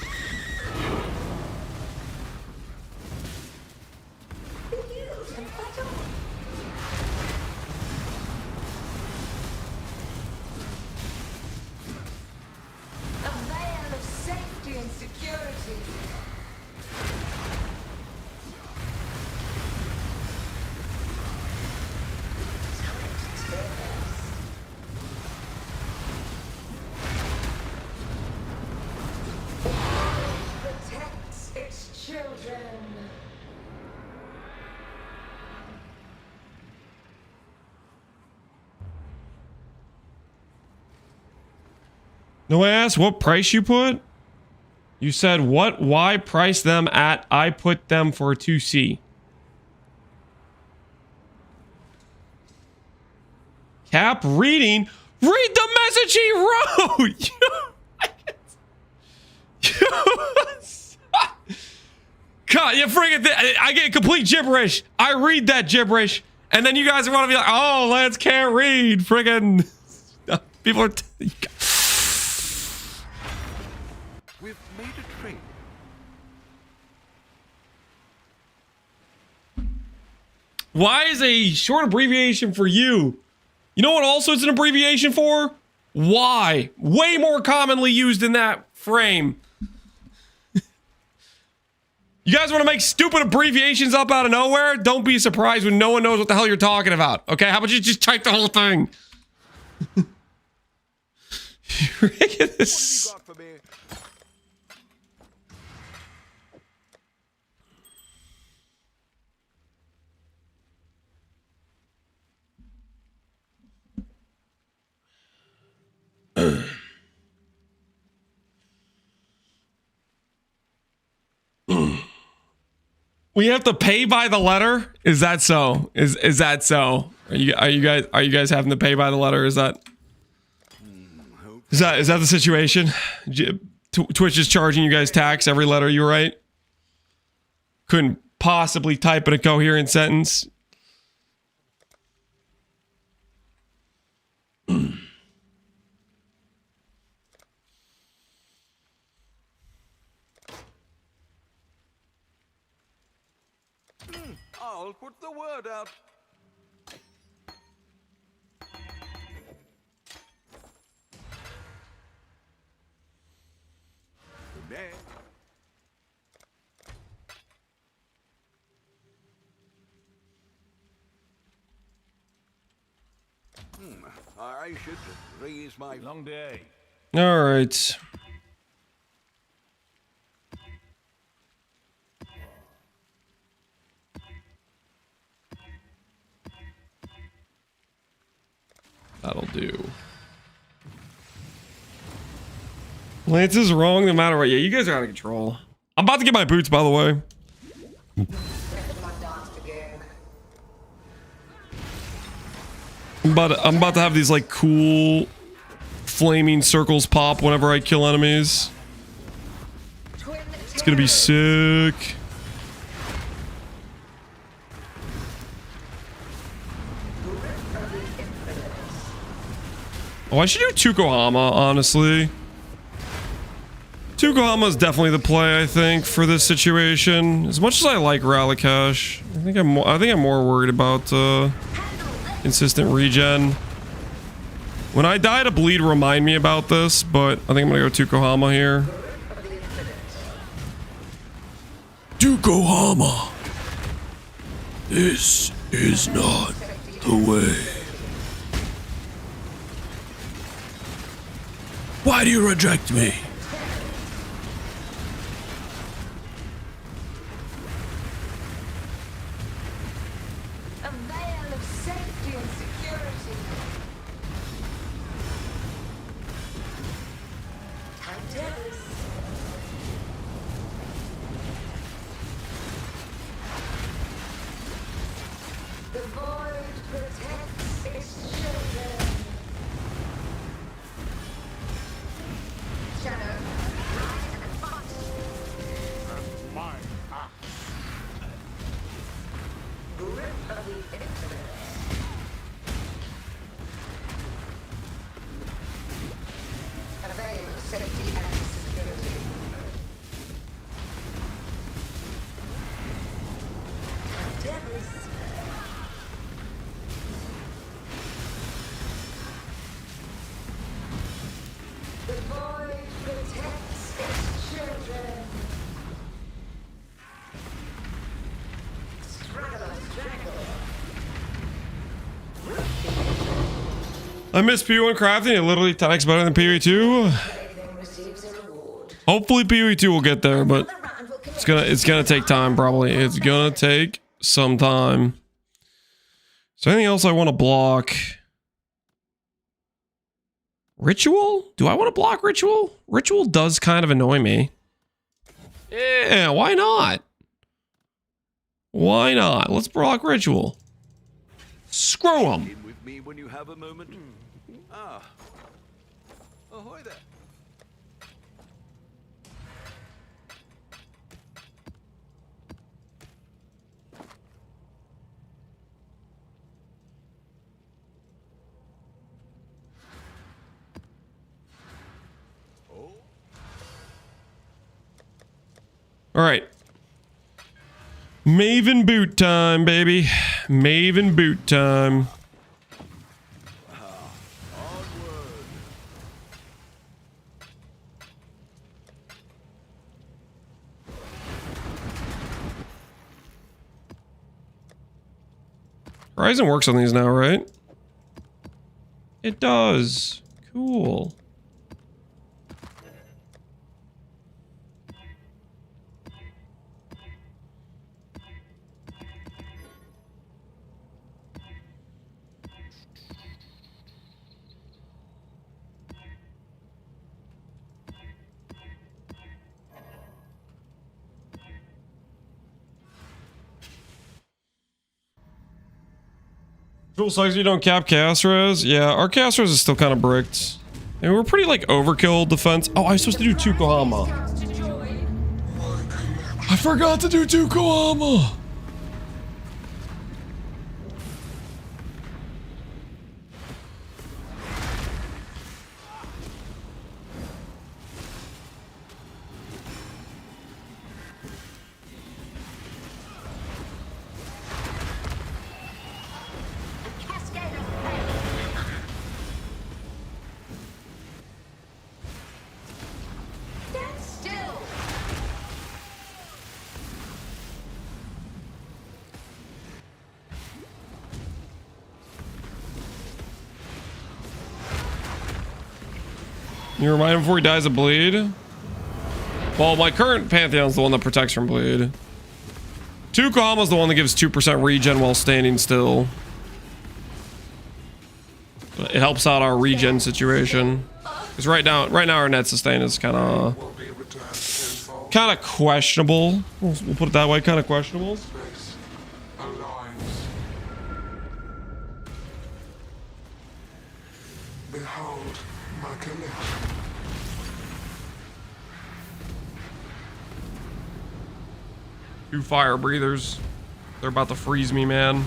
A veil of safety and security. Protects its children. No, I asked what price you put? You said what? Why price them at? I put them for 2C. Cap reading. Read the message he wrote. God, you friggin' I get complete gibberish. I read that gibberish, and then you guys want to be like, "Oh, Lance can't read." Friggin' people are. We've made a trade. Why is a short abbreviation for you? You know what also it's an abbreviation for? Why? Way more commonly used in that frame. You guys want to make stupid abbreviations up out of nowhere? Don't be surprised when no one knows what the hell you're talking about. Okay, how about you just type the whole thing? Ridiculous. What have you got for me? We have to pay by the letter? Is that so? Is that so? Are you guys having to pay by the letter? Is that the situation? Twitch is charging you guys tax every letter you write? Couldn't possibly type in a coherent sentence. I'll put the word out. Good day. I should raise my Long day. All right. That'll do. Lance is wrong no matter what. Yeah, you guys are out of control. I'm about to get my boots, by the way. I'm about to have these like cool flaming circles pop whenever I kill enemies. It's gonna be sick. Oh, I should do Tukohama, honestly. Tukohama is definitely the play, I think, for this situation. As much as I like Rallycash, I think I'm more worried about consistent regen. When I die to bleed, remind me about this, but I think I'm gonna go Tukohama here. Tukohama. This is not the way. Why do you reject me? A veil of safety and security. Titans. void protects its children. Shadow, rise and fight. My axe. Grip of the infinite. Avail safety and security. Devil's the void protects its children. Struggle, struggle. I miss PoE1 crafting. It literally 10x better than PoE2. Everything receives a reward. Hopefully PoE2 will get there, but it's gonna take time probably. It's gonna take some time. Is there anything else I want to block? Ritual? Do I want to block Ritual? Ritual does kind of annoy me. Yeah, why not? Why not? Let's block Ritual. Screw him. In with me when you have a moment. Ah. Ahoy there. All right. Maven boot time, baby. Maven boot time. Horizon works on these now, right? It does. Cool. Cool sucks you don't cap cast res. Yeah, our cast res is still kind of bricked. And we're pretty like overkill defense. Oh, I was supposed to do 2 Kohama. I forgot to do 2 Kohama. You remind him before he dies of bleed? Well, my current Pantheon's the one that protects from bleed. 2 Kohama's the one that gives 2% regen while standing still. It helps out our regen situation. Because right now our net sustain is kind of questionable. We'll put it that way, kind of questionable. Behold my collection. Two fire breathers. They're about to freeze me, man.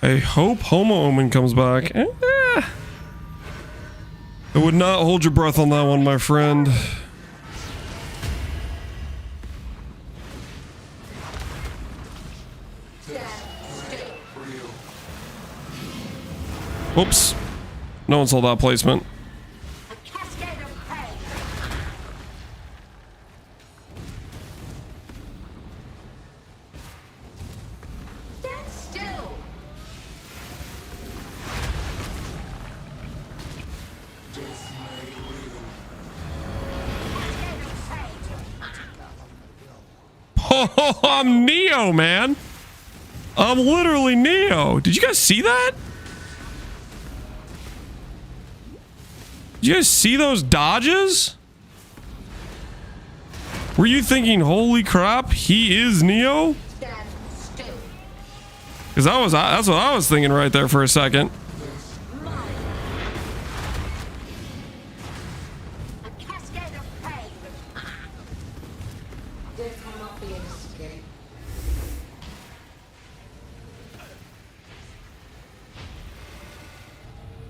I hope Homo Omen comes back. I would not hold your breath on that one, my friend. Whoops. No one saw that placement. Oh, I'm Neo, man. I'm literally Neo. Did you guys see that? Did you guys see those dodges? Were you thinking, holy crap, he is Neo? Because that's what I was thinking right there for a second.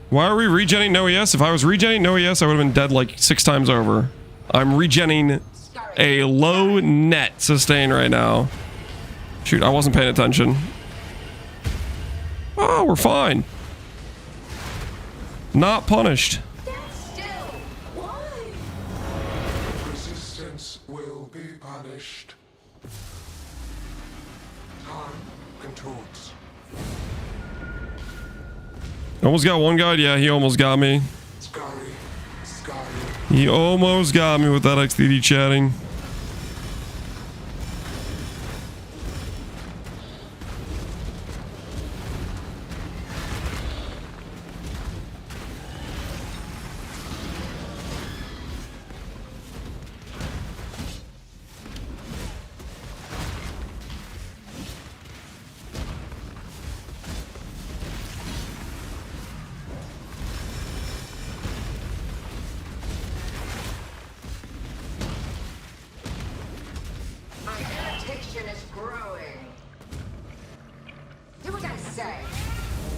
Why are we regenning no ES? If I was regenning no ES, I would have been dead like 6 times over. I'm regenning a low net sustain right now. Shoot, I wasn't paying attention. Oh, we're fine. Not punished. Resistance will be punished. Time controls. Almost got one guy. Yeah, he almost got me. He almost got me with that XDD chatting.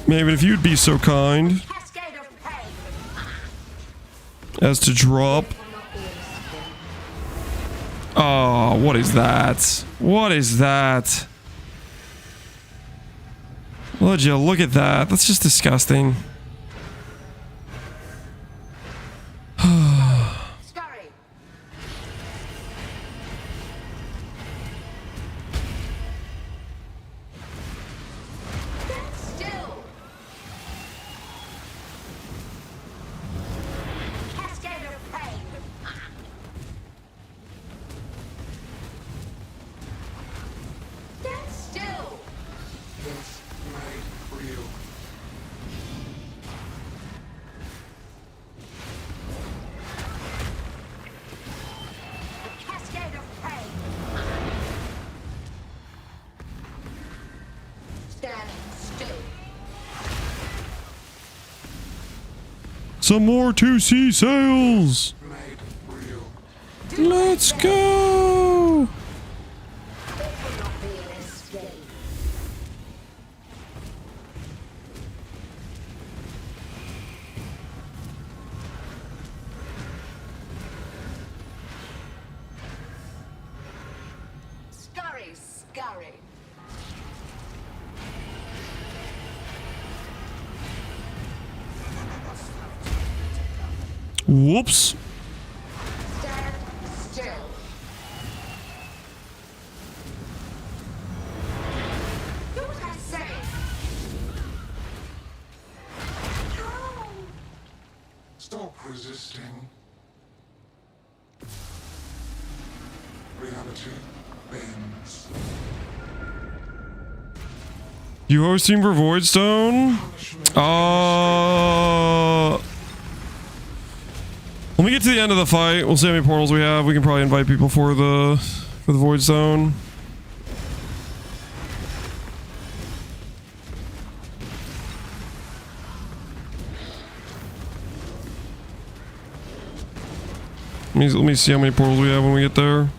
Maven, if you'd be so kind as to drop. Oh, what is that? What is that? Would you look at that? That's just disgusting. Some more 2C sales. Let's go. Scurry. Whoops. Stand still. Do what I say. Stop resisting. Reality bends. You hosting for Voidstone? When we get to the end of the fight, we'll see how many portals we have. We can probably invite people for the Voidstone. Let me see how many portals we have when we get there.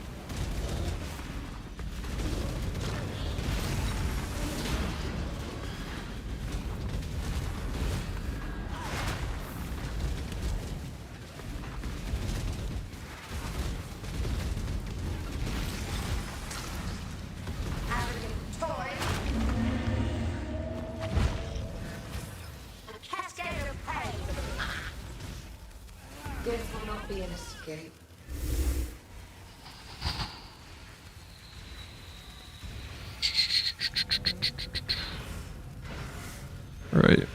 Death will not be an escape. Right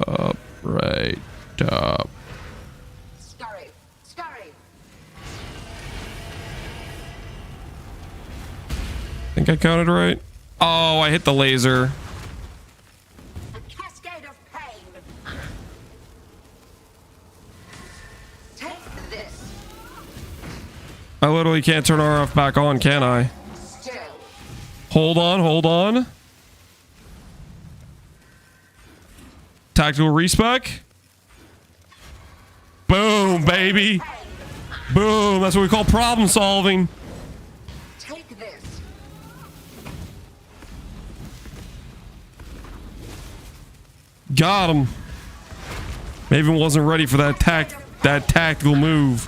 up, right up. Scurry. think I counted right. Oh, I hit the laser. A cascade of pain. Take this. I literally can't turn RF back on, can I? Still. Hold on, hold on. Tactical respec. Boom, baby. Boom. That's what we call problem solving. Take this. Got him. Maven wasn't ready for that tactical move.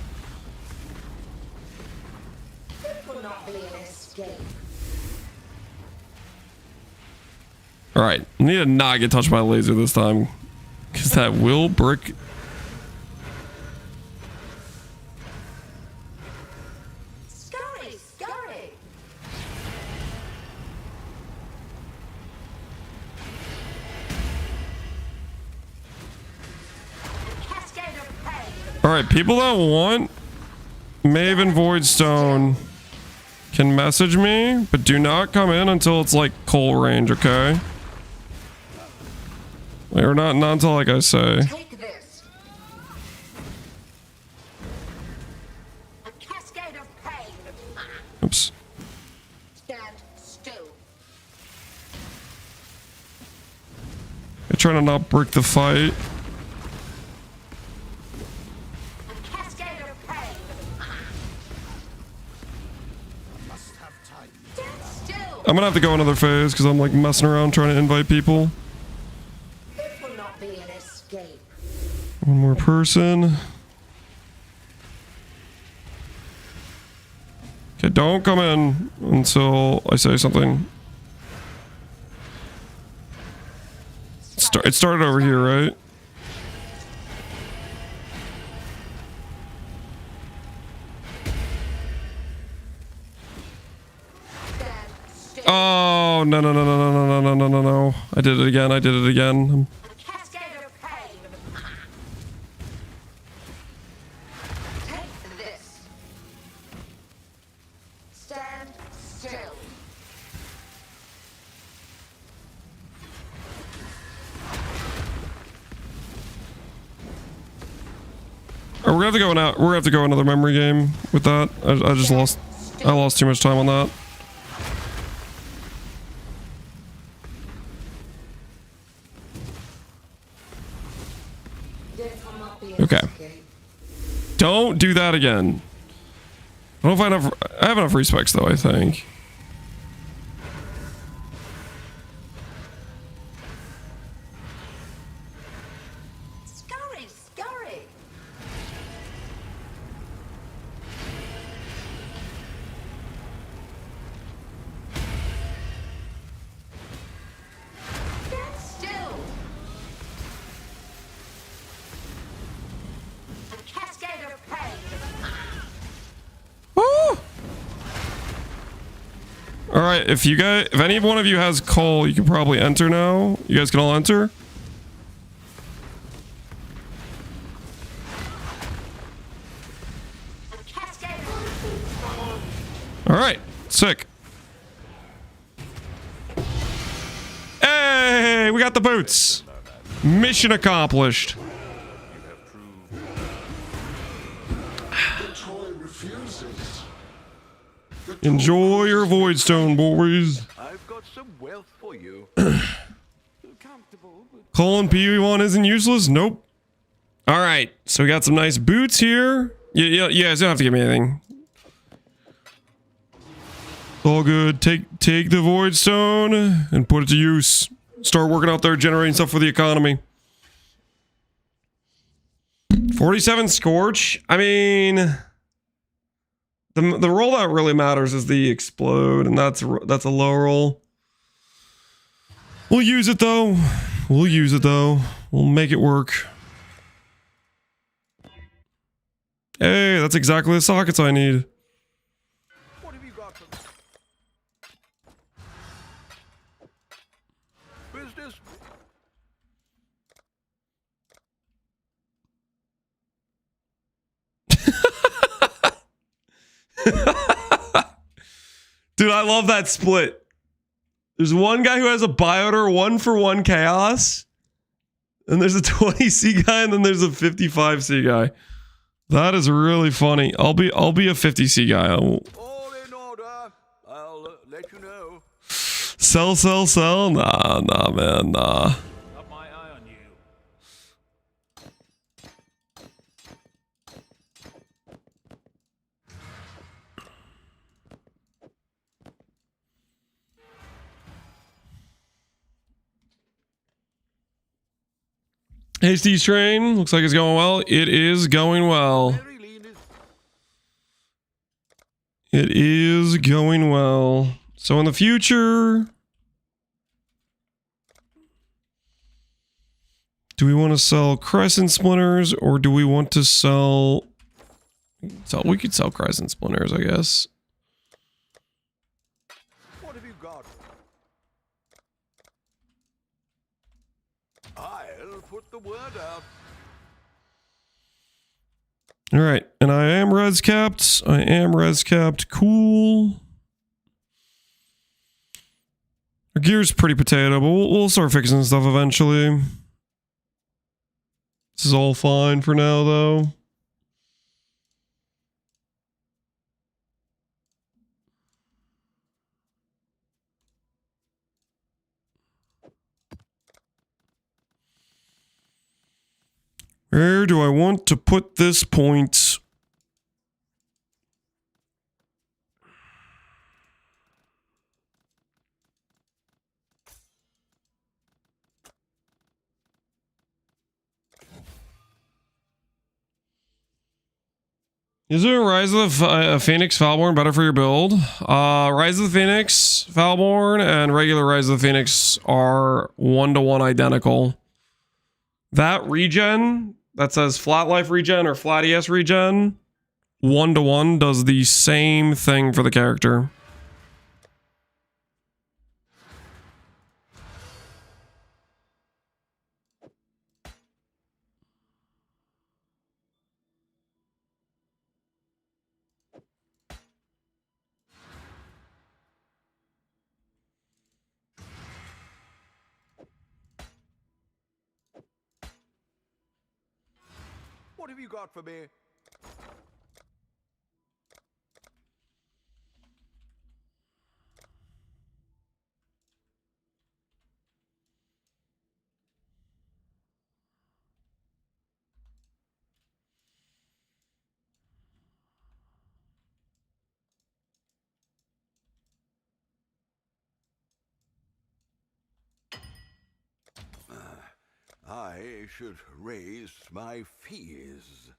It will not be an escape. All right, I need to not get touched by a laser this time, because that will brick. Scurry, scurry. Cascade of pain. All right, people that want Maven Voidstone can message me, but do not come in until it's like coal range, okay? Or not until like I say. Take this. A cascade of pain. Oops. Stand still. I'm trying to not brick the fight. A cascade of pain. Must have time. Stand still. I'm gonna have to go another phase because I'm like messing around trying to invite people. It will not be an escape. One more person. Okay, don't come in until I say something. It started over here, right? Stand still. Oh, no, no, no, no, no, no, no, no, no, no. I did it again. I did it again. A cascade of pain. Take this. Stand still. We're gonna have to go out. We're gonna have to go another memory game with that. I just lost. I lost too much time on that. Okay. Don't do that again. I don't know if I have enough. I have enough respecs though, I think. Scurry, scurry. Stand still. A cascade of pain. Woo! All right, if any one of you has coal, you can probably enter now. You guys can all enter. A cascade of All right, sick. Hey, we got the boots. Mission accomplished. The toy refuses. Enjoy your Voidstone, boys. I've got some wealth for you. Colon PV1 isn't useless? Nope. All right, so we got some nice boots here. Yeah, you guys don't have to give me anything. It's all good. Take the Voidstone and put it to use. Start working out there, generating stuff for the economy. 47 Scorch. I mean, the roll that really matters is the explode, and that's a low roll. We'll use it though. We'll use it though. We'll make it work. Hey, that's exactly the sockets I need. What have you got for business? Dude, I love that split. There's one guy who has a Bioter 1-for-1 chaos. And there's a 20C guy, and then there's a 55C guy. That is really funny. I'll be a 50C guy. All in order. I'll let you know. Sell. Nah, man, nah. Got my eye on you. Hastie's train. Looks like it's going well. It is going well. Very lean is It is going well. So in the future, do we want to sell crescent splinters or do we want to sell... we could sell crescent splinters, I guess. What have you got? I'll put the word out. All right, and I am res capped. Cool. Our gear's pretty potato, but we'll start fixing stuff eventually. This is all fine for now, though. Where do I want to put this point? Is there a Rise of the Phoenix Falborn better for your build? Rise of the Phoenix Falborn and regular Rise of the Phoenix are 1-to-1 identical. That regen that says flat life regen or flat ES regen, 1-to-1 does the same thing for the character. What have you got for me? I should raise my fees.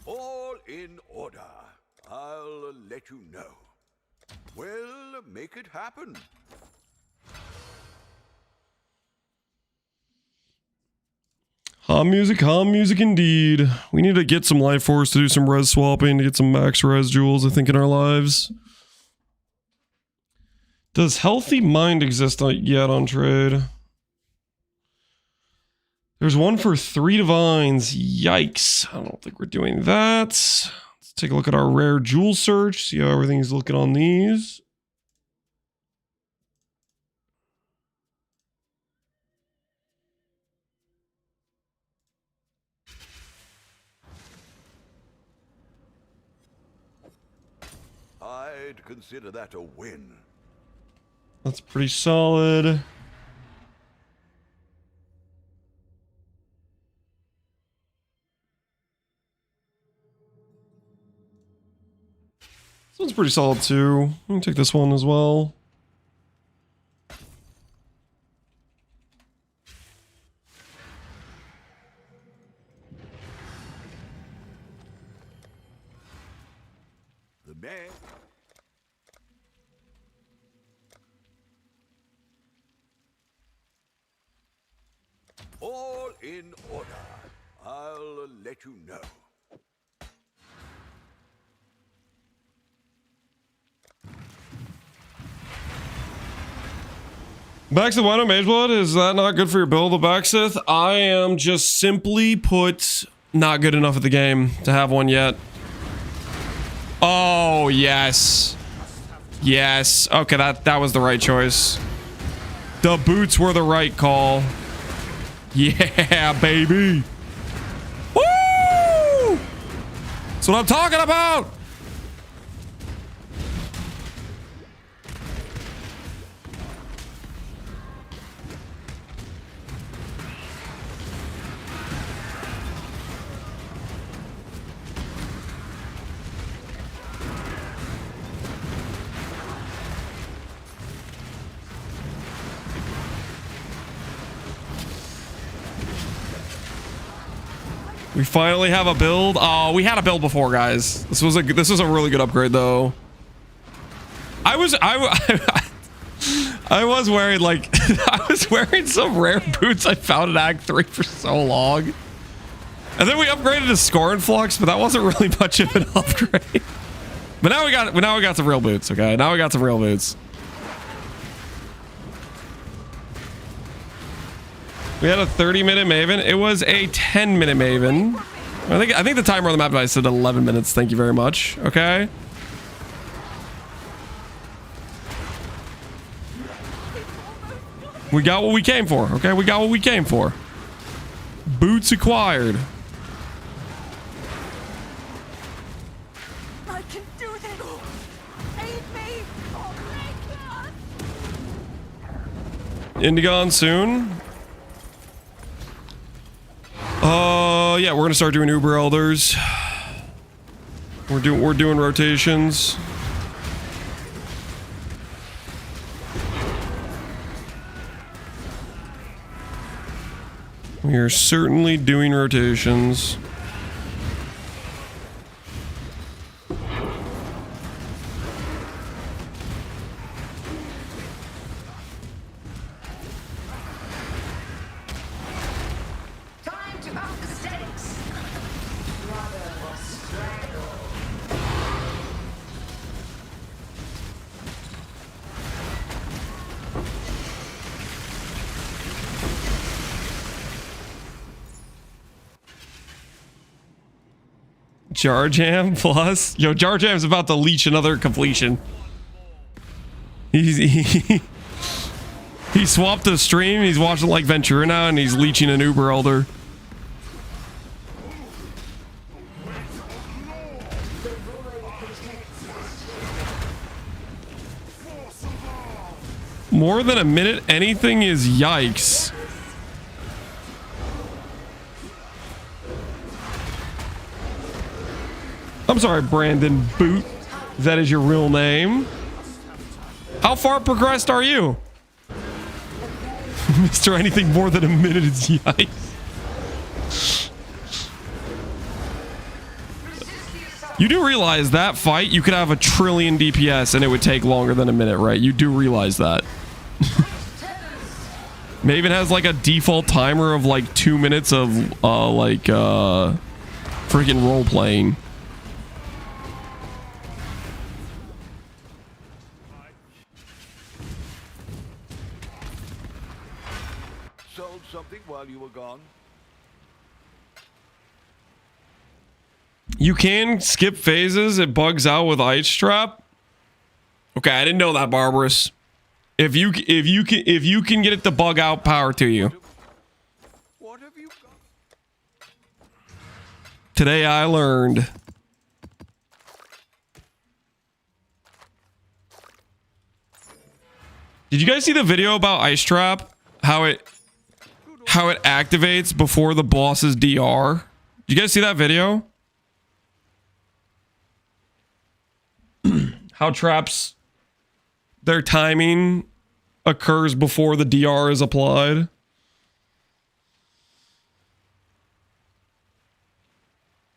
All in order. I'll let you know. We'll make it happen. Hot music indeed. We need to get some life force to do some res swapping to get some max res jewels, I think, in our lives. Does Healthy Mind exist yet on trade? There's one for 3 divines. Yikes. I don't think we're doing that. Let's take a look at our rare jewel search, see how everything's looking on these. I'd consider that a win. That's pretty solid. This one's pretty solid too. We can take this one as well. The man. All in order. I'll let you know. Baxith, why no Mage Blood? Is that not good for your build, the Baxith? I am just simply put not good enough at the game to have one yet. Oh, yes. Yes. Okay, that was the right choice. The boots were the right call. Yeah, baby. Woo! That's what I'm talking about. We finally have a build. Oh, we had a build before, guys. This was a really good upgrade, though. I was wearing like I was wearing some rare boots I found in Act 3 for so long, and then we upgraded to Scorn Flux, but that wasn't really much of an upgrade. But now we got some real boots. Okay, now we got some real boots. We had a 30-minute Maven. It was a 10-minute Maven. I think the timer on the map device said 11 minutes. Thank you very much. Okay. We got what we came for. Okay, we got what we came for. Boots acquired. I can do this. Aid me. Oh my God. Indigon soon. Yeah, we're gonna start doing Uber Elders. We're doing rotations. We are certainly doing rotations. Time to up the stakes. Brother or strangle. Jar Jam plus. Yo, Jar Jam's about to leech another completion. He swapped the stream. He's watching like Ventura now, and he's leeching an Uber Elder. More than a minute, anything is yikes. I'm sorry, Brandon Boot. That is your real name. How far progressed are you? Mr. Anything more than a minute is yikes. You do realize that fight, you could have a trillion DPS and it would take longer than a minute, right? You do realize that. Maven has like a default timer of like 2 minutes of freaking role playing. Sold something while you were gone? You can skip phases. It bugs out with Ice Trap. Okay, I didn't know that, Barbarous. If you can get it to bug out, power to you. What have you got? Today I learned. Did you guys see the video about Ice Trap? How it activates before the boss's DR? Did you guys see that video? How traps, their timing occurs before the DR is applied.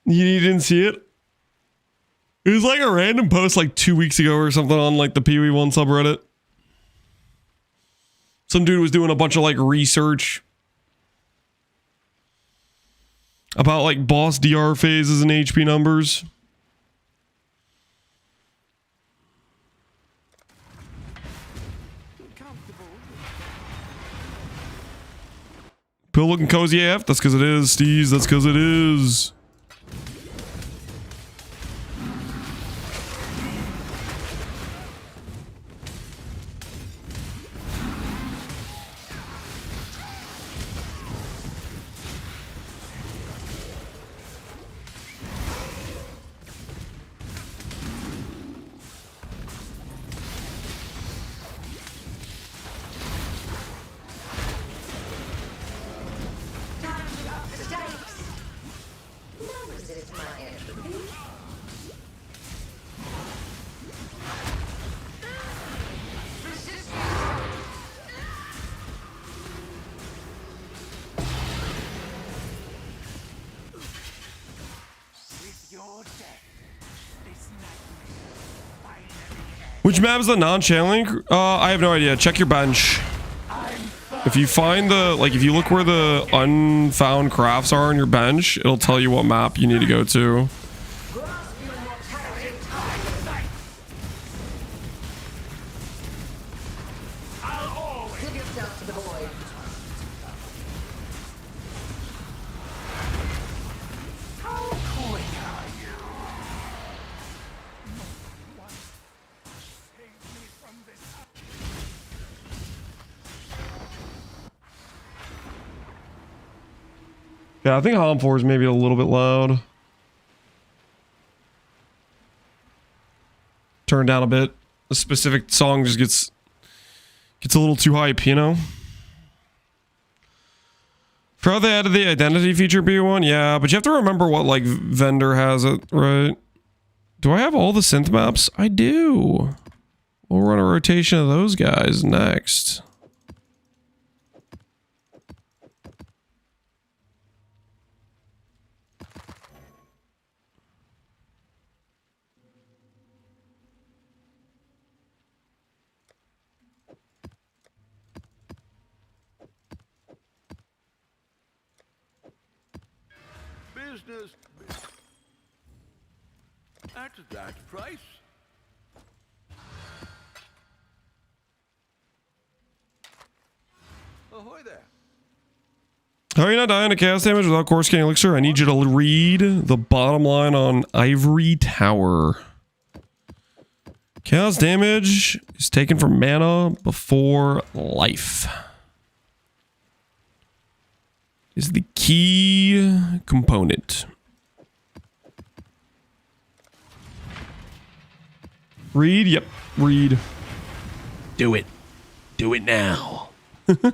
You didn't see it? It was like a random post like 2 weeks ago or something on like the PoE1 subreddit. Some dude was doing a bunch of like research about like boss DR phases and HP numbers. Pill looking cozy AF. That's because it is, Steez. That's because it is. Which map is the non-channeling? I have no idea. Check your bench. If you find the, like, if you look where the unfound crafts are on your bench, it'll tell you what map you need to go to. Yeah, I think Hom 4 is maybe a little bit loud. Turn down a bit. A specific song just gets a little too hype, you know? For how they added the identity feature B1, yeah, but you have to remember what, like, vendor has it, right? Do I have all the synth maps? I do. We'll run a rotation of those guys next. Business at that price. Ahoy there. How are you not dying to chaos damage without core scanning elixir? I need you to read the bottom line on Ivory Tower. Chaos damage is taken from mana before life. Is the key component. Read? Yep. Read. Do it. Do it now. Can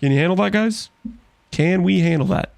you handle that, guys? Can we handle that?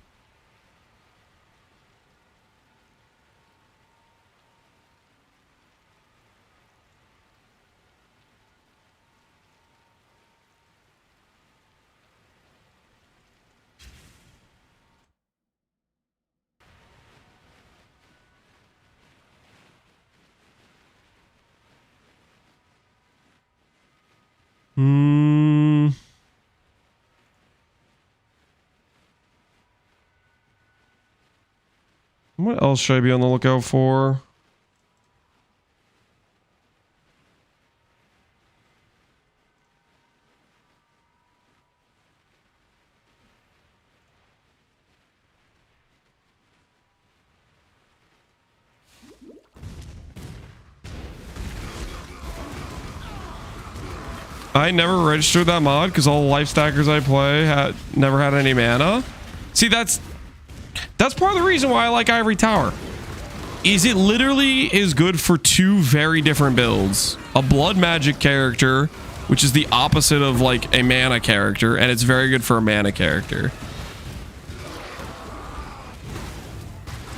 What else should I be on the lookout for? I never registered that mod because all the life stackers I play never had any mana. See, that's part of the reason why I like Ivory Tower. Is it literally is good for two very different builds. A blood magic character, which is the opposite of like a mana character, and it's very good for a mana character.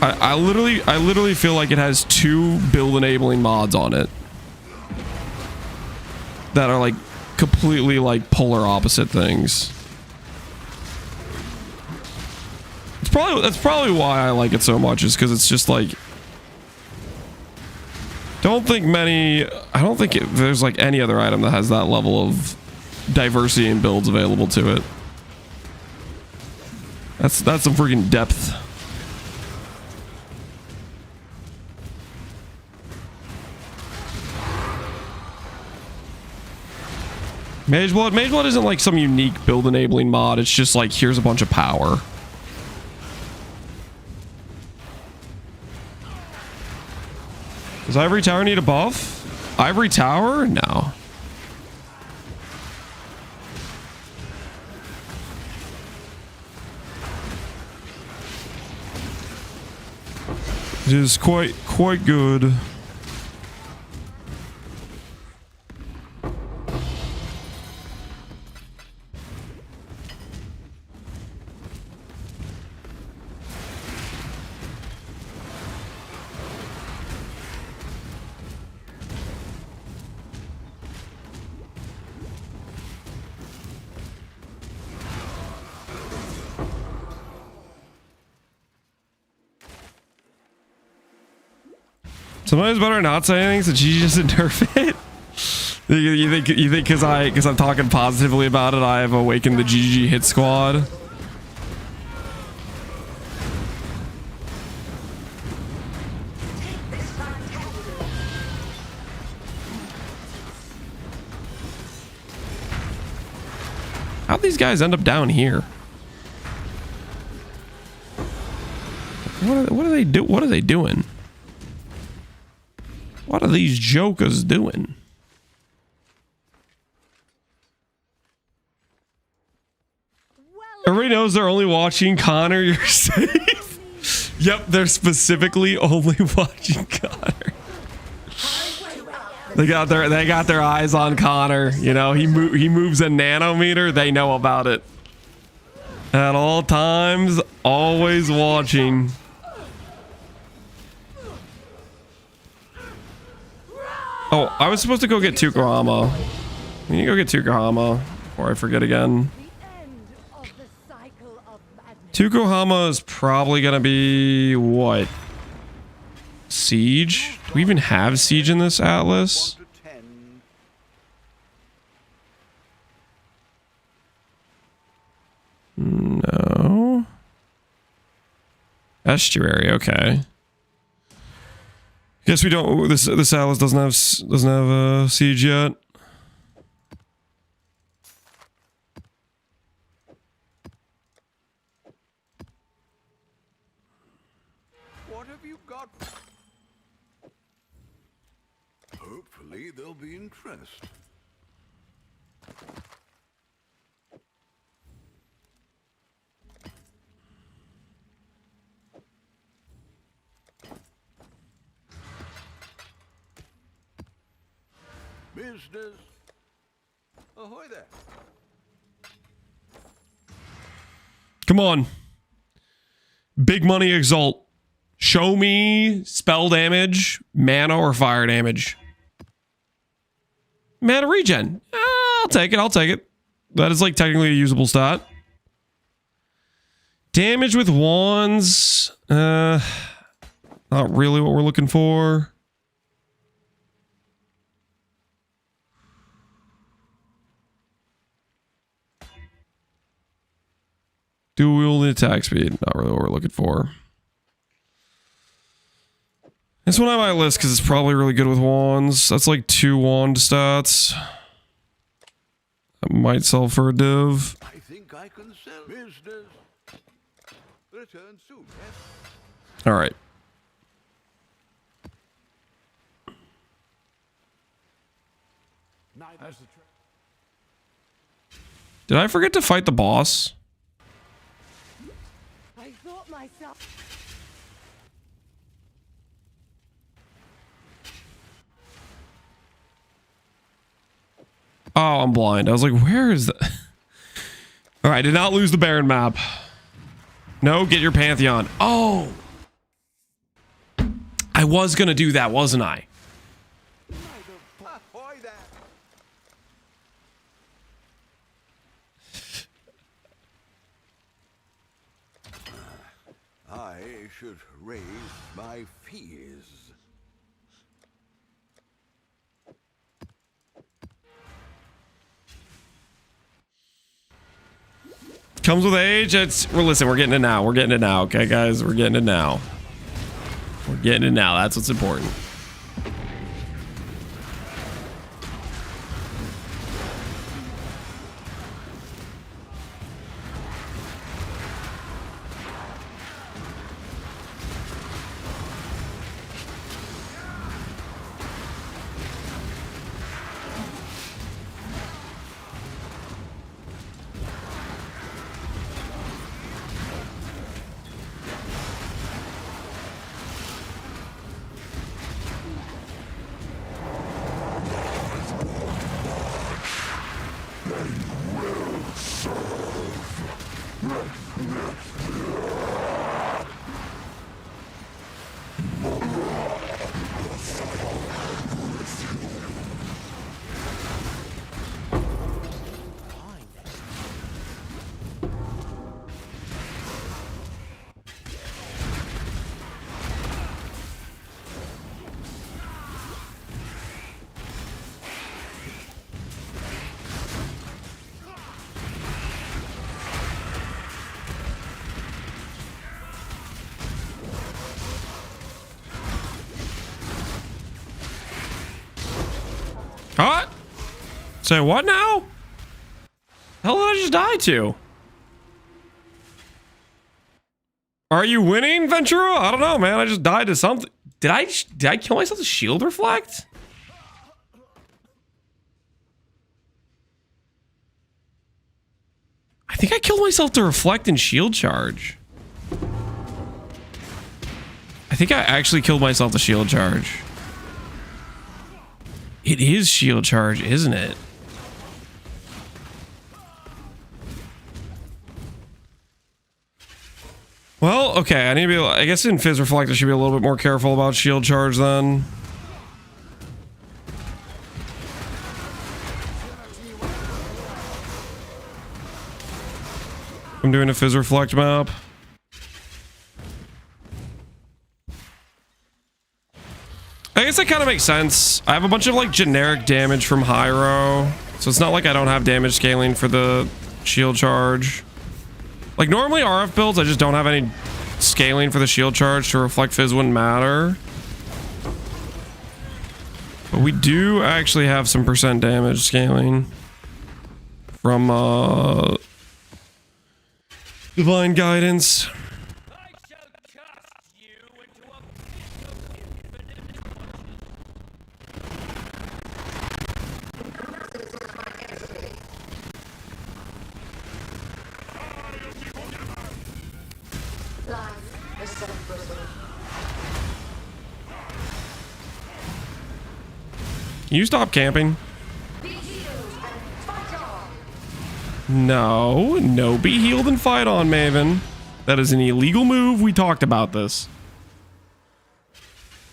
I literally feel like it has two build enabling mods on it that are like completely like polar opposite things. That's probably why I like it so much, is because it's just like, I don't think there's like any other item that has that level of diversity in builds available to it. That's some freaking depth. Mage Blood isn't like some unique build enabling mod. It's just like, here's a bunch of power. Does Ivory Tower need a buff? Ivory Tower? No. It is quite good. Sometimes better not say anything so GG doesn't nerf it. You think because I'm talking positively about it, I have awakened the GG hit squad. How'd these guys end up down here? What are they do? What are they doing? What are these jokers doing? Everybody knows they're only watching Connor. You're safe. Yep, they're specifically only watching Connor. They got their eyes on Connor. You know, he moves a nanometer. They know about it. At all times, always watching. Oh, I was supposed to go get Tukohama. Can you go get Tukohama before I forget again? Tukohama is probably gonna be what? Siege? Do we even have Siege in this atlas? No. Estuary, okay. Guess we don't. This atlas doesn't have Siege yet. What have you got? Hopefully there'll be interest. Business. Ahoy there. Come on. Big money exalt. Show me spell damage, mana, or fire damage. Mana regen. I'll take it. I'll take it. That is like technically a usable stat. Damage with wands. Not really what we're looking for. Dual wield attack speed. Not really what we're looking for. This one I might list because it's probably really good with wands. That's like 2 wand stats. That might sell for a div. I think I can sell business. Return soon. Yes? All right. Did I forget to fight the boss? I thought myself. Oh, I'm blind. I was like, where is the... All right, did not lose the Baron map. No, get your Pantheon. Oh! I was gonna do that, wasn't I? Ahoy there. I should raise my fees. Comes with age. Listen, we're getting it now. We're getting it now. Okay, guys, we're getting it now. We're getting it now. That's what's important. So what now? Hell did I just die to? Are you winning, Ventura? I don't know, man. I just died to something. Did I kill myself to shield reflect? I think I killed myself to reflect and shield charge. I think I actually killed myself to shield charge. It is shield charge, isn't it? Well, okay, I need to be, I guess in Fizz Reflect I should be a little bit more careful about shield charge then. I'm doing a Fizz Reflect map. I guess that kind of makes sense. I have a bunch of like generic damage from Hyro, so it's not like I don't have damage scaling for the shield charge. Like normally RF builds, I just don't have any scaling for the shield charge, so reflect fizz wouldn't matter. But we do actually have some percent damage scaling from Divine Guidance. Can you stop camping? No, be healed and fight on, Maven. That is an illegal move. We talked about this.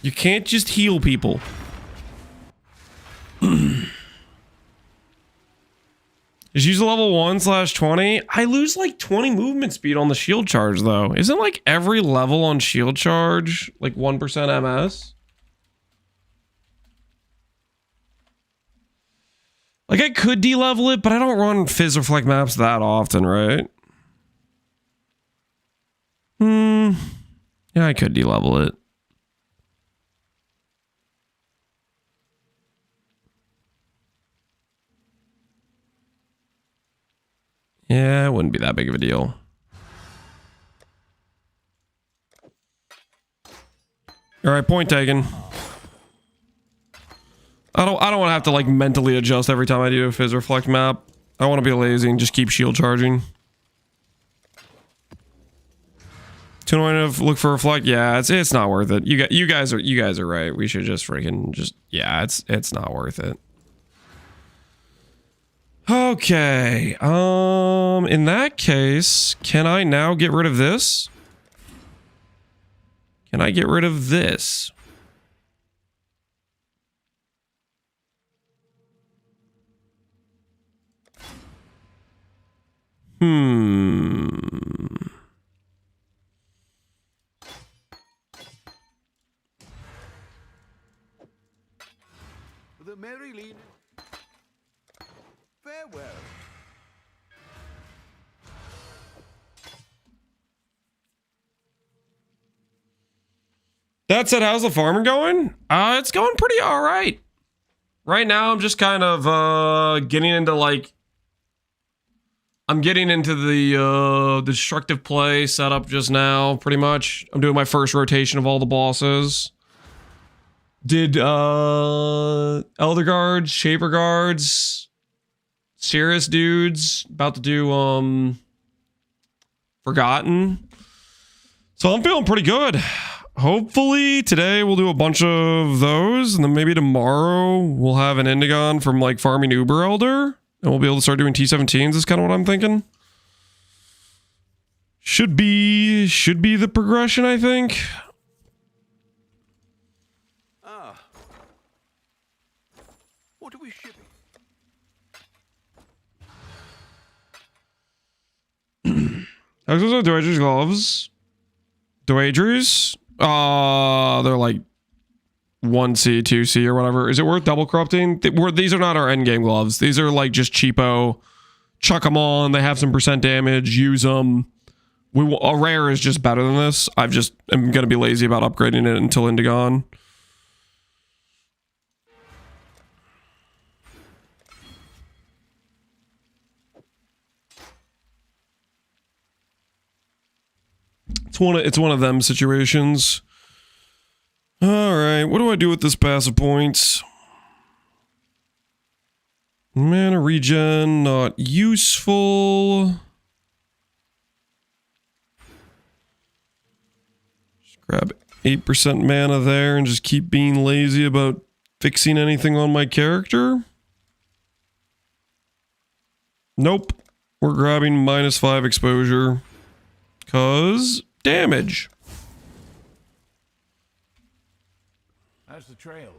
You can't just heal people. Just use a level 1/20. I lose like 20 movement speed on the shield charge though. Isn't like every level on shield charge like 1% MS? Like I could de-level it, but I don't run Fizz Reflect maps that often, right? Yeah, I could de-level it. Yeah, it wouldn't be that big of a deal. All right, point taken. I don't want to have to like mentally adjust every time I do a Fizz Reflect map. I want to be lazy and just keep shield charging. Too annoying to look for reflect. Yeah, it's not worth it. You guys are right. We should just freaking just, yeah, it's not worth it. Okay. In that case, can I now get rid of this? Can I get rid of this? The Mary Lean. Farewell. That said, how's the farming going? It's going pretty all right. Right now, I'm just kind of getting into like, I'm getting into the destructive play setup just now, pretty much. I'm doing my first rotation of all the bosses. Did Elder Guards, Shaper Guards, Cirrus dudes, about to do Forgotten. So I'm feeling pretty good. Hopefully today we'll do a bunch of those, and then maybe tomorrow we'll have an Indigon from like farming Uber Elder, and we'll be able to start doing T17s is kind of what I'm thinking. Should be the progression, I think. What are we shipping? Exile Doedre's gloves. Doedre's? They're like 1C, 2C or whatever. Is it worth double corrupting? These are not our endgame gloves. These are like just cheapo. Chuck them on. They have some percent damage. Use them. A rare is just better than this. I'm going to be lazy about upgrading it until Indigon. It's one of them situations. All right, what do I do with this passive points? Mana regen, not useful. Just grab 8% mana there and just keep being lazy about fixing anything on my character. Nope. We're grabbing -5 exposure. Cause damage. How's the trail?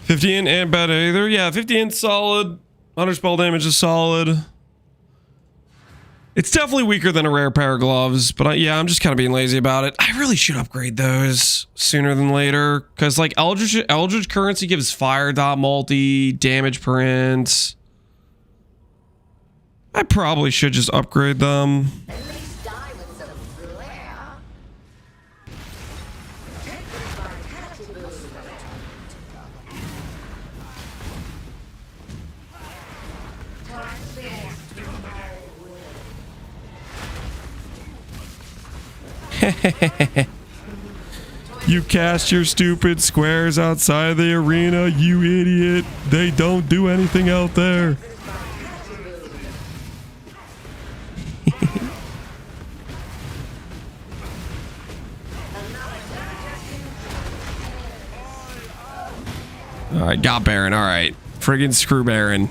$50 and bad either. Yeah, 50 solid. 100 spell damage is solid. It's definitely weaker than a rare pair of gloves, but yeah, I'm just kind of being lazy about it. I really should upgrade those sooner than later, because like Eldritch Currency gives fire dot multi, damage print. I probably should just upgrade them. At least die with some flair. Take this vitality boost. Time spent. You cast your stupid squares outside the arena, you idiot. They don't do anything out there. Alright, got Baron. Alright. Friggin' screw Baron.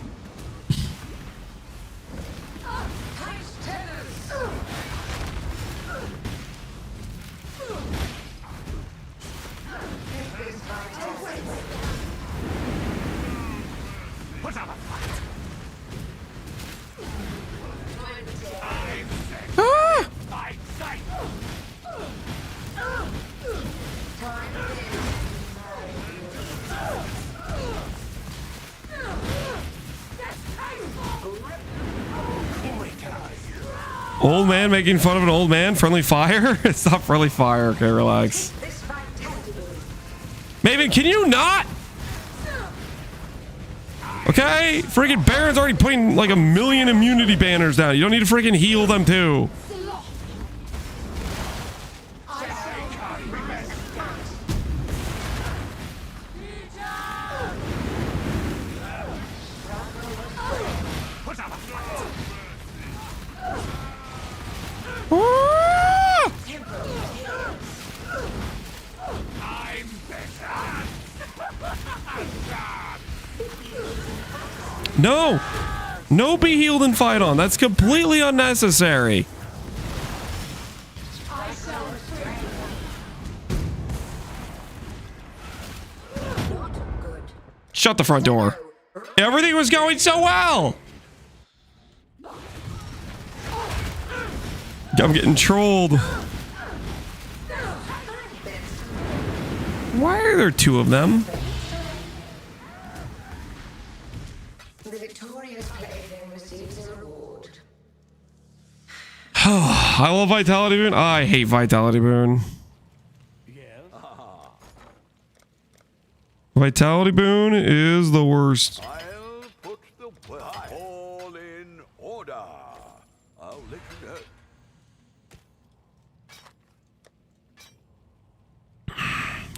Old man making fun of an old man? Friendly fire? It's not friendly fire. Okay, relax. Maven, can you not? Okay? Friggin' Baron's already putting like 1 million immunity banners down. You don't need to friggin' heal them too. No! No be healed and fight on. That's completely unnecessary. Shut the front door. Everything was going so well! I'm getting trolled. Why are there 2 of them? The victorious plaything receives a reward. I love Vitality Boon. I hate Vitality Boon. Vitality Boon is the worst. I'll put the all in order. I'll let you know.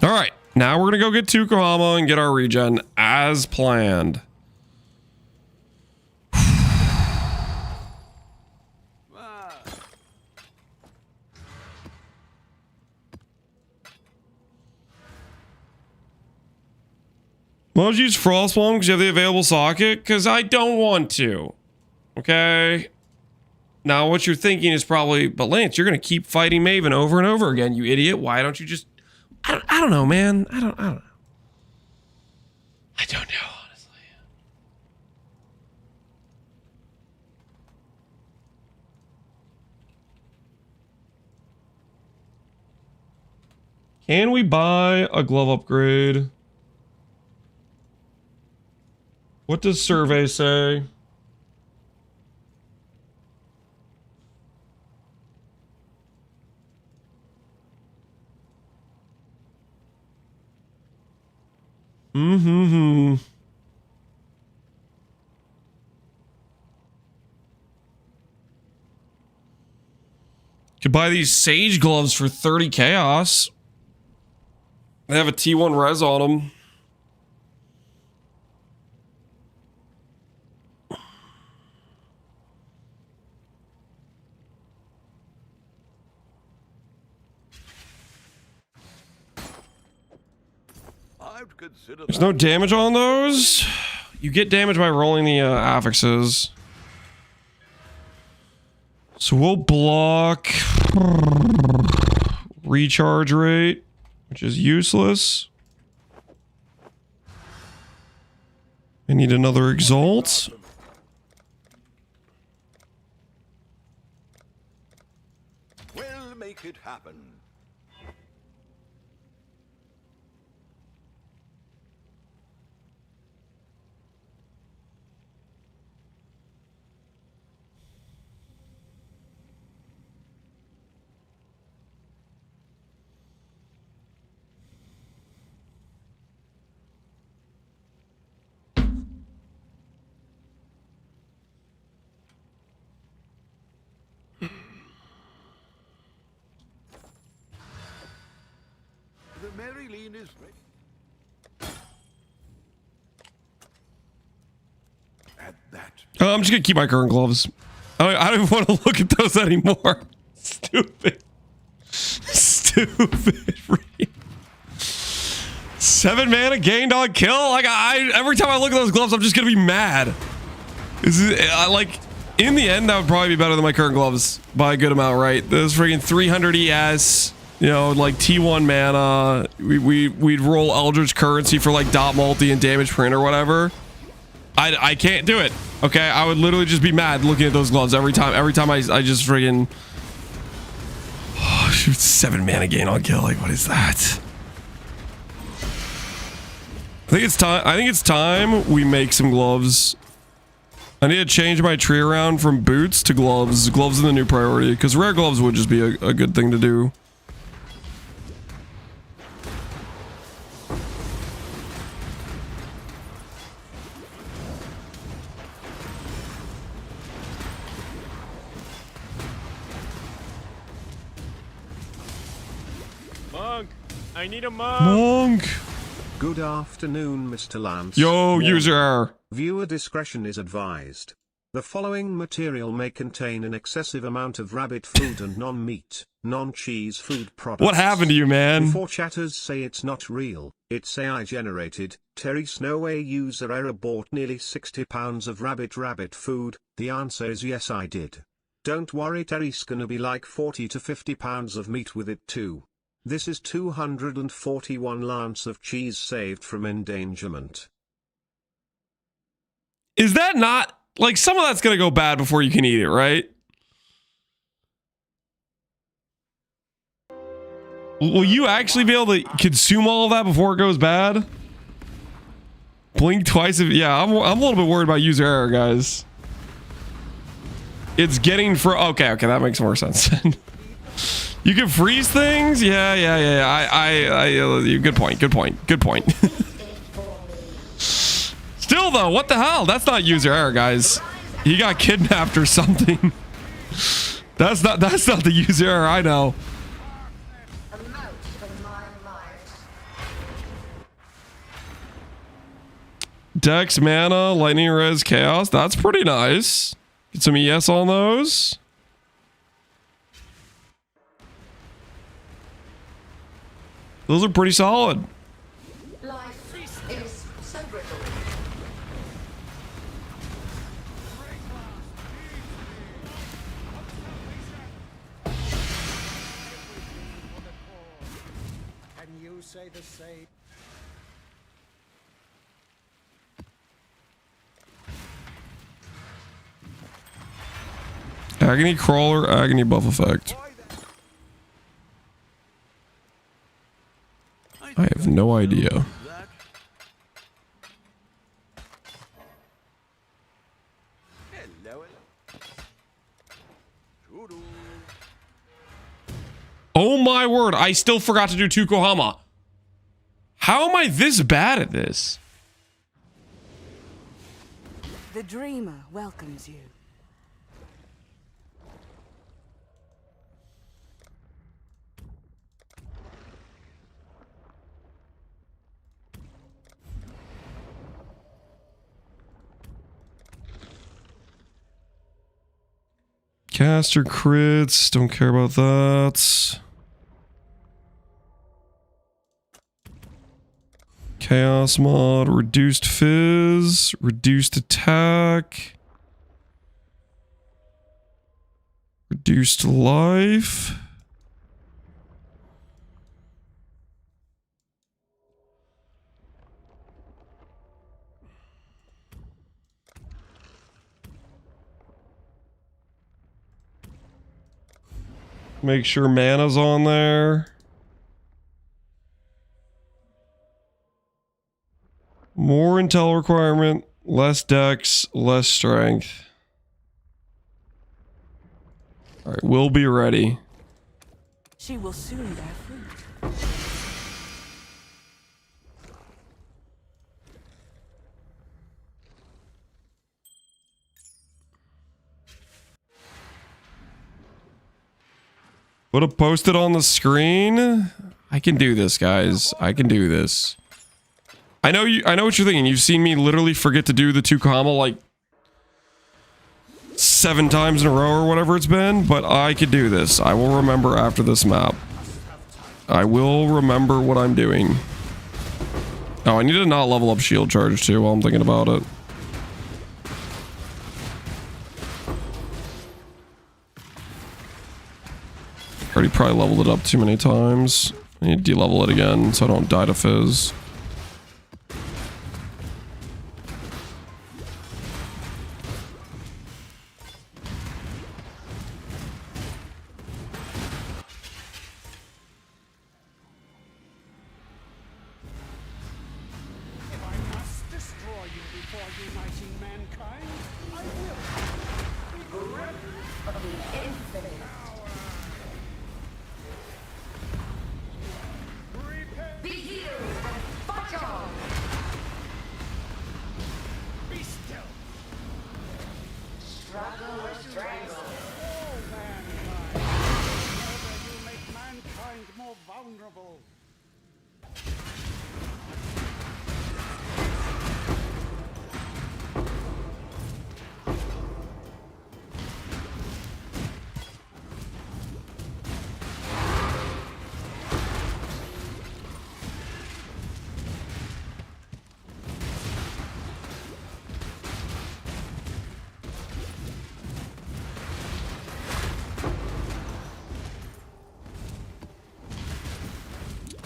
All right, now we're gonna go get Tukohama and get our regen as planned. Why don't you use Frostbomb because you have the available socket? Because I don't want to. Okay? Now, what you're thinking is probably, but Lance, you're going to keep fighting Maven over and over again, you idiot. Why don't you just... I don't know, man. I don't know. I don't know, honestly. Can we buy a glove upgrade? What does survey say? Mm-hmm. Could buy these Sage gloves for 30 chaos. They have a T1 res on them. I'd consider There's no damage on those. You get damage by rolling the affixes. So we'll block recharge rate, which is useless. I need another exalt. We'll make it happen. The Mary Lean is ready. At that. I'm just gonna keep my current gloves. I don't even want to look at those anymore. Stupid. Stupid. 7 mana gained on kill. Like every time I look at those gloves, I'm just gonna be mad. Like in the end, that would probably be better than my current gloves by a good amount, right? Those freaking 300 ES. You know, like T1 mana, we'd roll Eldritch Currency for like dot multi and damage print or whatever. I can't do it. Okay, I would literally just be mad looking at those gloves every time. Every time I just friggin' shoot 7 mana gain on kill. Like, what is that? I think it's time we make some gloves. I need to change my tree around from boots to gloves. Gloves are the new priority because rare gloves would just be a good thing to do. I need a monk. Monk. Good afternoon, Mr. Lance. Yo, user error. Viewer discretion is advised. The following material may contain an excessive amount of rabbit food and non-meat, non-cheese food products. What happened to you, man? Before chatters say it's not real, it's AI generated, Terry Snoway user error bought nearly 60 pounds of rabbit food. The answer is yes, I did. Don't worry, Terry's gonna be like 40 to 50 pounds of meat with it too. This is 241 lance of cheese saved from endangerment. Is that not like some of that's gonna go bad before you can eat it, right? Will you actually be able to consume all of that before it goes bad? Blink twice if yeah, I'm a little bit worried about user error, guys. It's getting for okay, that makes more sense. You can freeze things? Yeah. Good point. Still though, what the hell? That's not user error, guys. He got kidnapped or something. That's not the user error I know. Dex, mana, lightning res, chaos. That's pretty nice. Get some ES on those. Those are pretty solid. Life is so brittle. And you say the same. Agony crawler, agony buff effect. I have no idea. Oh my word, I still forgot to do Tukohama. How am I this bad at this? The dreamer welcomes you. Caster crits, don't care about that. Chaos mod, reduced fizz, reduced attack, reduced life. Make sure mana's on there. More intel requirement, less dex, less strength. All right, we'll be ready. She will soon bear fruit. Would have posted on the screen. I can do this, guys. I can do this. I know what you're thinking. You've seen me literally forget to do the 2 comma like 7 times in a row or whatever it's been, but I could do this. I will remember after this map. I will remember what I'm doing. Oh, I need to not level up shield charge too while I'm thinking about it. Already probably leveled it up too many times. I need to de-level it again so I don't die to fizz.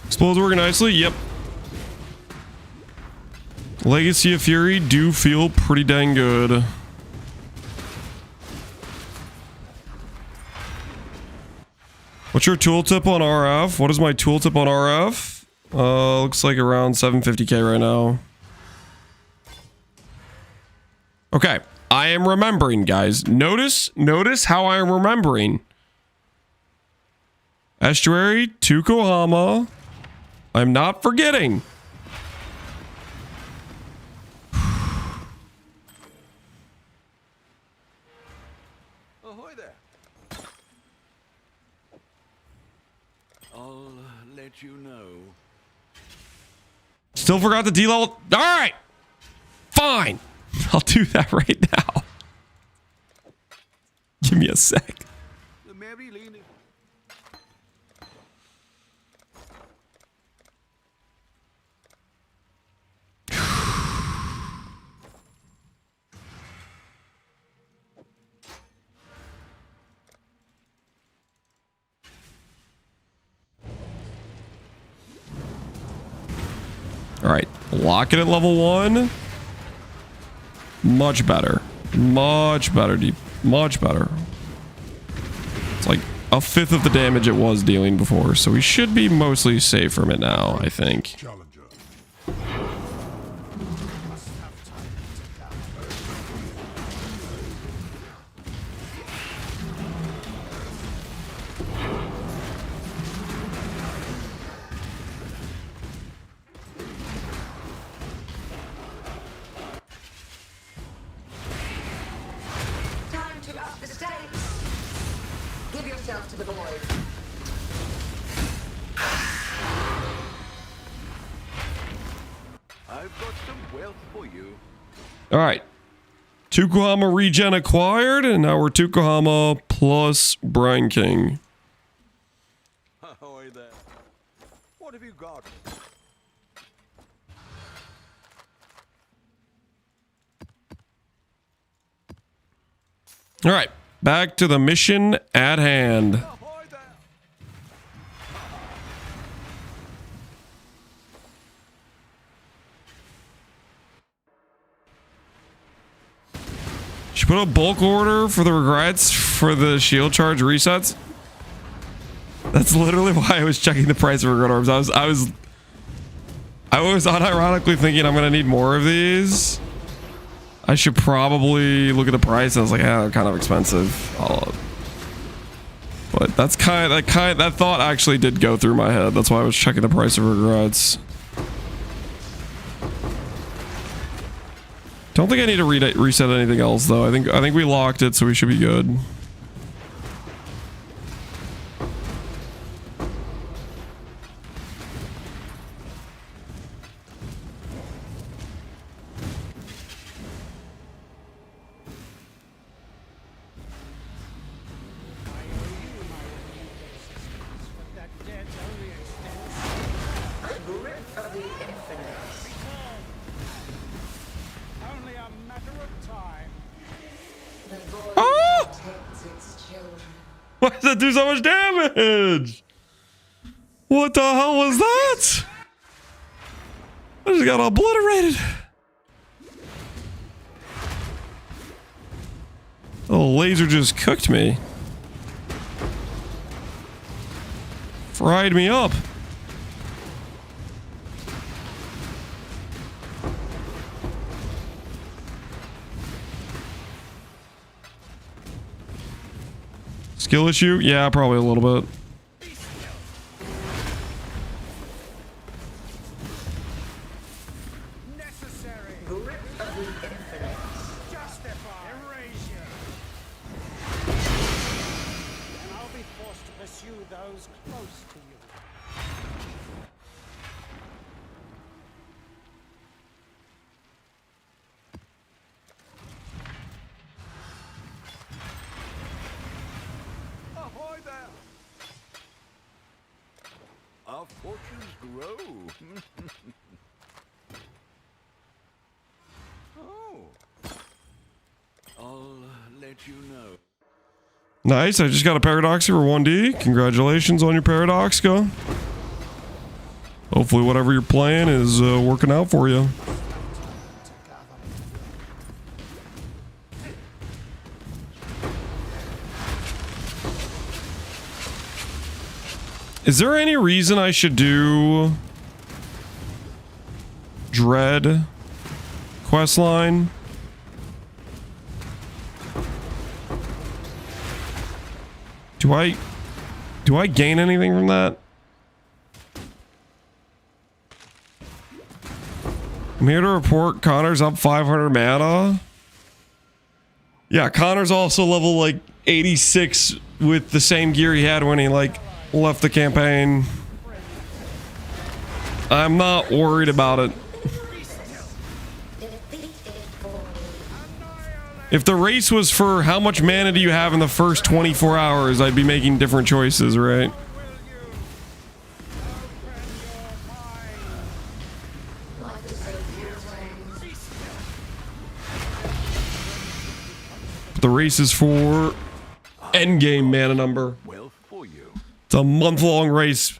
Explodes working nicely. Yep. Legacy of Fury do feel pretty dang good. What's your tooltip on RF? What is my tooltip on RF? Looks like around 750k right now. Okay. I am remembering, guys. Notice how I am remembering. Estuary, Tukohama. I'm not forgetting. Ahoy there. I'll let you know. Still forgot the D-level. All right. Fine. I'll do that right now. Give me a sec. The Mary leaning. All right, lock it at level 1. Much better. Much better, deep. Much better. It's like a fifth of the damage it was dealing before, so we should be mostly safe from it now, I think. yourself to the void. I've got some wealth for you. All right. Tukohama regen acquired, and now we're Tukohama plus Brine King. Ahoy there. What have you got? All right. Back to the mission at hand. Ahoy there. Should put a bulk order for the regrets for the shield charge resets. That's literally why I was checking the price of regret orbs. I was unironically thinking I'm gonna need more of these. I should probably look at the price. I was like, yeah, they're kind of expensive. But that's that thought actually did go through my head. That's why I was checking the price of regrets. Don't think I need to reset anything else though. I think we locked it, so we should be good. Why does that do so much damage? What the hell was that? I just got obliterated. Oh, laser just cooked me. Fried me up. Skill issue? Yeah, probably a little bit. Necessary. Grip of the infinite. Justify. Erasure. And I'll be forced to pursue those close to you. Ahoy there. Our fortunes grow. Oh. I'll let you know. Nice, I just got a Paradoxy for 1D. Congratulations on your Paradoxica. Hopefully whatever you're playing is working out for you. Is there any reason I should do Dread questline? Do I gain anything from that? I'm here to report Connor's up 500 mana. Yeah, Connor's also level like 86 with the same gear he had when he like left the campaign. I'm not worried about it. If the race was for how much mana do you have in the first 24 hours, I'd be making different choices, right? The race is for endgame mana number. Well for you. It's a month-long race.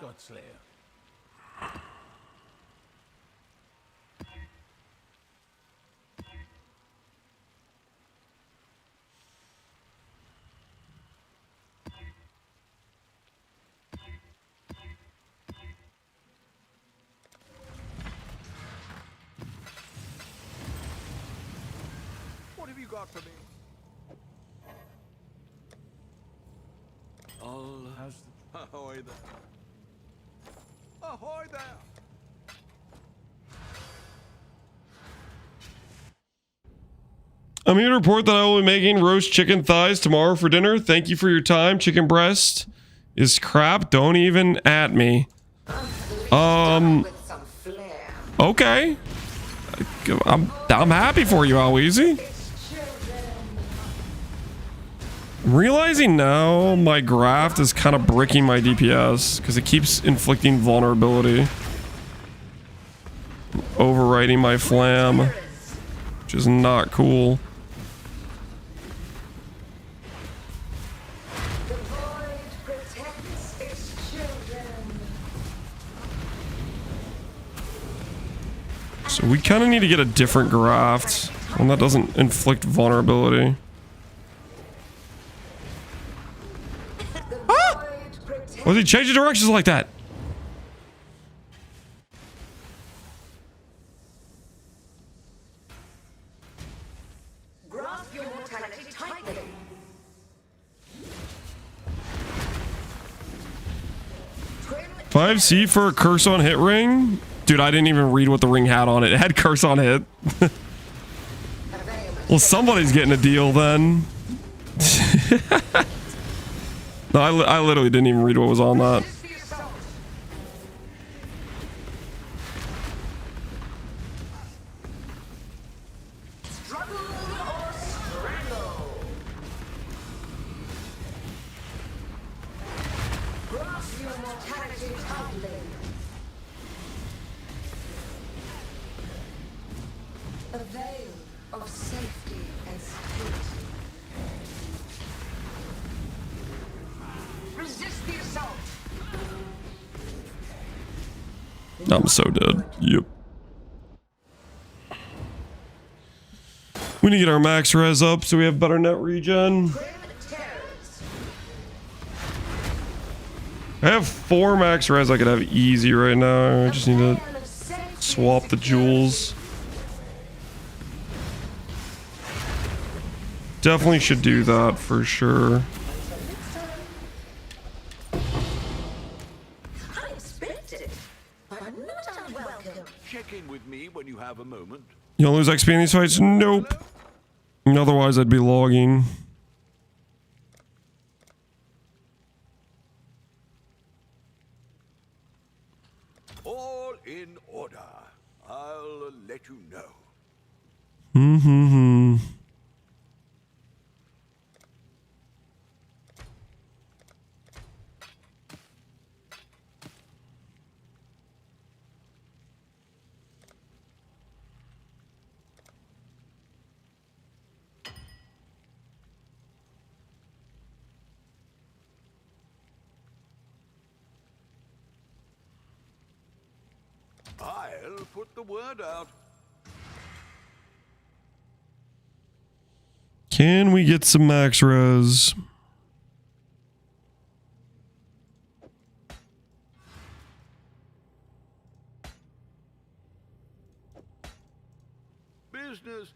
Godslayer. What have you got for me? Ahoy there. Ahoy there. I'm here to report that I will be making roast chicken thighs tomorrow for dinner. Thank you for your time. Chicken breast is crap. Don't even at me. Okay. I'm happy for you, Alweezy. I'm realizing now my graft is kind of bricking my DPS because it keeps inflicting vulnerability. Overwriting my flam, which is not cool. So we kind of need to get a different graft, one that doesn't inflict vulnerability. Ah! Why did he change the directions like that? Grasp your mortality tightly. 5C for a curse on hit ring? Dude, I didn't even read what the ring had on it. It had curse on hit. Well, somebody's getting a deal then. No, I literally didn't even read what was on that. A veil of safety and security. Resist the assault. I'm so dead. Yep. We need to get our max res up so we have better net regen. I have 4 max res I could have easy right now. I just need to swap the jewels. Definitely should do that for sure. Unexpected, but not unwelcome. Check in with me when you have a moment. You don't lose XP in these fights? Nope. Otherwise, I'd be logging. All in order. I'll let you know. Mm-hmm. I'll put the word out. Can we get some max res? Business.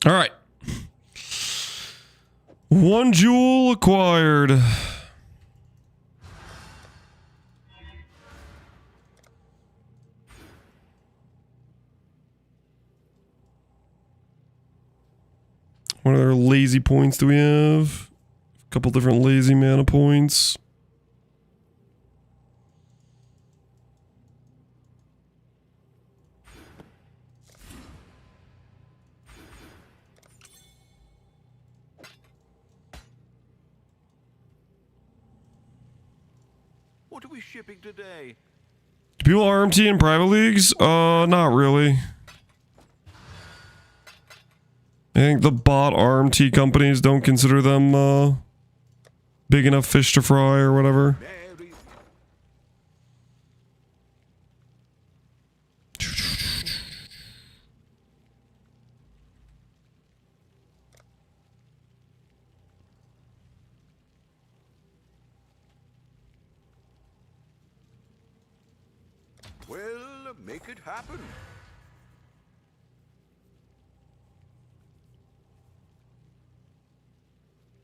All right. 1 jewel acquired. What other lazy points do we have? A couple different lazy mana points. What are we shipping today? Do people RMT in private leagues? Not really. I think the bot RMT companies don't consider them big enough fish to fry or whatever. make it happen.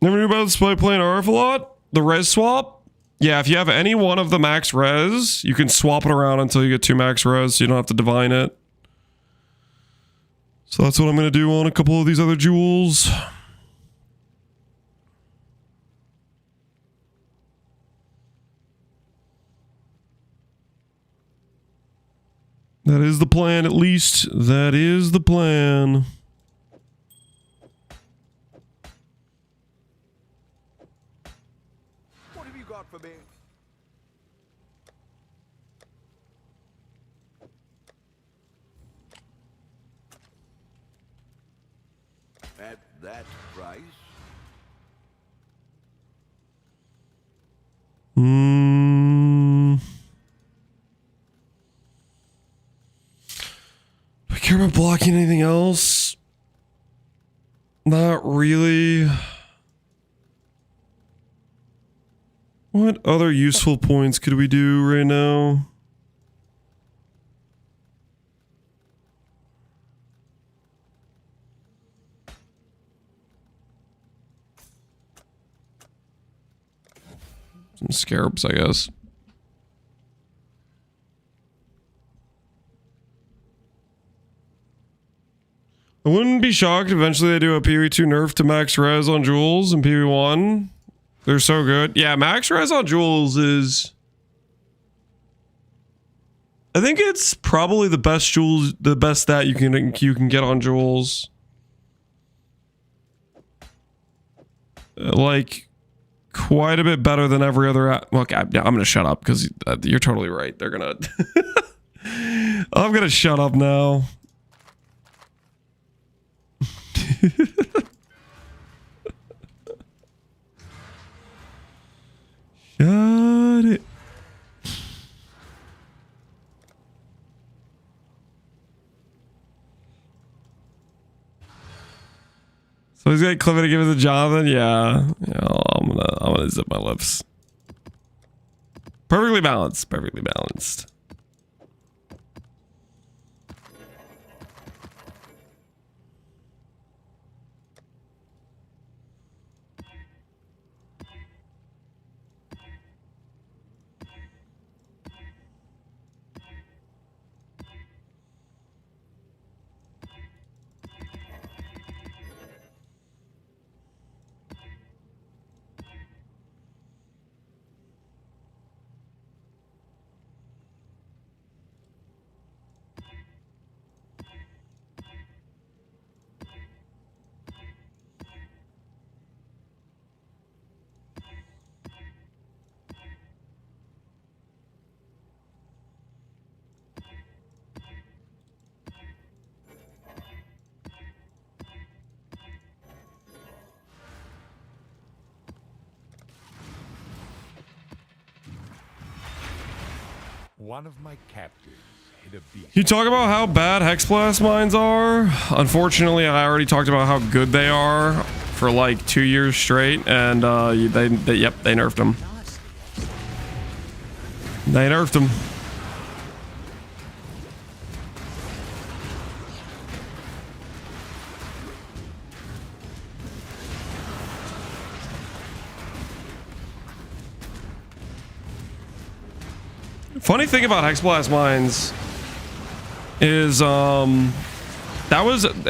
Never knew about this by playing RF a lot? The res swap? Yeah, if you have any one of the max res, you can swap it around until you get 2 max res, so you don't have to divine it. So that's what I'm going to do on a couple of these other jewels. That is the plan, at least. That is the plan. What have you got for me? At that price? Do I care about blocking anything else? Not really. What other useful points could we do right now? Some scarabs, I guess. I wouldn't be shocked if eventually they do a PV2 nerf to max res on jewels in PV1. They're so good. Yeah, max res on jewels is... I think it's probably the best jewels, the best stat you can get on jewels. Like, quite a bit better than every other... Look, I'm gonna shut up because you're totally right. They're gonna... I'm gonna shut up now. Shut it. So he's got Cliffy to give it to Jonathan. Yeah, I'm gonna zip my lips. Perfectly balanced. Perfectly balanced. One of my captors hit a beast. You talk about how bad Hexblast mines are. Unfortunately, I already talked about how good they are for like 2 years straight, and they nerfed them. They nerfed them. Funny thing about Hexblast mines is it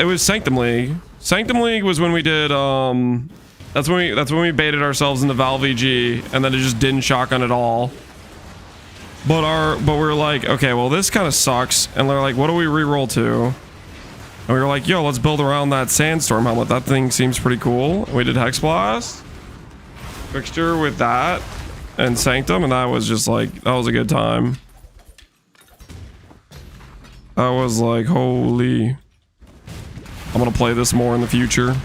was Sanctum League. Sanctum League was when we did that's when we baited ourselves into Valve EG, and then it just didn't shotgun at all. But we were like, okay, well this kind of sucks, and they're like, what do we reroll to? And we were like, yo, let's build around that Sandstorm helmet. That thing seems pretty cool. And we did Hexblast fixture with that and Sanctum, and that was just like, that was a good time. I was like, holy, I'm gonna play this more in the future.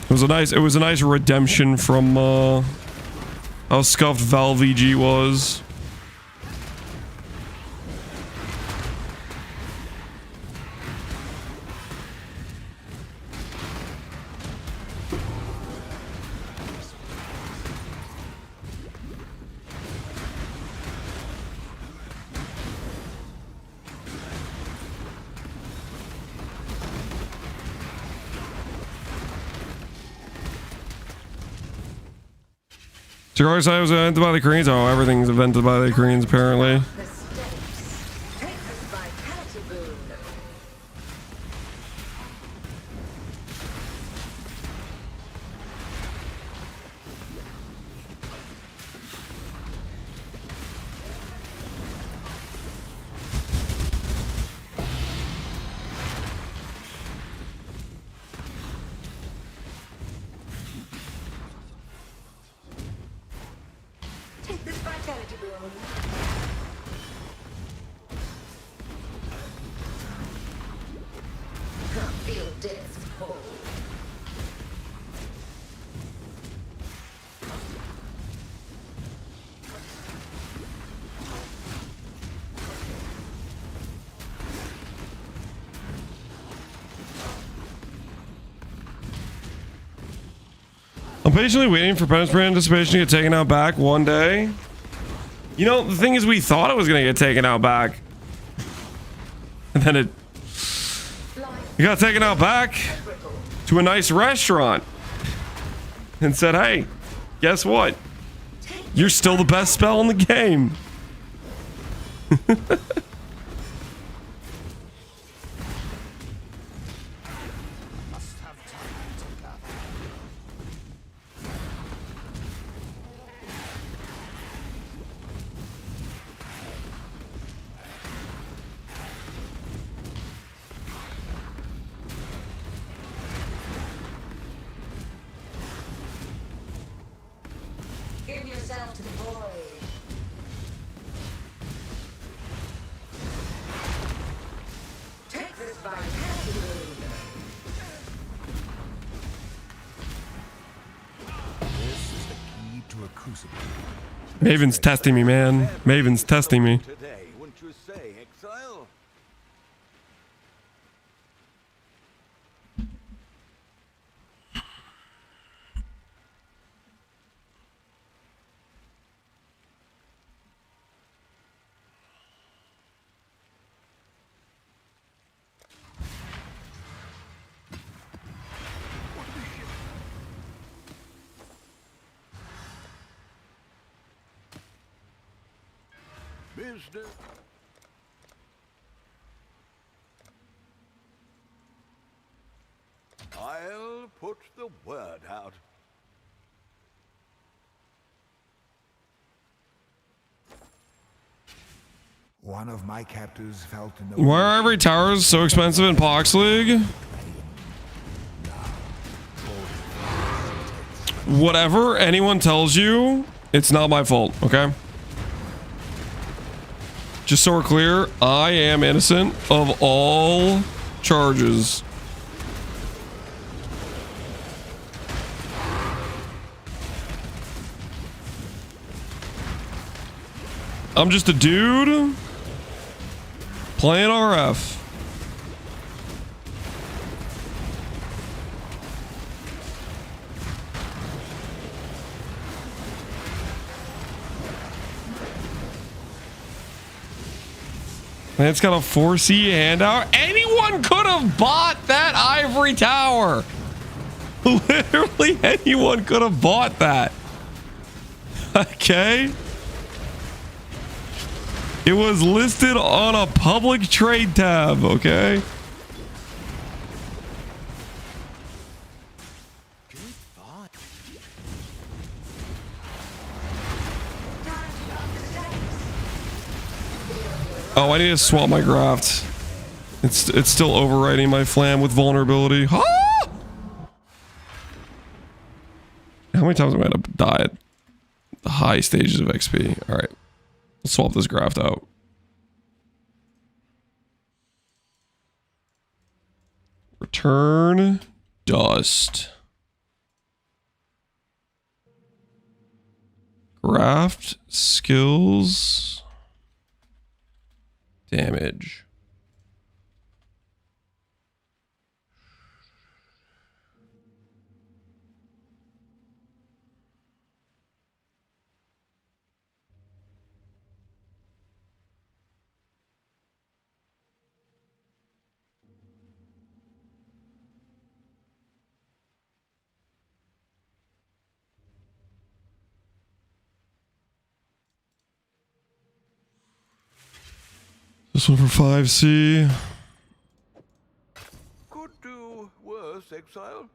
It was a nice redemption from how scuffed Valve EG was. Cigar side was invented by the Koreans. Oh, everything's invented by the Koreans apparently. The stakes. Take this vitality boon. Take this vitality boon. Feel death's pull. I'm patiently waiting for Punishment Anticipation to get taken out back one day. You know, the thing is, we thought it was gonna get taken out back. And then it got taken out back to a nice restaurant. And said, hey, guess what? You're still the best spell in the game. Give yourself to the void. Take this vitality boon. This is the key to a crucible. Maven's testing me, man. Maven's testing me. Today, wouldn't you say, Exile? Business. I'll put the word out. One of my captors felt in the Why are every towers so expensive in Pox League? Whatever anyone tells you, it's not my fault, okay? Just so we're clear, I am innocent of all charges. I'm just a dude playing RF. And it's got a 4C handout. Anyone could have bought that ivory tower. Literally anyone could have bought that. Okay. It was listed on a public trade tab, okay? Oh, I need to swap my graft. It's still overwriting my flam with vulnerability. Ah! How many times am I gonna die at the high stages of XP? All right, let's swap this graft out. Return dust. Graft skills. Damage. This one for 5C. Could do worse, Exile.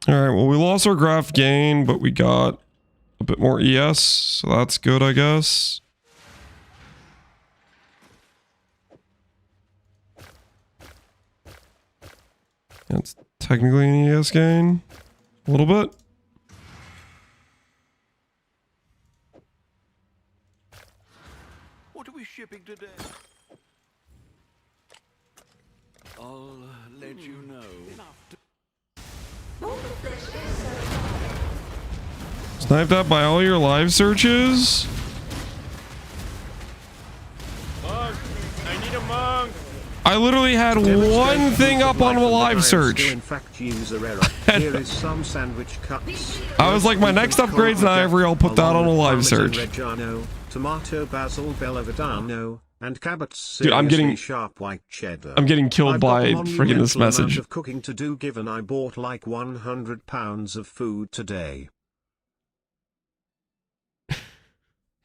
Alright, well, we lost our graph gain, but we got a bit more ES, so that's good, I guess. It's technically an ES gain. A little bit. What are we shipping today? I'll let you know. Sniped out by all your live searches? Monk! I need a monk! I literally had one thing up on a live search. In fact, user error. Here is some sandwich cuts. I was like, my next upgrade's an ivory, I'll put that on a live search. Reggiano, tomato, basil, bellavitano, and Cabot's Dude, I'm getting sharp white cheddar. I'm getting killed by freaking this message. Of cooking to do, given I bought like 100 pounds of food today.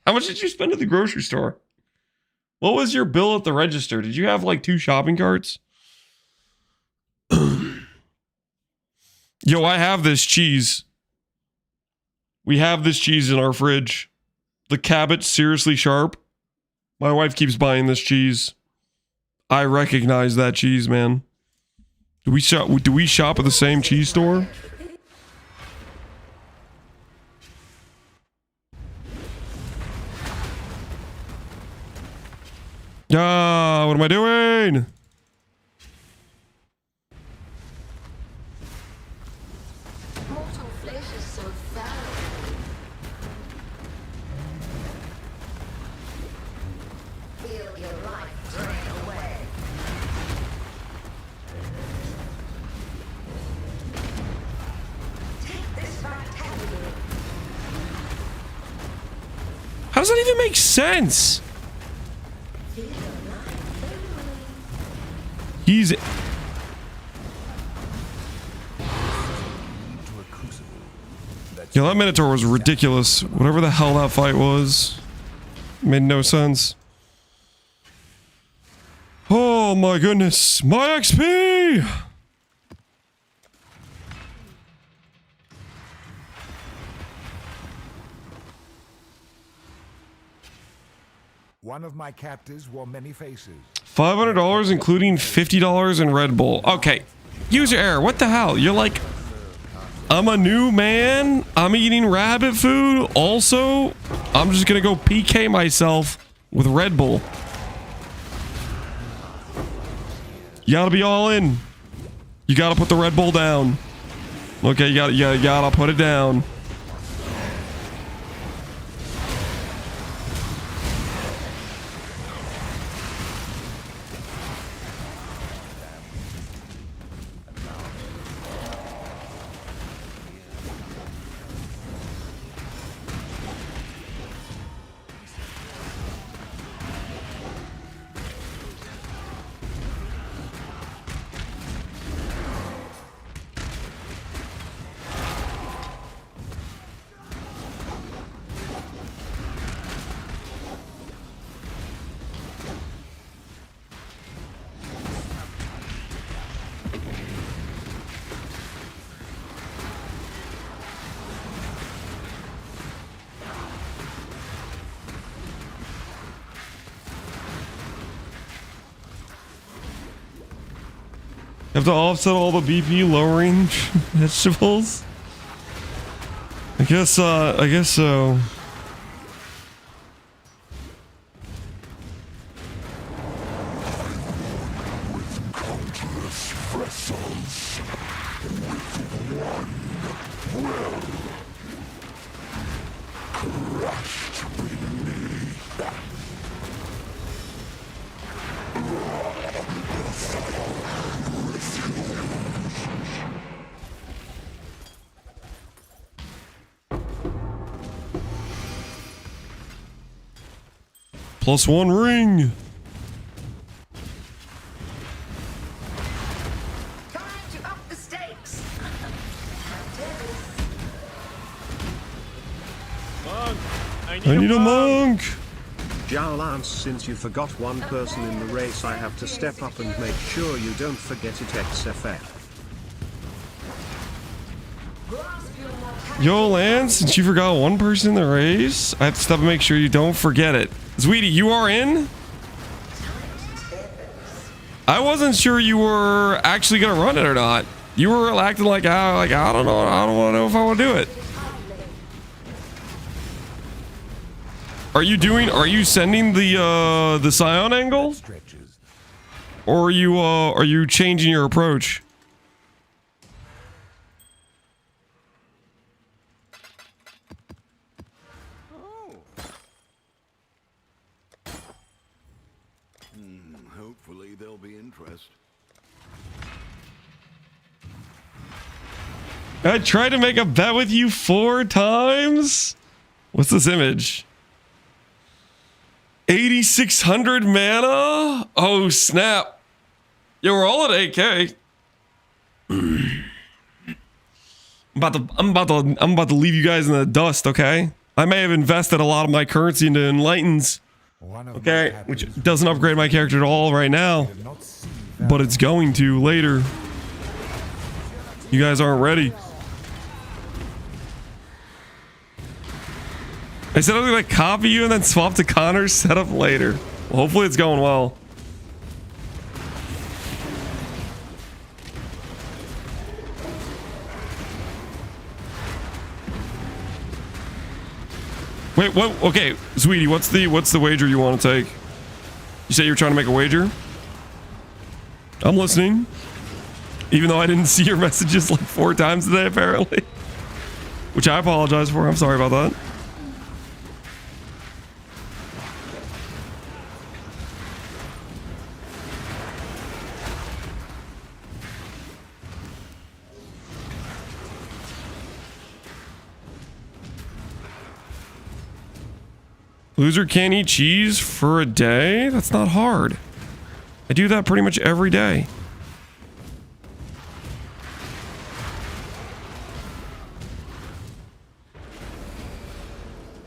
How much did you spend at the grocery store? What was your bill at the register? Did you have like 2 shopping carts? Yo, I have this cheese. We have this cheese in our fridge. The Cabot's seriously sharp. My wife keeps buying this cheese. I recognize that cheese, man. Do we shop at the same cheese store? Ah, what am I doing? Mortal flesh is so foul. Feel your life drain away. Take this vitality. How does that even make sense? He's... Yo, that Minotaur was ridiculous. Whatever the hell that fight was. Made no sense. Oh my goodness. My XP! One of my captives wore many faces. $500 including $50 in Red Bull. Okay. User error. What the hell? You're like, I'm a new man. I'm eating rabbit food. Also, I'm just gonna go PK myself with Red Bull. You gotta be all in. You gotta put the Red Bull down. Okay, you gotta put it down. You have to offset all the BP lowering vegetables? I guess so. +1 ring. Time to up the stakes. Monk! I need a monk. Ja Lance, since you forgot one person in the race, I have to step up and make sure you don't forget it, XFF. Yo, Lance, since you forgot one person in the race, I have to stop and make sure you don't forget it. Sweetie, you are in? I wasn't sure you were actually gonna run it or not. You were acting like, I don't know, I don't want to know if I want to do it. Are you sending the Scion angle? Or are you changing your approach? Hopefully there'll be interest. I tried to make a bet with you 4 times? What's this image? 8,600 mana? Oh, snap. Yeah, we're all at 8K. I'm about to leave you guys in the dust, okay? I may have invested a lot of my currency into Enlightens. Okay, which doesn't upgrade my character at all right now. But it's going to later. You guys aren't ready. I said I was gonna copy you and then swap to Connor's setup later. Well, hopefully it's going well. Wait, what? Okay, sweetie, what's the wager you want to take? You say you're trying to make a wager? I'm listening. Even though I didn't see your messages like 4 times today, apparently. Which I apologize for. I'm sorry about that. Loser can't eat cheese for a day? That's not hard. I do that pretty much every day.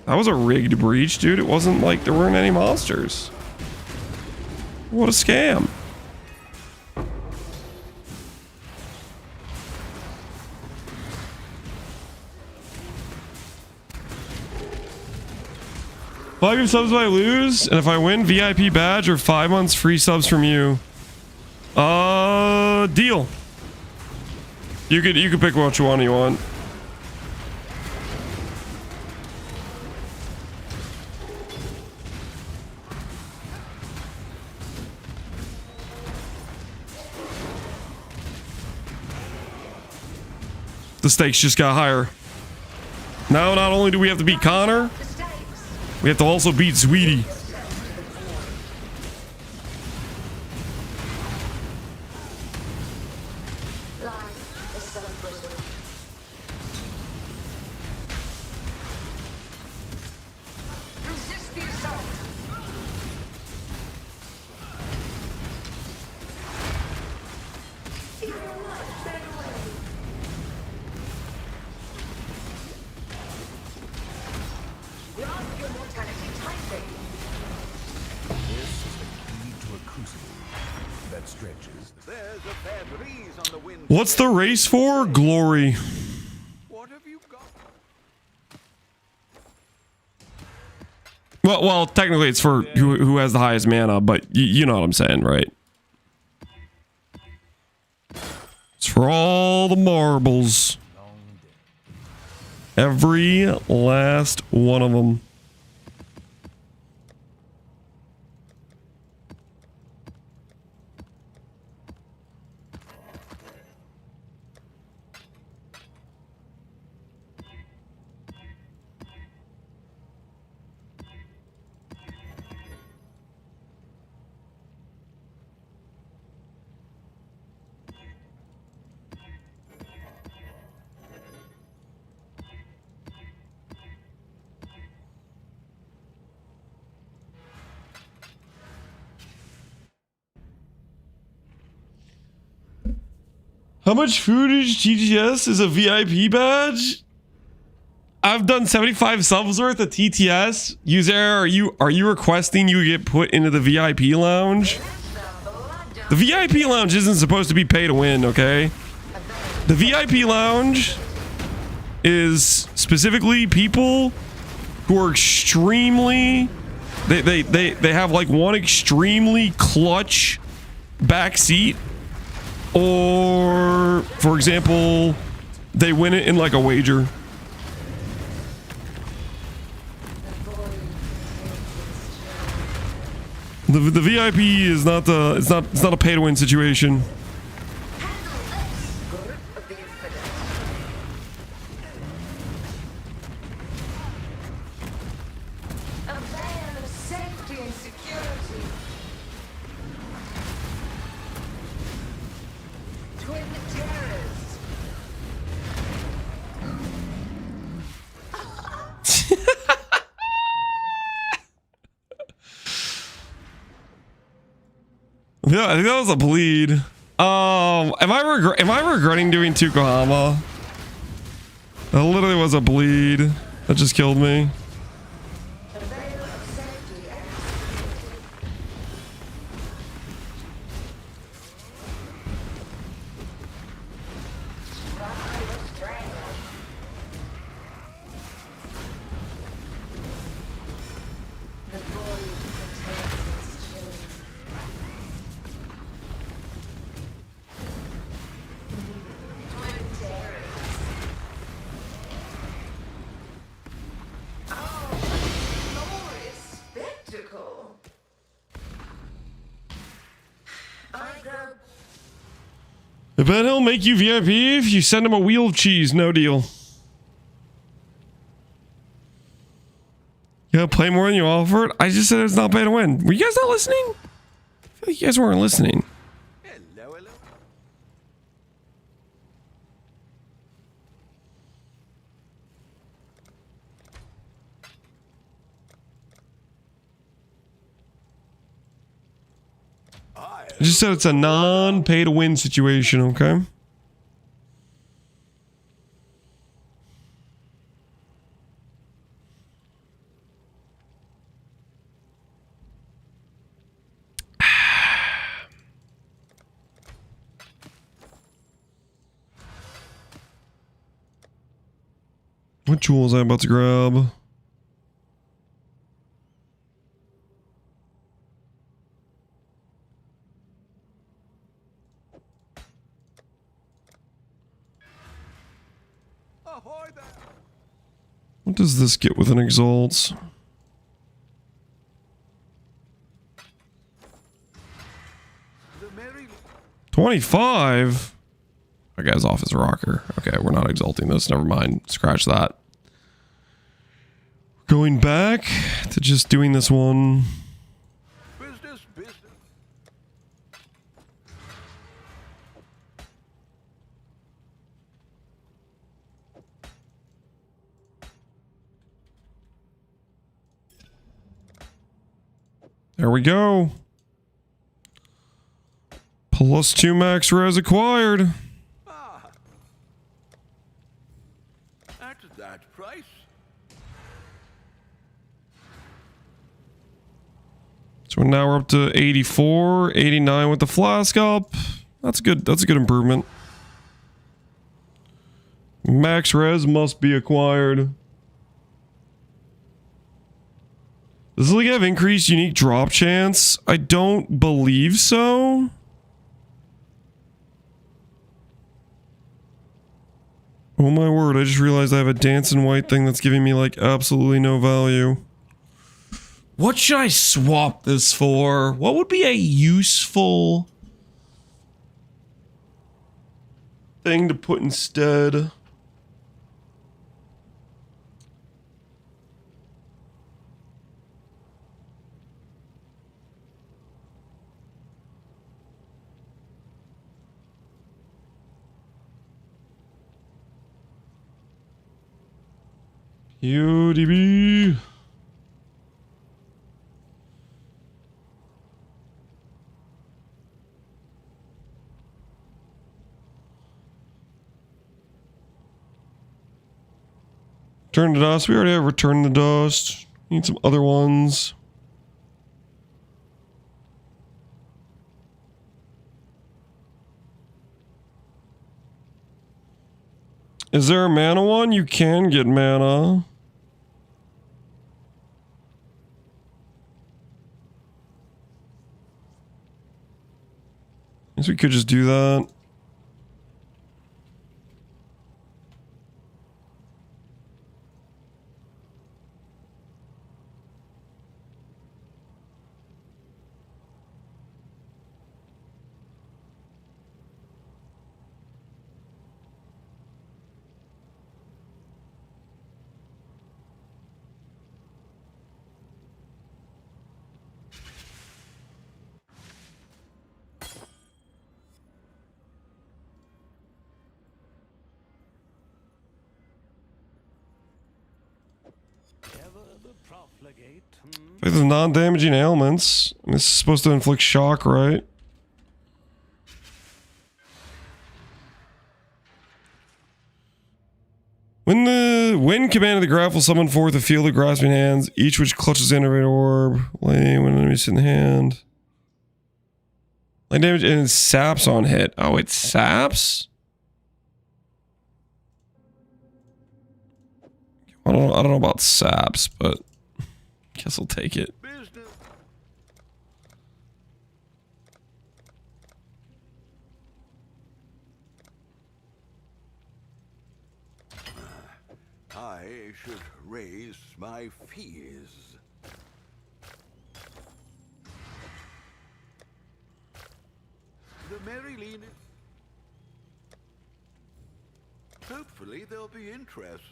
That was a rigged breach, dude. It wasn't like there weren't any monsters. What a scam. $5 subs if I lose, and if I win, VIP badge or 5 months free subs from you. Deal. You could pick what you want. The stakes just got higher. Now, not only do we have to beat Connor, we have to also beat Sweetie. What's the race for? Glory. What have you got? Well, technically it's for who has the highest mana, but you know what I'm saying, right? It's for all the marbles. Every last one of them. How much footage TGS is a VIP badge? I've done 75 subs worth of TTS. User, are you requesting you get put into the VIP lounge? The VIP lounge isn't supposed to be pay to win, okay? The VIP lounge is specifically people who are extremely they have like one extremely clutch back seat, or for example they win it in like a wager. The VIP is not it's not a pay to win situation. Yeah, I think that was a bleed. Am I regretting doing Tukohama? That literally was a bleed. That just killed me. I bet he'll make you VIP if you send him a wheel of cheese. No deal. You gotta play more than you offered? I just said it's not pay to win. Were you guys not listening? I feel like you guys weren't listening. Hello, hello. I just said it's a non-pay to win situation, okay? What jewel was I about to grab? What does this get with an exalt? $25? That guy's off his rocker. Okay, we're not exalting this. Never mind. Scratch that. Going back to just doing this one. Business, business. There we go. +2 max res acquired. Ah. At that price. So now we're up to 84, 89 with the flask up. That's good. That's a good improvement. Max res must be acquired. Does the league have increased unique drop chance? I don't believe so. Oh my word, I just realized I have a dancing white thing that's giving me like absolutely no value. What should I swap this for? What would be a useful thing to put instead? UDB. Return to dust. We already have return to dust. Need some other ones. Is there a mana one? You can get mana. Guess we could just do that. Faith of non-damaging ailments. I mean, this is supposed to inflict shock, right? When command of the graph will summon forth a field of grasping hands, each which clutches the innervated orb, laying when enemies in the hand. Light damage and it saps on hit. Oh, it saps? I don't know about saps, but guess I'll take it. I should raise my fees. The Mary Lean. Hopefully there'll be interest.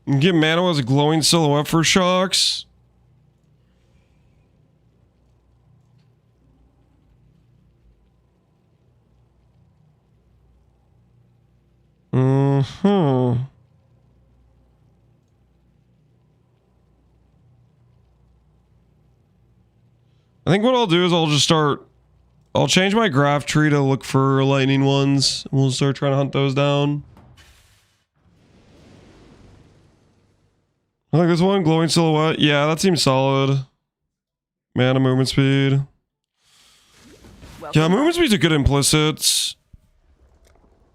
You can get mana as a glowing silhouette for shocks. I think what I'll do is I'll change my graph tree to look for lightning ones. We'll start trying to hunt those down. I like this one, glowing silhouette. Yeah, that seems solid. Mana, movement speed. Yeah, movement speed's a good implicit.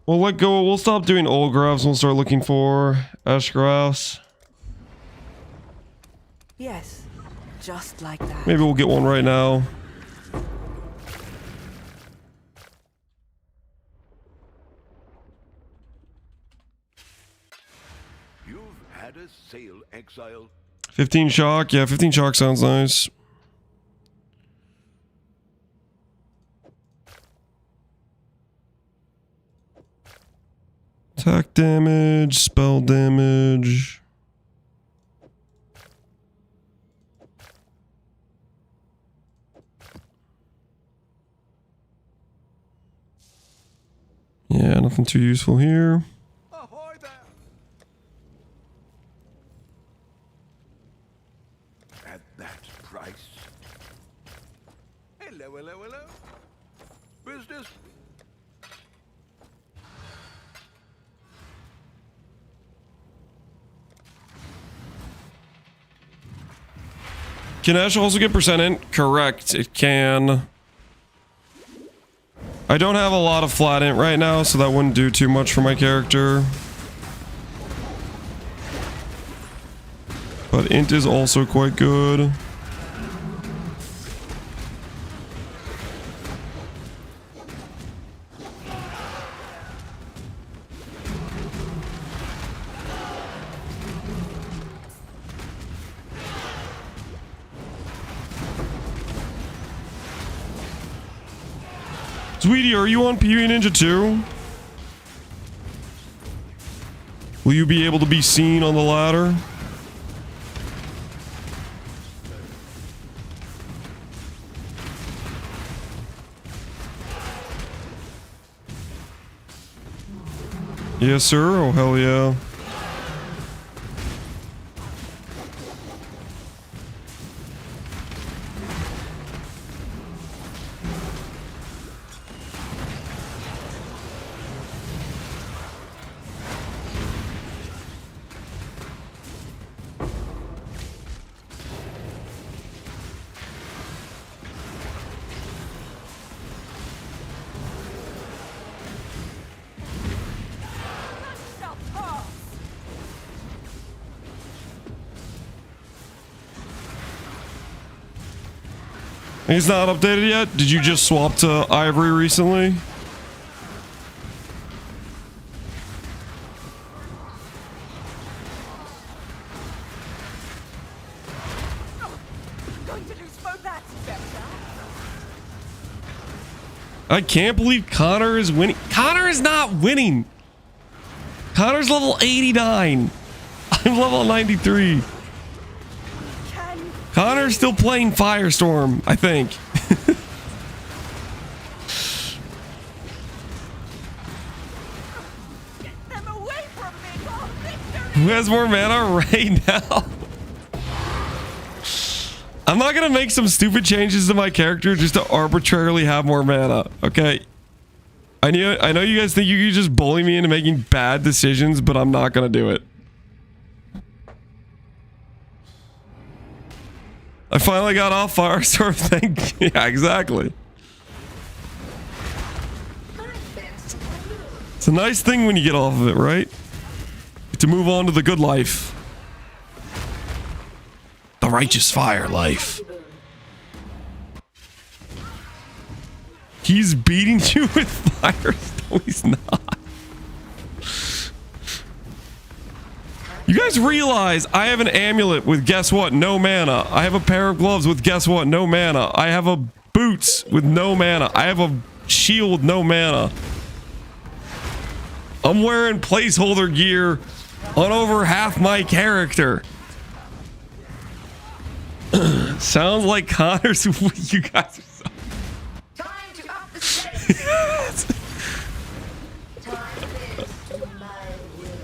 We'll let go. We'll stop doing old graphs and we'll start looking for ash graphs. Yes, just like that. Maybe we'll get one right now. You've had a sale, Exile. 15 shock. Yeah, 15 shock sounds nice. Attack damage, spell damage. Yeah, nothing too useful here. Ahoy there! At that price. Hello, hello, hello. Business. Can Ash also get percent? Correct, it can. I don't have a lot of flat int right now, so that wouldn't do too much for my character. But int is also quite good. Sweetie, are you on PvE Ninja 2? Will you be able to be seen on the ladder? Yes, sir. Oh, hell yeah. It's not updated yet? Did you just swap to Ivory recently? I can't believe Connor is winning. Connor is not winning. Connor's level 89. I'm level 93. Connor's still playing Firestorm, I think. Who has more mana right now? I'm not gonna make some stupid changes to my character just to arbitrarily have more mana, okay? I know you guys think you can just bully me into making bad decisions, but I'm not gonna do it. I finally got off Firestorm thing. Yeah, exactly. It's a nice thing when you get off of it, right? To move on to the good life. The righteous fire life. He's beating you with fire. No, he's not. You guys realize I have an amulet with, guess what, no mana. I have a pair of gloves with, guess what, no mana. I have a boots with no mana. I have a shield with no mana. I'm wearing placeholder gear on over half my character. Sounds like Connor's. You guys are so... Time to up the stakes. Time is to my will.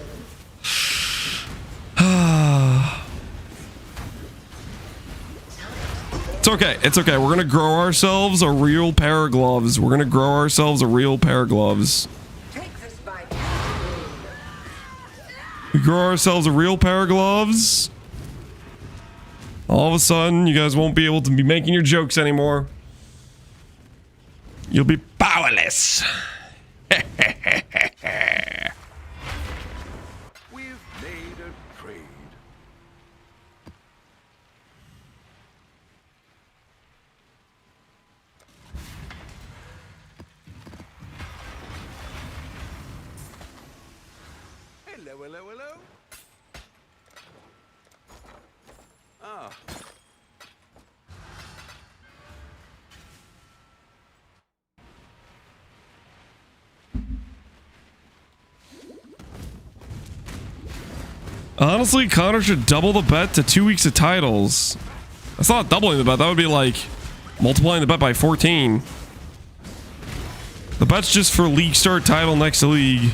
It's okay. It's okay. We're gonna grow ourselves a real pair of gloves. We're gonna grow ourselves a real pair of gloves. We grow ourselves a real pair of gloves. All of a sudden, you guys won't be able to be making your jokes anymore. You'll be powerless. We've made a trade. Hello, hello, hello. Ah. Honestly, Connor should double the bet to 2 weeks of titles. That's not doubling the bet. That would be like multiplying the bet by 14. The bet's just for league start title next to league.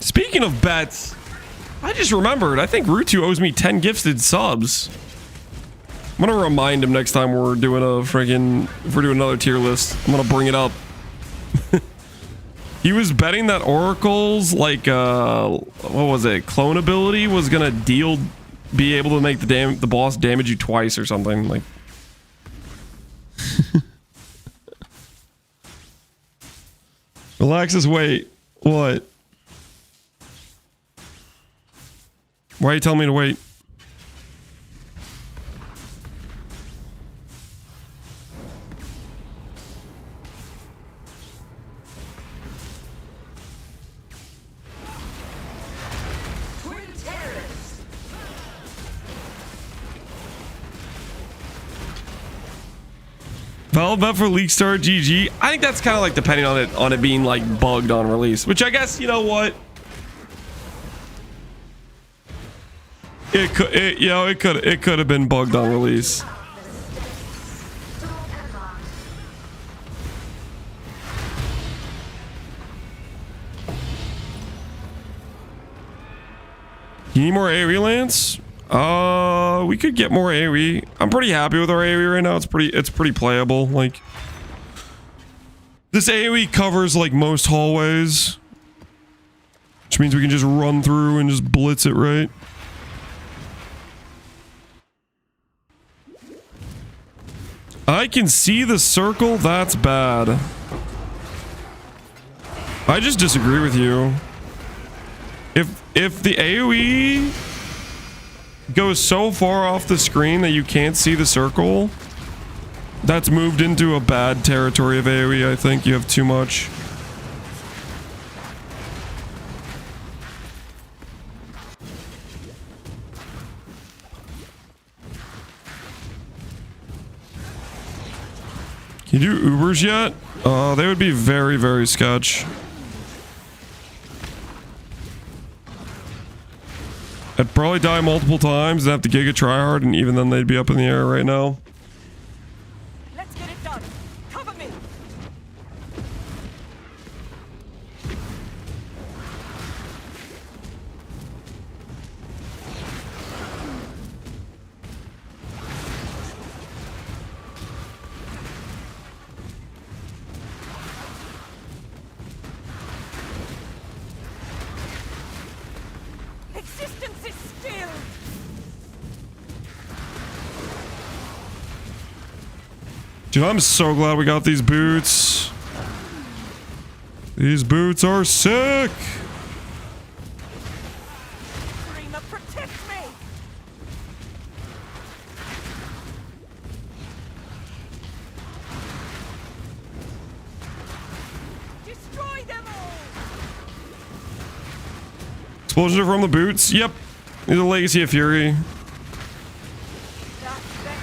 Speaking of bets, I just remembered, I think Rutu owes me 10 gifted subs. I'm gonna remind him next time we're doing a friggin', if we're doing another tier list. I'm gonna bring it up. He was betting that Oracle's, like, what was it, clone ability was gonna be able to make the boss damage you twice or something, like. Alexis, wait, what? Why are you telling me to wait? Valid bet for League Star GG. I think that's kind of like depending on it being like bugged on release, which I guess, you know what? It could have been bugged on release. You need more AoE, Lance? We could get more AoE. I'm pretty happy with our AoE right now. It's pretty playable. Like, this AoE covers like most hallways, which means we can just run through and just blitz it, right? I can see the circle. That's bad. I just disagree with you. If the AoE goes so far off the screen that you can't see the circle, that's moved into a bad territory of AoE. I think you have too much. Can you do Ubers yet? They would be very, very sketch. I'd probably die multiple times and have to giga tryhard, and even then they'd be up in the air right now. Let's get it done. Cover me. Existence is still. Dude, I'm so glad we got these boots. These boots are sick. Dreamer, protect me. Destroy them all. Explosions are from the boots. Yep. These are Legacy of Fury. That's better.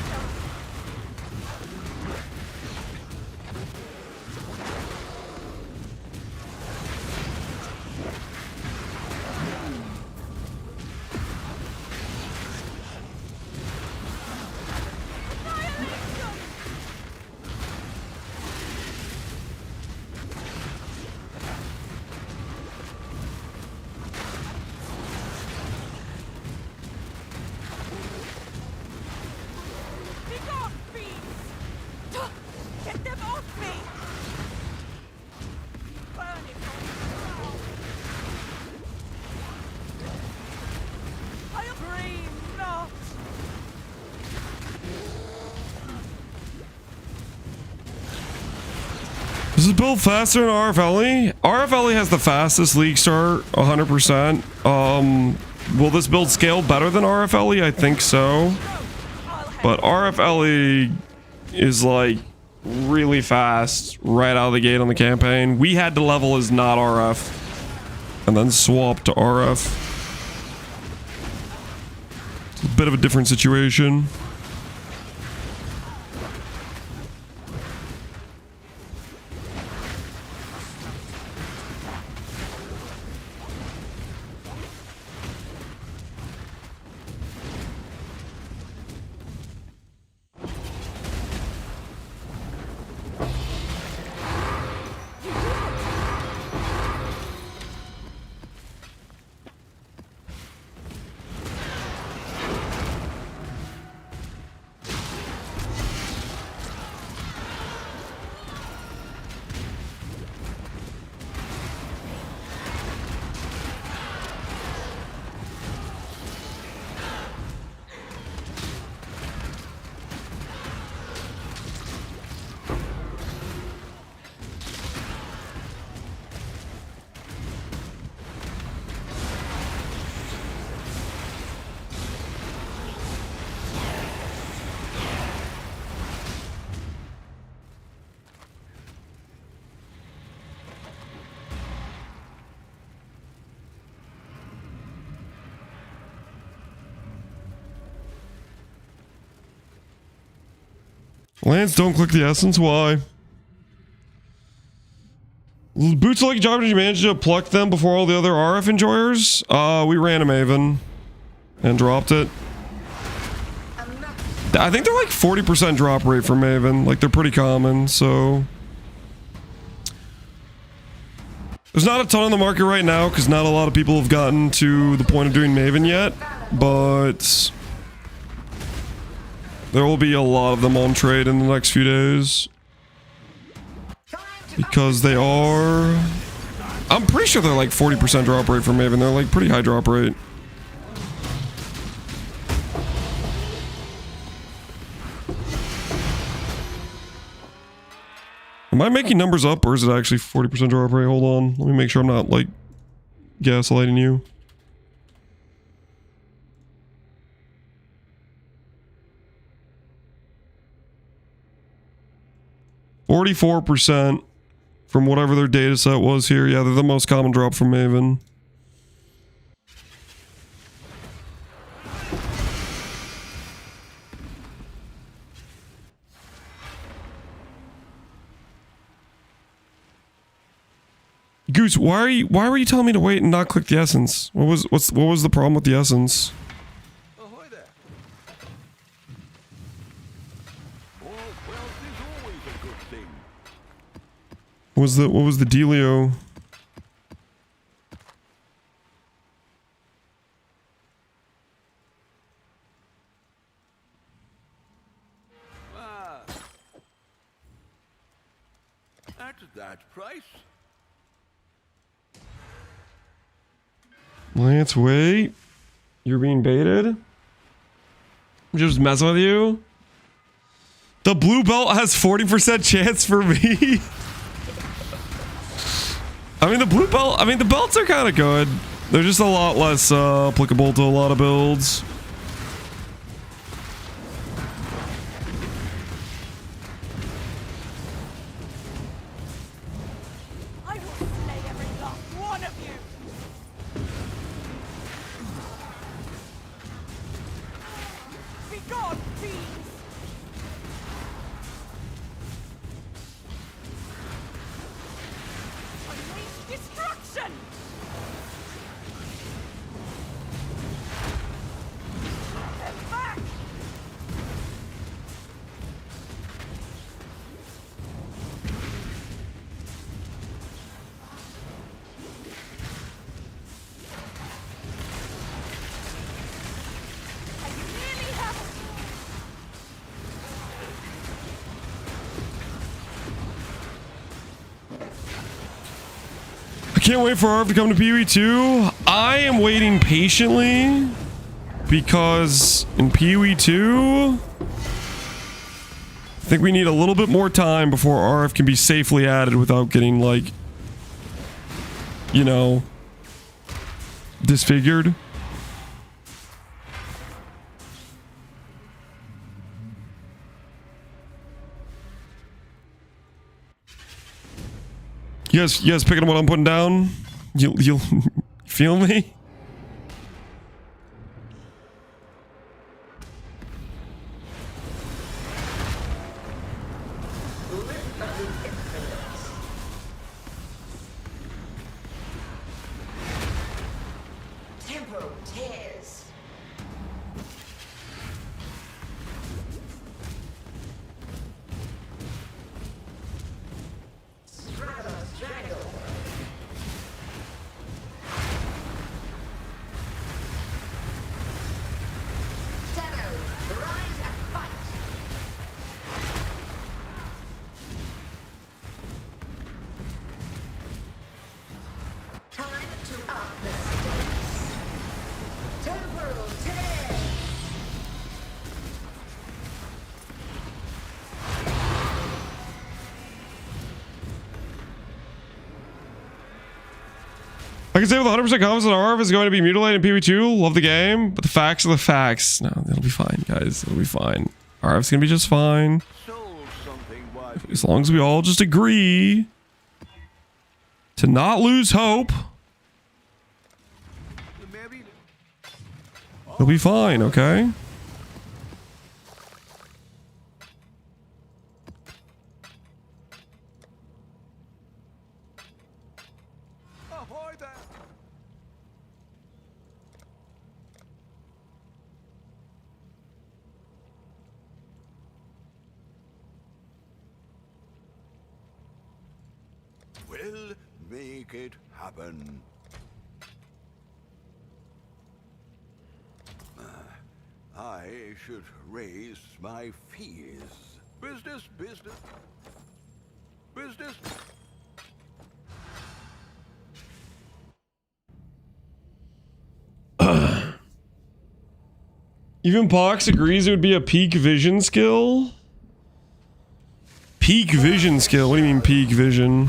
Be gone, fiends! Get them off me! Burn it all. I'll dream not! Does it build faster than RFLE? RFLE has the fastest league start, 100%. Will this build scale better than RFLE? I think so. But RFLE is like really fast right out of the gate on the campaign. We had to level as not RF and then swap to RF. It's a bit of a different situation. Lance, don't click the essence. Why? Boots like job. Did you manage to pluck them before all the other RF enjoyers? We ran a Maven and dropped it. I think they're like 40% drop rate for Maven. Like they're pretty common, so there's not a ton on the market right now because not a lot of people have gotten to the point of doing Maven yet, but there will be a lot of them on trade in the next few days. Because they are... I'm pretty sure they're like 40% drop rate for Maven. They're like pretty high drop rate. Am I making numbers up or is it actually 40% drop rate? Hold on. Let me make sure I'm not like gaslighting you. %, from whatever their data set was here. Yeah, they're the most common drop from Maven. Goose, why were you telling me to wait and not click the essence? What was the problem with the essence? Ahoy there. More wealth is always a good thing. What was the dealio? Ah. At that price. Lance, wait. You're being baited? I'm just messing with you? The blue belt has 40% chance for me. the belts are kind of good. They're just a lot less applicable to a lot of builds. I will slay every last one of you. Be gone, fiends! Unleash destruction! Them back! And you nearly have it! I can't wait for Arv to come to PoE 2. I am waiting patiently because in PoE 2, I think we need a little bit more time before RF can be safely added without getting like, you know, disfigured. You guys picking up what I'm putting down? You'll feel me? Tempo tears. Straggle, straggle. Shadow, rise and fight. Time to up the stakes. Temporal tear. I can say with 100% confidence that Arv is going to be mutilated in PoE2. Love the game, but the facts are the facts. No, it'll be fine, guys. It'll be fine. Arv's gonna be just fine. As long as we all just agree to not lose hope. It'll be fine, okay? Ahoy there. We'll make it happen. I should raise my fees. Business, business. Business. Even Pox agrees it would be a peak vision skill. Peak vision skill. What do you mean peak vision?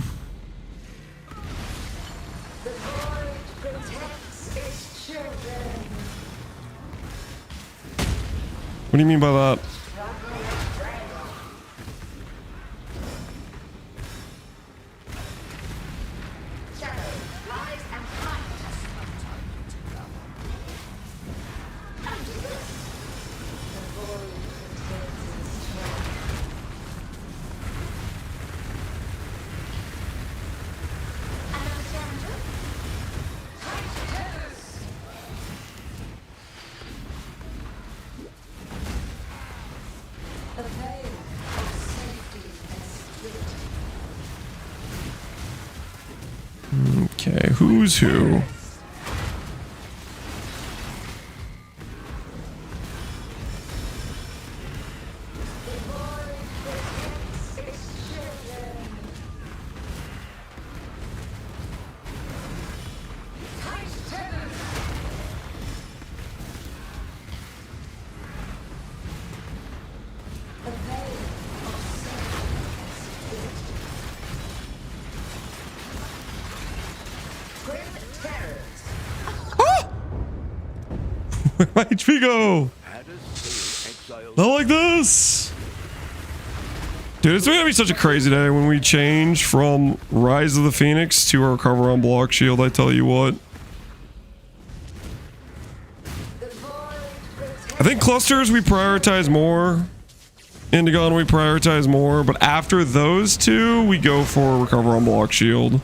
What do you mean by that? Okay, who's who? Where'd my HP go? Not like this. Dude, it's gonna be such a crazy day when we change from Rise of the Phoenix to our Recover on Block Shield, I tell you what. I think clusters we prioritize more. Indigon we prioritize more, but after those two, we go for Recover on Block Shield.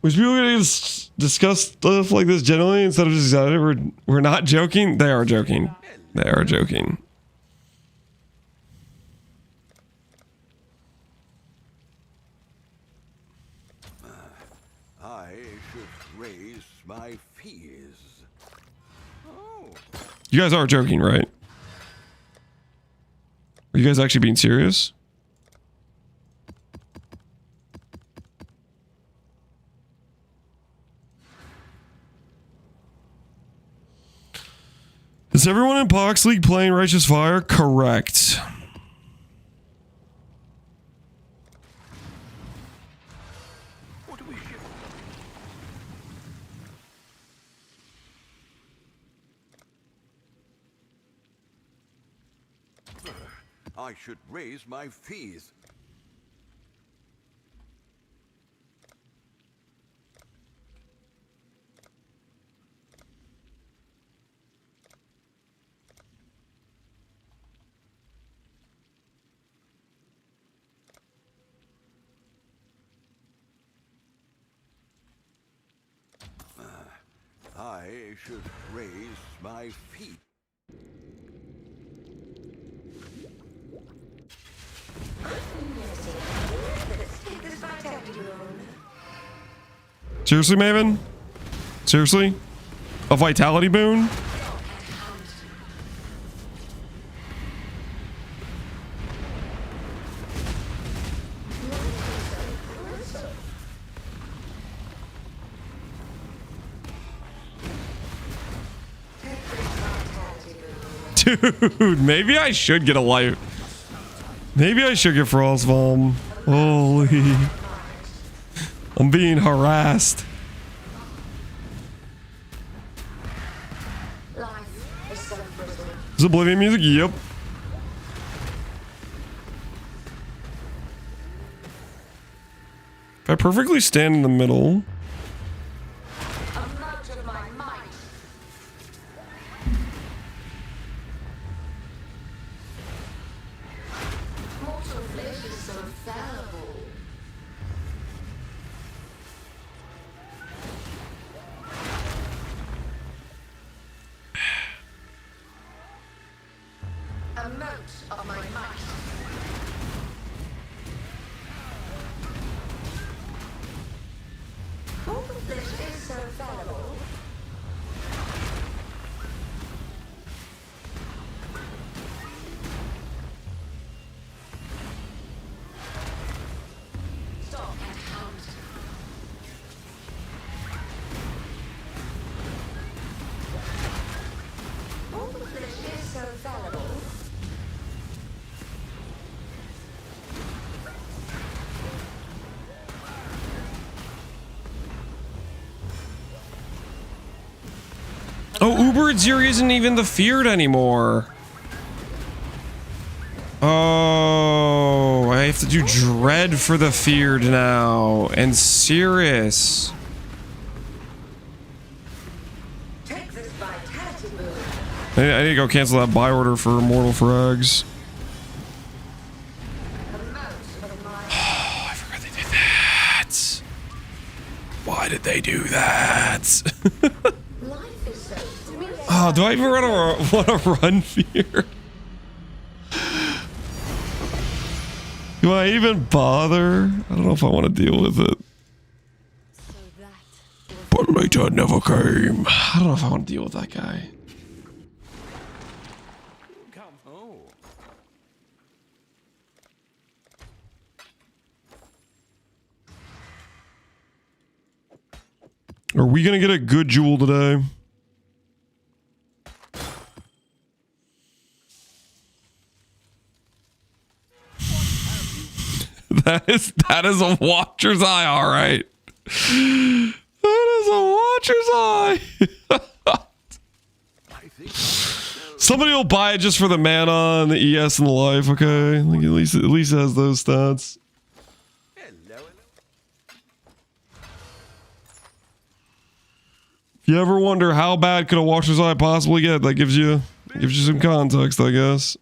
Which people are going to discuss stuff like this generally instead of just excited. We're not joking. They are joking. They are joking. I should raise my fees. Oh. You guys are joking, right? Are you guys actually being serious? Is everyone in Pox League playing Righteous Fire? Correct. What do we ship? I should raise my fees. I should raise my feet. Seriously, Maven? Seriously? A vitality boon? Dude, maybe I should get a life. Maybe I should get Frost Bomb. Holy. I'm being harassed. Is Oblivion music? Yep. If I perfectly stand in the middle. Uritziri isn't even the feared anymore. Oh, I have to do Dread for the feared now. And Cirrus. Take this vitality move. I need to go cancel that buy order for Immortal Frags. Oh, I forgot they did that. Why did they do that? Oh, do I even want to run fear? Do I even bother? I don't know if I want to deal with it. But later never came. I don't know if I want to deal with that guy. Are we gonna get a good jewel today? That is a Watcher's Eye, all right. That is a Watcher's Eye. Somebody will buy it just for the mana and the ES and the life, okay? Like at least it has those stats. If you ever wonder how bad could a Watcher's Eye possibly get, that gives you some context, I guess.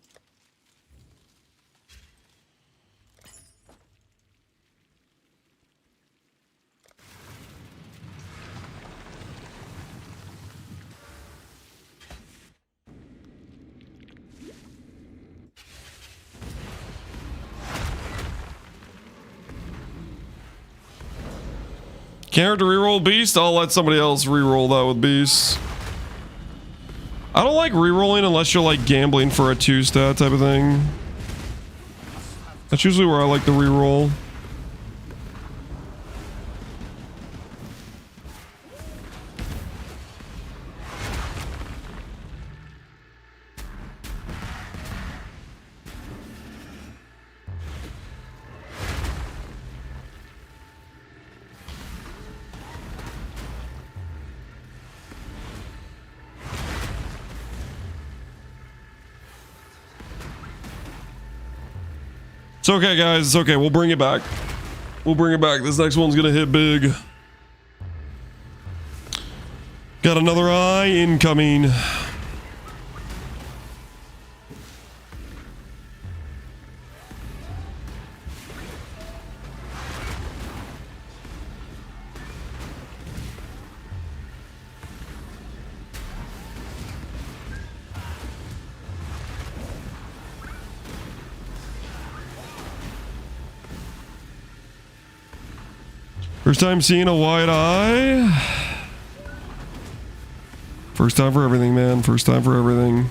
Character reroll Beast? I'll let somebody else reroll that with Beast. I don't like rerolling unless you're like gambling for a 2-stat type of thing. That's usually where I like the reroll. It's okay, guys. It's okay. We'll bring it back. We'll bring it back. This next one's gonna hit big. Got another eye incoming. First time seeing a white eye. First time for everything, man. First time for everything.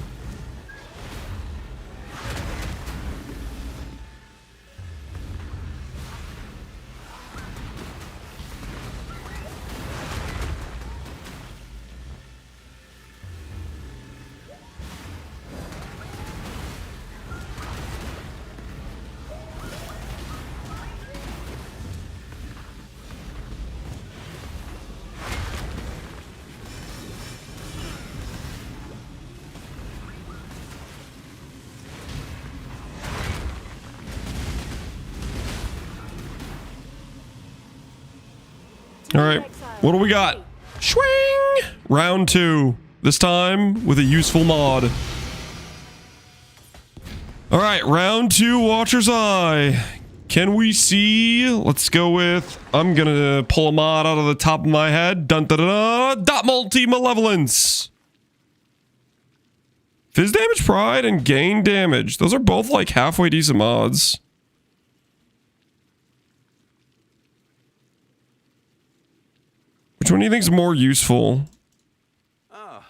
All right, what do we got? Swing! Round 2. This time with a useful mod. All right, round 2, Watcher's Eye. Can we see? Let's go with, I'm gonna pull a mod out of the top of my head. Dun da da da! Dot multi malevolence. Fizz damage pride and gain damage. Those are both like halfway decent mods. Which one do you think is more useful? I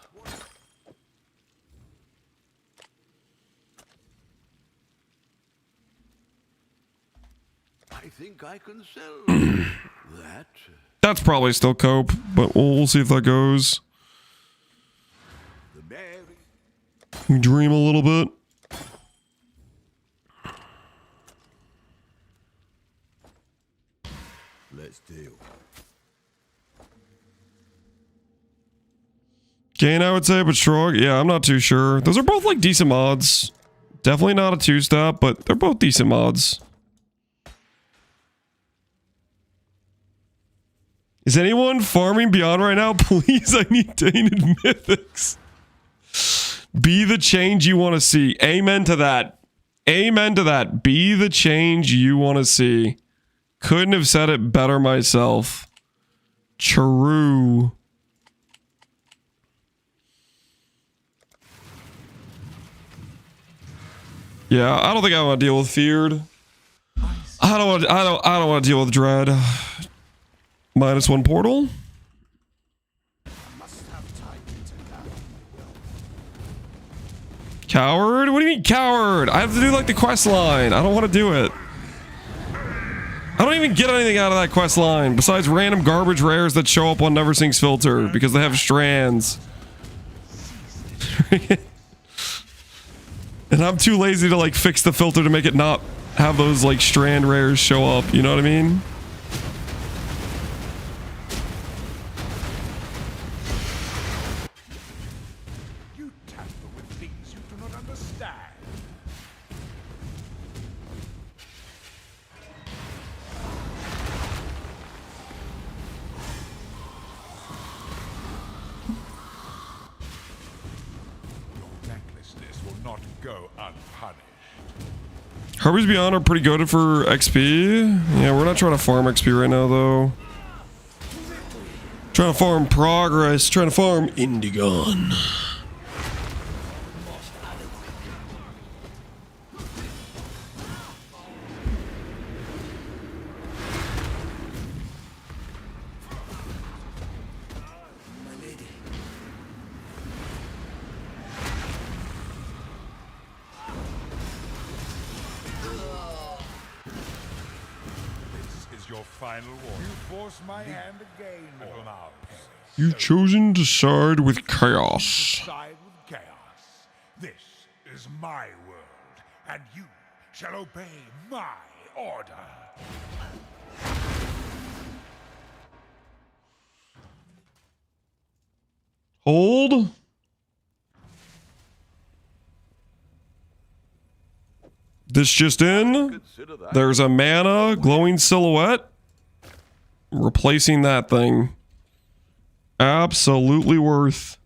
think I can sell that. That's probably still cope, but we'll see if that goes. We dream a little bit. Let's deal. Kane, I would say, but Strog, yeah, I'm not too sure. Those are both like decent mods. Definitely not a two-step, but they're both decent mods. Is anyone farming Beyond right now? Please, I need Tainted Mythics. Be the change you want to see. Amen to that. Amen to that. Be the change you want to see. Couldn't have said it better myself. True. Yeah, I don't think I want to deal with Feared. I don't want to deal with Dread. -1 portal. Coward? What do you mean coward? I have to do like the quest line. I don't want to do it. I don't even get anything out of that quest line besides random garbage rares that show up on Neversink's filter because they have strands. And I'm too lazy to like fix the filter to make it not have those like strand rares show up. You know what I mean? Harvey's Beyond are pretty good for XP. Yeah, we're not trying to farm XP right now, though. Trying to farm progress. Trying to farm Indigon. My hand again, little mouse. You've chosen to side with chaos. Side with chaos. This is my world, and you shall obey my order. Hold. This just in. There's a mana glowing silhouette. Replacing that thing. Absolutely worth.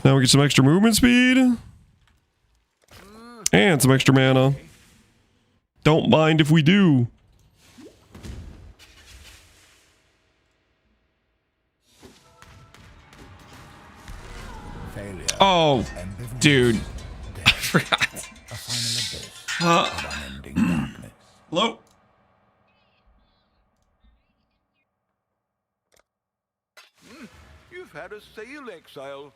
Now we get some extra movement speed. And some extra mana. Don't mind if we do. Oh, dude. I forgot. Hello? You've had a sale, Exile.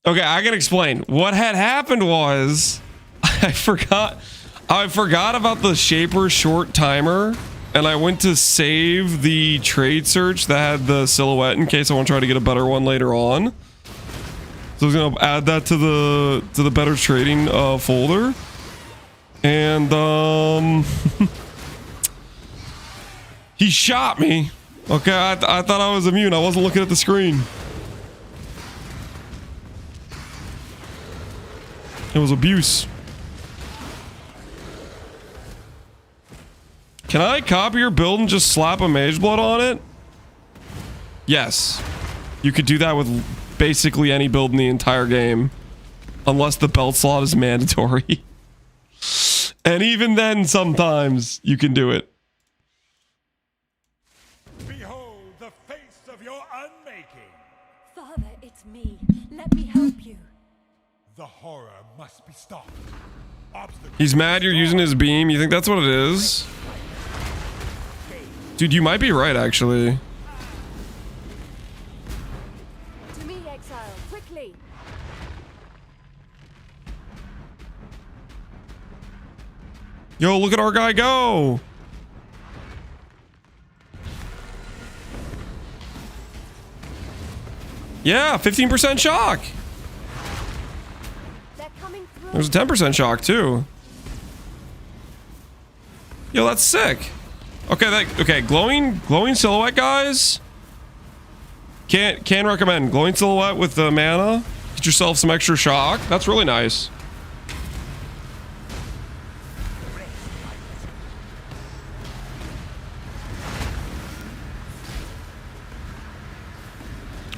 Okay, I can explain. What had happened was I forgot about the Shaper short timer and I went to save the trade search that had the silhouette in case I want to try to get a better one later on. So I was gonna add that to the better trading folder. And he shot me. Okay, I thought I was immune. I wasn't looking at the screen. It was abuse. Can I copy your build and just slap a mage blood on it? Yes. You could do that with basically any build in the entire game. Unless the belt slot is mandatory. And even then, sometimes you can do it. Behold the face of your unmaking. Father, it's me. Let me help you. The horror must be stopped. Obstacles. He's mad you're using his beam. You think that's what it is? Dude, you might be right, actually. To me, Exile, quickly. Yo, look at our guy go. Yeah, 15% shock. They're coming through. There's a 10% shock too. Yo, that's sick. Okay, glowing silhouette, guys. Can recommend glowing silhouette with the mana. Get yourself some extra shock. That's really nice.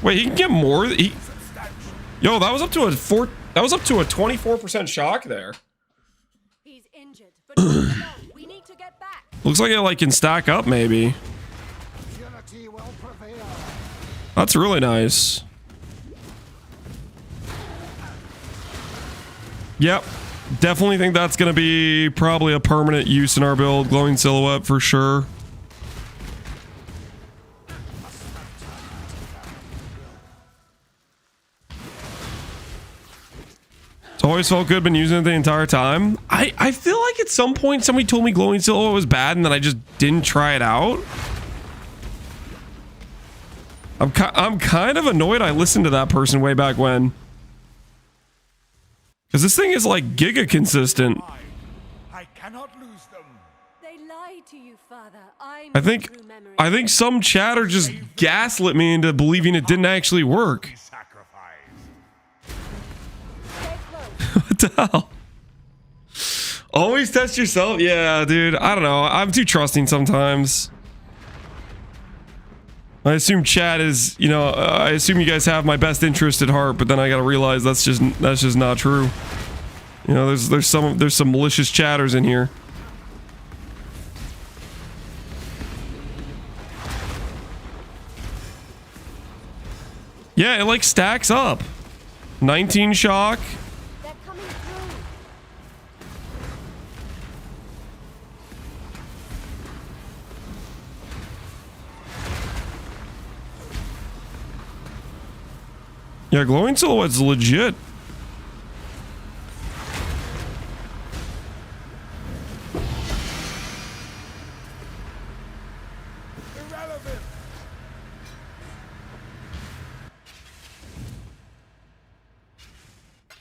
Wait, he can get more. Yo, that was up to a 24% shock there. He's injured, but we need to get back. Looks like it like can stack up maybe. Unity will prevail. That's really nice. Yep. Definitely think that's going to be probably a permanent use in our build. Glowing silhouette for sure. It's always felt good. Been using it the entire time. I feel like at some point somebody told me glowing silhouette was bad and then I just didn't try it out. I'm kind of annoyed I listened to that person way back when. Because this thing is like giga consistent. I cannot lose them. They lied to you, Father. I think some chatter just gaslit me into believing it didn't actually work. What the hell? Always test yourself? Yeah, dude. I don't know. I'm too trusting sometimes. I assume chat is, you know, I assume you guys have my best interest at heart, but then I gotta realize that's just not true. You know, there's some malicious chatters in here. Yeah, it like stacks up. 19 shock. They're coming through. Yeah, glowing silhouette's legit. Irrelevant.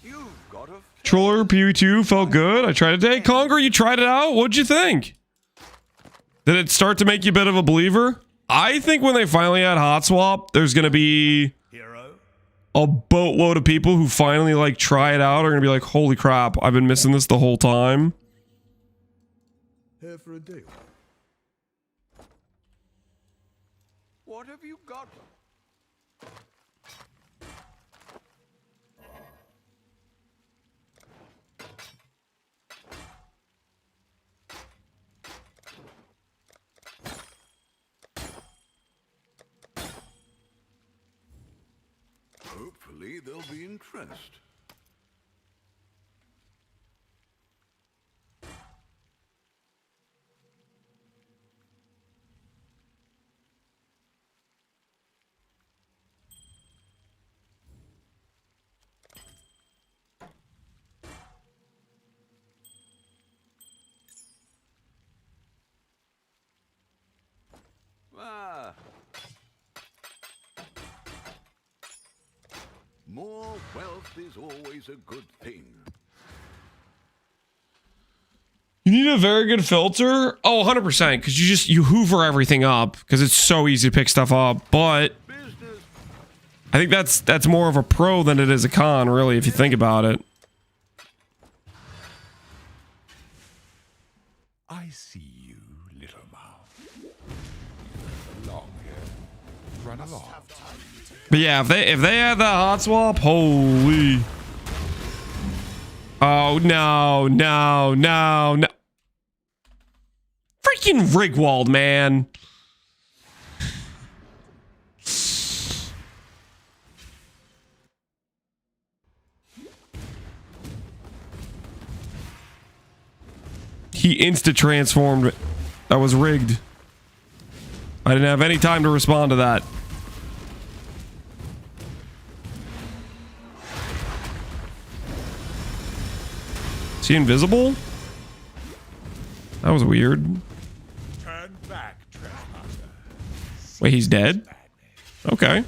You've got a Troller PV2 felt good. I tried it today. Conger, you tried it out? What'd you think? Did it start to make you a bit of a believer? I think when they finally add hot swap, there's gonna be a boatload of people who finally like try it out are gonna be like, holy crap, I've been missing this the whole time. Here for a deal. What have you got? Hopefully there'll be interest. More wealth is always a good thing. You need a very good filter. Oh, 100%. Because you hoover everything up because it's so easy to pick stuff up. But I think that's more of a pro than it is a con, really, if you think about it. I see you, little mouse. Along here. Run along. But yeah, if they had that hot swap, holy. Oh no, no, no, no. Freaking Rigwald, man. He insta-transformed. That was rigged. I didn't have any time to respond to that. Is he invisible? That was weird. Turn back, trespasser. Wait, he's dead? Okay.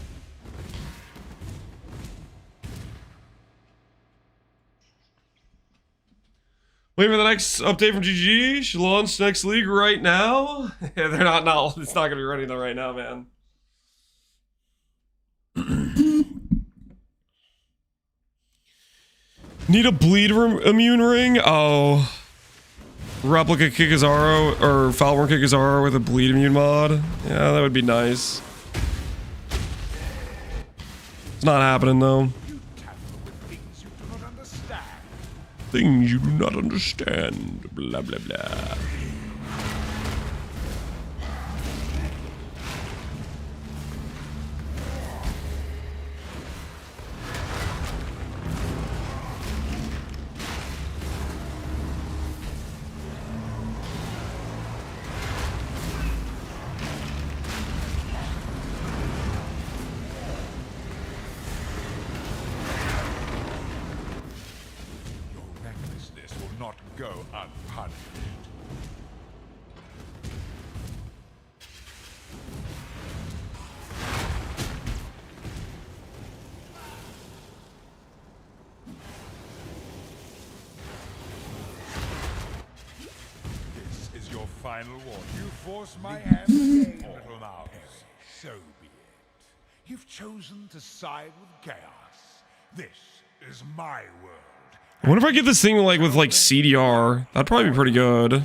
Wait for the next update from GG. Should launch next league right now. Yeah, they're not. No, it's not gonna be ready though right now, man. Need a bleed immune ring? Oh. Replica Kikazaro or Falworm Kikazaro with a bleed immune mod? Yeah, that would be nice. It's not happening though. Things you do not understand. Blah blah blah. Go unpunished. This is your final warning. You force my hand again, little mouse. So be it. You've chosen to side with chaos. This is my world. I wonder if I get this thing like with like CDR. That'd probably be pretty good. If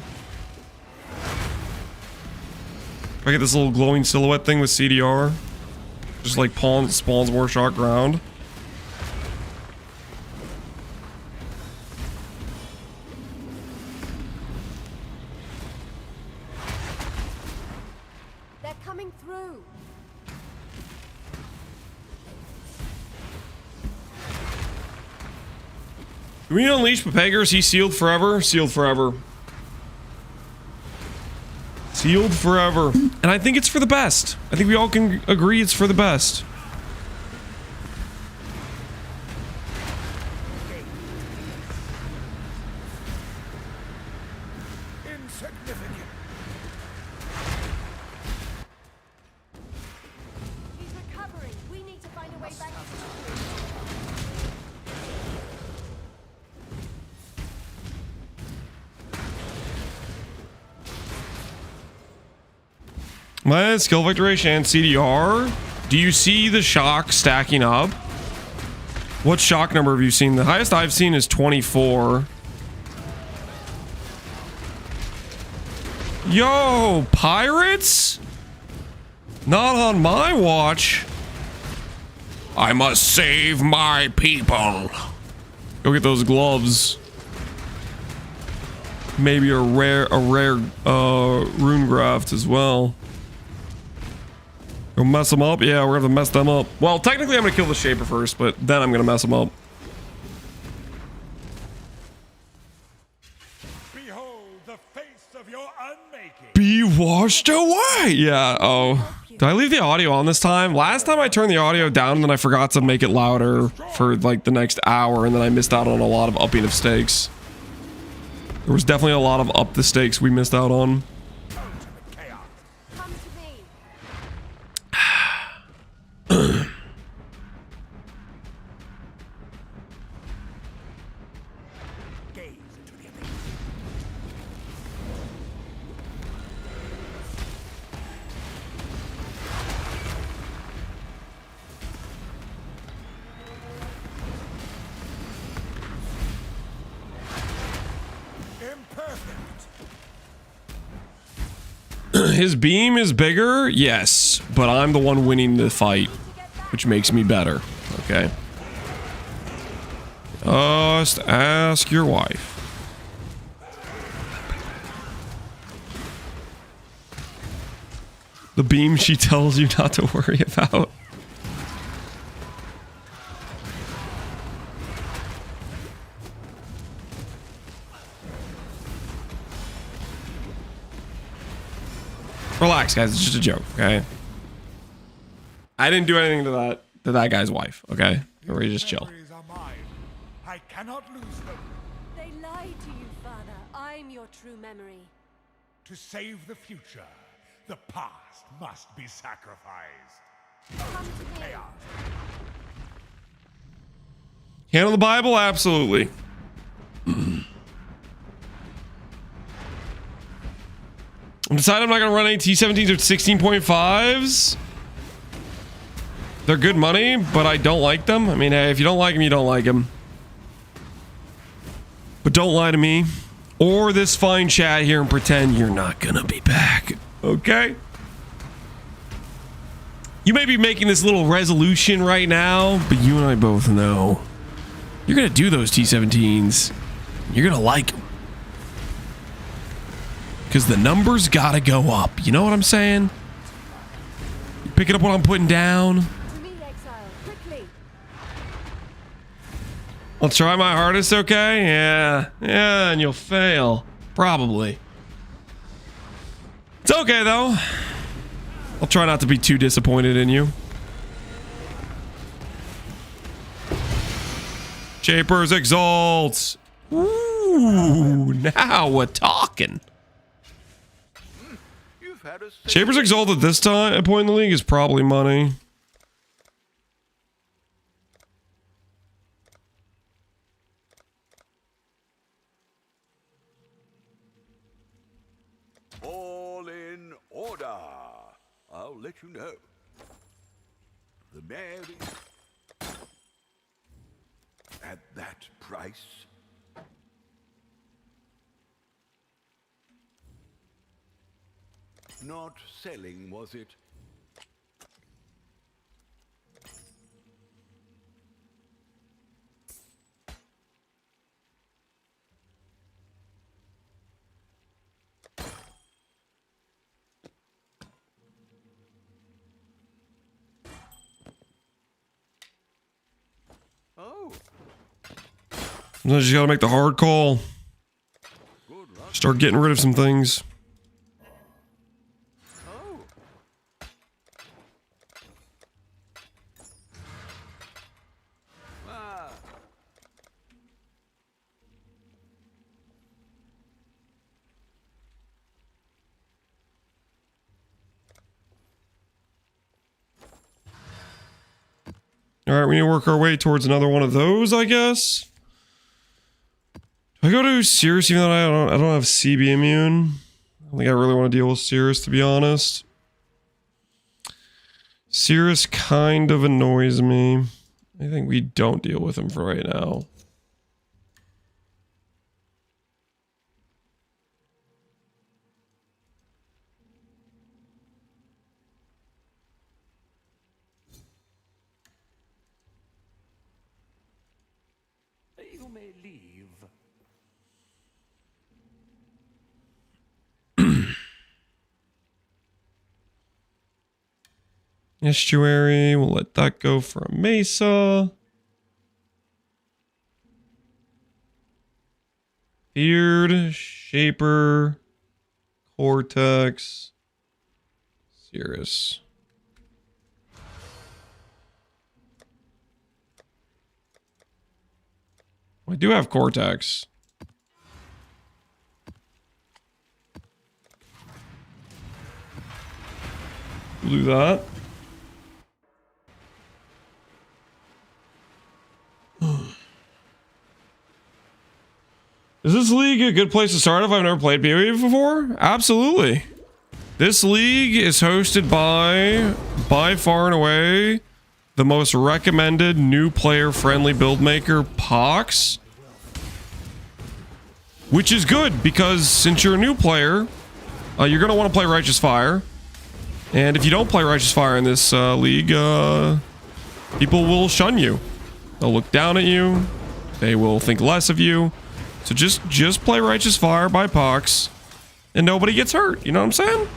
I get this little glowing silhouette thing with CDR, just like spawns more shock ground. They're coming through. Do we unleash Papega? Is he sealed forever? Sealed forever. Sealed forever. And I think it's for the best. I think we all can agree it's for the best. Insignificant. He's recovering. We need to find a way back to the My skill victory and CDR. Do you see the shock stacking up? What shock number have you seen? The highest I've seen is 24. Yo, pirates? Not on my watch. I must save my people. Go get those gloves. Maybe a rare rune graft as well. Go mess them up? Yeah, we're gonna have to mess them up. Well, technically I'm gonna kill the Shaper first, but then I'm gonna mess them up. Behold the face of your unmaking. Be washed away! Yeah, oh. Did I leave the audio on this time? Last time I turned the audio down and then I forgot to make it louder for like the next hour and then I missed out on a lot of upping of stakes. There was definitely a lot of up the stakes we missed out on. His beam is bigger, yes, but I'm the one winning the fight, which makes me better. Okay. Just ask your wife. The beam she tells you not to worry about. Relax, guys. It's just a joke, okay? I didn't do anything to that guy's wife, okay? Everybody just chill. I cannot lose them. They lied to you, Father. I'm your true memory. To save the future, the past must be sacrificed. Come to me. Handle the Bible? Absolutely. I'm deciding I'm not going to run any T17s or 16.5s. They're good money, but I don't like them. I mean, hey, if you don't like them, you don't like them. But don't lie to me or this fine chat here and pretend you're not going to be back. Okay? You may be making this little resolution right now, but you and I both know you're going to do those T17s. You're going to like them. Because the numbers got to go up. You know what I'm saying? You picking up what I'm putting down? To me, Exile, quickly. I'll try my hardest, okay? Yeah, and you'll fail. Probably. It's okay, though. I'll try not to be too disappointed in you. Shapers Exalt. Ooh, now we're talking. Shapers Exalt at this time, at point in the league, is probably money. All in order. I'll let you know. The Mary at that price. Not selling, was it? Oh. Sometimes you gotta make the hard call. Start getting rid of some things. All right, we need to work our way towards another one of those, I guess. Do I go to Cirrus even though I don't have CB immune? I don't think I really want to deal with Cirrus, to be honest. Cirrus kind of annoys me. I think we don't deal with him for right now. You may leave. Estuary, we'll let that go for a Mesa. Beard, Shaper, Cortex, Cirrus. I do have Cortex. We'll do that. Is this league a good place to start if I've never played PoE before? Absolutely. This league is hosted by far and away, the most recommended new player-friendly build maker, Pox. Which is good, because since you're a new player, you're going to want to play Righteous Fire. And if you don't play Righteous Fire in this league, people will shun you. They'll look down at you. They will think less of you. So just play Righteous Fire by Pox, and nobody gets hurt. You know what I'm saying?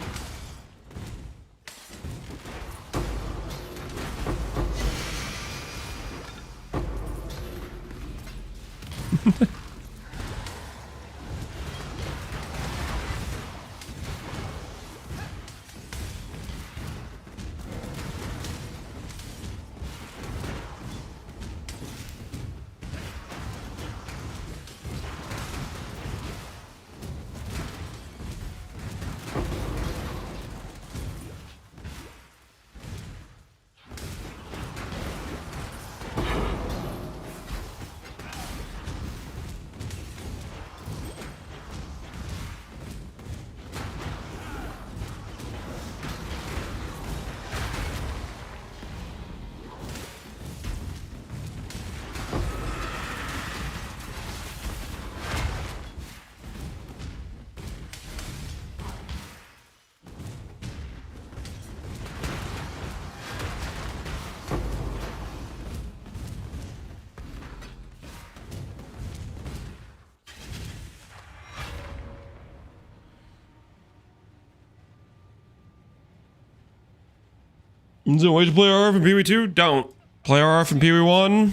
Is it a way to play RF and PW2? Don't. Play RF and PW1.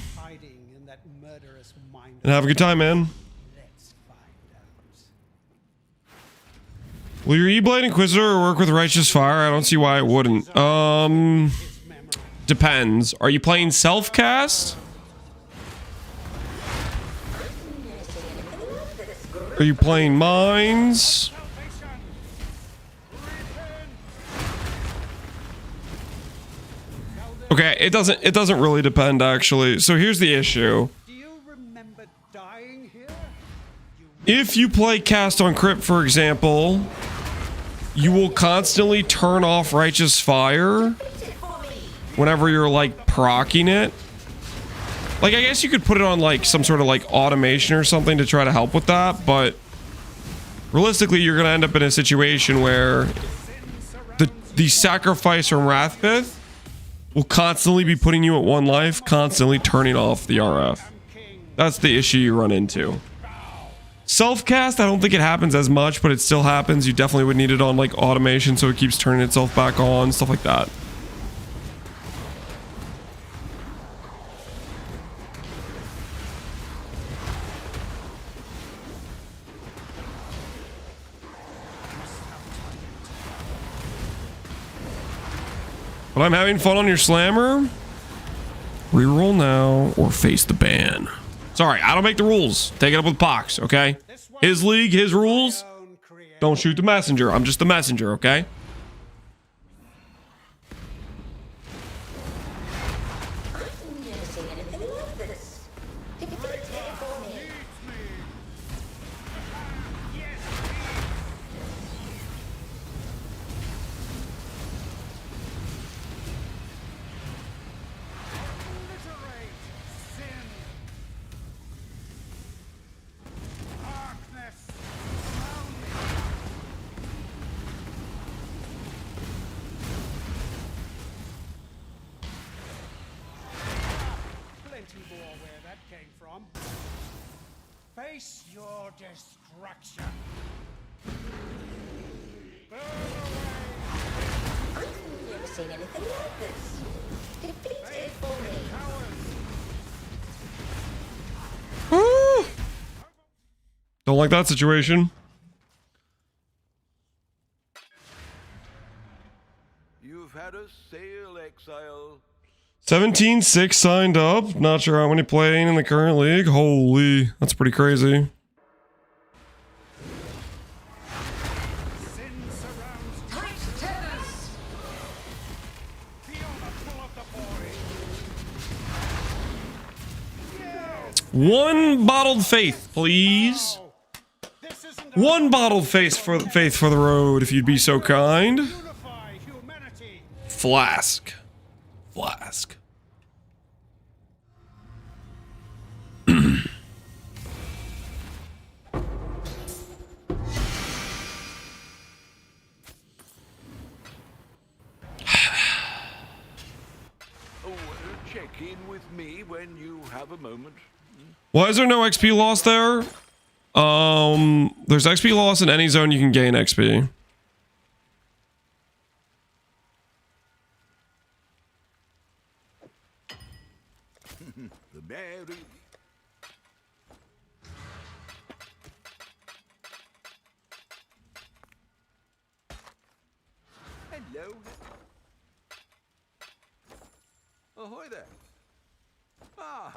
And have a good time, man. Will your E-Blade Inquisitor work with Righteous Fire? I don't see why it wouldn't. Depends. Are you playing self-cast? Are you playing mines? Okay, it doesn't really depend actually. So here's the issue. If you play cast on crypt, for example, you will constantly turn off Righteous Fire whenever you're like proccing it. Like, I guess you could put it on like some sort of like automation or something to try to help with that, but realistically you're gonna end up in a situation where the sacrifice from Wrathpith will constantly be putting you at 1 life, constantly turning off the RF. That's the issue you run into. Self-cast, I don't think it happens as much, but it still happens. You definitely would need it on like automation so it keeps turning itself back on, stuff like that. But I'm having fun on your slammer. Reroll now or face the ban. Sorry, I don't make the rules. Take it up with Pox, okay? His league, his rules. Don't shoot the messenger. I'm just the messenger, okay? Face your destruction. I've never seen anything like this. Defeat it for me. Don't like that situation. You've had a sale, Exile. 17-6 signed up. Not sure how many playing in the current league. Holy, that's pretty crazy. One bottled faith, please. One bottled faith for the road, if you'd be so kind. Flask. Flask. check in with me when you have a moment. Why is there no XP loss there? There's XP loss in any zone you can gain XP. The Mary. Hello. Ahoy there. Ah.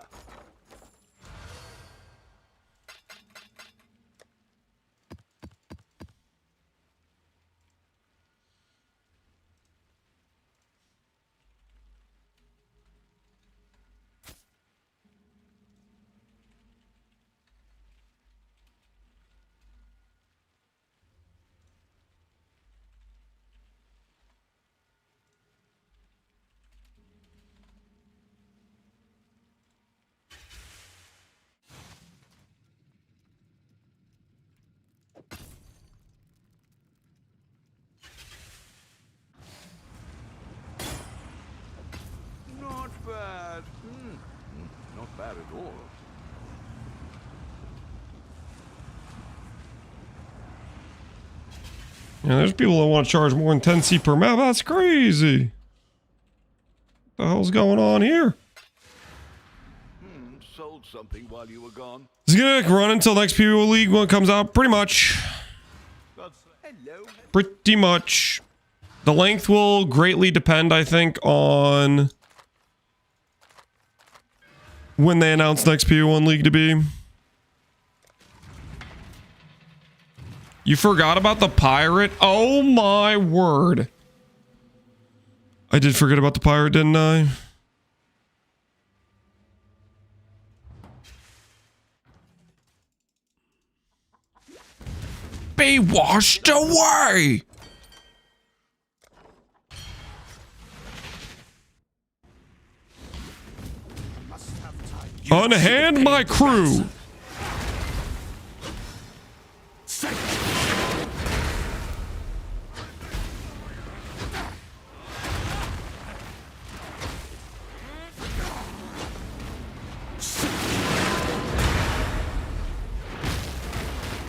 Not bad. Not bad at all. Yeah, there's people that want to charge more than 10C per map. That's crazy. What the hell's going on here? Sold something while you were gone. Is it gonna run until next PvO League one comes out? Pretty much. Hello. Pretty much. The length will greatly depend, I think, on when they announce next PvO1 League to be. You forgot about the pirate? Oh my word. I did forget about the pirate, didn't I? Be washed away! Unhand my crew!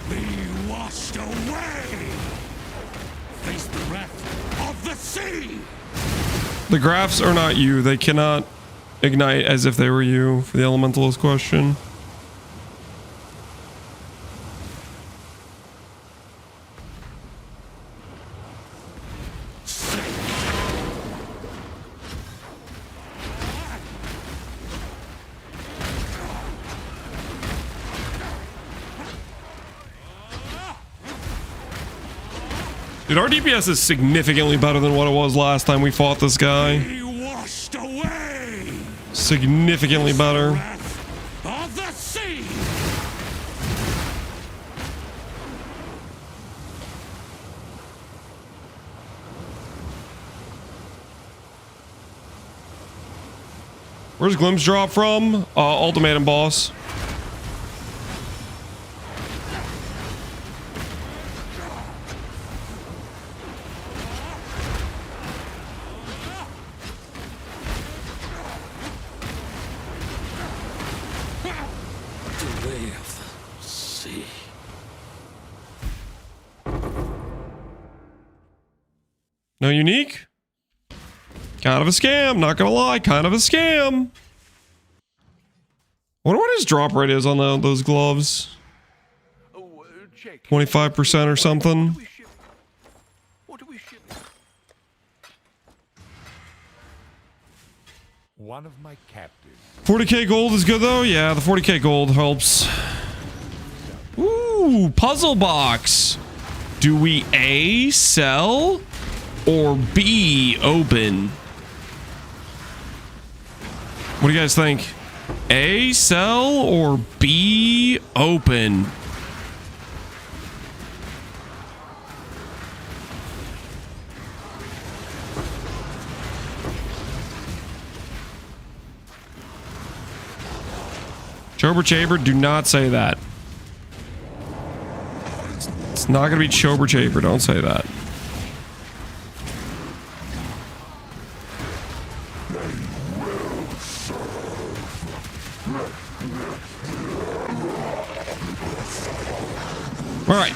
Be washed away! Face the wrath of the sea! The graphs are not you. They cannot ignite as if they were you for the elementalist question. Dude, our DPS is significantly better than what it was last time we fought this guy. Be washed away! Significantly better. Of the sea! Where's Glimpse drop from? Ultimatum boss. No unique? Kind of a scam, not gonna lie, kind of a scam. I wonder what his drop rate is on those gloves. 25% or something. What are we shipping? One of my captives. 40k gold is good though? Yeah, the 40k gold helps. Ooh, puzzle box. Do we A, sell? Or B, open? What do you guys think? A, sell, or B, open? Chober Chaber, do not say that. It's not gonna be Chober Chaber, don't say that. They will suffer. All right.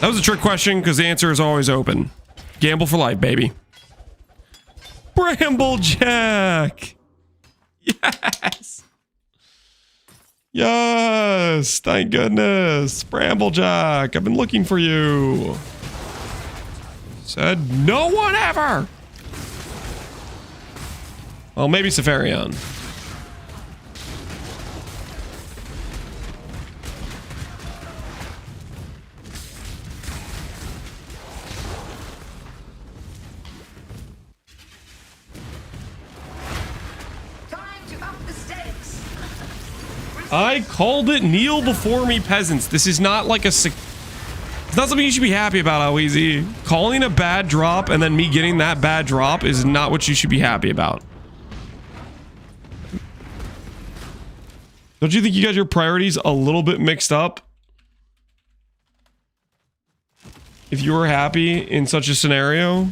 That was a trick question because the answer is always open. Gamble for life, baby. Bramblejack. Yes. Yes. Thank goodness. Bramblejack. I've been looking for you. Said no one ever. Well, maybe Safarian. I called it kneel before me, peasants. This is not like it's not something you should be happy about, how easy. Calling a bad drop and then me getting that bad drop is not what you should be happy about. Don't you think you got your priorities a little bit mixed up? If you were happy in such a scenario?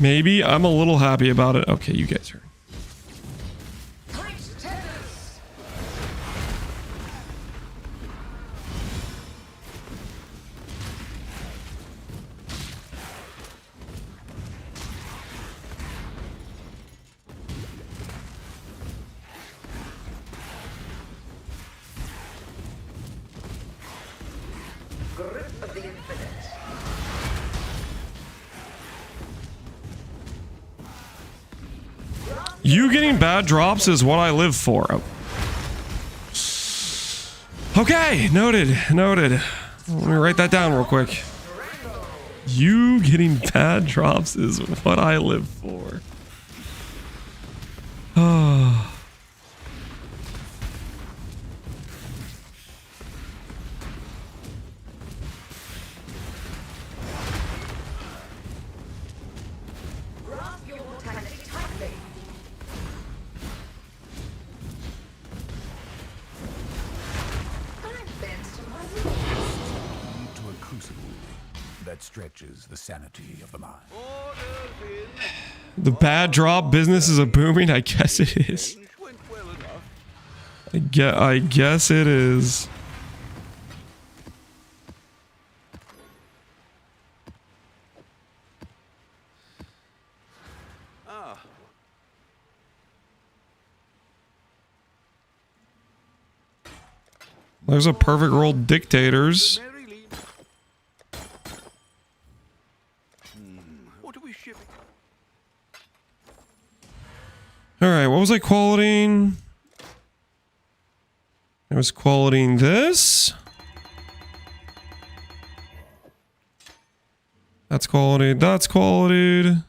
Maybe I'm a little happy about it. Okay, you guys are. You getting bad drops is what I live for. Okay, noted, noted. Let me write that down real quick. You getting bad drops is what I live for. Oh. Stretches the sanity of the mind. The bad drop business is a booming. I guess it is. I guess it is. There's a perfect roll dictators. Alright, what was I qualitying? I was qualitying this. That's qualityed, that's qualityed.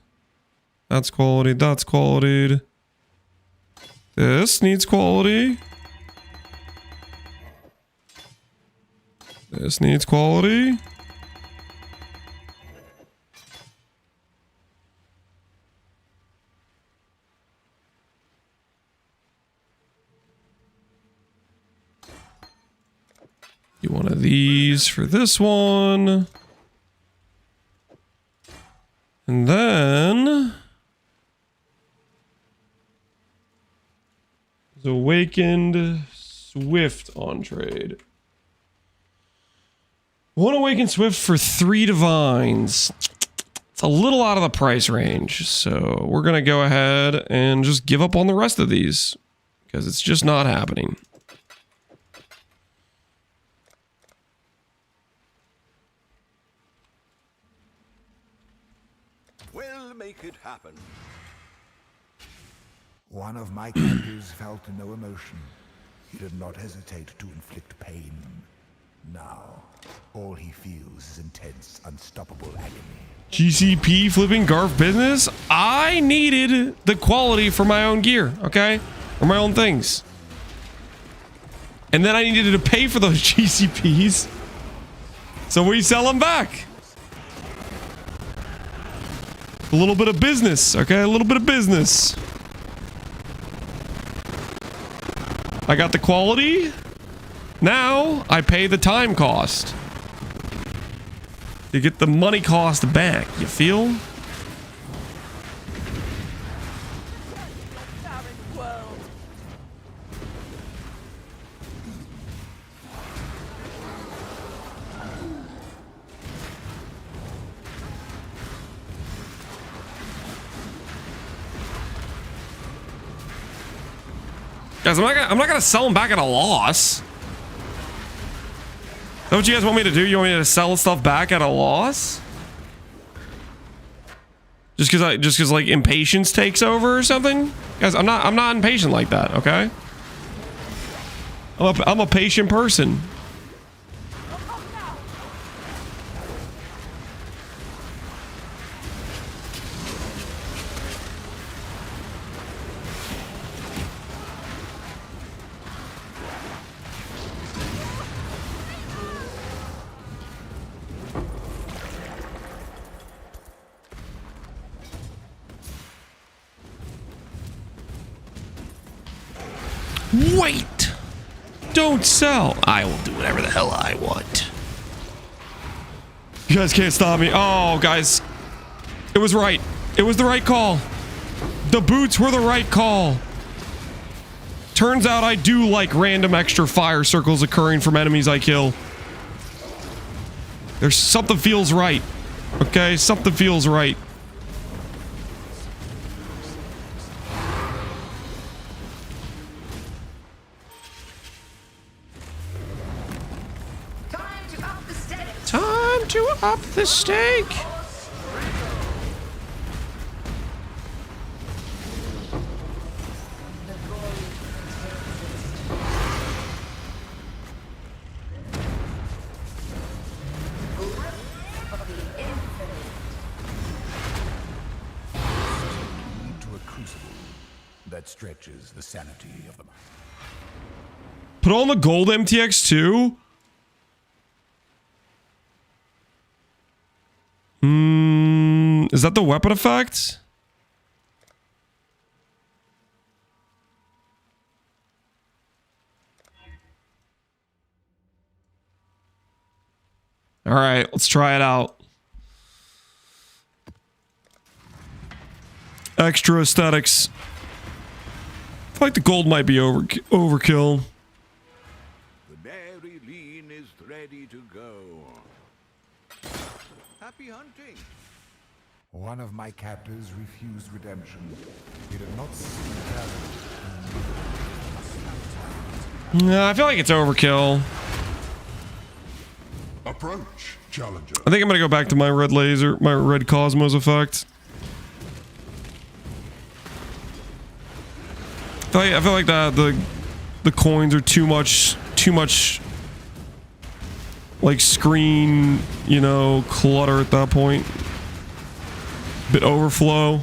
That's qualityed, that's qualityed. This needs quality. This needs quality. Do one of these for this one. And then there's Awakened Swift on trade. One Awakened Swift for 3 Divines. It's a little out of the price range, so we're gonna go ahead and just give up on the rest of these because it's just not happening. We'll make it happen. One of my captors felt no emotion. He did not hesitate to inflict pain. Now, all he feels is intense, unstoppable agony. GCP flipping Garf business? I needed the quality for my own gear, okay? For my own things. And then I needed to pay for those GCPs. So we sell them back. A little bit of business, okay? A little bit of business. I got the quality. Now I pay the time cost. You get the money cost back, you feel? Guys, I'm not gonna sell them back at a loss. Is that what you guys want me to do? You want me to sell stuff back at a loss? Just because like impatience takes over or something? Guys, I'm not impatient like that, okay? I'm a patient person. Wait! Don't sell! I will do whatever the hell I want. You guys can't stop me. Oh, guys. It was right. It was the right call. The boots were the right call. Turns out I do like random extra fire circles occurring from enemies I kill. There's something feels right. Okay? Something feels right. Time to up the stake. To a crucible that stretches the sanity of the mind. Put on the gold MTX too. Is that the weapon effect? All right, let's try it out. Extra aesthetics. I feel like the gold might be overkill. The Mary Lean is ready to go. Happy hunting. One of my captors refused redemption. He did not see No, I feel like it's overkill. Approach, challenger. I think I'm gonna go back to my red laser, my red cosmos effect. I feel like the coins are too much like screen, you know, clutter at that point. Bit overflow.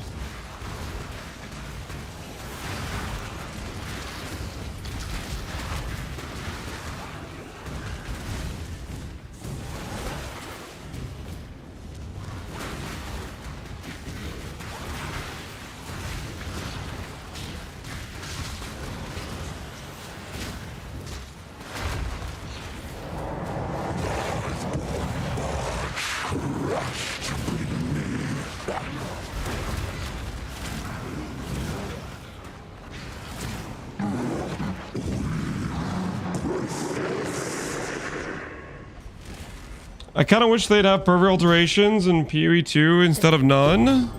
I kind of wish they'd have perfect alterations in PoE 2 instead of none.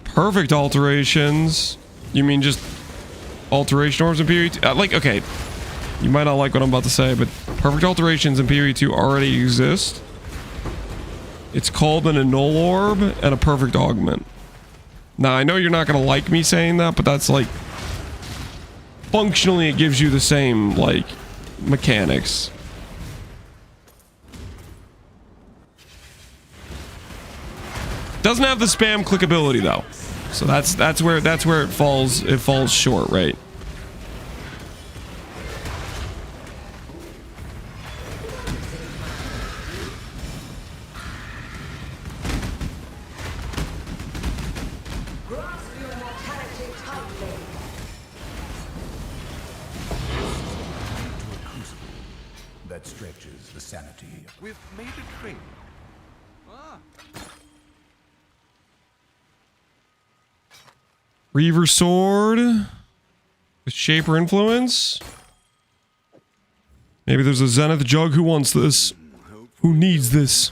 Perfect alterations? You mean just alteration orbs in PoE 2? Like, okay, you might not like what I'm about to say, but perfect alterations in PoE 2 already exist. It's called an annul orb and a perfect augment. Now, I know you're not going to like me saying that, but that's like... functionally, it gives you the same, like, mechanics. Doesn't have the spam clickability though, so that's where it falls short, right? that stretches the sanity. We've made a trade. Reaver sword with shaper influence. Maybe there's a Zenith jug. Who wants this? Who needs this?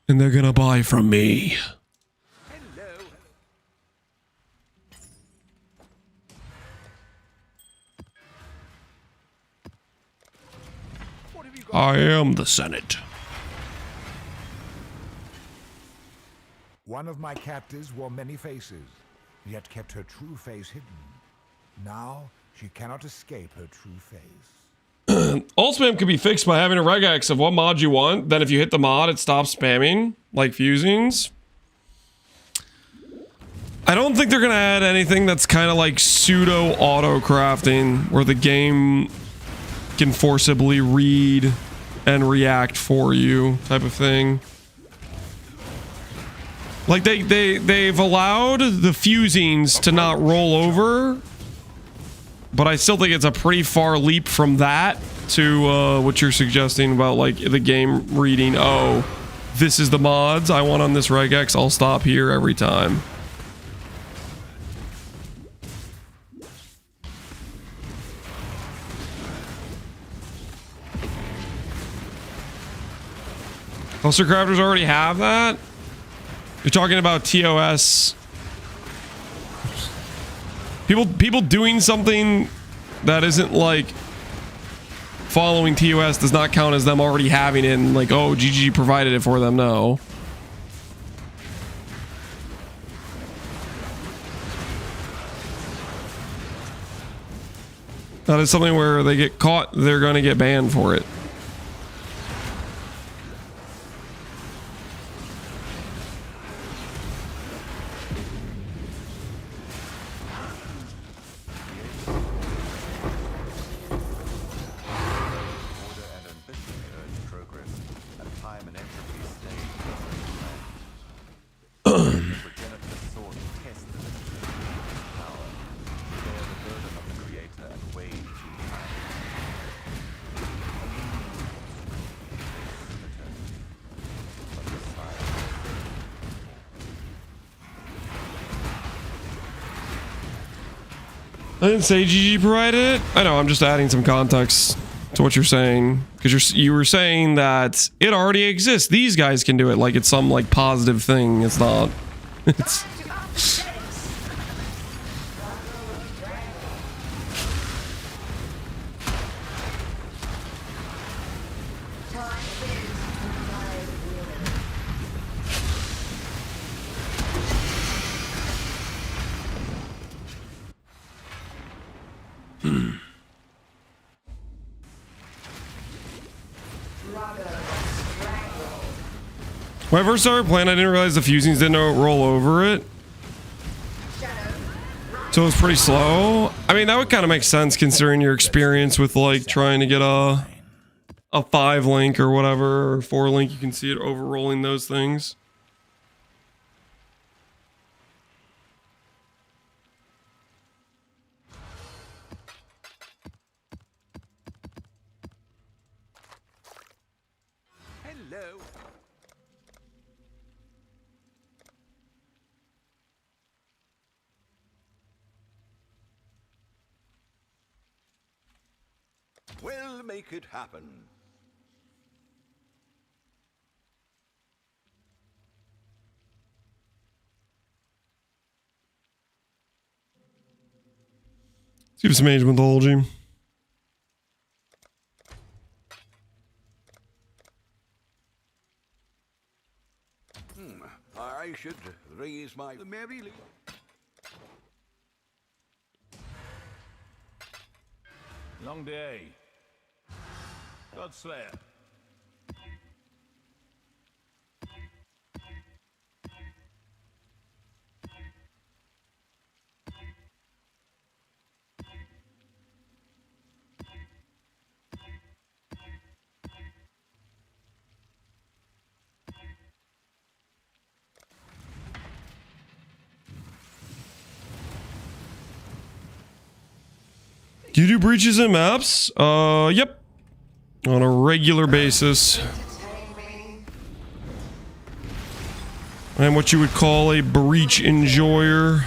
And they're gonna buy from me. I am the Senate. One of my captives wore many faces, yet kept her true face hidden. Now she cannot escape her true face. Alt spam could be fixed by having a regex of what mod you want. Then if you hit the mod, it stops spamming, like fusings. I don't think they're gonna add anything that's kind of like pseudo auto crafting, where the game can forcibly read and react for you, type of thing. Like they've allowed the fusings to not roll over, but I still think it's a pretty far leap from that to what you're suggesting about like the game reading, oh, this is the mods I want on this regex, I'll stop here every time. Cluster crafters already have that? You're talking about TOS. People doing something that isn't like following TOS does not count as them already having it and like, oh, GG provided it for them. No. That is something where they get caught, they're going to get banned for it. I didn't say GG provided it. I know, I'm just adding some context to what you're saying. Because you were saying that it already exists. These guys can do it like it's some like positive thing. It's not. It's... When I first started playing, I didn't realize the fusings didn't roll over it. So it was pretty slow. I mean, that would kind of make sense considering your experience with like trying to get a 5 link or whatever, or 4 link. You can see it over-rolling those things. Hello. We'll make it happen. Let's give some age mythology. I should raise my merry little... Long day. Godslayer. Do you do breaches in maps? Yep. On a regular basis. I'm what you would call a breach enjoyer.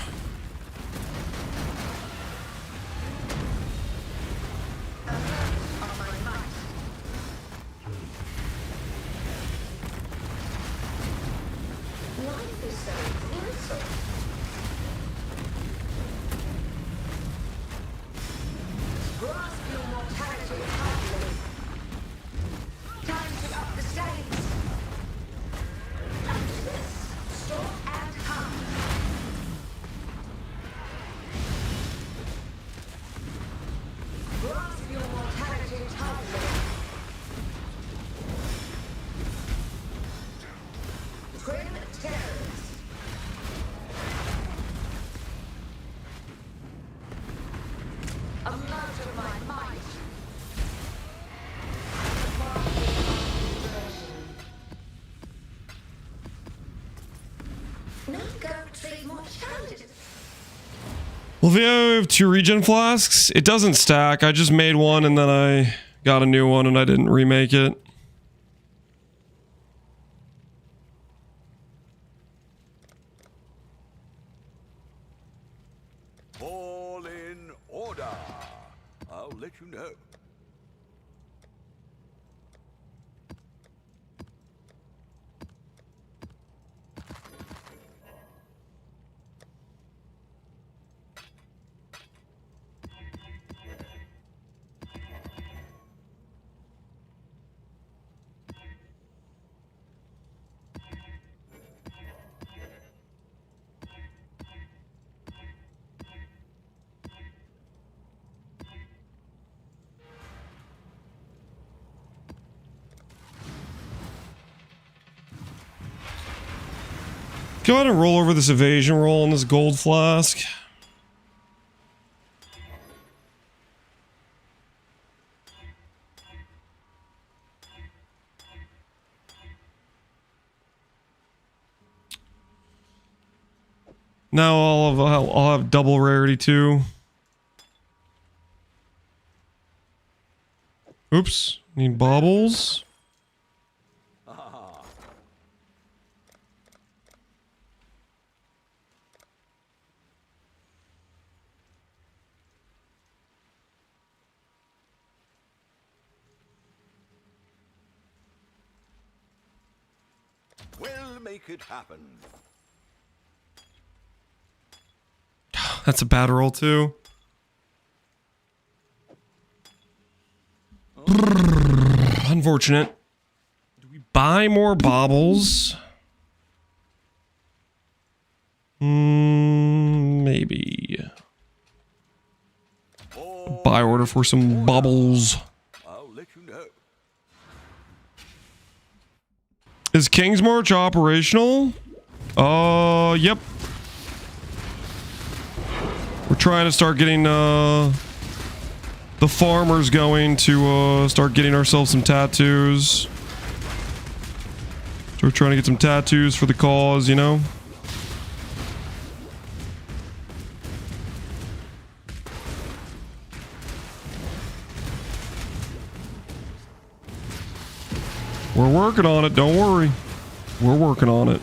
Well, if you have 2 regen flasks, it doesn't stack. I just made one and then I got a new one and I didn't remake it. All in order. I'll let you know. Go ahead and roll over this evasion roll on this gold flask. Now I'll have double rarity too. Oops, need baubles. We'll make it happen. That's a bad roll too. Unfortunate. Do we buy more baubles? Maybe. Buy order for some baubles. I'll let you know. Is King's March operational? Yep. We're trying to start getting the farmers going to start getting ourselves some tattoos. So we're trying to get some tattoos for the cause, you know? We're working on it, don't worry. We're working on it.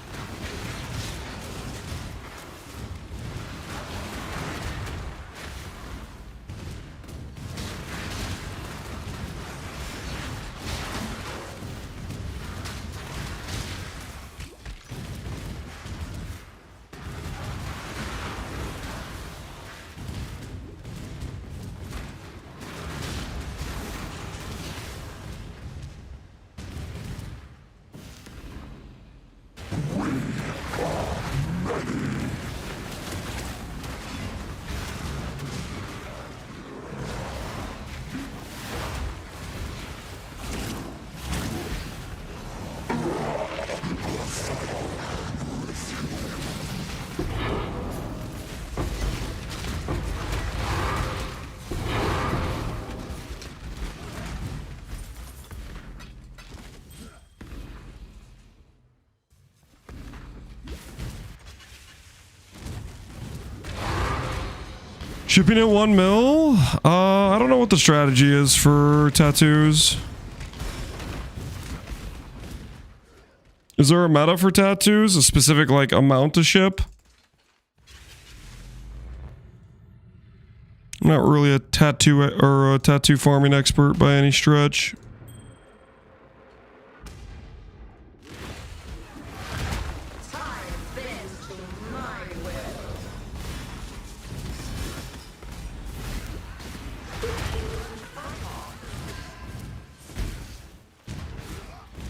Shipping at 1 mil? I I don't know what the strategy is for tattoos. Is there a meta for tattoos? A specific, like, amount to ship? I'm not really a tattoo or a tattoo farming expert by any stretch.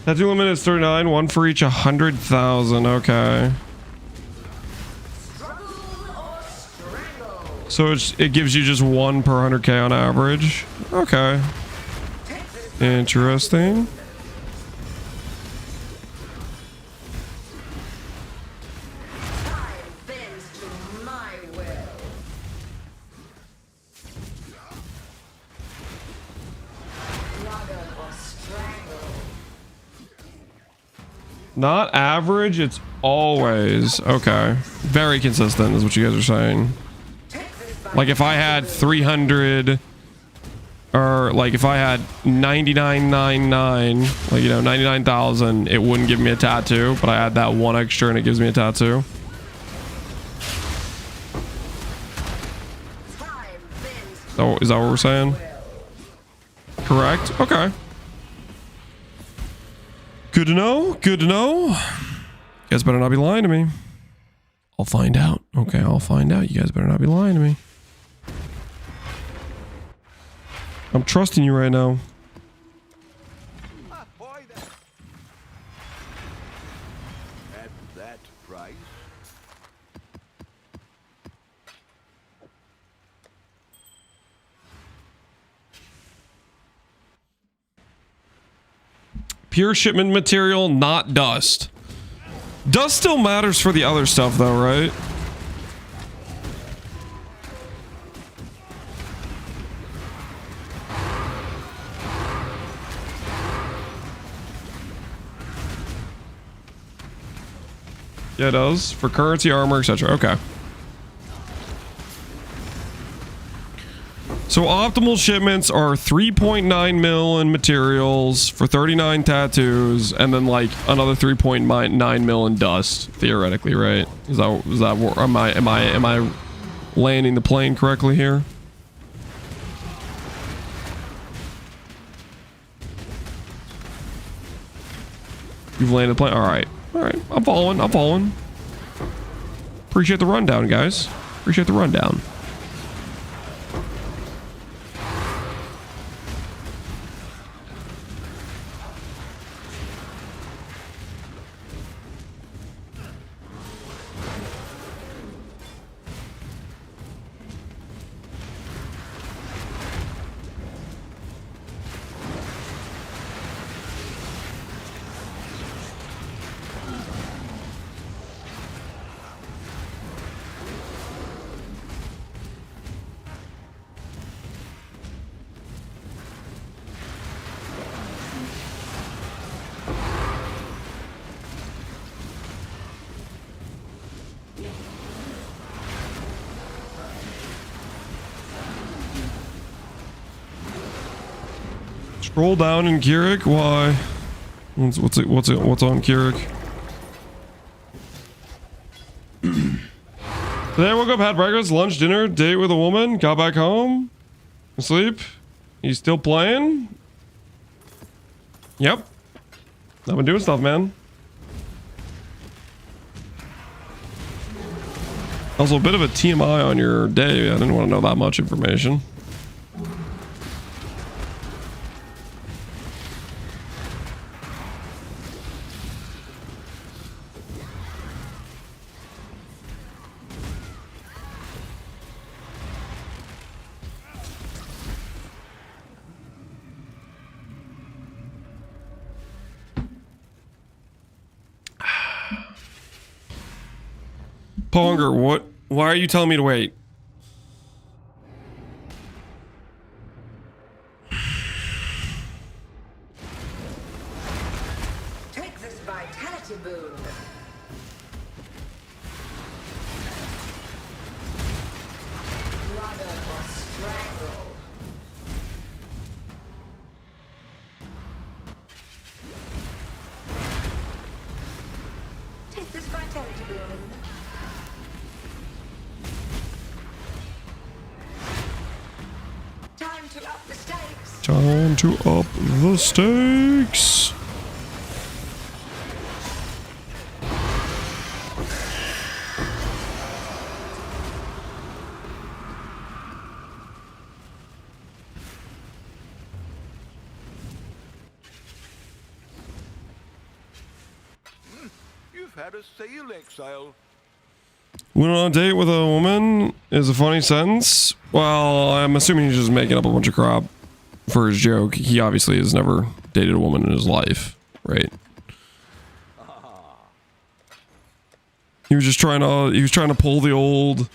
Tattoo limit is 39, one for each 100,000. Okay. So it gives you just one per 100k on average. Okay. Interesting. Not average, it's always. Okay. Very consistent is what you guys are saying. Like if I had 300 or like if I had 9999, like, you know, 99,000, it wouldn't give me a tattoo, but I add that one extra and it gives me a tattoo. So is that what we're saying? Correct. Okay. Good to know. Good to know. You guys better not be lying to me. I'll find out. Okay, I'll find out. You guys better not be lying to me. I'm trusting you right now. At that price? Pure shipment material, not dust. Dust still matters for the other stuff though, right? Yeah, it does. For currency, armor, etc. Okay. So optimal shipments are 3.9 mil in materials for 39 tattoos, and then like another 3.9 mil in dust, theoretically, right? Is that am I landing the plane correctly here? You've landed the plane. All right. All right. I'm following. I'm following. Appreciate the rundown, guys. Appreciate the rundown. Scroll down in Keurig. Why? What's on Keurig? Today I woke up, had breakfast, lunch, dinner, date with a woman, got back home, sleep. You still playing? Yep. I've been doing stuff, man. Also, a bit of a TMI on your day. I didn't want to know that much information. Ponger, what? Why are you telling me to wait? Take this vitality boon. Rudder or strangle. Time to up the stakes. Time to up the stakes. You've had a sale, Exile. Went on a date with a woman is a funny sentence. Well, I'm assuming he's just making up a bunch of crap for his joke. He obviously has never dated a woman in his life, right? He was just trying to pull the old,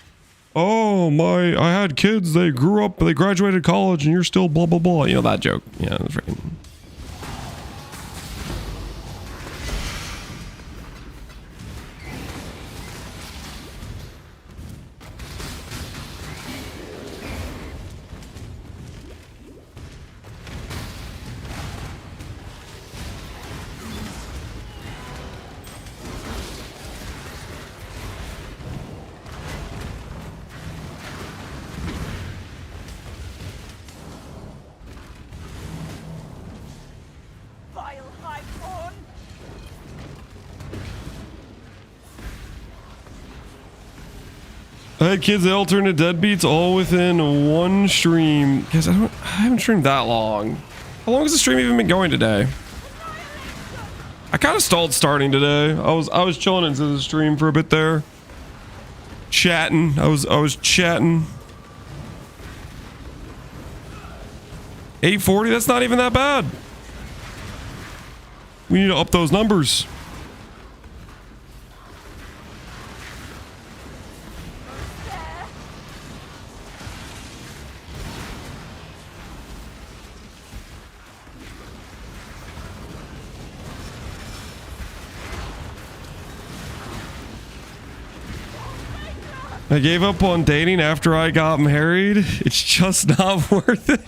oh my, I had kids, they grew up, they graduated college, and you're still blah blah blah. You know that joke. Yeah, that's right. Vile highborn! I had kids, they all turned to deadbeats all within one stream. Guys, I haven't streamed that long. How long has the stream even been going today? I kind of stalled starting today. I was chilling into the stream for a bit there. Chatting. I was chatting. 840, that's not even that bad. We need to up those numbers. I gave up on dating after I got married. It's just not worth it.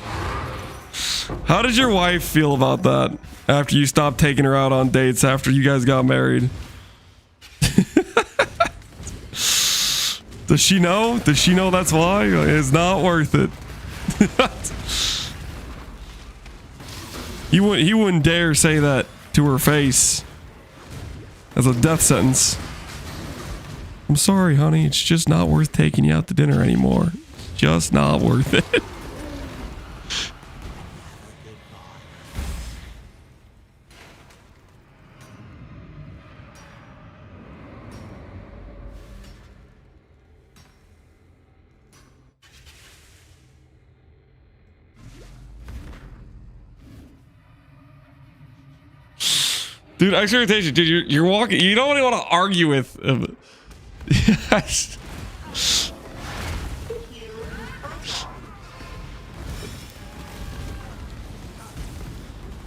How did your wife feel about that after you stopped taking her out on dates after you guys got married? Does she know? Does she know that's why? It's not worth it. He wouldn't dare say that to her face. As a death sentence. I'm sorry, honey. It's just not worth taking you out to dinner anymore. Just not worth it. Dude, experimentation. Dude, you're walking. You don't even want to argue with. Yes.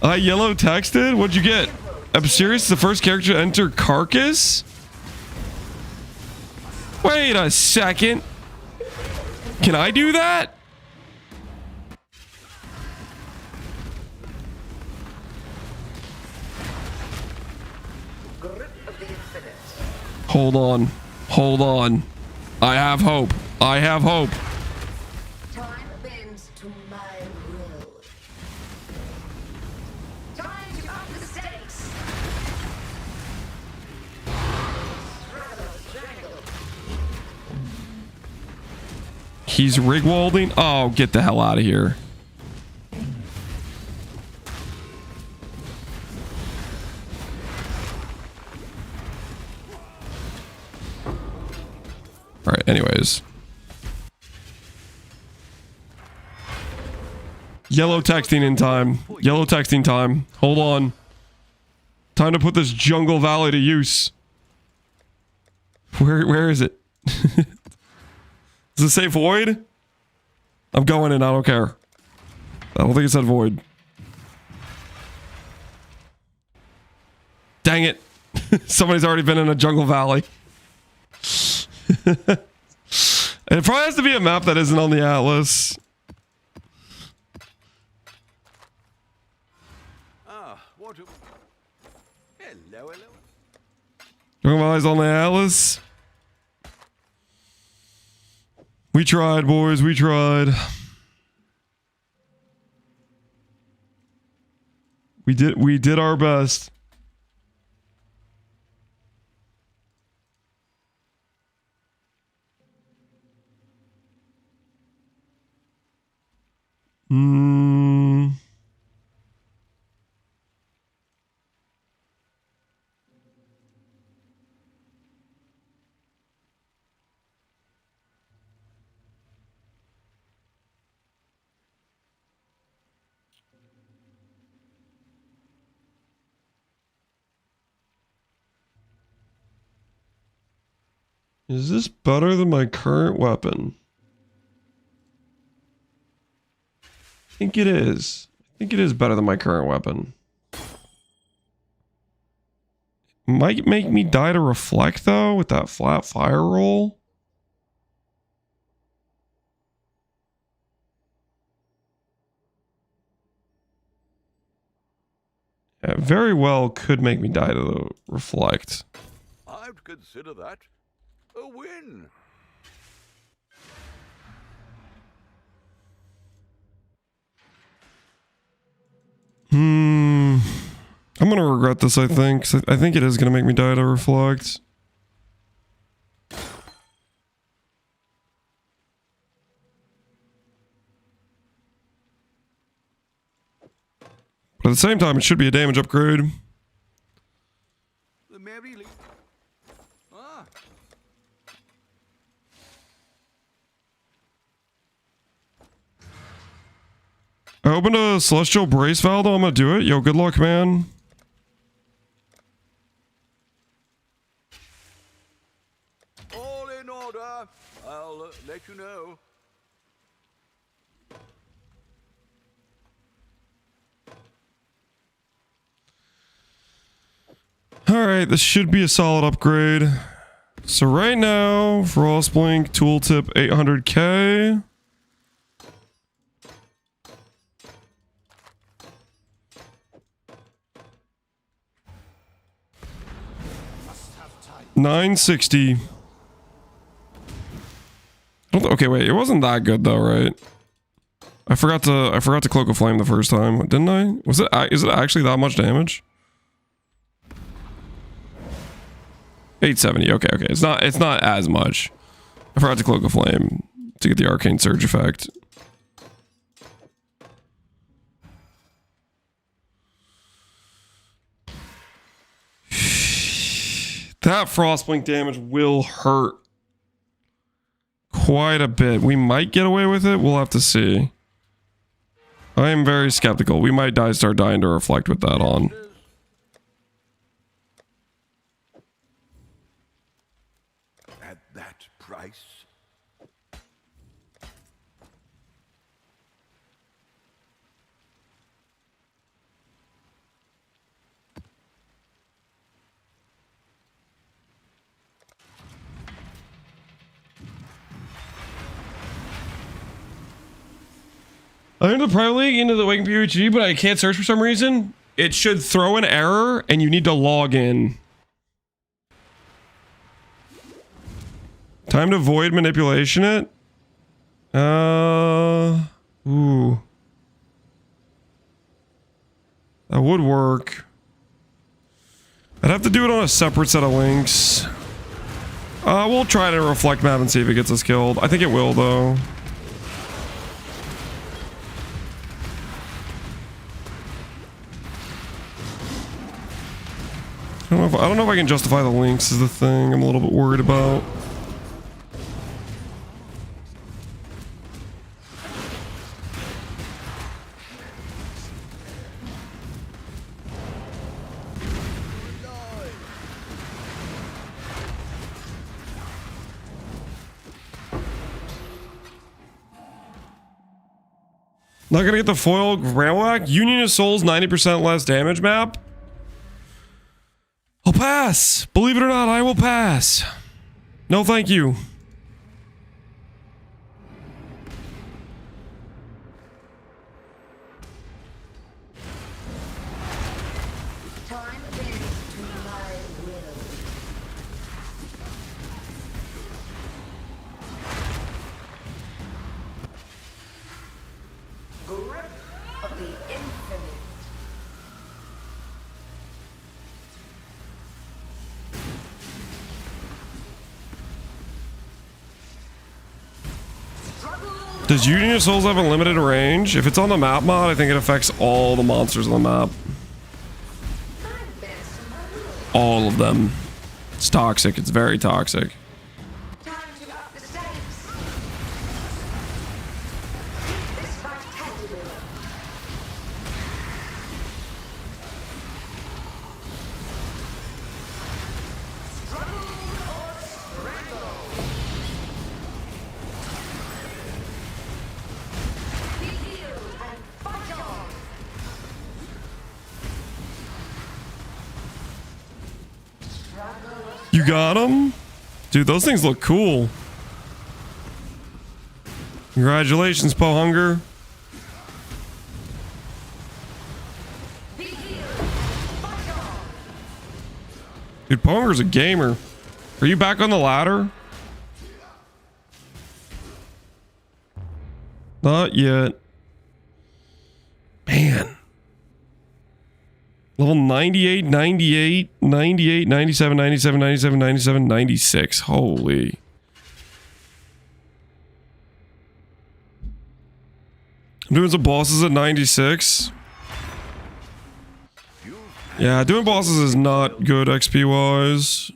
I yellow texted? What'd you get? I'm serious? The first character to enter Carcass? Wait a second. Can I do that? Hold on. Hold on. I have hope. I have hope. Time bends to my will. Time to up the stakes. He's Rigwalding? Oh, get the hell out of here. All right, anyways. Yellow texting in time. Yellow texting time. Hold on. Time to put this jungle valley to use. Where is it? Does it say void? I'm going in, I don't care. I don't think it said void. Dang it. Somebody's already been in a jungle valley. It probably has to be a map that isn't on the atlas. What a... Hello. Jungle Valley's on the atlas. We tried, boys. We tried. We did our best. Is this better than my current weapon? I think it is. I think it is better than my current weapon. Might make me die to reflect though with that flat fire roll. Yeah, very well could make me die to the reflect. I'd consider that a win. I'm gonna regret this, I think. 'Cause I think it is gonna make me die to reflect. But at the same time, it should be a damage upgrade. The Mary Lee. Ah. I opened a Celestial Brace Valve, though. I'm gonna do it. Yo, good luck, man. All in order. I'll let you know. Alright, this should be a solid upgrade. So right now, Frostblink Tooltip 800k. $960. Okay, wait, it wasn't that good though, right? I forgot to Cloak of Flame the first time, didn't I? Is it actually that much damage? 870. Okay. It's not as much. I forgot to Cloak of Flame to get the Arcane Surge effect. That Frostblink damage will hurt quite a bit. We might get away with it. We'll have to see. I am very skeptical. We might start dying to reflect with that on. At that price. I entered the private league into the Awaken PvG, but I can't search for some reason. It should throw an error and you need to log in. Time to void manipulation it. Ooh. That would work. I'd have to do it on a separate set of links. We'll try to reflect map and see if it gets us killed. I think it will though. I don't know if I can justify the links is the thing I'm a little bit worried about. Not gonna get the foil Gramwhack? Union of Souls 90% less damage map? I'll pass. Believe it or not, I will pass. No, thank you. Time bends to my will. Grip of the infinite. Does Union of Souls have a limited range? If it's on the map mod, I think it affects all the monsters on the map. All of them. It's toxic. It's very toxic. Time to up the stakes. This fight tangible. You got him? Dude, those things look cool. Congratulations, Pohunger. Dude, Pohunger's a gamer. Are you back on the ladder? Not yet. Man. Level 98, 98, 98, 97, 97, 97, 97, 96. Holy. I'm doing some bosses at 96. Yeah, doing bosses is not good XP wise.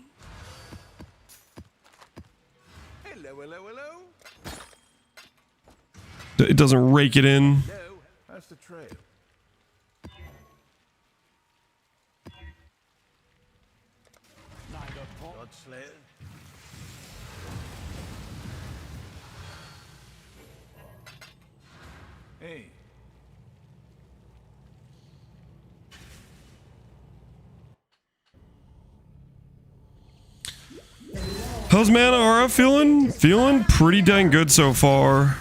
It doesn't rake it in. That's the trail. Godslayer. Hey. How's Mana Aura feeling? Feeling pretty dang good so far.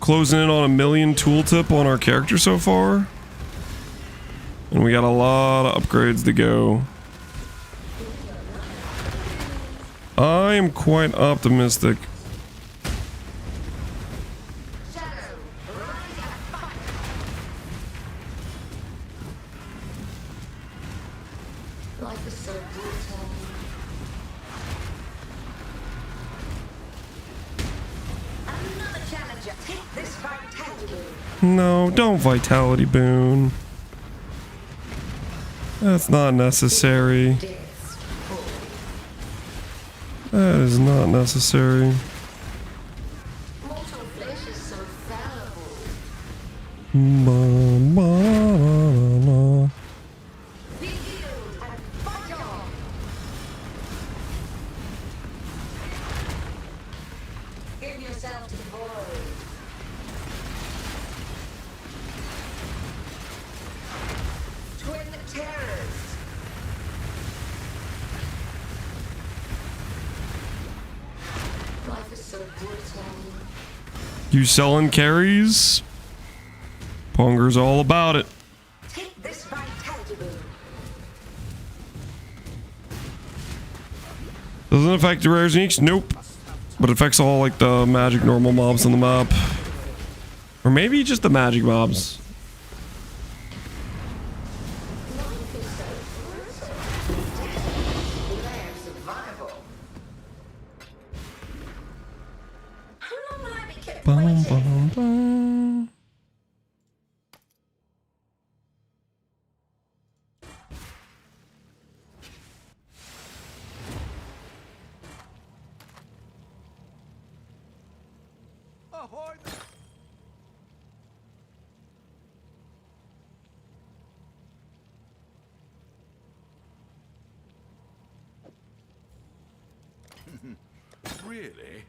Closing in on 1,000,000 tooltip on our character so far. And we got a lot of upgrades to go. I am quite optimistic. Life is so brutal. Another challenger. Take this fight tangible. No, don't Vitality Boon. That's not necessary. That is not necessary. Mortal flesh is so fallible. Be healed and fight on. Give yourself to the void. Twin terrors. Life is so brutal. You selling carries? Ponger's all about it. Take this fight tangible. Doesn't affect the rare sneaks? Nope. But it affects all like the magic normal mobs on the map. Or maybe just the magic mobs. Bum, bum, bum. Ahoy! Really?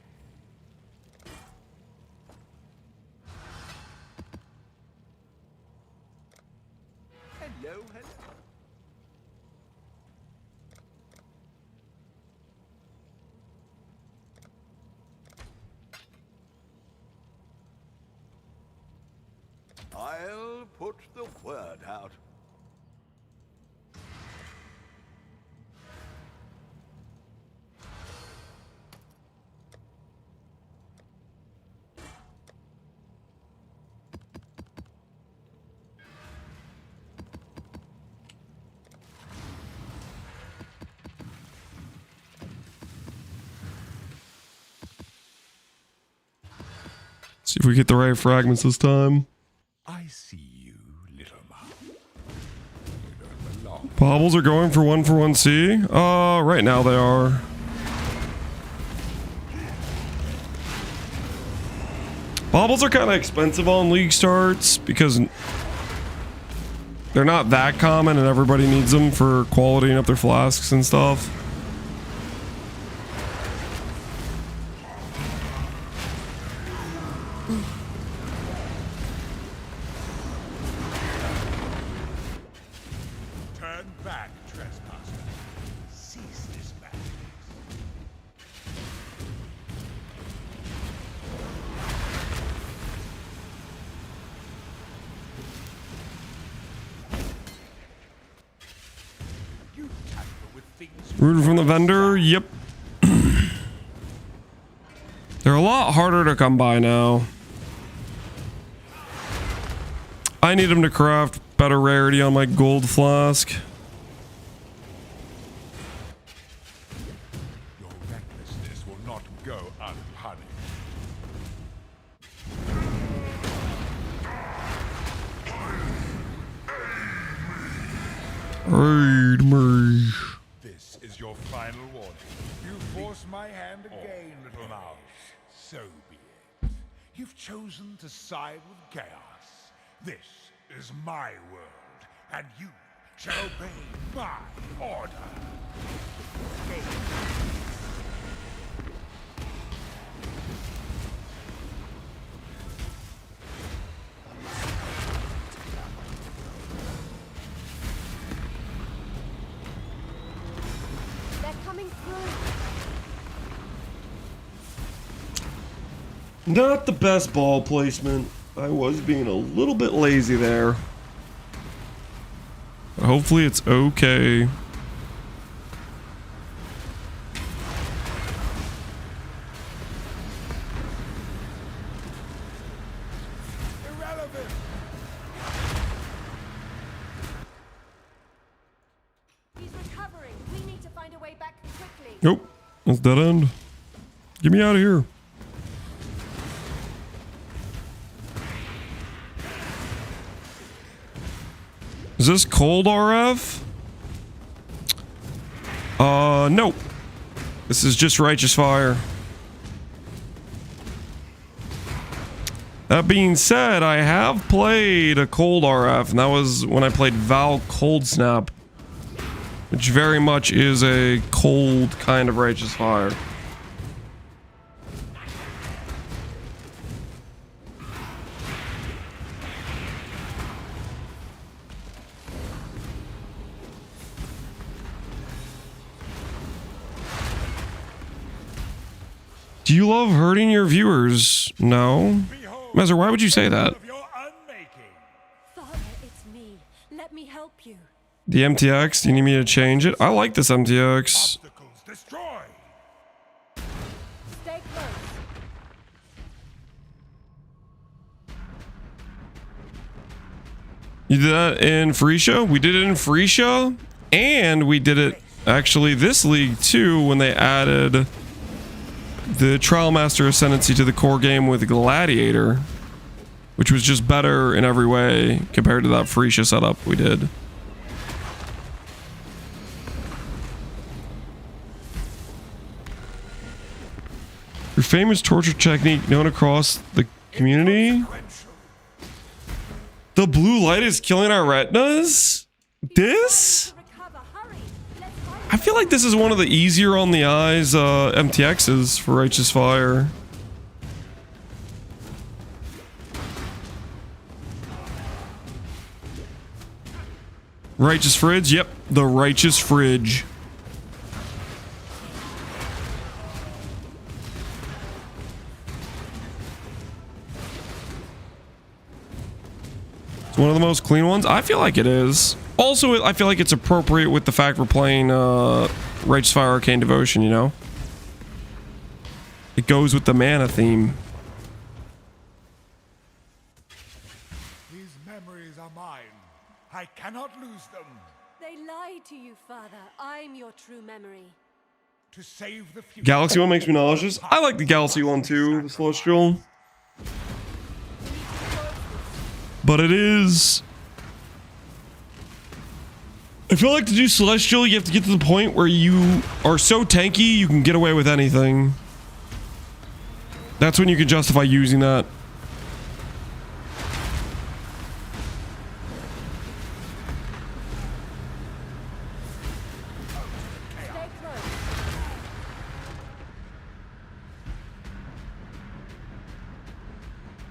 Hello, hello. I'll put the word out. See if we get the right fragments this time. I see you, little mouse. You don't belong. Baubles are going for 1C. Right now they are. Baubles are kind of expensive on league starts because they're not that common and everybody needs them for qualitying up their flasks and stuff. Turn back, trespasser. Cease this madness. You tamper with things. Rooted from the vendor, yep. They're a lot harder to come by now. I need them to craft better rarity on my gold flask. Your recklessness will not go unpunished. Raid me. This is your final warning. You force my hand again, little mouse. So be it. You've chosen to side with chaos. This is my world, and you shall obey my order. They're coming through. Not the best ball placement. I was being a little bit lazy there. But hopefully it's okay. Irrelevant. He's recovering. We need to find a way back quickly. Nope. That's dead end. Get me out of here. Is this cold RF? Nope. This is just righteous fire. That being said, I have played a cold RF, and that was when I played Val Cold Snap, which very much is a cold kind of righteous fire. Do you love hurting your viewers? No. Mezzer, why would you say that? Father, it's me. Let me help you. The MTX, do you need me to change it? I like this MTX. Obstacles destroy. Stay close. You did that in Freesia? We did it in Freesia, and we did it actually this league too when they added the Trial Master Ascendancy to the core game with Gladiator, which was just better in every way compared to that Freesia setup we did. Your famous torture technique known across the community? The blue light is killing our retinas? This? I feel like this is one of the easier on the eyes MTXs for Righteous Fire. Righteous Fridge? Yep, the Righteous Fridge. It's one of the most clean ones. I feel like it is. Also, I feel like it's appropriate with the fact we're playing Righteous Fire Arcane Devotion, you know? It goes with the mana theme. These memories are mine. I cannot lose them. They lied to you, Father. I'm your true memory. To save the future. Galaxy one makes me nauseous. I like the Galaxy one too, the Celestial. but it is. I feel like to do Celestial, you have to get to the point where you are so tanky, you can get away with anything. That's when you can justify using that.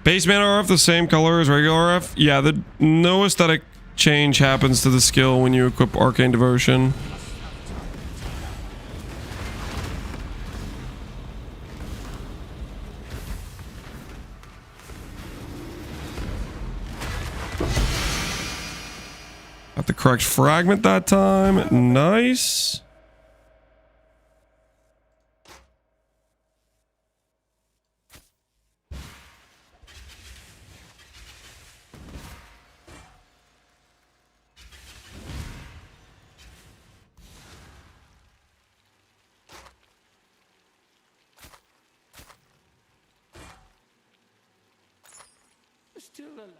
Base mana RF the same color as regular RF? Yeah, no aesthetic change happens to the skill when you equip Arcane Devotion. Got the correct fragment that time. Nice.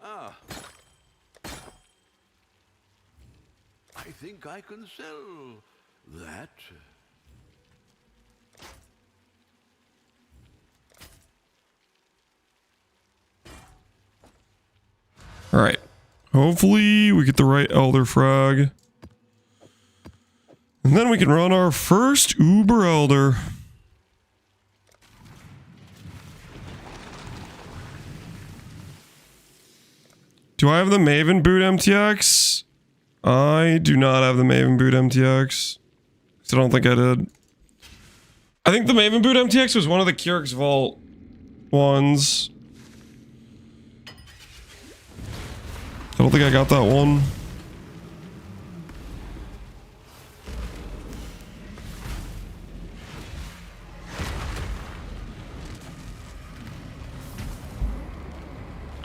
Ah. I think I can sell that. All right. Hopefully we get the right Elder Frag. And then we can run our first Uber Elder. Do I have the Maven boot MTX? I do not have the Maven boot MTX. I don't think I did. I think the Maven boot MTX was one of the Kyrix Vault ones. I don't think I got that one.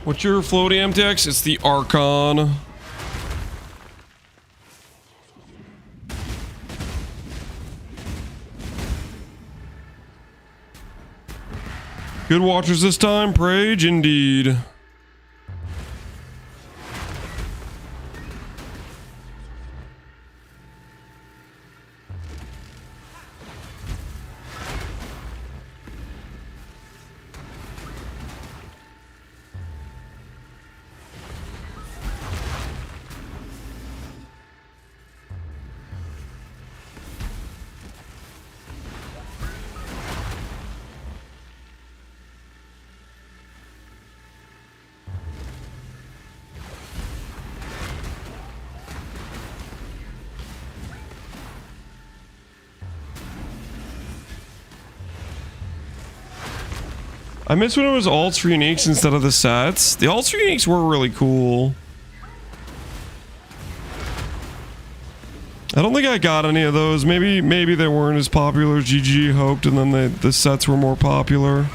What's your floaty MTX? It's the Archon. Good watchers this time, Prage indeed. I miss when it was alts for uniques instead of the sets. The alts for uniques were really cool. I don't think I got any of those. Maybe they weren't as popular as GG hoped, and then the sets were more popular.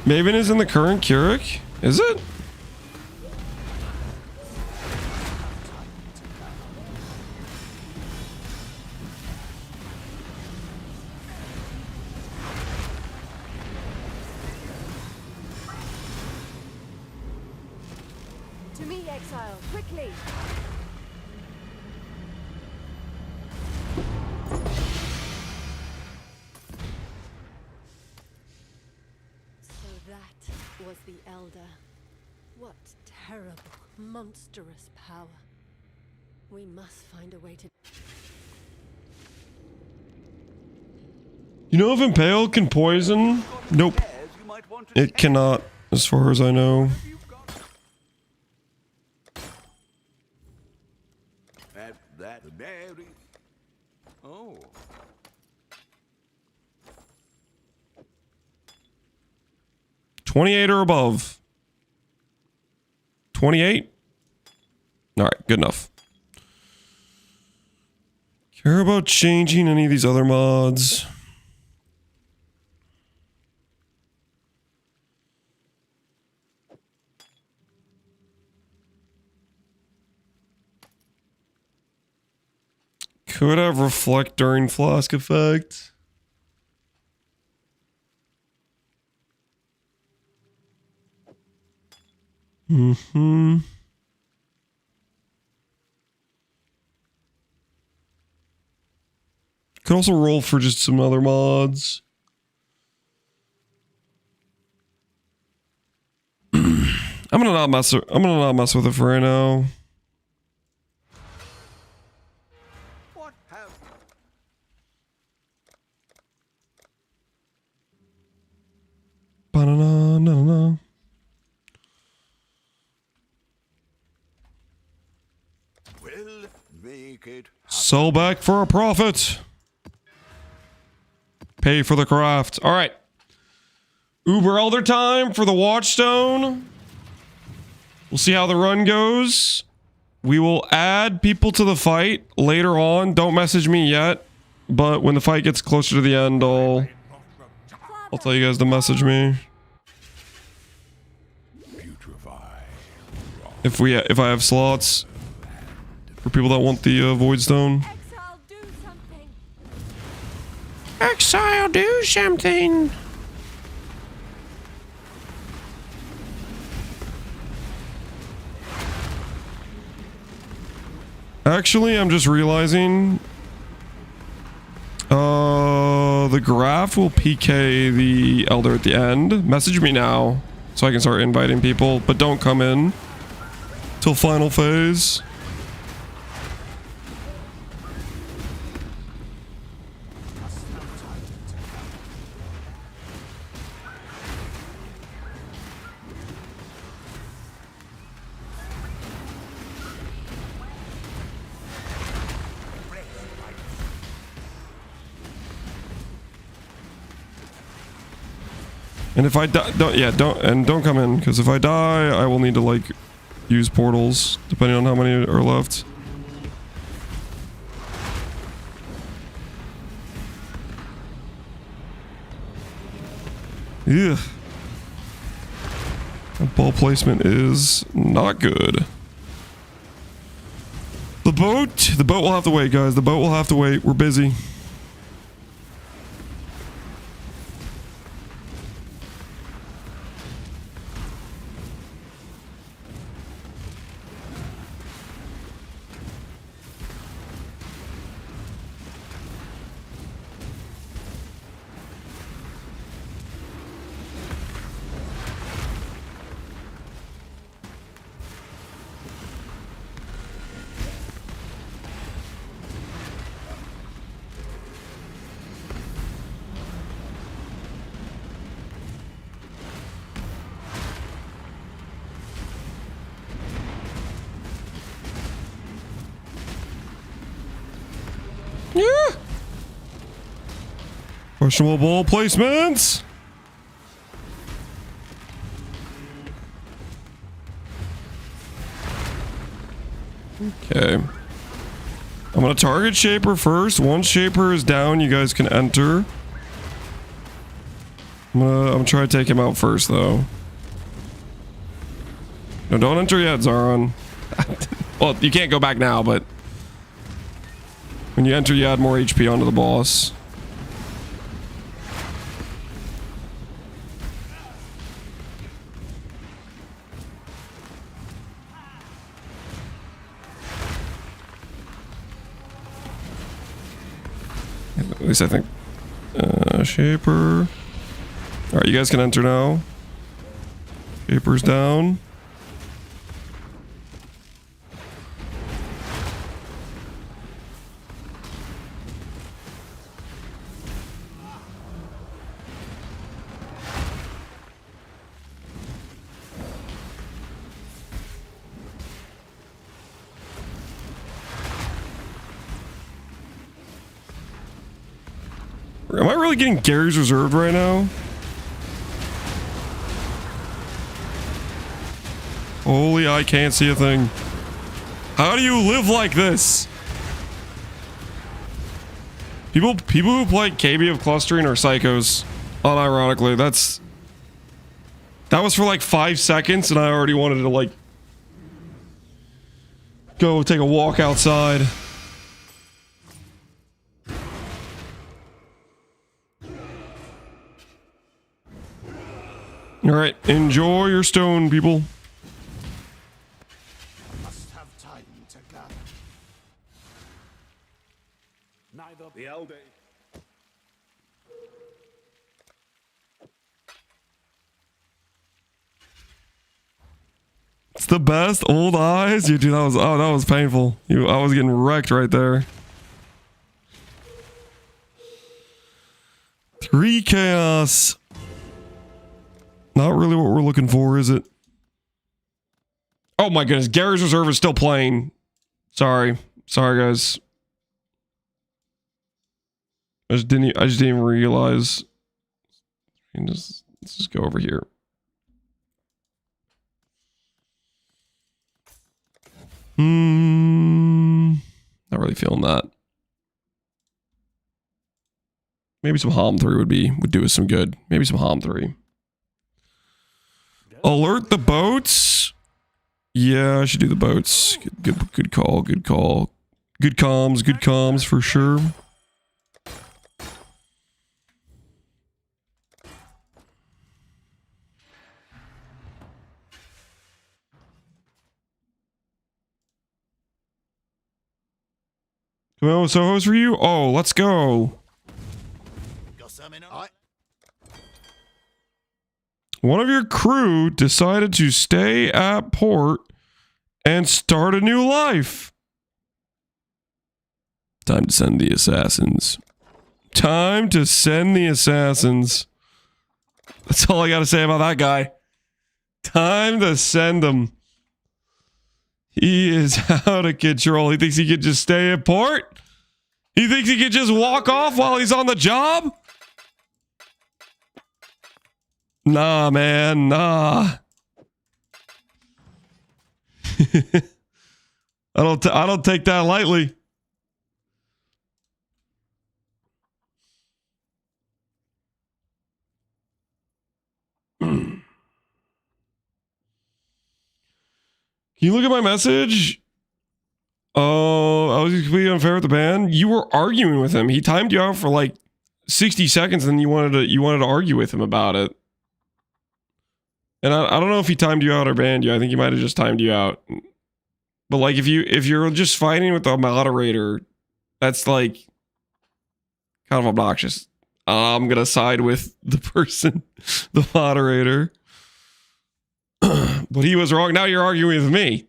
Maven is in the current Keurig? Is it? To me, Exile, quickly! Was the Elder. What terrible, monstrous power. We must find a way to... You know if Impale can poison? Nope. It cannot, as far as I know. That very... Oh. 28 or above. 28? Alright, good enough. Care about changing any of these other mods? Could have reflect during flask effect. Mm-hmm. Could also roll for just some other mods. I'm gonna not mess with it for right now. What have Ba-na-na-na-na. We'll make it Sell back for a profit. Pay for the craft. All right. Uber Elder time for the Watchstone. We'll see how the run goes. We will add people to the fight later on. Don't message me yet, but when the fight gets closer to the end, I'll tell you guys to message me. If I have slots for people that want the Void Stone. Exile, do something. Exile, do something. Actually, I'm just realizing the graph will PK the Elder at the end. Message me now so I can start inviting people, but don't come in till final phase. And if I die, don't come in, because if I die, I will need to like use portals, depending on how many are left. Yeah. That ball placement is not good. The boat will have to wait, guys. The boat will have to wait. We're busy. Yeah. Questionable ball placements. Okay. I'm gonna target Shaper first. Once Shaper is down, you guys can enter. I'm gonna try to take him out first, though. No, don't enter yet, Zaron. Well, you can't go back now, but when you enter, you add more HP onto the boss. At least I think. Shaper. Alright, you guys can enter now. Shaper's down. Am I really getting Gary's reserved right now? Holy, I can't see a thing. How do you live like this? People who play KB of clustering are psychos. Unironically, that was for like 5 seconds and I already wanted to like go take a walk outside. All right, enjoy your stone, people. Must have time to gather. Neither the elder. It's the best old eyes. You dude, that was painful. I was getting wrecked right there. 3 chaos. Not really what we're looking for, is it? Oh my goodness, Gary's Reserve is still playing. Sorry, guys. I just didn't even realize. Let's just go over here. Not really feeling that. Maybe some Hom 3 would do us some good. Maybe some Hom 3. Alert the boats. Yeah, I should do the boats. Good call. Good comms for sure. Come on, Soho's for you? Oh, let's go. Got something on? One of your crew decided to stay at port and start a new life. Time to send the assassins. Time to send the assassins. That's all I gotta say about that guy. Time to send them. He is out of control. He thinks he could just stay at port? He thinks he could just walk off while he's on the job? Nah, man, nah. I don't take that lightly. Can you look at my message? Oh, I was completely unfair with the ban. You were arguing with him. He timed you out for like 60 seconds, and you wanted to argue with him about it. And I don't know if he timed you out or banned you. I think he might have just timed you out. But like if you're just fighting with the moderator, that's like kind of obnoxious. I'm gonna side with the person, the moderator. But he was wrong. Now you're arguing with me.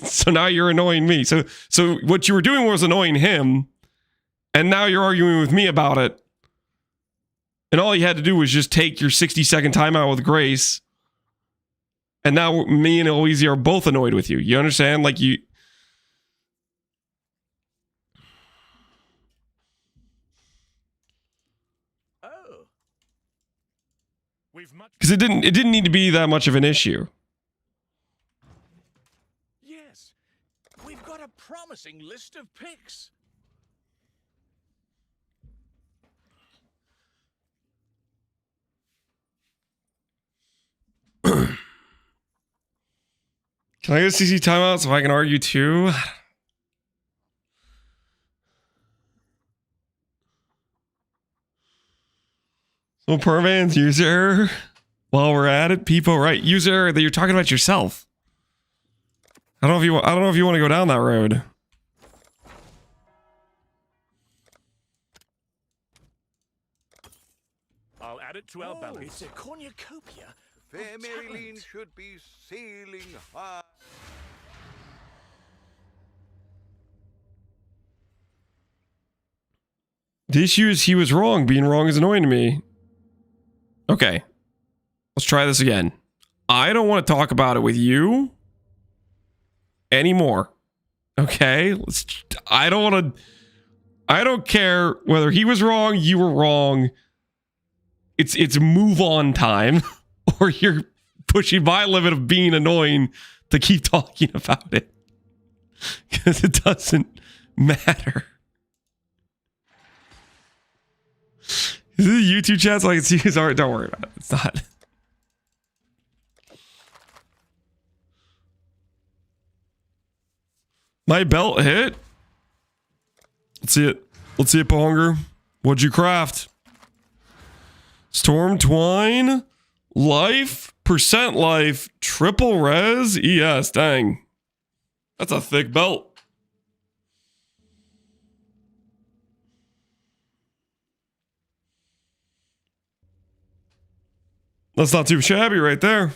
So now you're annoying me. So what you were doing was annoying him, and now you're arguing with me about it. And all you had to do was just take your 60-second timeout with grace. And now me and Eloise are both annoyed with you. You understand? Like you... Oh. Because it didn't need to be that much of an issue. Yes. We've got a promising list of picks. Can I get a CC timeout so I can argue too? So permans, user. While we're at it, people, right? User, that you're talking about yourself. I don't know if you want to go down that road. I'll add it to our balance. It's a cornucopia. Fair Maryline should be sailing high. The issue is he was wrong. Being wrong is annoying to me. Okay. Let's try this again. I don't want to talk about it with you anymore. Okay? I don't care whether he was wrong, you were wrong. It's move on time. Or you're pushing my limit of being annoying to keep talking about it. Because it doesn't matter. Is this a YouTube chat so I can see his art? Don't worry about it. It's not. My belt hit? Let's see it. Let's see it, Ponger. What'd you craft? Storm Twine? life, percent life, triple res. ES, dang. That's a thick belt. That's not too shabby right there.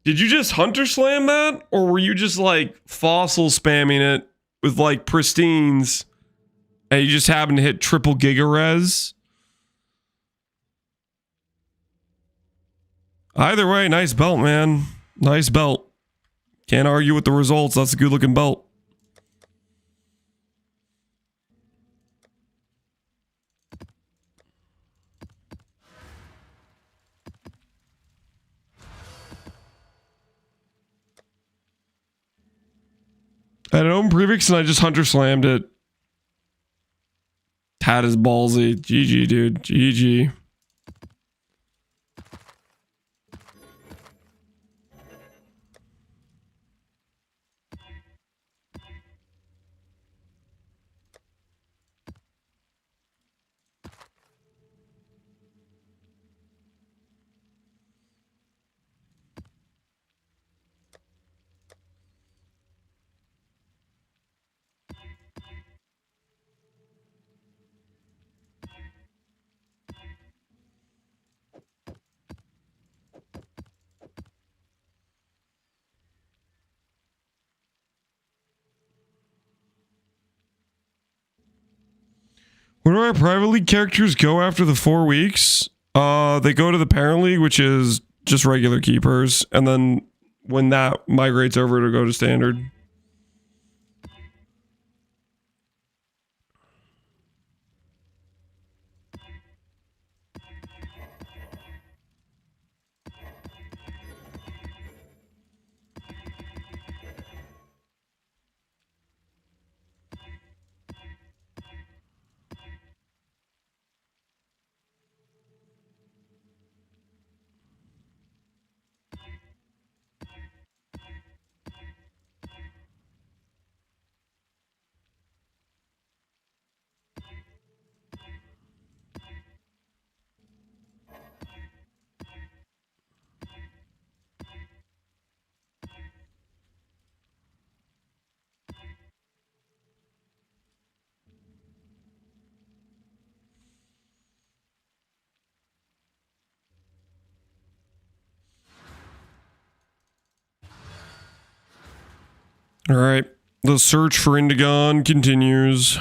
Did you just Hunter Slam that? Or were you just like fossil spamming it with like pristines and you just happened to hit triple giga res? Either way, nice belt, man. Nice belt. Can't argue with the results. That's a good looking belt. I had an open prefix and I just Hunter Slammed it. Tad is ballsy. GG, dude. GG. Where do our private league characters go after the 4 weeks? They go to the parent league, which is just regular keepers, and then when that migrates over to go to standard. All right. The search for Indigon continues.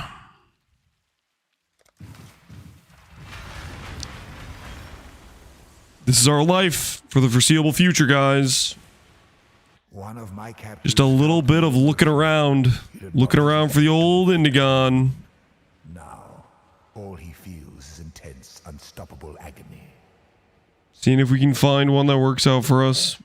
This is our life for the foreseeable future, guys. One of my Just a little bit of looking around for the old Indigon. Now, all he feels is intense, unstoppable agony. Seeing if we can find one that works out for us.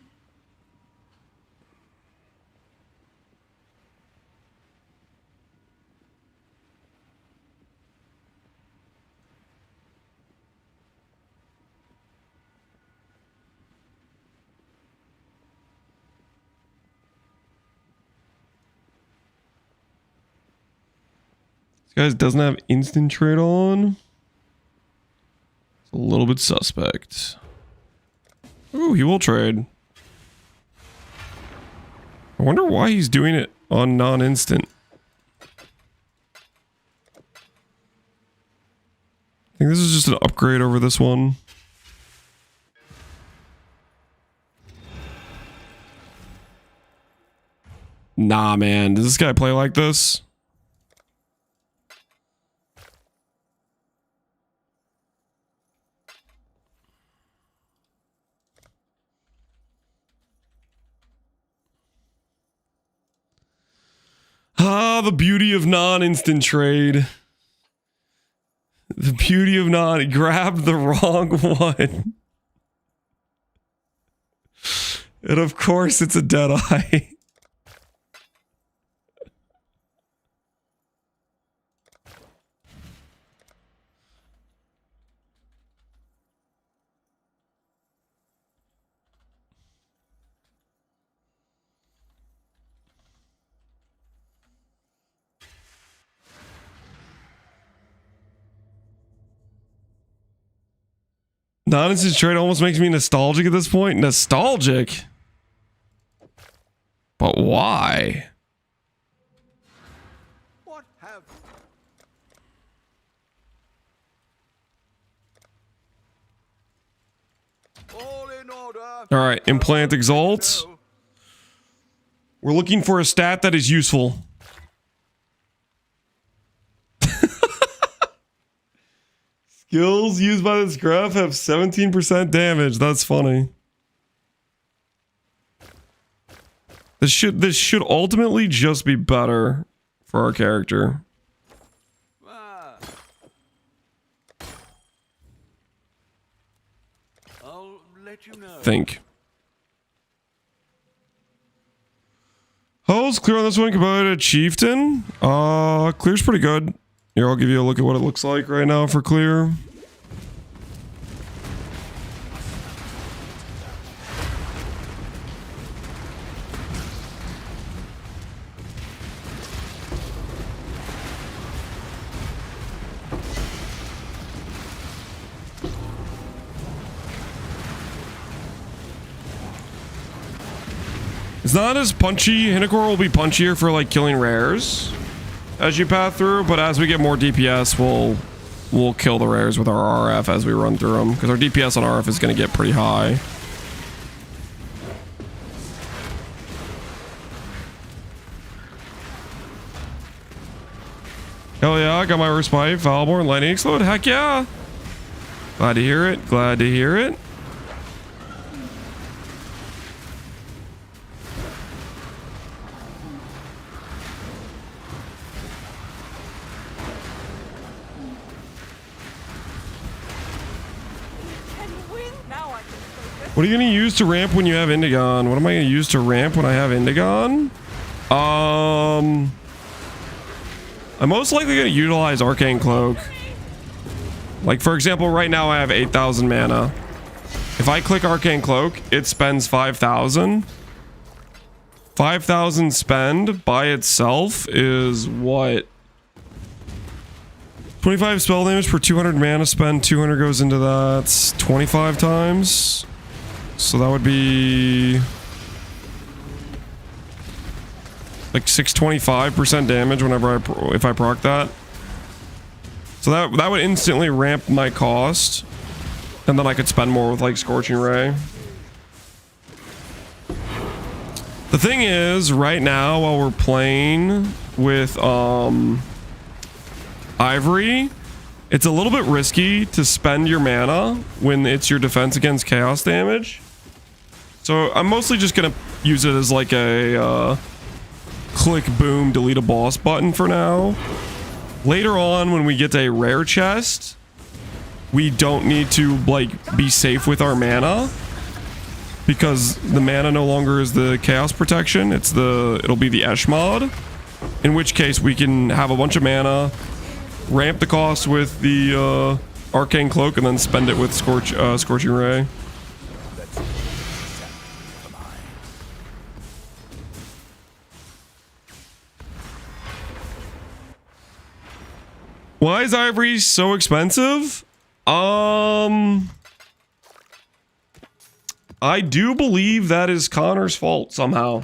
This guy doesn't have instant trade on. It's a little bit suspect. Ooh, he will trade. I wonder why he's doing it on non-instant. I think this is just an upgrade over this one. Nah, man. Does this guy play like this? Ah, the beauty of non-instant trade. The beauty of non. He grabbed the wrong one. And of course it's a Deadeye. Non-instant trade almost makes me nostalgic at this point. Nostalgic? But why? What have... All in order. All right, implant exalt. We're looking for a stat that is useful. Skills used by this graph have 17% damage. That's funny. This should ultimately just be better for our character. I'll let you know. Think. Holes clear on this one compared to Chieftain. Clear's pretty good. Here, I'll give you a look at what it looks like right now for clear. It's not as punchy. Hinokor will be punchier for like killing rares as you path through, but as we get more DPS, we'll kill the rares with our RF as we run through them, because our DPS on RF is going to get pretty high. Hell yeah, I got my Respite, Valborn, Lightning Explode. Heck yeah. Glad to hear it. Glad to hear it. What are you going to use to ramp when you have Indigon? What am I going to use to ramp when I have Indigon? I'm most likely going to utilize Arcane Cloak. Like, for example, right now I have 8,000 mana. If I click Arcane Cloak, it spends 5,000. 5,000 spend by itself is what? 25 spell damage per 200 mana spend. 200 goes into that 25 times. So that would be like 625% damage whenever if I proc that. So that would instantly ramp my cost, and then I could spend more with like Scorching Ray. The thing is, right now while we're playing with Ivory, it's a little bit risky to spend your mana when it's your defense against chaos damage. So I'm mostly just gonna use it as like a click, boom, delete a boss button for now. Later on, when we get a rare chest, we don't need to like be safe with our mana, because the mana no longer is the chaos protection. It'll be the Esh mod, in which case we can have a bunch of mana, ramp the cost with the Arcane Cloak, and then spend it with Scorching Ray. Why is Ivory so expensive? I do believe that is Connor's fault somehow.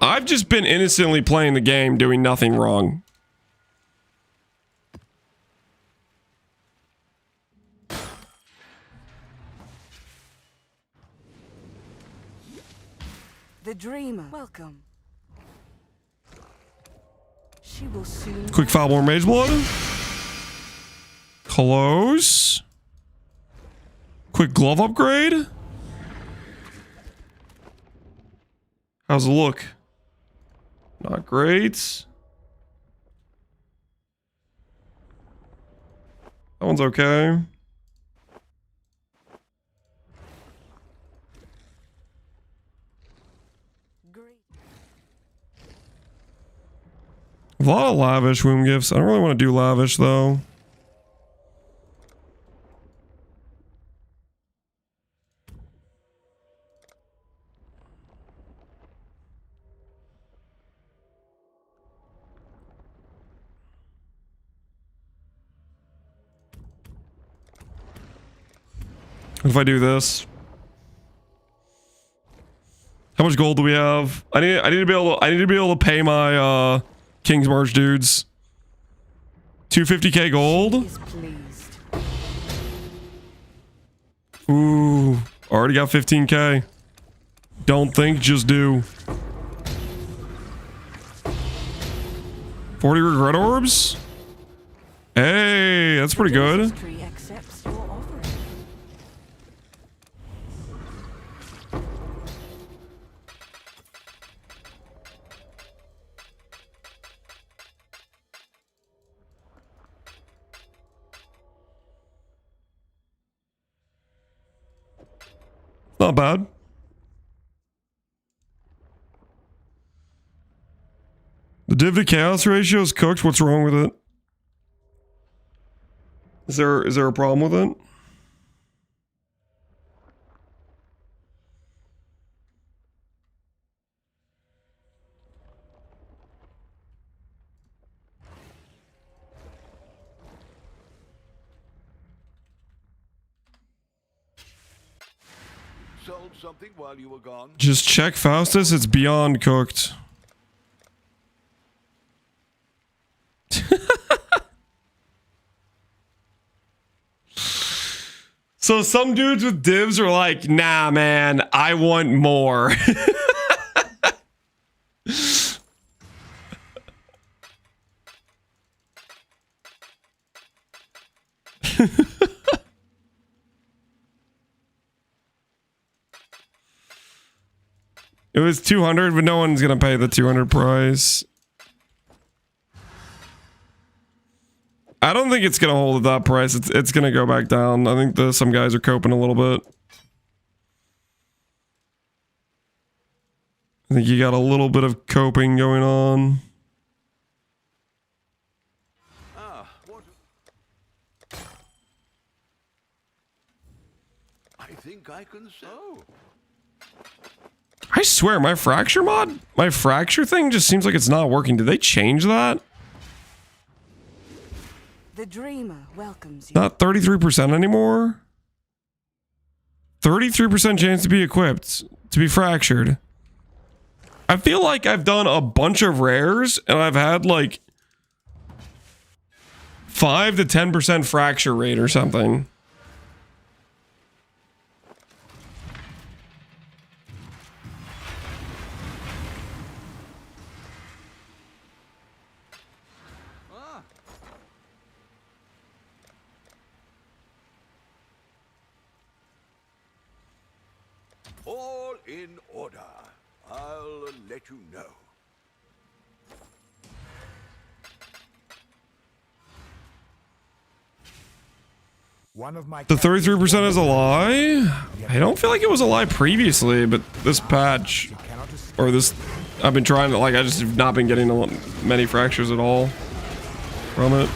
I've just been innocently playing the game, doing nothing wrong. The dreamer, welcome. She will soon. Quick Foulborn Mage Blood. Close. Quick glove upgrade. How's it look? Not great. That one's okay. A lot of lavish womb gifts. I don't really want to do lavish though. If I do this, how much gold do we have? I need to be able to pay my King's March dudes. 250k gold. Ooh, already got 15k. Don't think, just do. 40 regret orbs. Hey, that's pretty good. Not bad. The div to chaos ratio is cooked. What's wrong with it? Is there a problem with it? Sold something while you were gone. Just check Faustus. It's beyond cooked. So some dudes with divs are like, nah, man, I want more. It was 200, but no one's gonna pay the 200 price. I don't think it's gonna hold at that price. It's gonna go back down. I think some guys are coping a little bit. I think you got a little bit of coping going on. What? I think I can sew. I swear, my fracture mod, my fracture thing just seems like it's not working. Did they change that? The dreamer welcomes you. Not 33% anymore. 33% chance to be equipped, to be fractured. I feel like I've done a bunch of rares and I've had like 5 to 10% fracture rate or something. All in order. I'll let you know. One of my The 33% is a lie? I don't feel like it was a lie previously, but this patch, or this, I've been trying to, like, I just have not been getting many fractures at all from it.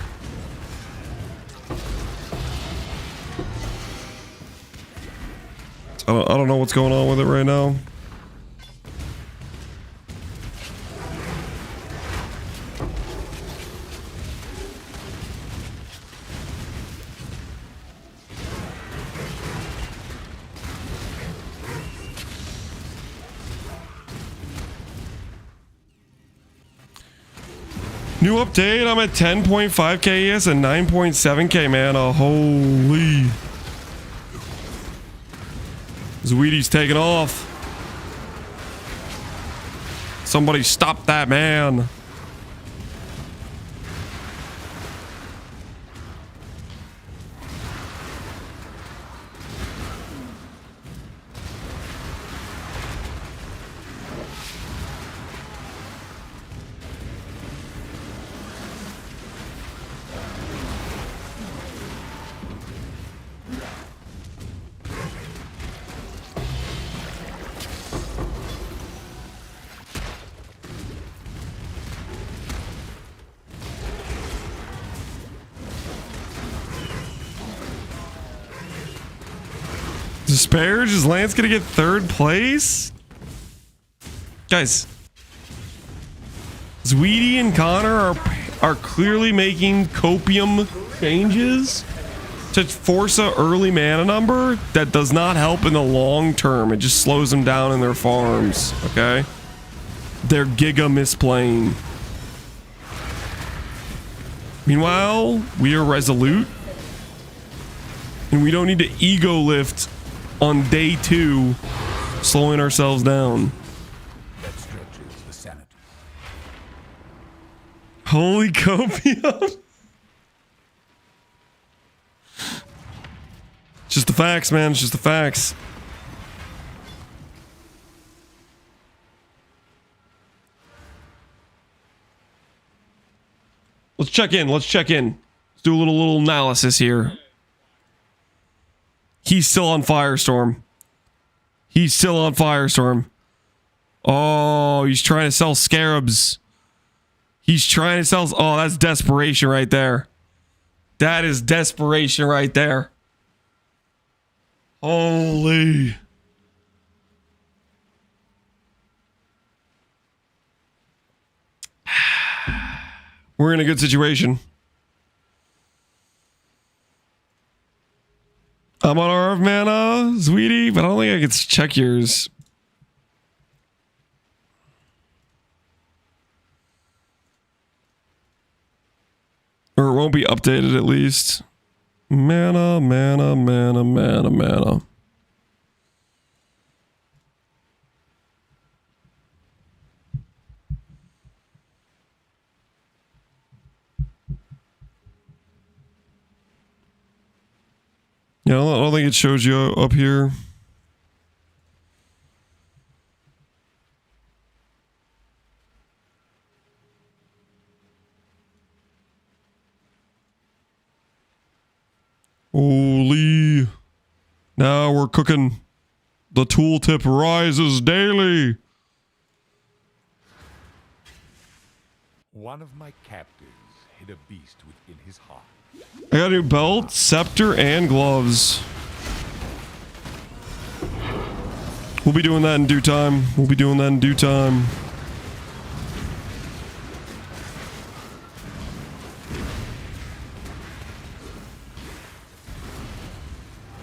I don't know what's going on with it right now. New update, I'm at 10.5k ES and 9.7k mana. Holy. Zweedy's taking off. Somebody stop that man. Disparage, is Lance gonna get 3rd place? Guys, Zweedy and Connor are clearly making copium changes to force a early mana number that does not help in the long term. It just slows them down in their farms, okay? They're giga misplaying. Meanwhile, we are resolute. And we don't need to ego lift on day 2, slowing ourselves down. That stretches the sanity. Holy copium. Just the facts, man. It's just the facts. Let's check in. Let's check in. Let's do a little analysis here. He's still on Firestorm. He's still on Firestorm. Oh, he's trying to sell scarabs. He's trying to sell... Oh, that's desperation right there. That is desperation right there. Holy. We're in a good situation. I'm on RF mana, sweetie, but I don't think I can check yours. Or it won't be updated at least. Mana, mana, mana, mana, mana. Yeah, I don't think it shows you up here. Holy. Now we're cooking. The tooltip rises daily. One of my captives hid a beast within his heart. I got a new belt, scepter, and gloves. We'll be doing that in due time. We'll be doing that in due time.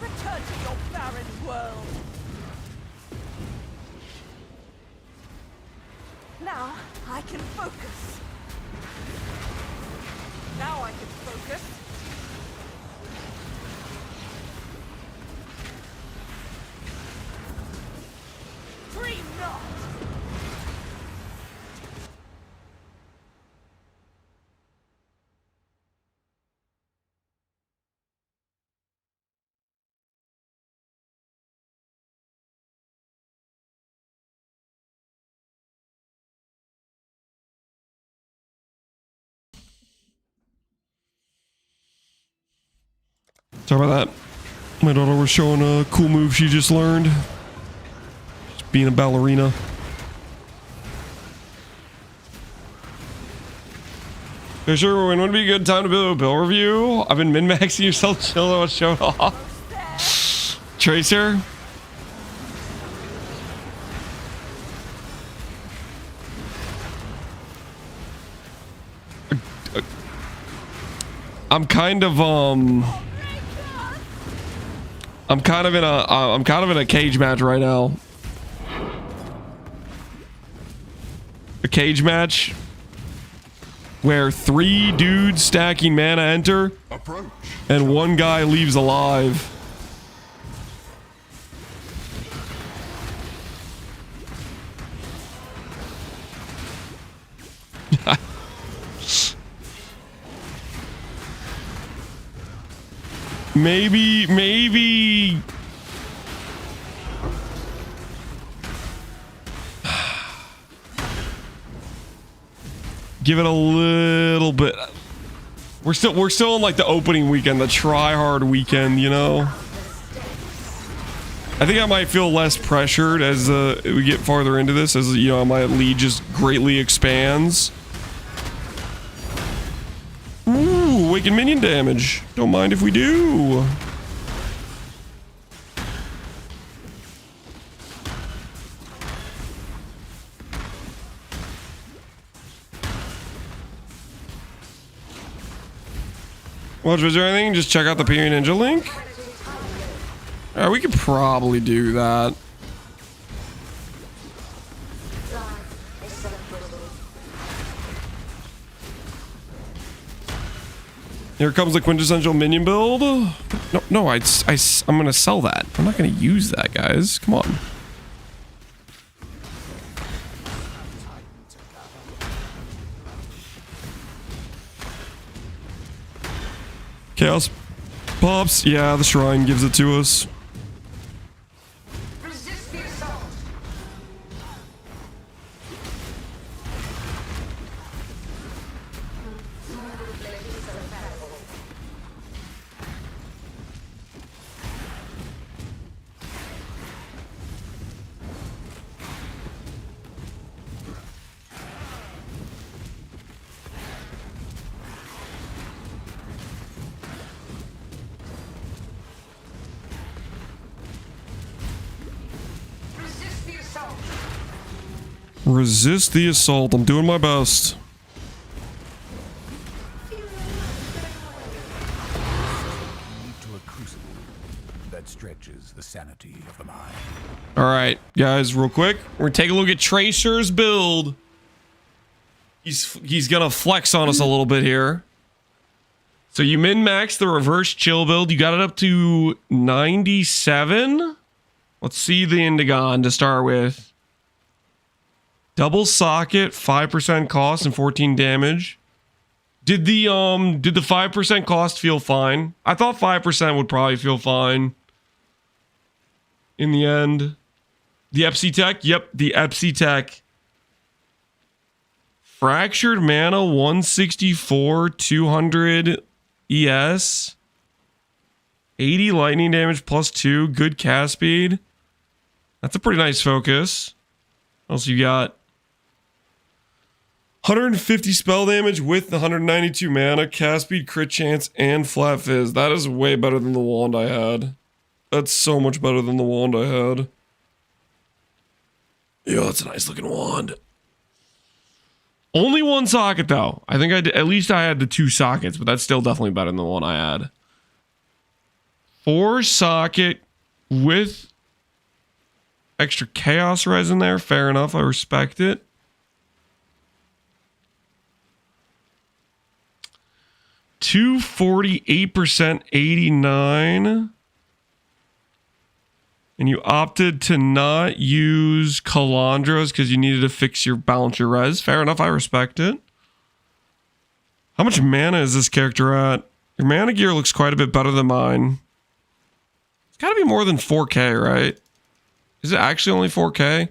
Return to your barren world. Now I can focus. Now I can focus. Dream not. Sorry about that. My daughter was showing a cool move she just learned. Just being a ballerina. Yeah, sure, when would be a good time to do a bill review? I've been min-maxing yourself, chill, I'll show it off. Tracer? I'm kind of in a cage match right now. A cage match where 3 dudes stacking mana enter and 1 guy leaves alive. Maybe give it a little bit. We're still in like the opening weekend, the try hard weekend, you know. I think I might feel less pressured as we get farther into this, as you know, my lead just greatly expands. Ooh, awakened minion damage. Don't mind if we do. Watch videos or anything, just check out the PvE Ninja link. Alright, we could probably do that. Here comes the quintessential minion build. No, I'm gonna sell that. I'm not gonna use that, guys. Come on. Chaos pops. Yeah, the shrine gives it to us. Resist the assault. Resist the assault. Resist the assault. I'm doing my best. To a crucible that stretches the sanity of the mind. All right, guys, real quick. We're gonna take a look at Tracer's build. He's gonna flex on us a little bit here. So you min-max the reverse chill build. You got it up to 97. Let's see the Indigon to start with. Double socket, 5% cost and 14 damage. Did the 5% cost feel fine? I thought 5% would probably feel fine. In the end. The Epsi Tech? Yep, the Epsi Tech. Fractured mana, 164, 200 ES. 80 lightning damage plus 2. Good cast speed. That's a pretty nice focus. What else you got? 150 spell damage with the 192 mana, cast speed, crit chance, and flat fizz. That is way better than the wand I had. That's so much better than the wand I had. Yeah, that's a nice looking wand. Only one socket though. I think at least I had the 2 sockets, but that's still definitely better than the one I had. 4 socket with extra chaos res in there. Fair enough. I respect it. $248%, 89. And you opted to not use Calandras because you needed to fix your balance your res. Fair enough, I respect it. How much mana is this character at? Your mana gear looks quite a bit better than mine. It's got to be more than 4K, right? Is it actually only 4K? I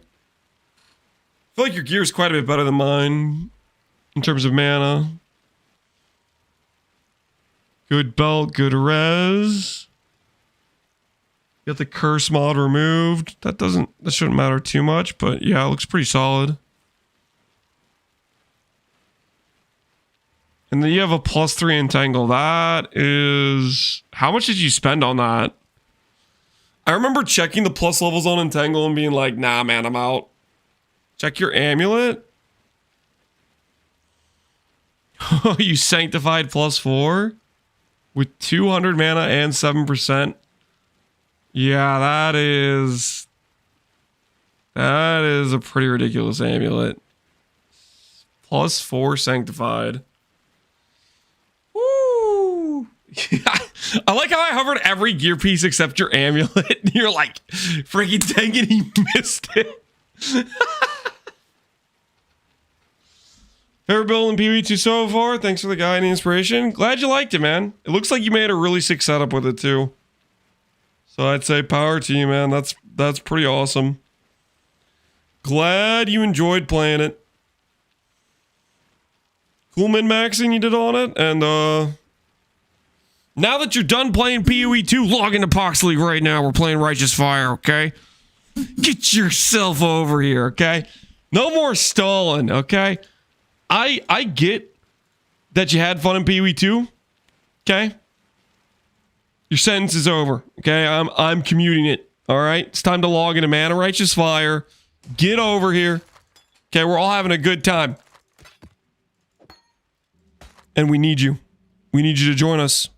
feel like your gear is quite a bit better than mine in terms of mana. Good belt, good res. Got the curse mod removed. That shouldn't matter too much, but yeah, it looks pretty solid. And then you have a +3 entangle. That is... How much did you spend on that? I remember checking the plus levels on entangle and being like, nah, man, I'm out. Check your amulet. You sanctified +4 with 200 mana and 7%. Yeah, that is a pretty ridiculous amulet. +4 sanctified. Woo! I like how I hovered every gear piece except your amulet. You're like, freaking dang it, he missed it. Favorite build in PvE2 so far? Thanks for the guide and the inspiration. Glad you liked it, man. It looks like you made a really sick setup with it too. So I'd say power to you, man. That's pretty awesome. Glad you enjoyed playing it. Cool min-maxing you did on it. And now that you're done playing PoE 2, log into Pox League right now. We're playing Righteous Fire, okay? Get yourself over here, okay? No more stalling, okay? I get that you had fun in PoE 2, okay? Your sentence is over, okay? I'm commuting it, all right? It's time to log into Mana Righteous Fire. Get over here. Okay, we're all having a good time. And we need you. We need you to join us.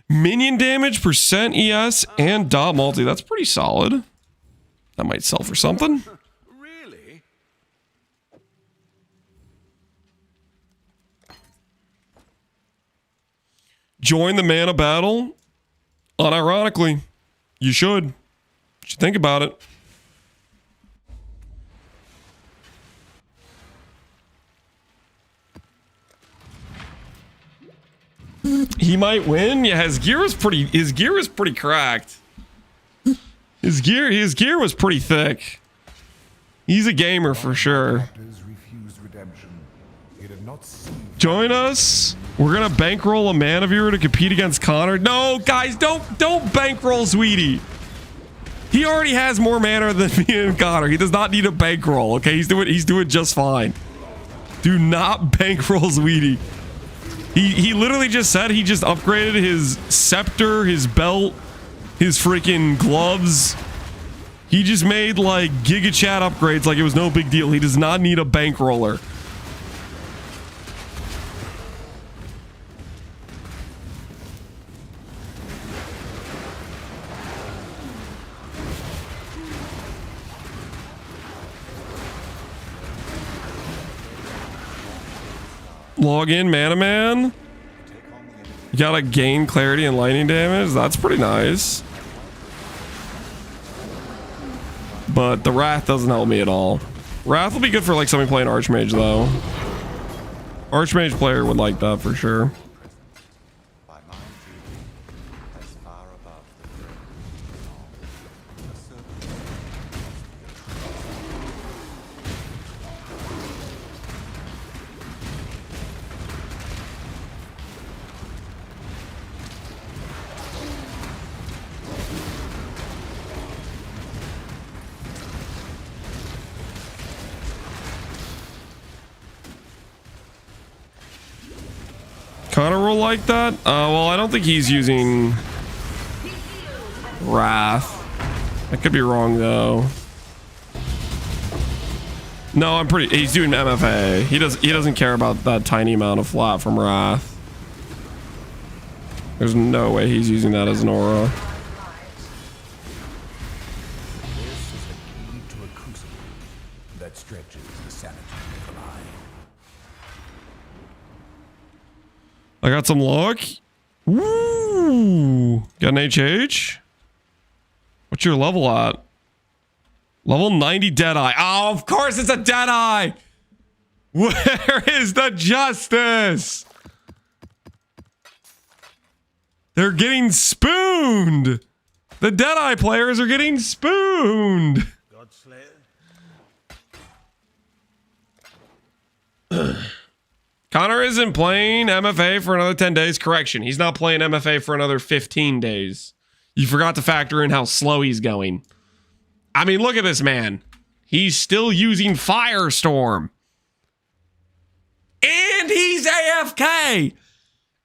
Minion damage, percent ES, and dot multi. That's pretty solid. That might sell for something. Really? Join the mana battle? Unironically, you should. You should think about it. He might win. Yeah, his gear is pretty cracked. His gear was pretty thick. He's a gamer for sure. Join us. We're gonna bankroll a mana viewer to compete against Connor. No, guys, don't bankroll Sweetie. He already has more mana than me and Connor. He does not need a bankroll. Okay, he's doing just fine. Do not bankroll Sweetie. He literally just said he just upgraded his scepter, his belt, his freaking gloves. He just made like Giga Chat upgrades like it was no big deal. He does not need a bankroller. Log in, Mana Man. You gotta gain clarity and lightning damage. That's pretty nice. But the Wrath doesn't help me at all. Wrath will be good for like somebody playing Archmage though. Archmage player would like that for sure. Connor will like that. Well, I don't think he's using Wrath. I could be wrong though. No, he's doing MFA. He doesn't care about that tiny amount of flat from Wrath. There's no way he's using that as an aura. This is the key to a crucible that stretches the sanity of the mind. I got some luck. Woo! Got an HH? What's your level at? Level 90 Deadeye. Oh, of course it's a Deadeye! Where is the justice? They're getting spooned! The Deadeye players are getting spooned! Connor isn't playing MFA for another 10 days. Correction, he's not playing MFA for another 15 days. You forgot to factor in how slow he's going. I mean, look at this man. He's still using Firestorm. And he's AFK.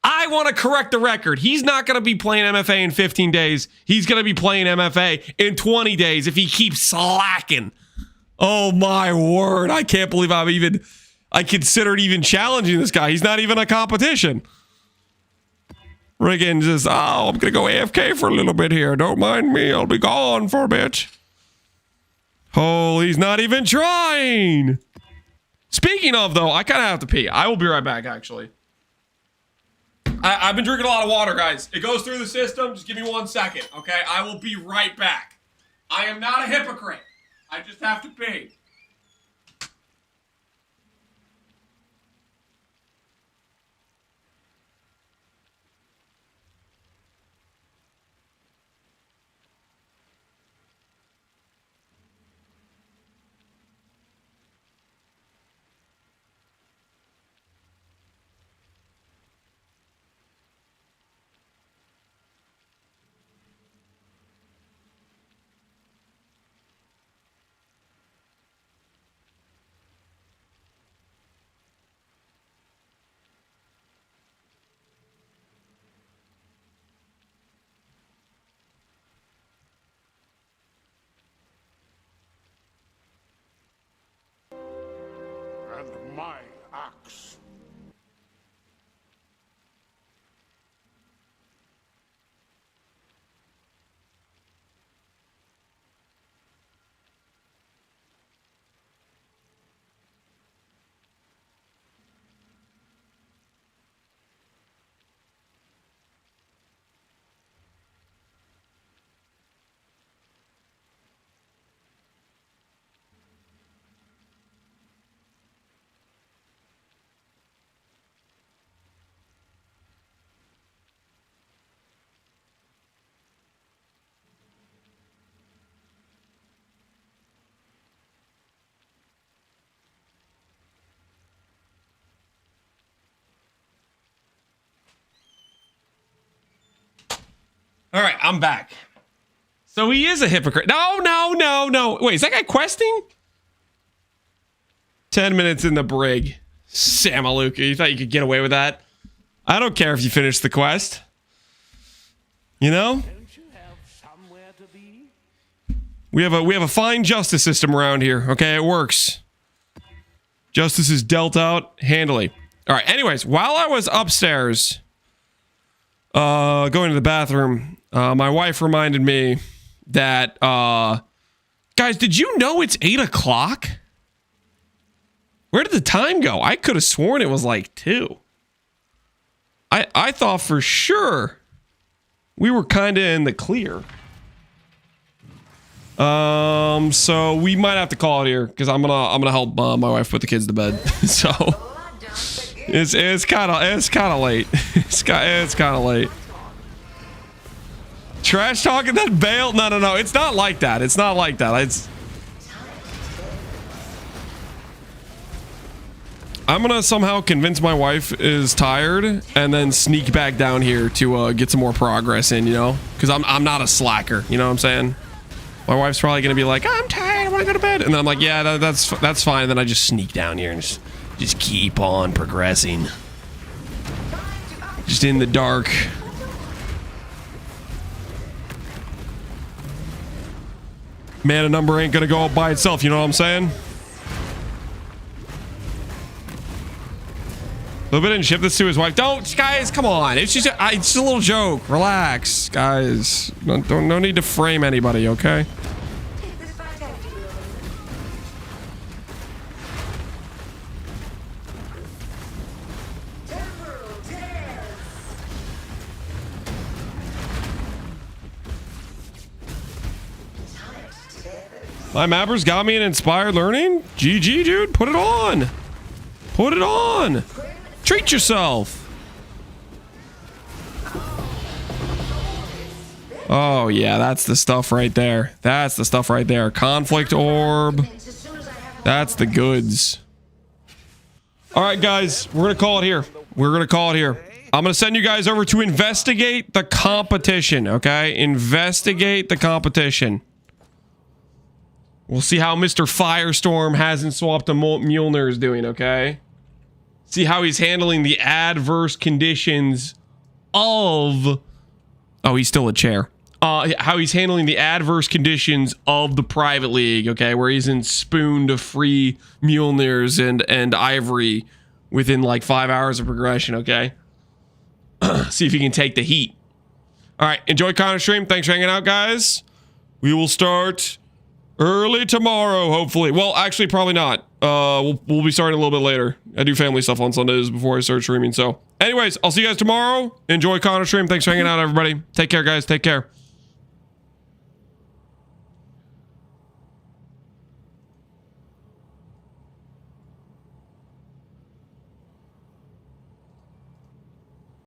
I want to correct the record. He's not going to be playing MFA in 15 days. He's going to be playing MFA in 20 days if he keeps slacking. Oh my word. I can't believe I considered even challenging this guy. He's not even a competition. Friggin' just, I'm gonna go AFK for a little bit here. Don't mind me. I'll be gone for a bit. Oh, he's not even trying. Speaking of, though, I kind of have to pee. I will be right back, actually. I've been drinking a lot of water, guys. It goes through the system. Just give me 1 second, okay? I will be right back. I am not a hypocrite. I just have to pee. And my axe. All right, I'm back. So he is a hypocrite. No. Wait, is that guy questing? 10 minutes in the brig. Samaluka, you thought you could get away with that? I don't care if you finish the quest. You know? We have a fine justice system around here. Okay, it works. Justice is dealt out handily. All right, anyways, while I was upstairs going to the bathroom, my wife reminded me that guys, did you know it's 8 o'clock? Where did the time go? I could have sworn it was like 2. I thought for sure we were kind of in the clear. So we might have to call it here because I'm gonna help my wife put the kids to bed. So it's kind of late. It's kind of late. Trash talking that bail? No. It's not like that. It's not like that. I'm gonna somehow convince my wife is tired and then sneak back down here to get some more progress in, you know? Because I'm not a slacker, you know what I'm saying? My wife's probably gonna be like, I'm tired, I want to go to bed. And then I'm like, yeah, that's fine. And then I just sneak down here and just keep on progressing. Just in the dark. Man, a number ain't gonna go up by itself, you know what I'm saying? Little bit didn't ship this to his wife. Don't, guys, come on. It's just a little joke. Relax, guys. No need to frame anybody, okay? My mappers got me an inspired learning. GG, dude. Put it on. Put it on. Treat yourself. Oh, yeah, that's the stuff right there. That's the stuff right there. Conflict orb. That's the goods. All right, guys, we're going to call it here. We're going to call it here. I'm going to send you guys over to investigate the competition, okay? Investigate the competition. We'll see how Mr. Firestorm hasn't swapped a Mjolnir is doing, okay? See how he's handling the adverse conditions of... Oh, he's still a chair. How he's handling the adverse conditions of the private league, okay? Where he's in spoon to free Mjolnirs and Ivory within like 5 hours of progression, okay? See if he can take the heat. All right, enjoy Connor's stream. Thanks for hanging out, guys. We will start early tomorrow, hopefully. Well, actually, probably not. We'll be starting a little bit later. I do family stuff on Sundays before I start streaming. So anyways, I'll see you guys tomorrow. Enjoy Connor's stream. Thanks for hanging out, everybody. Take care, guys. Take care.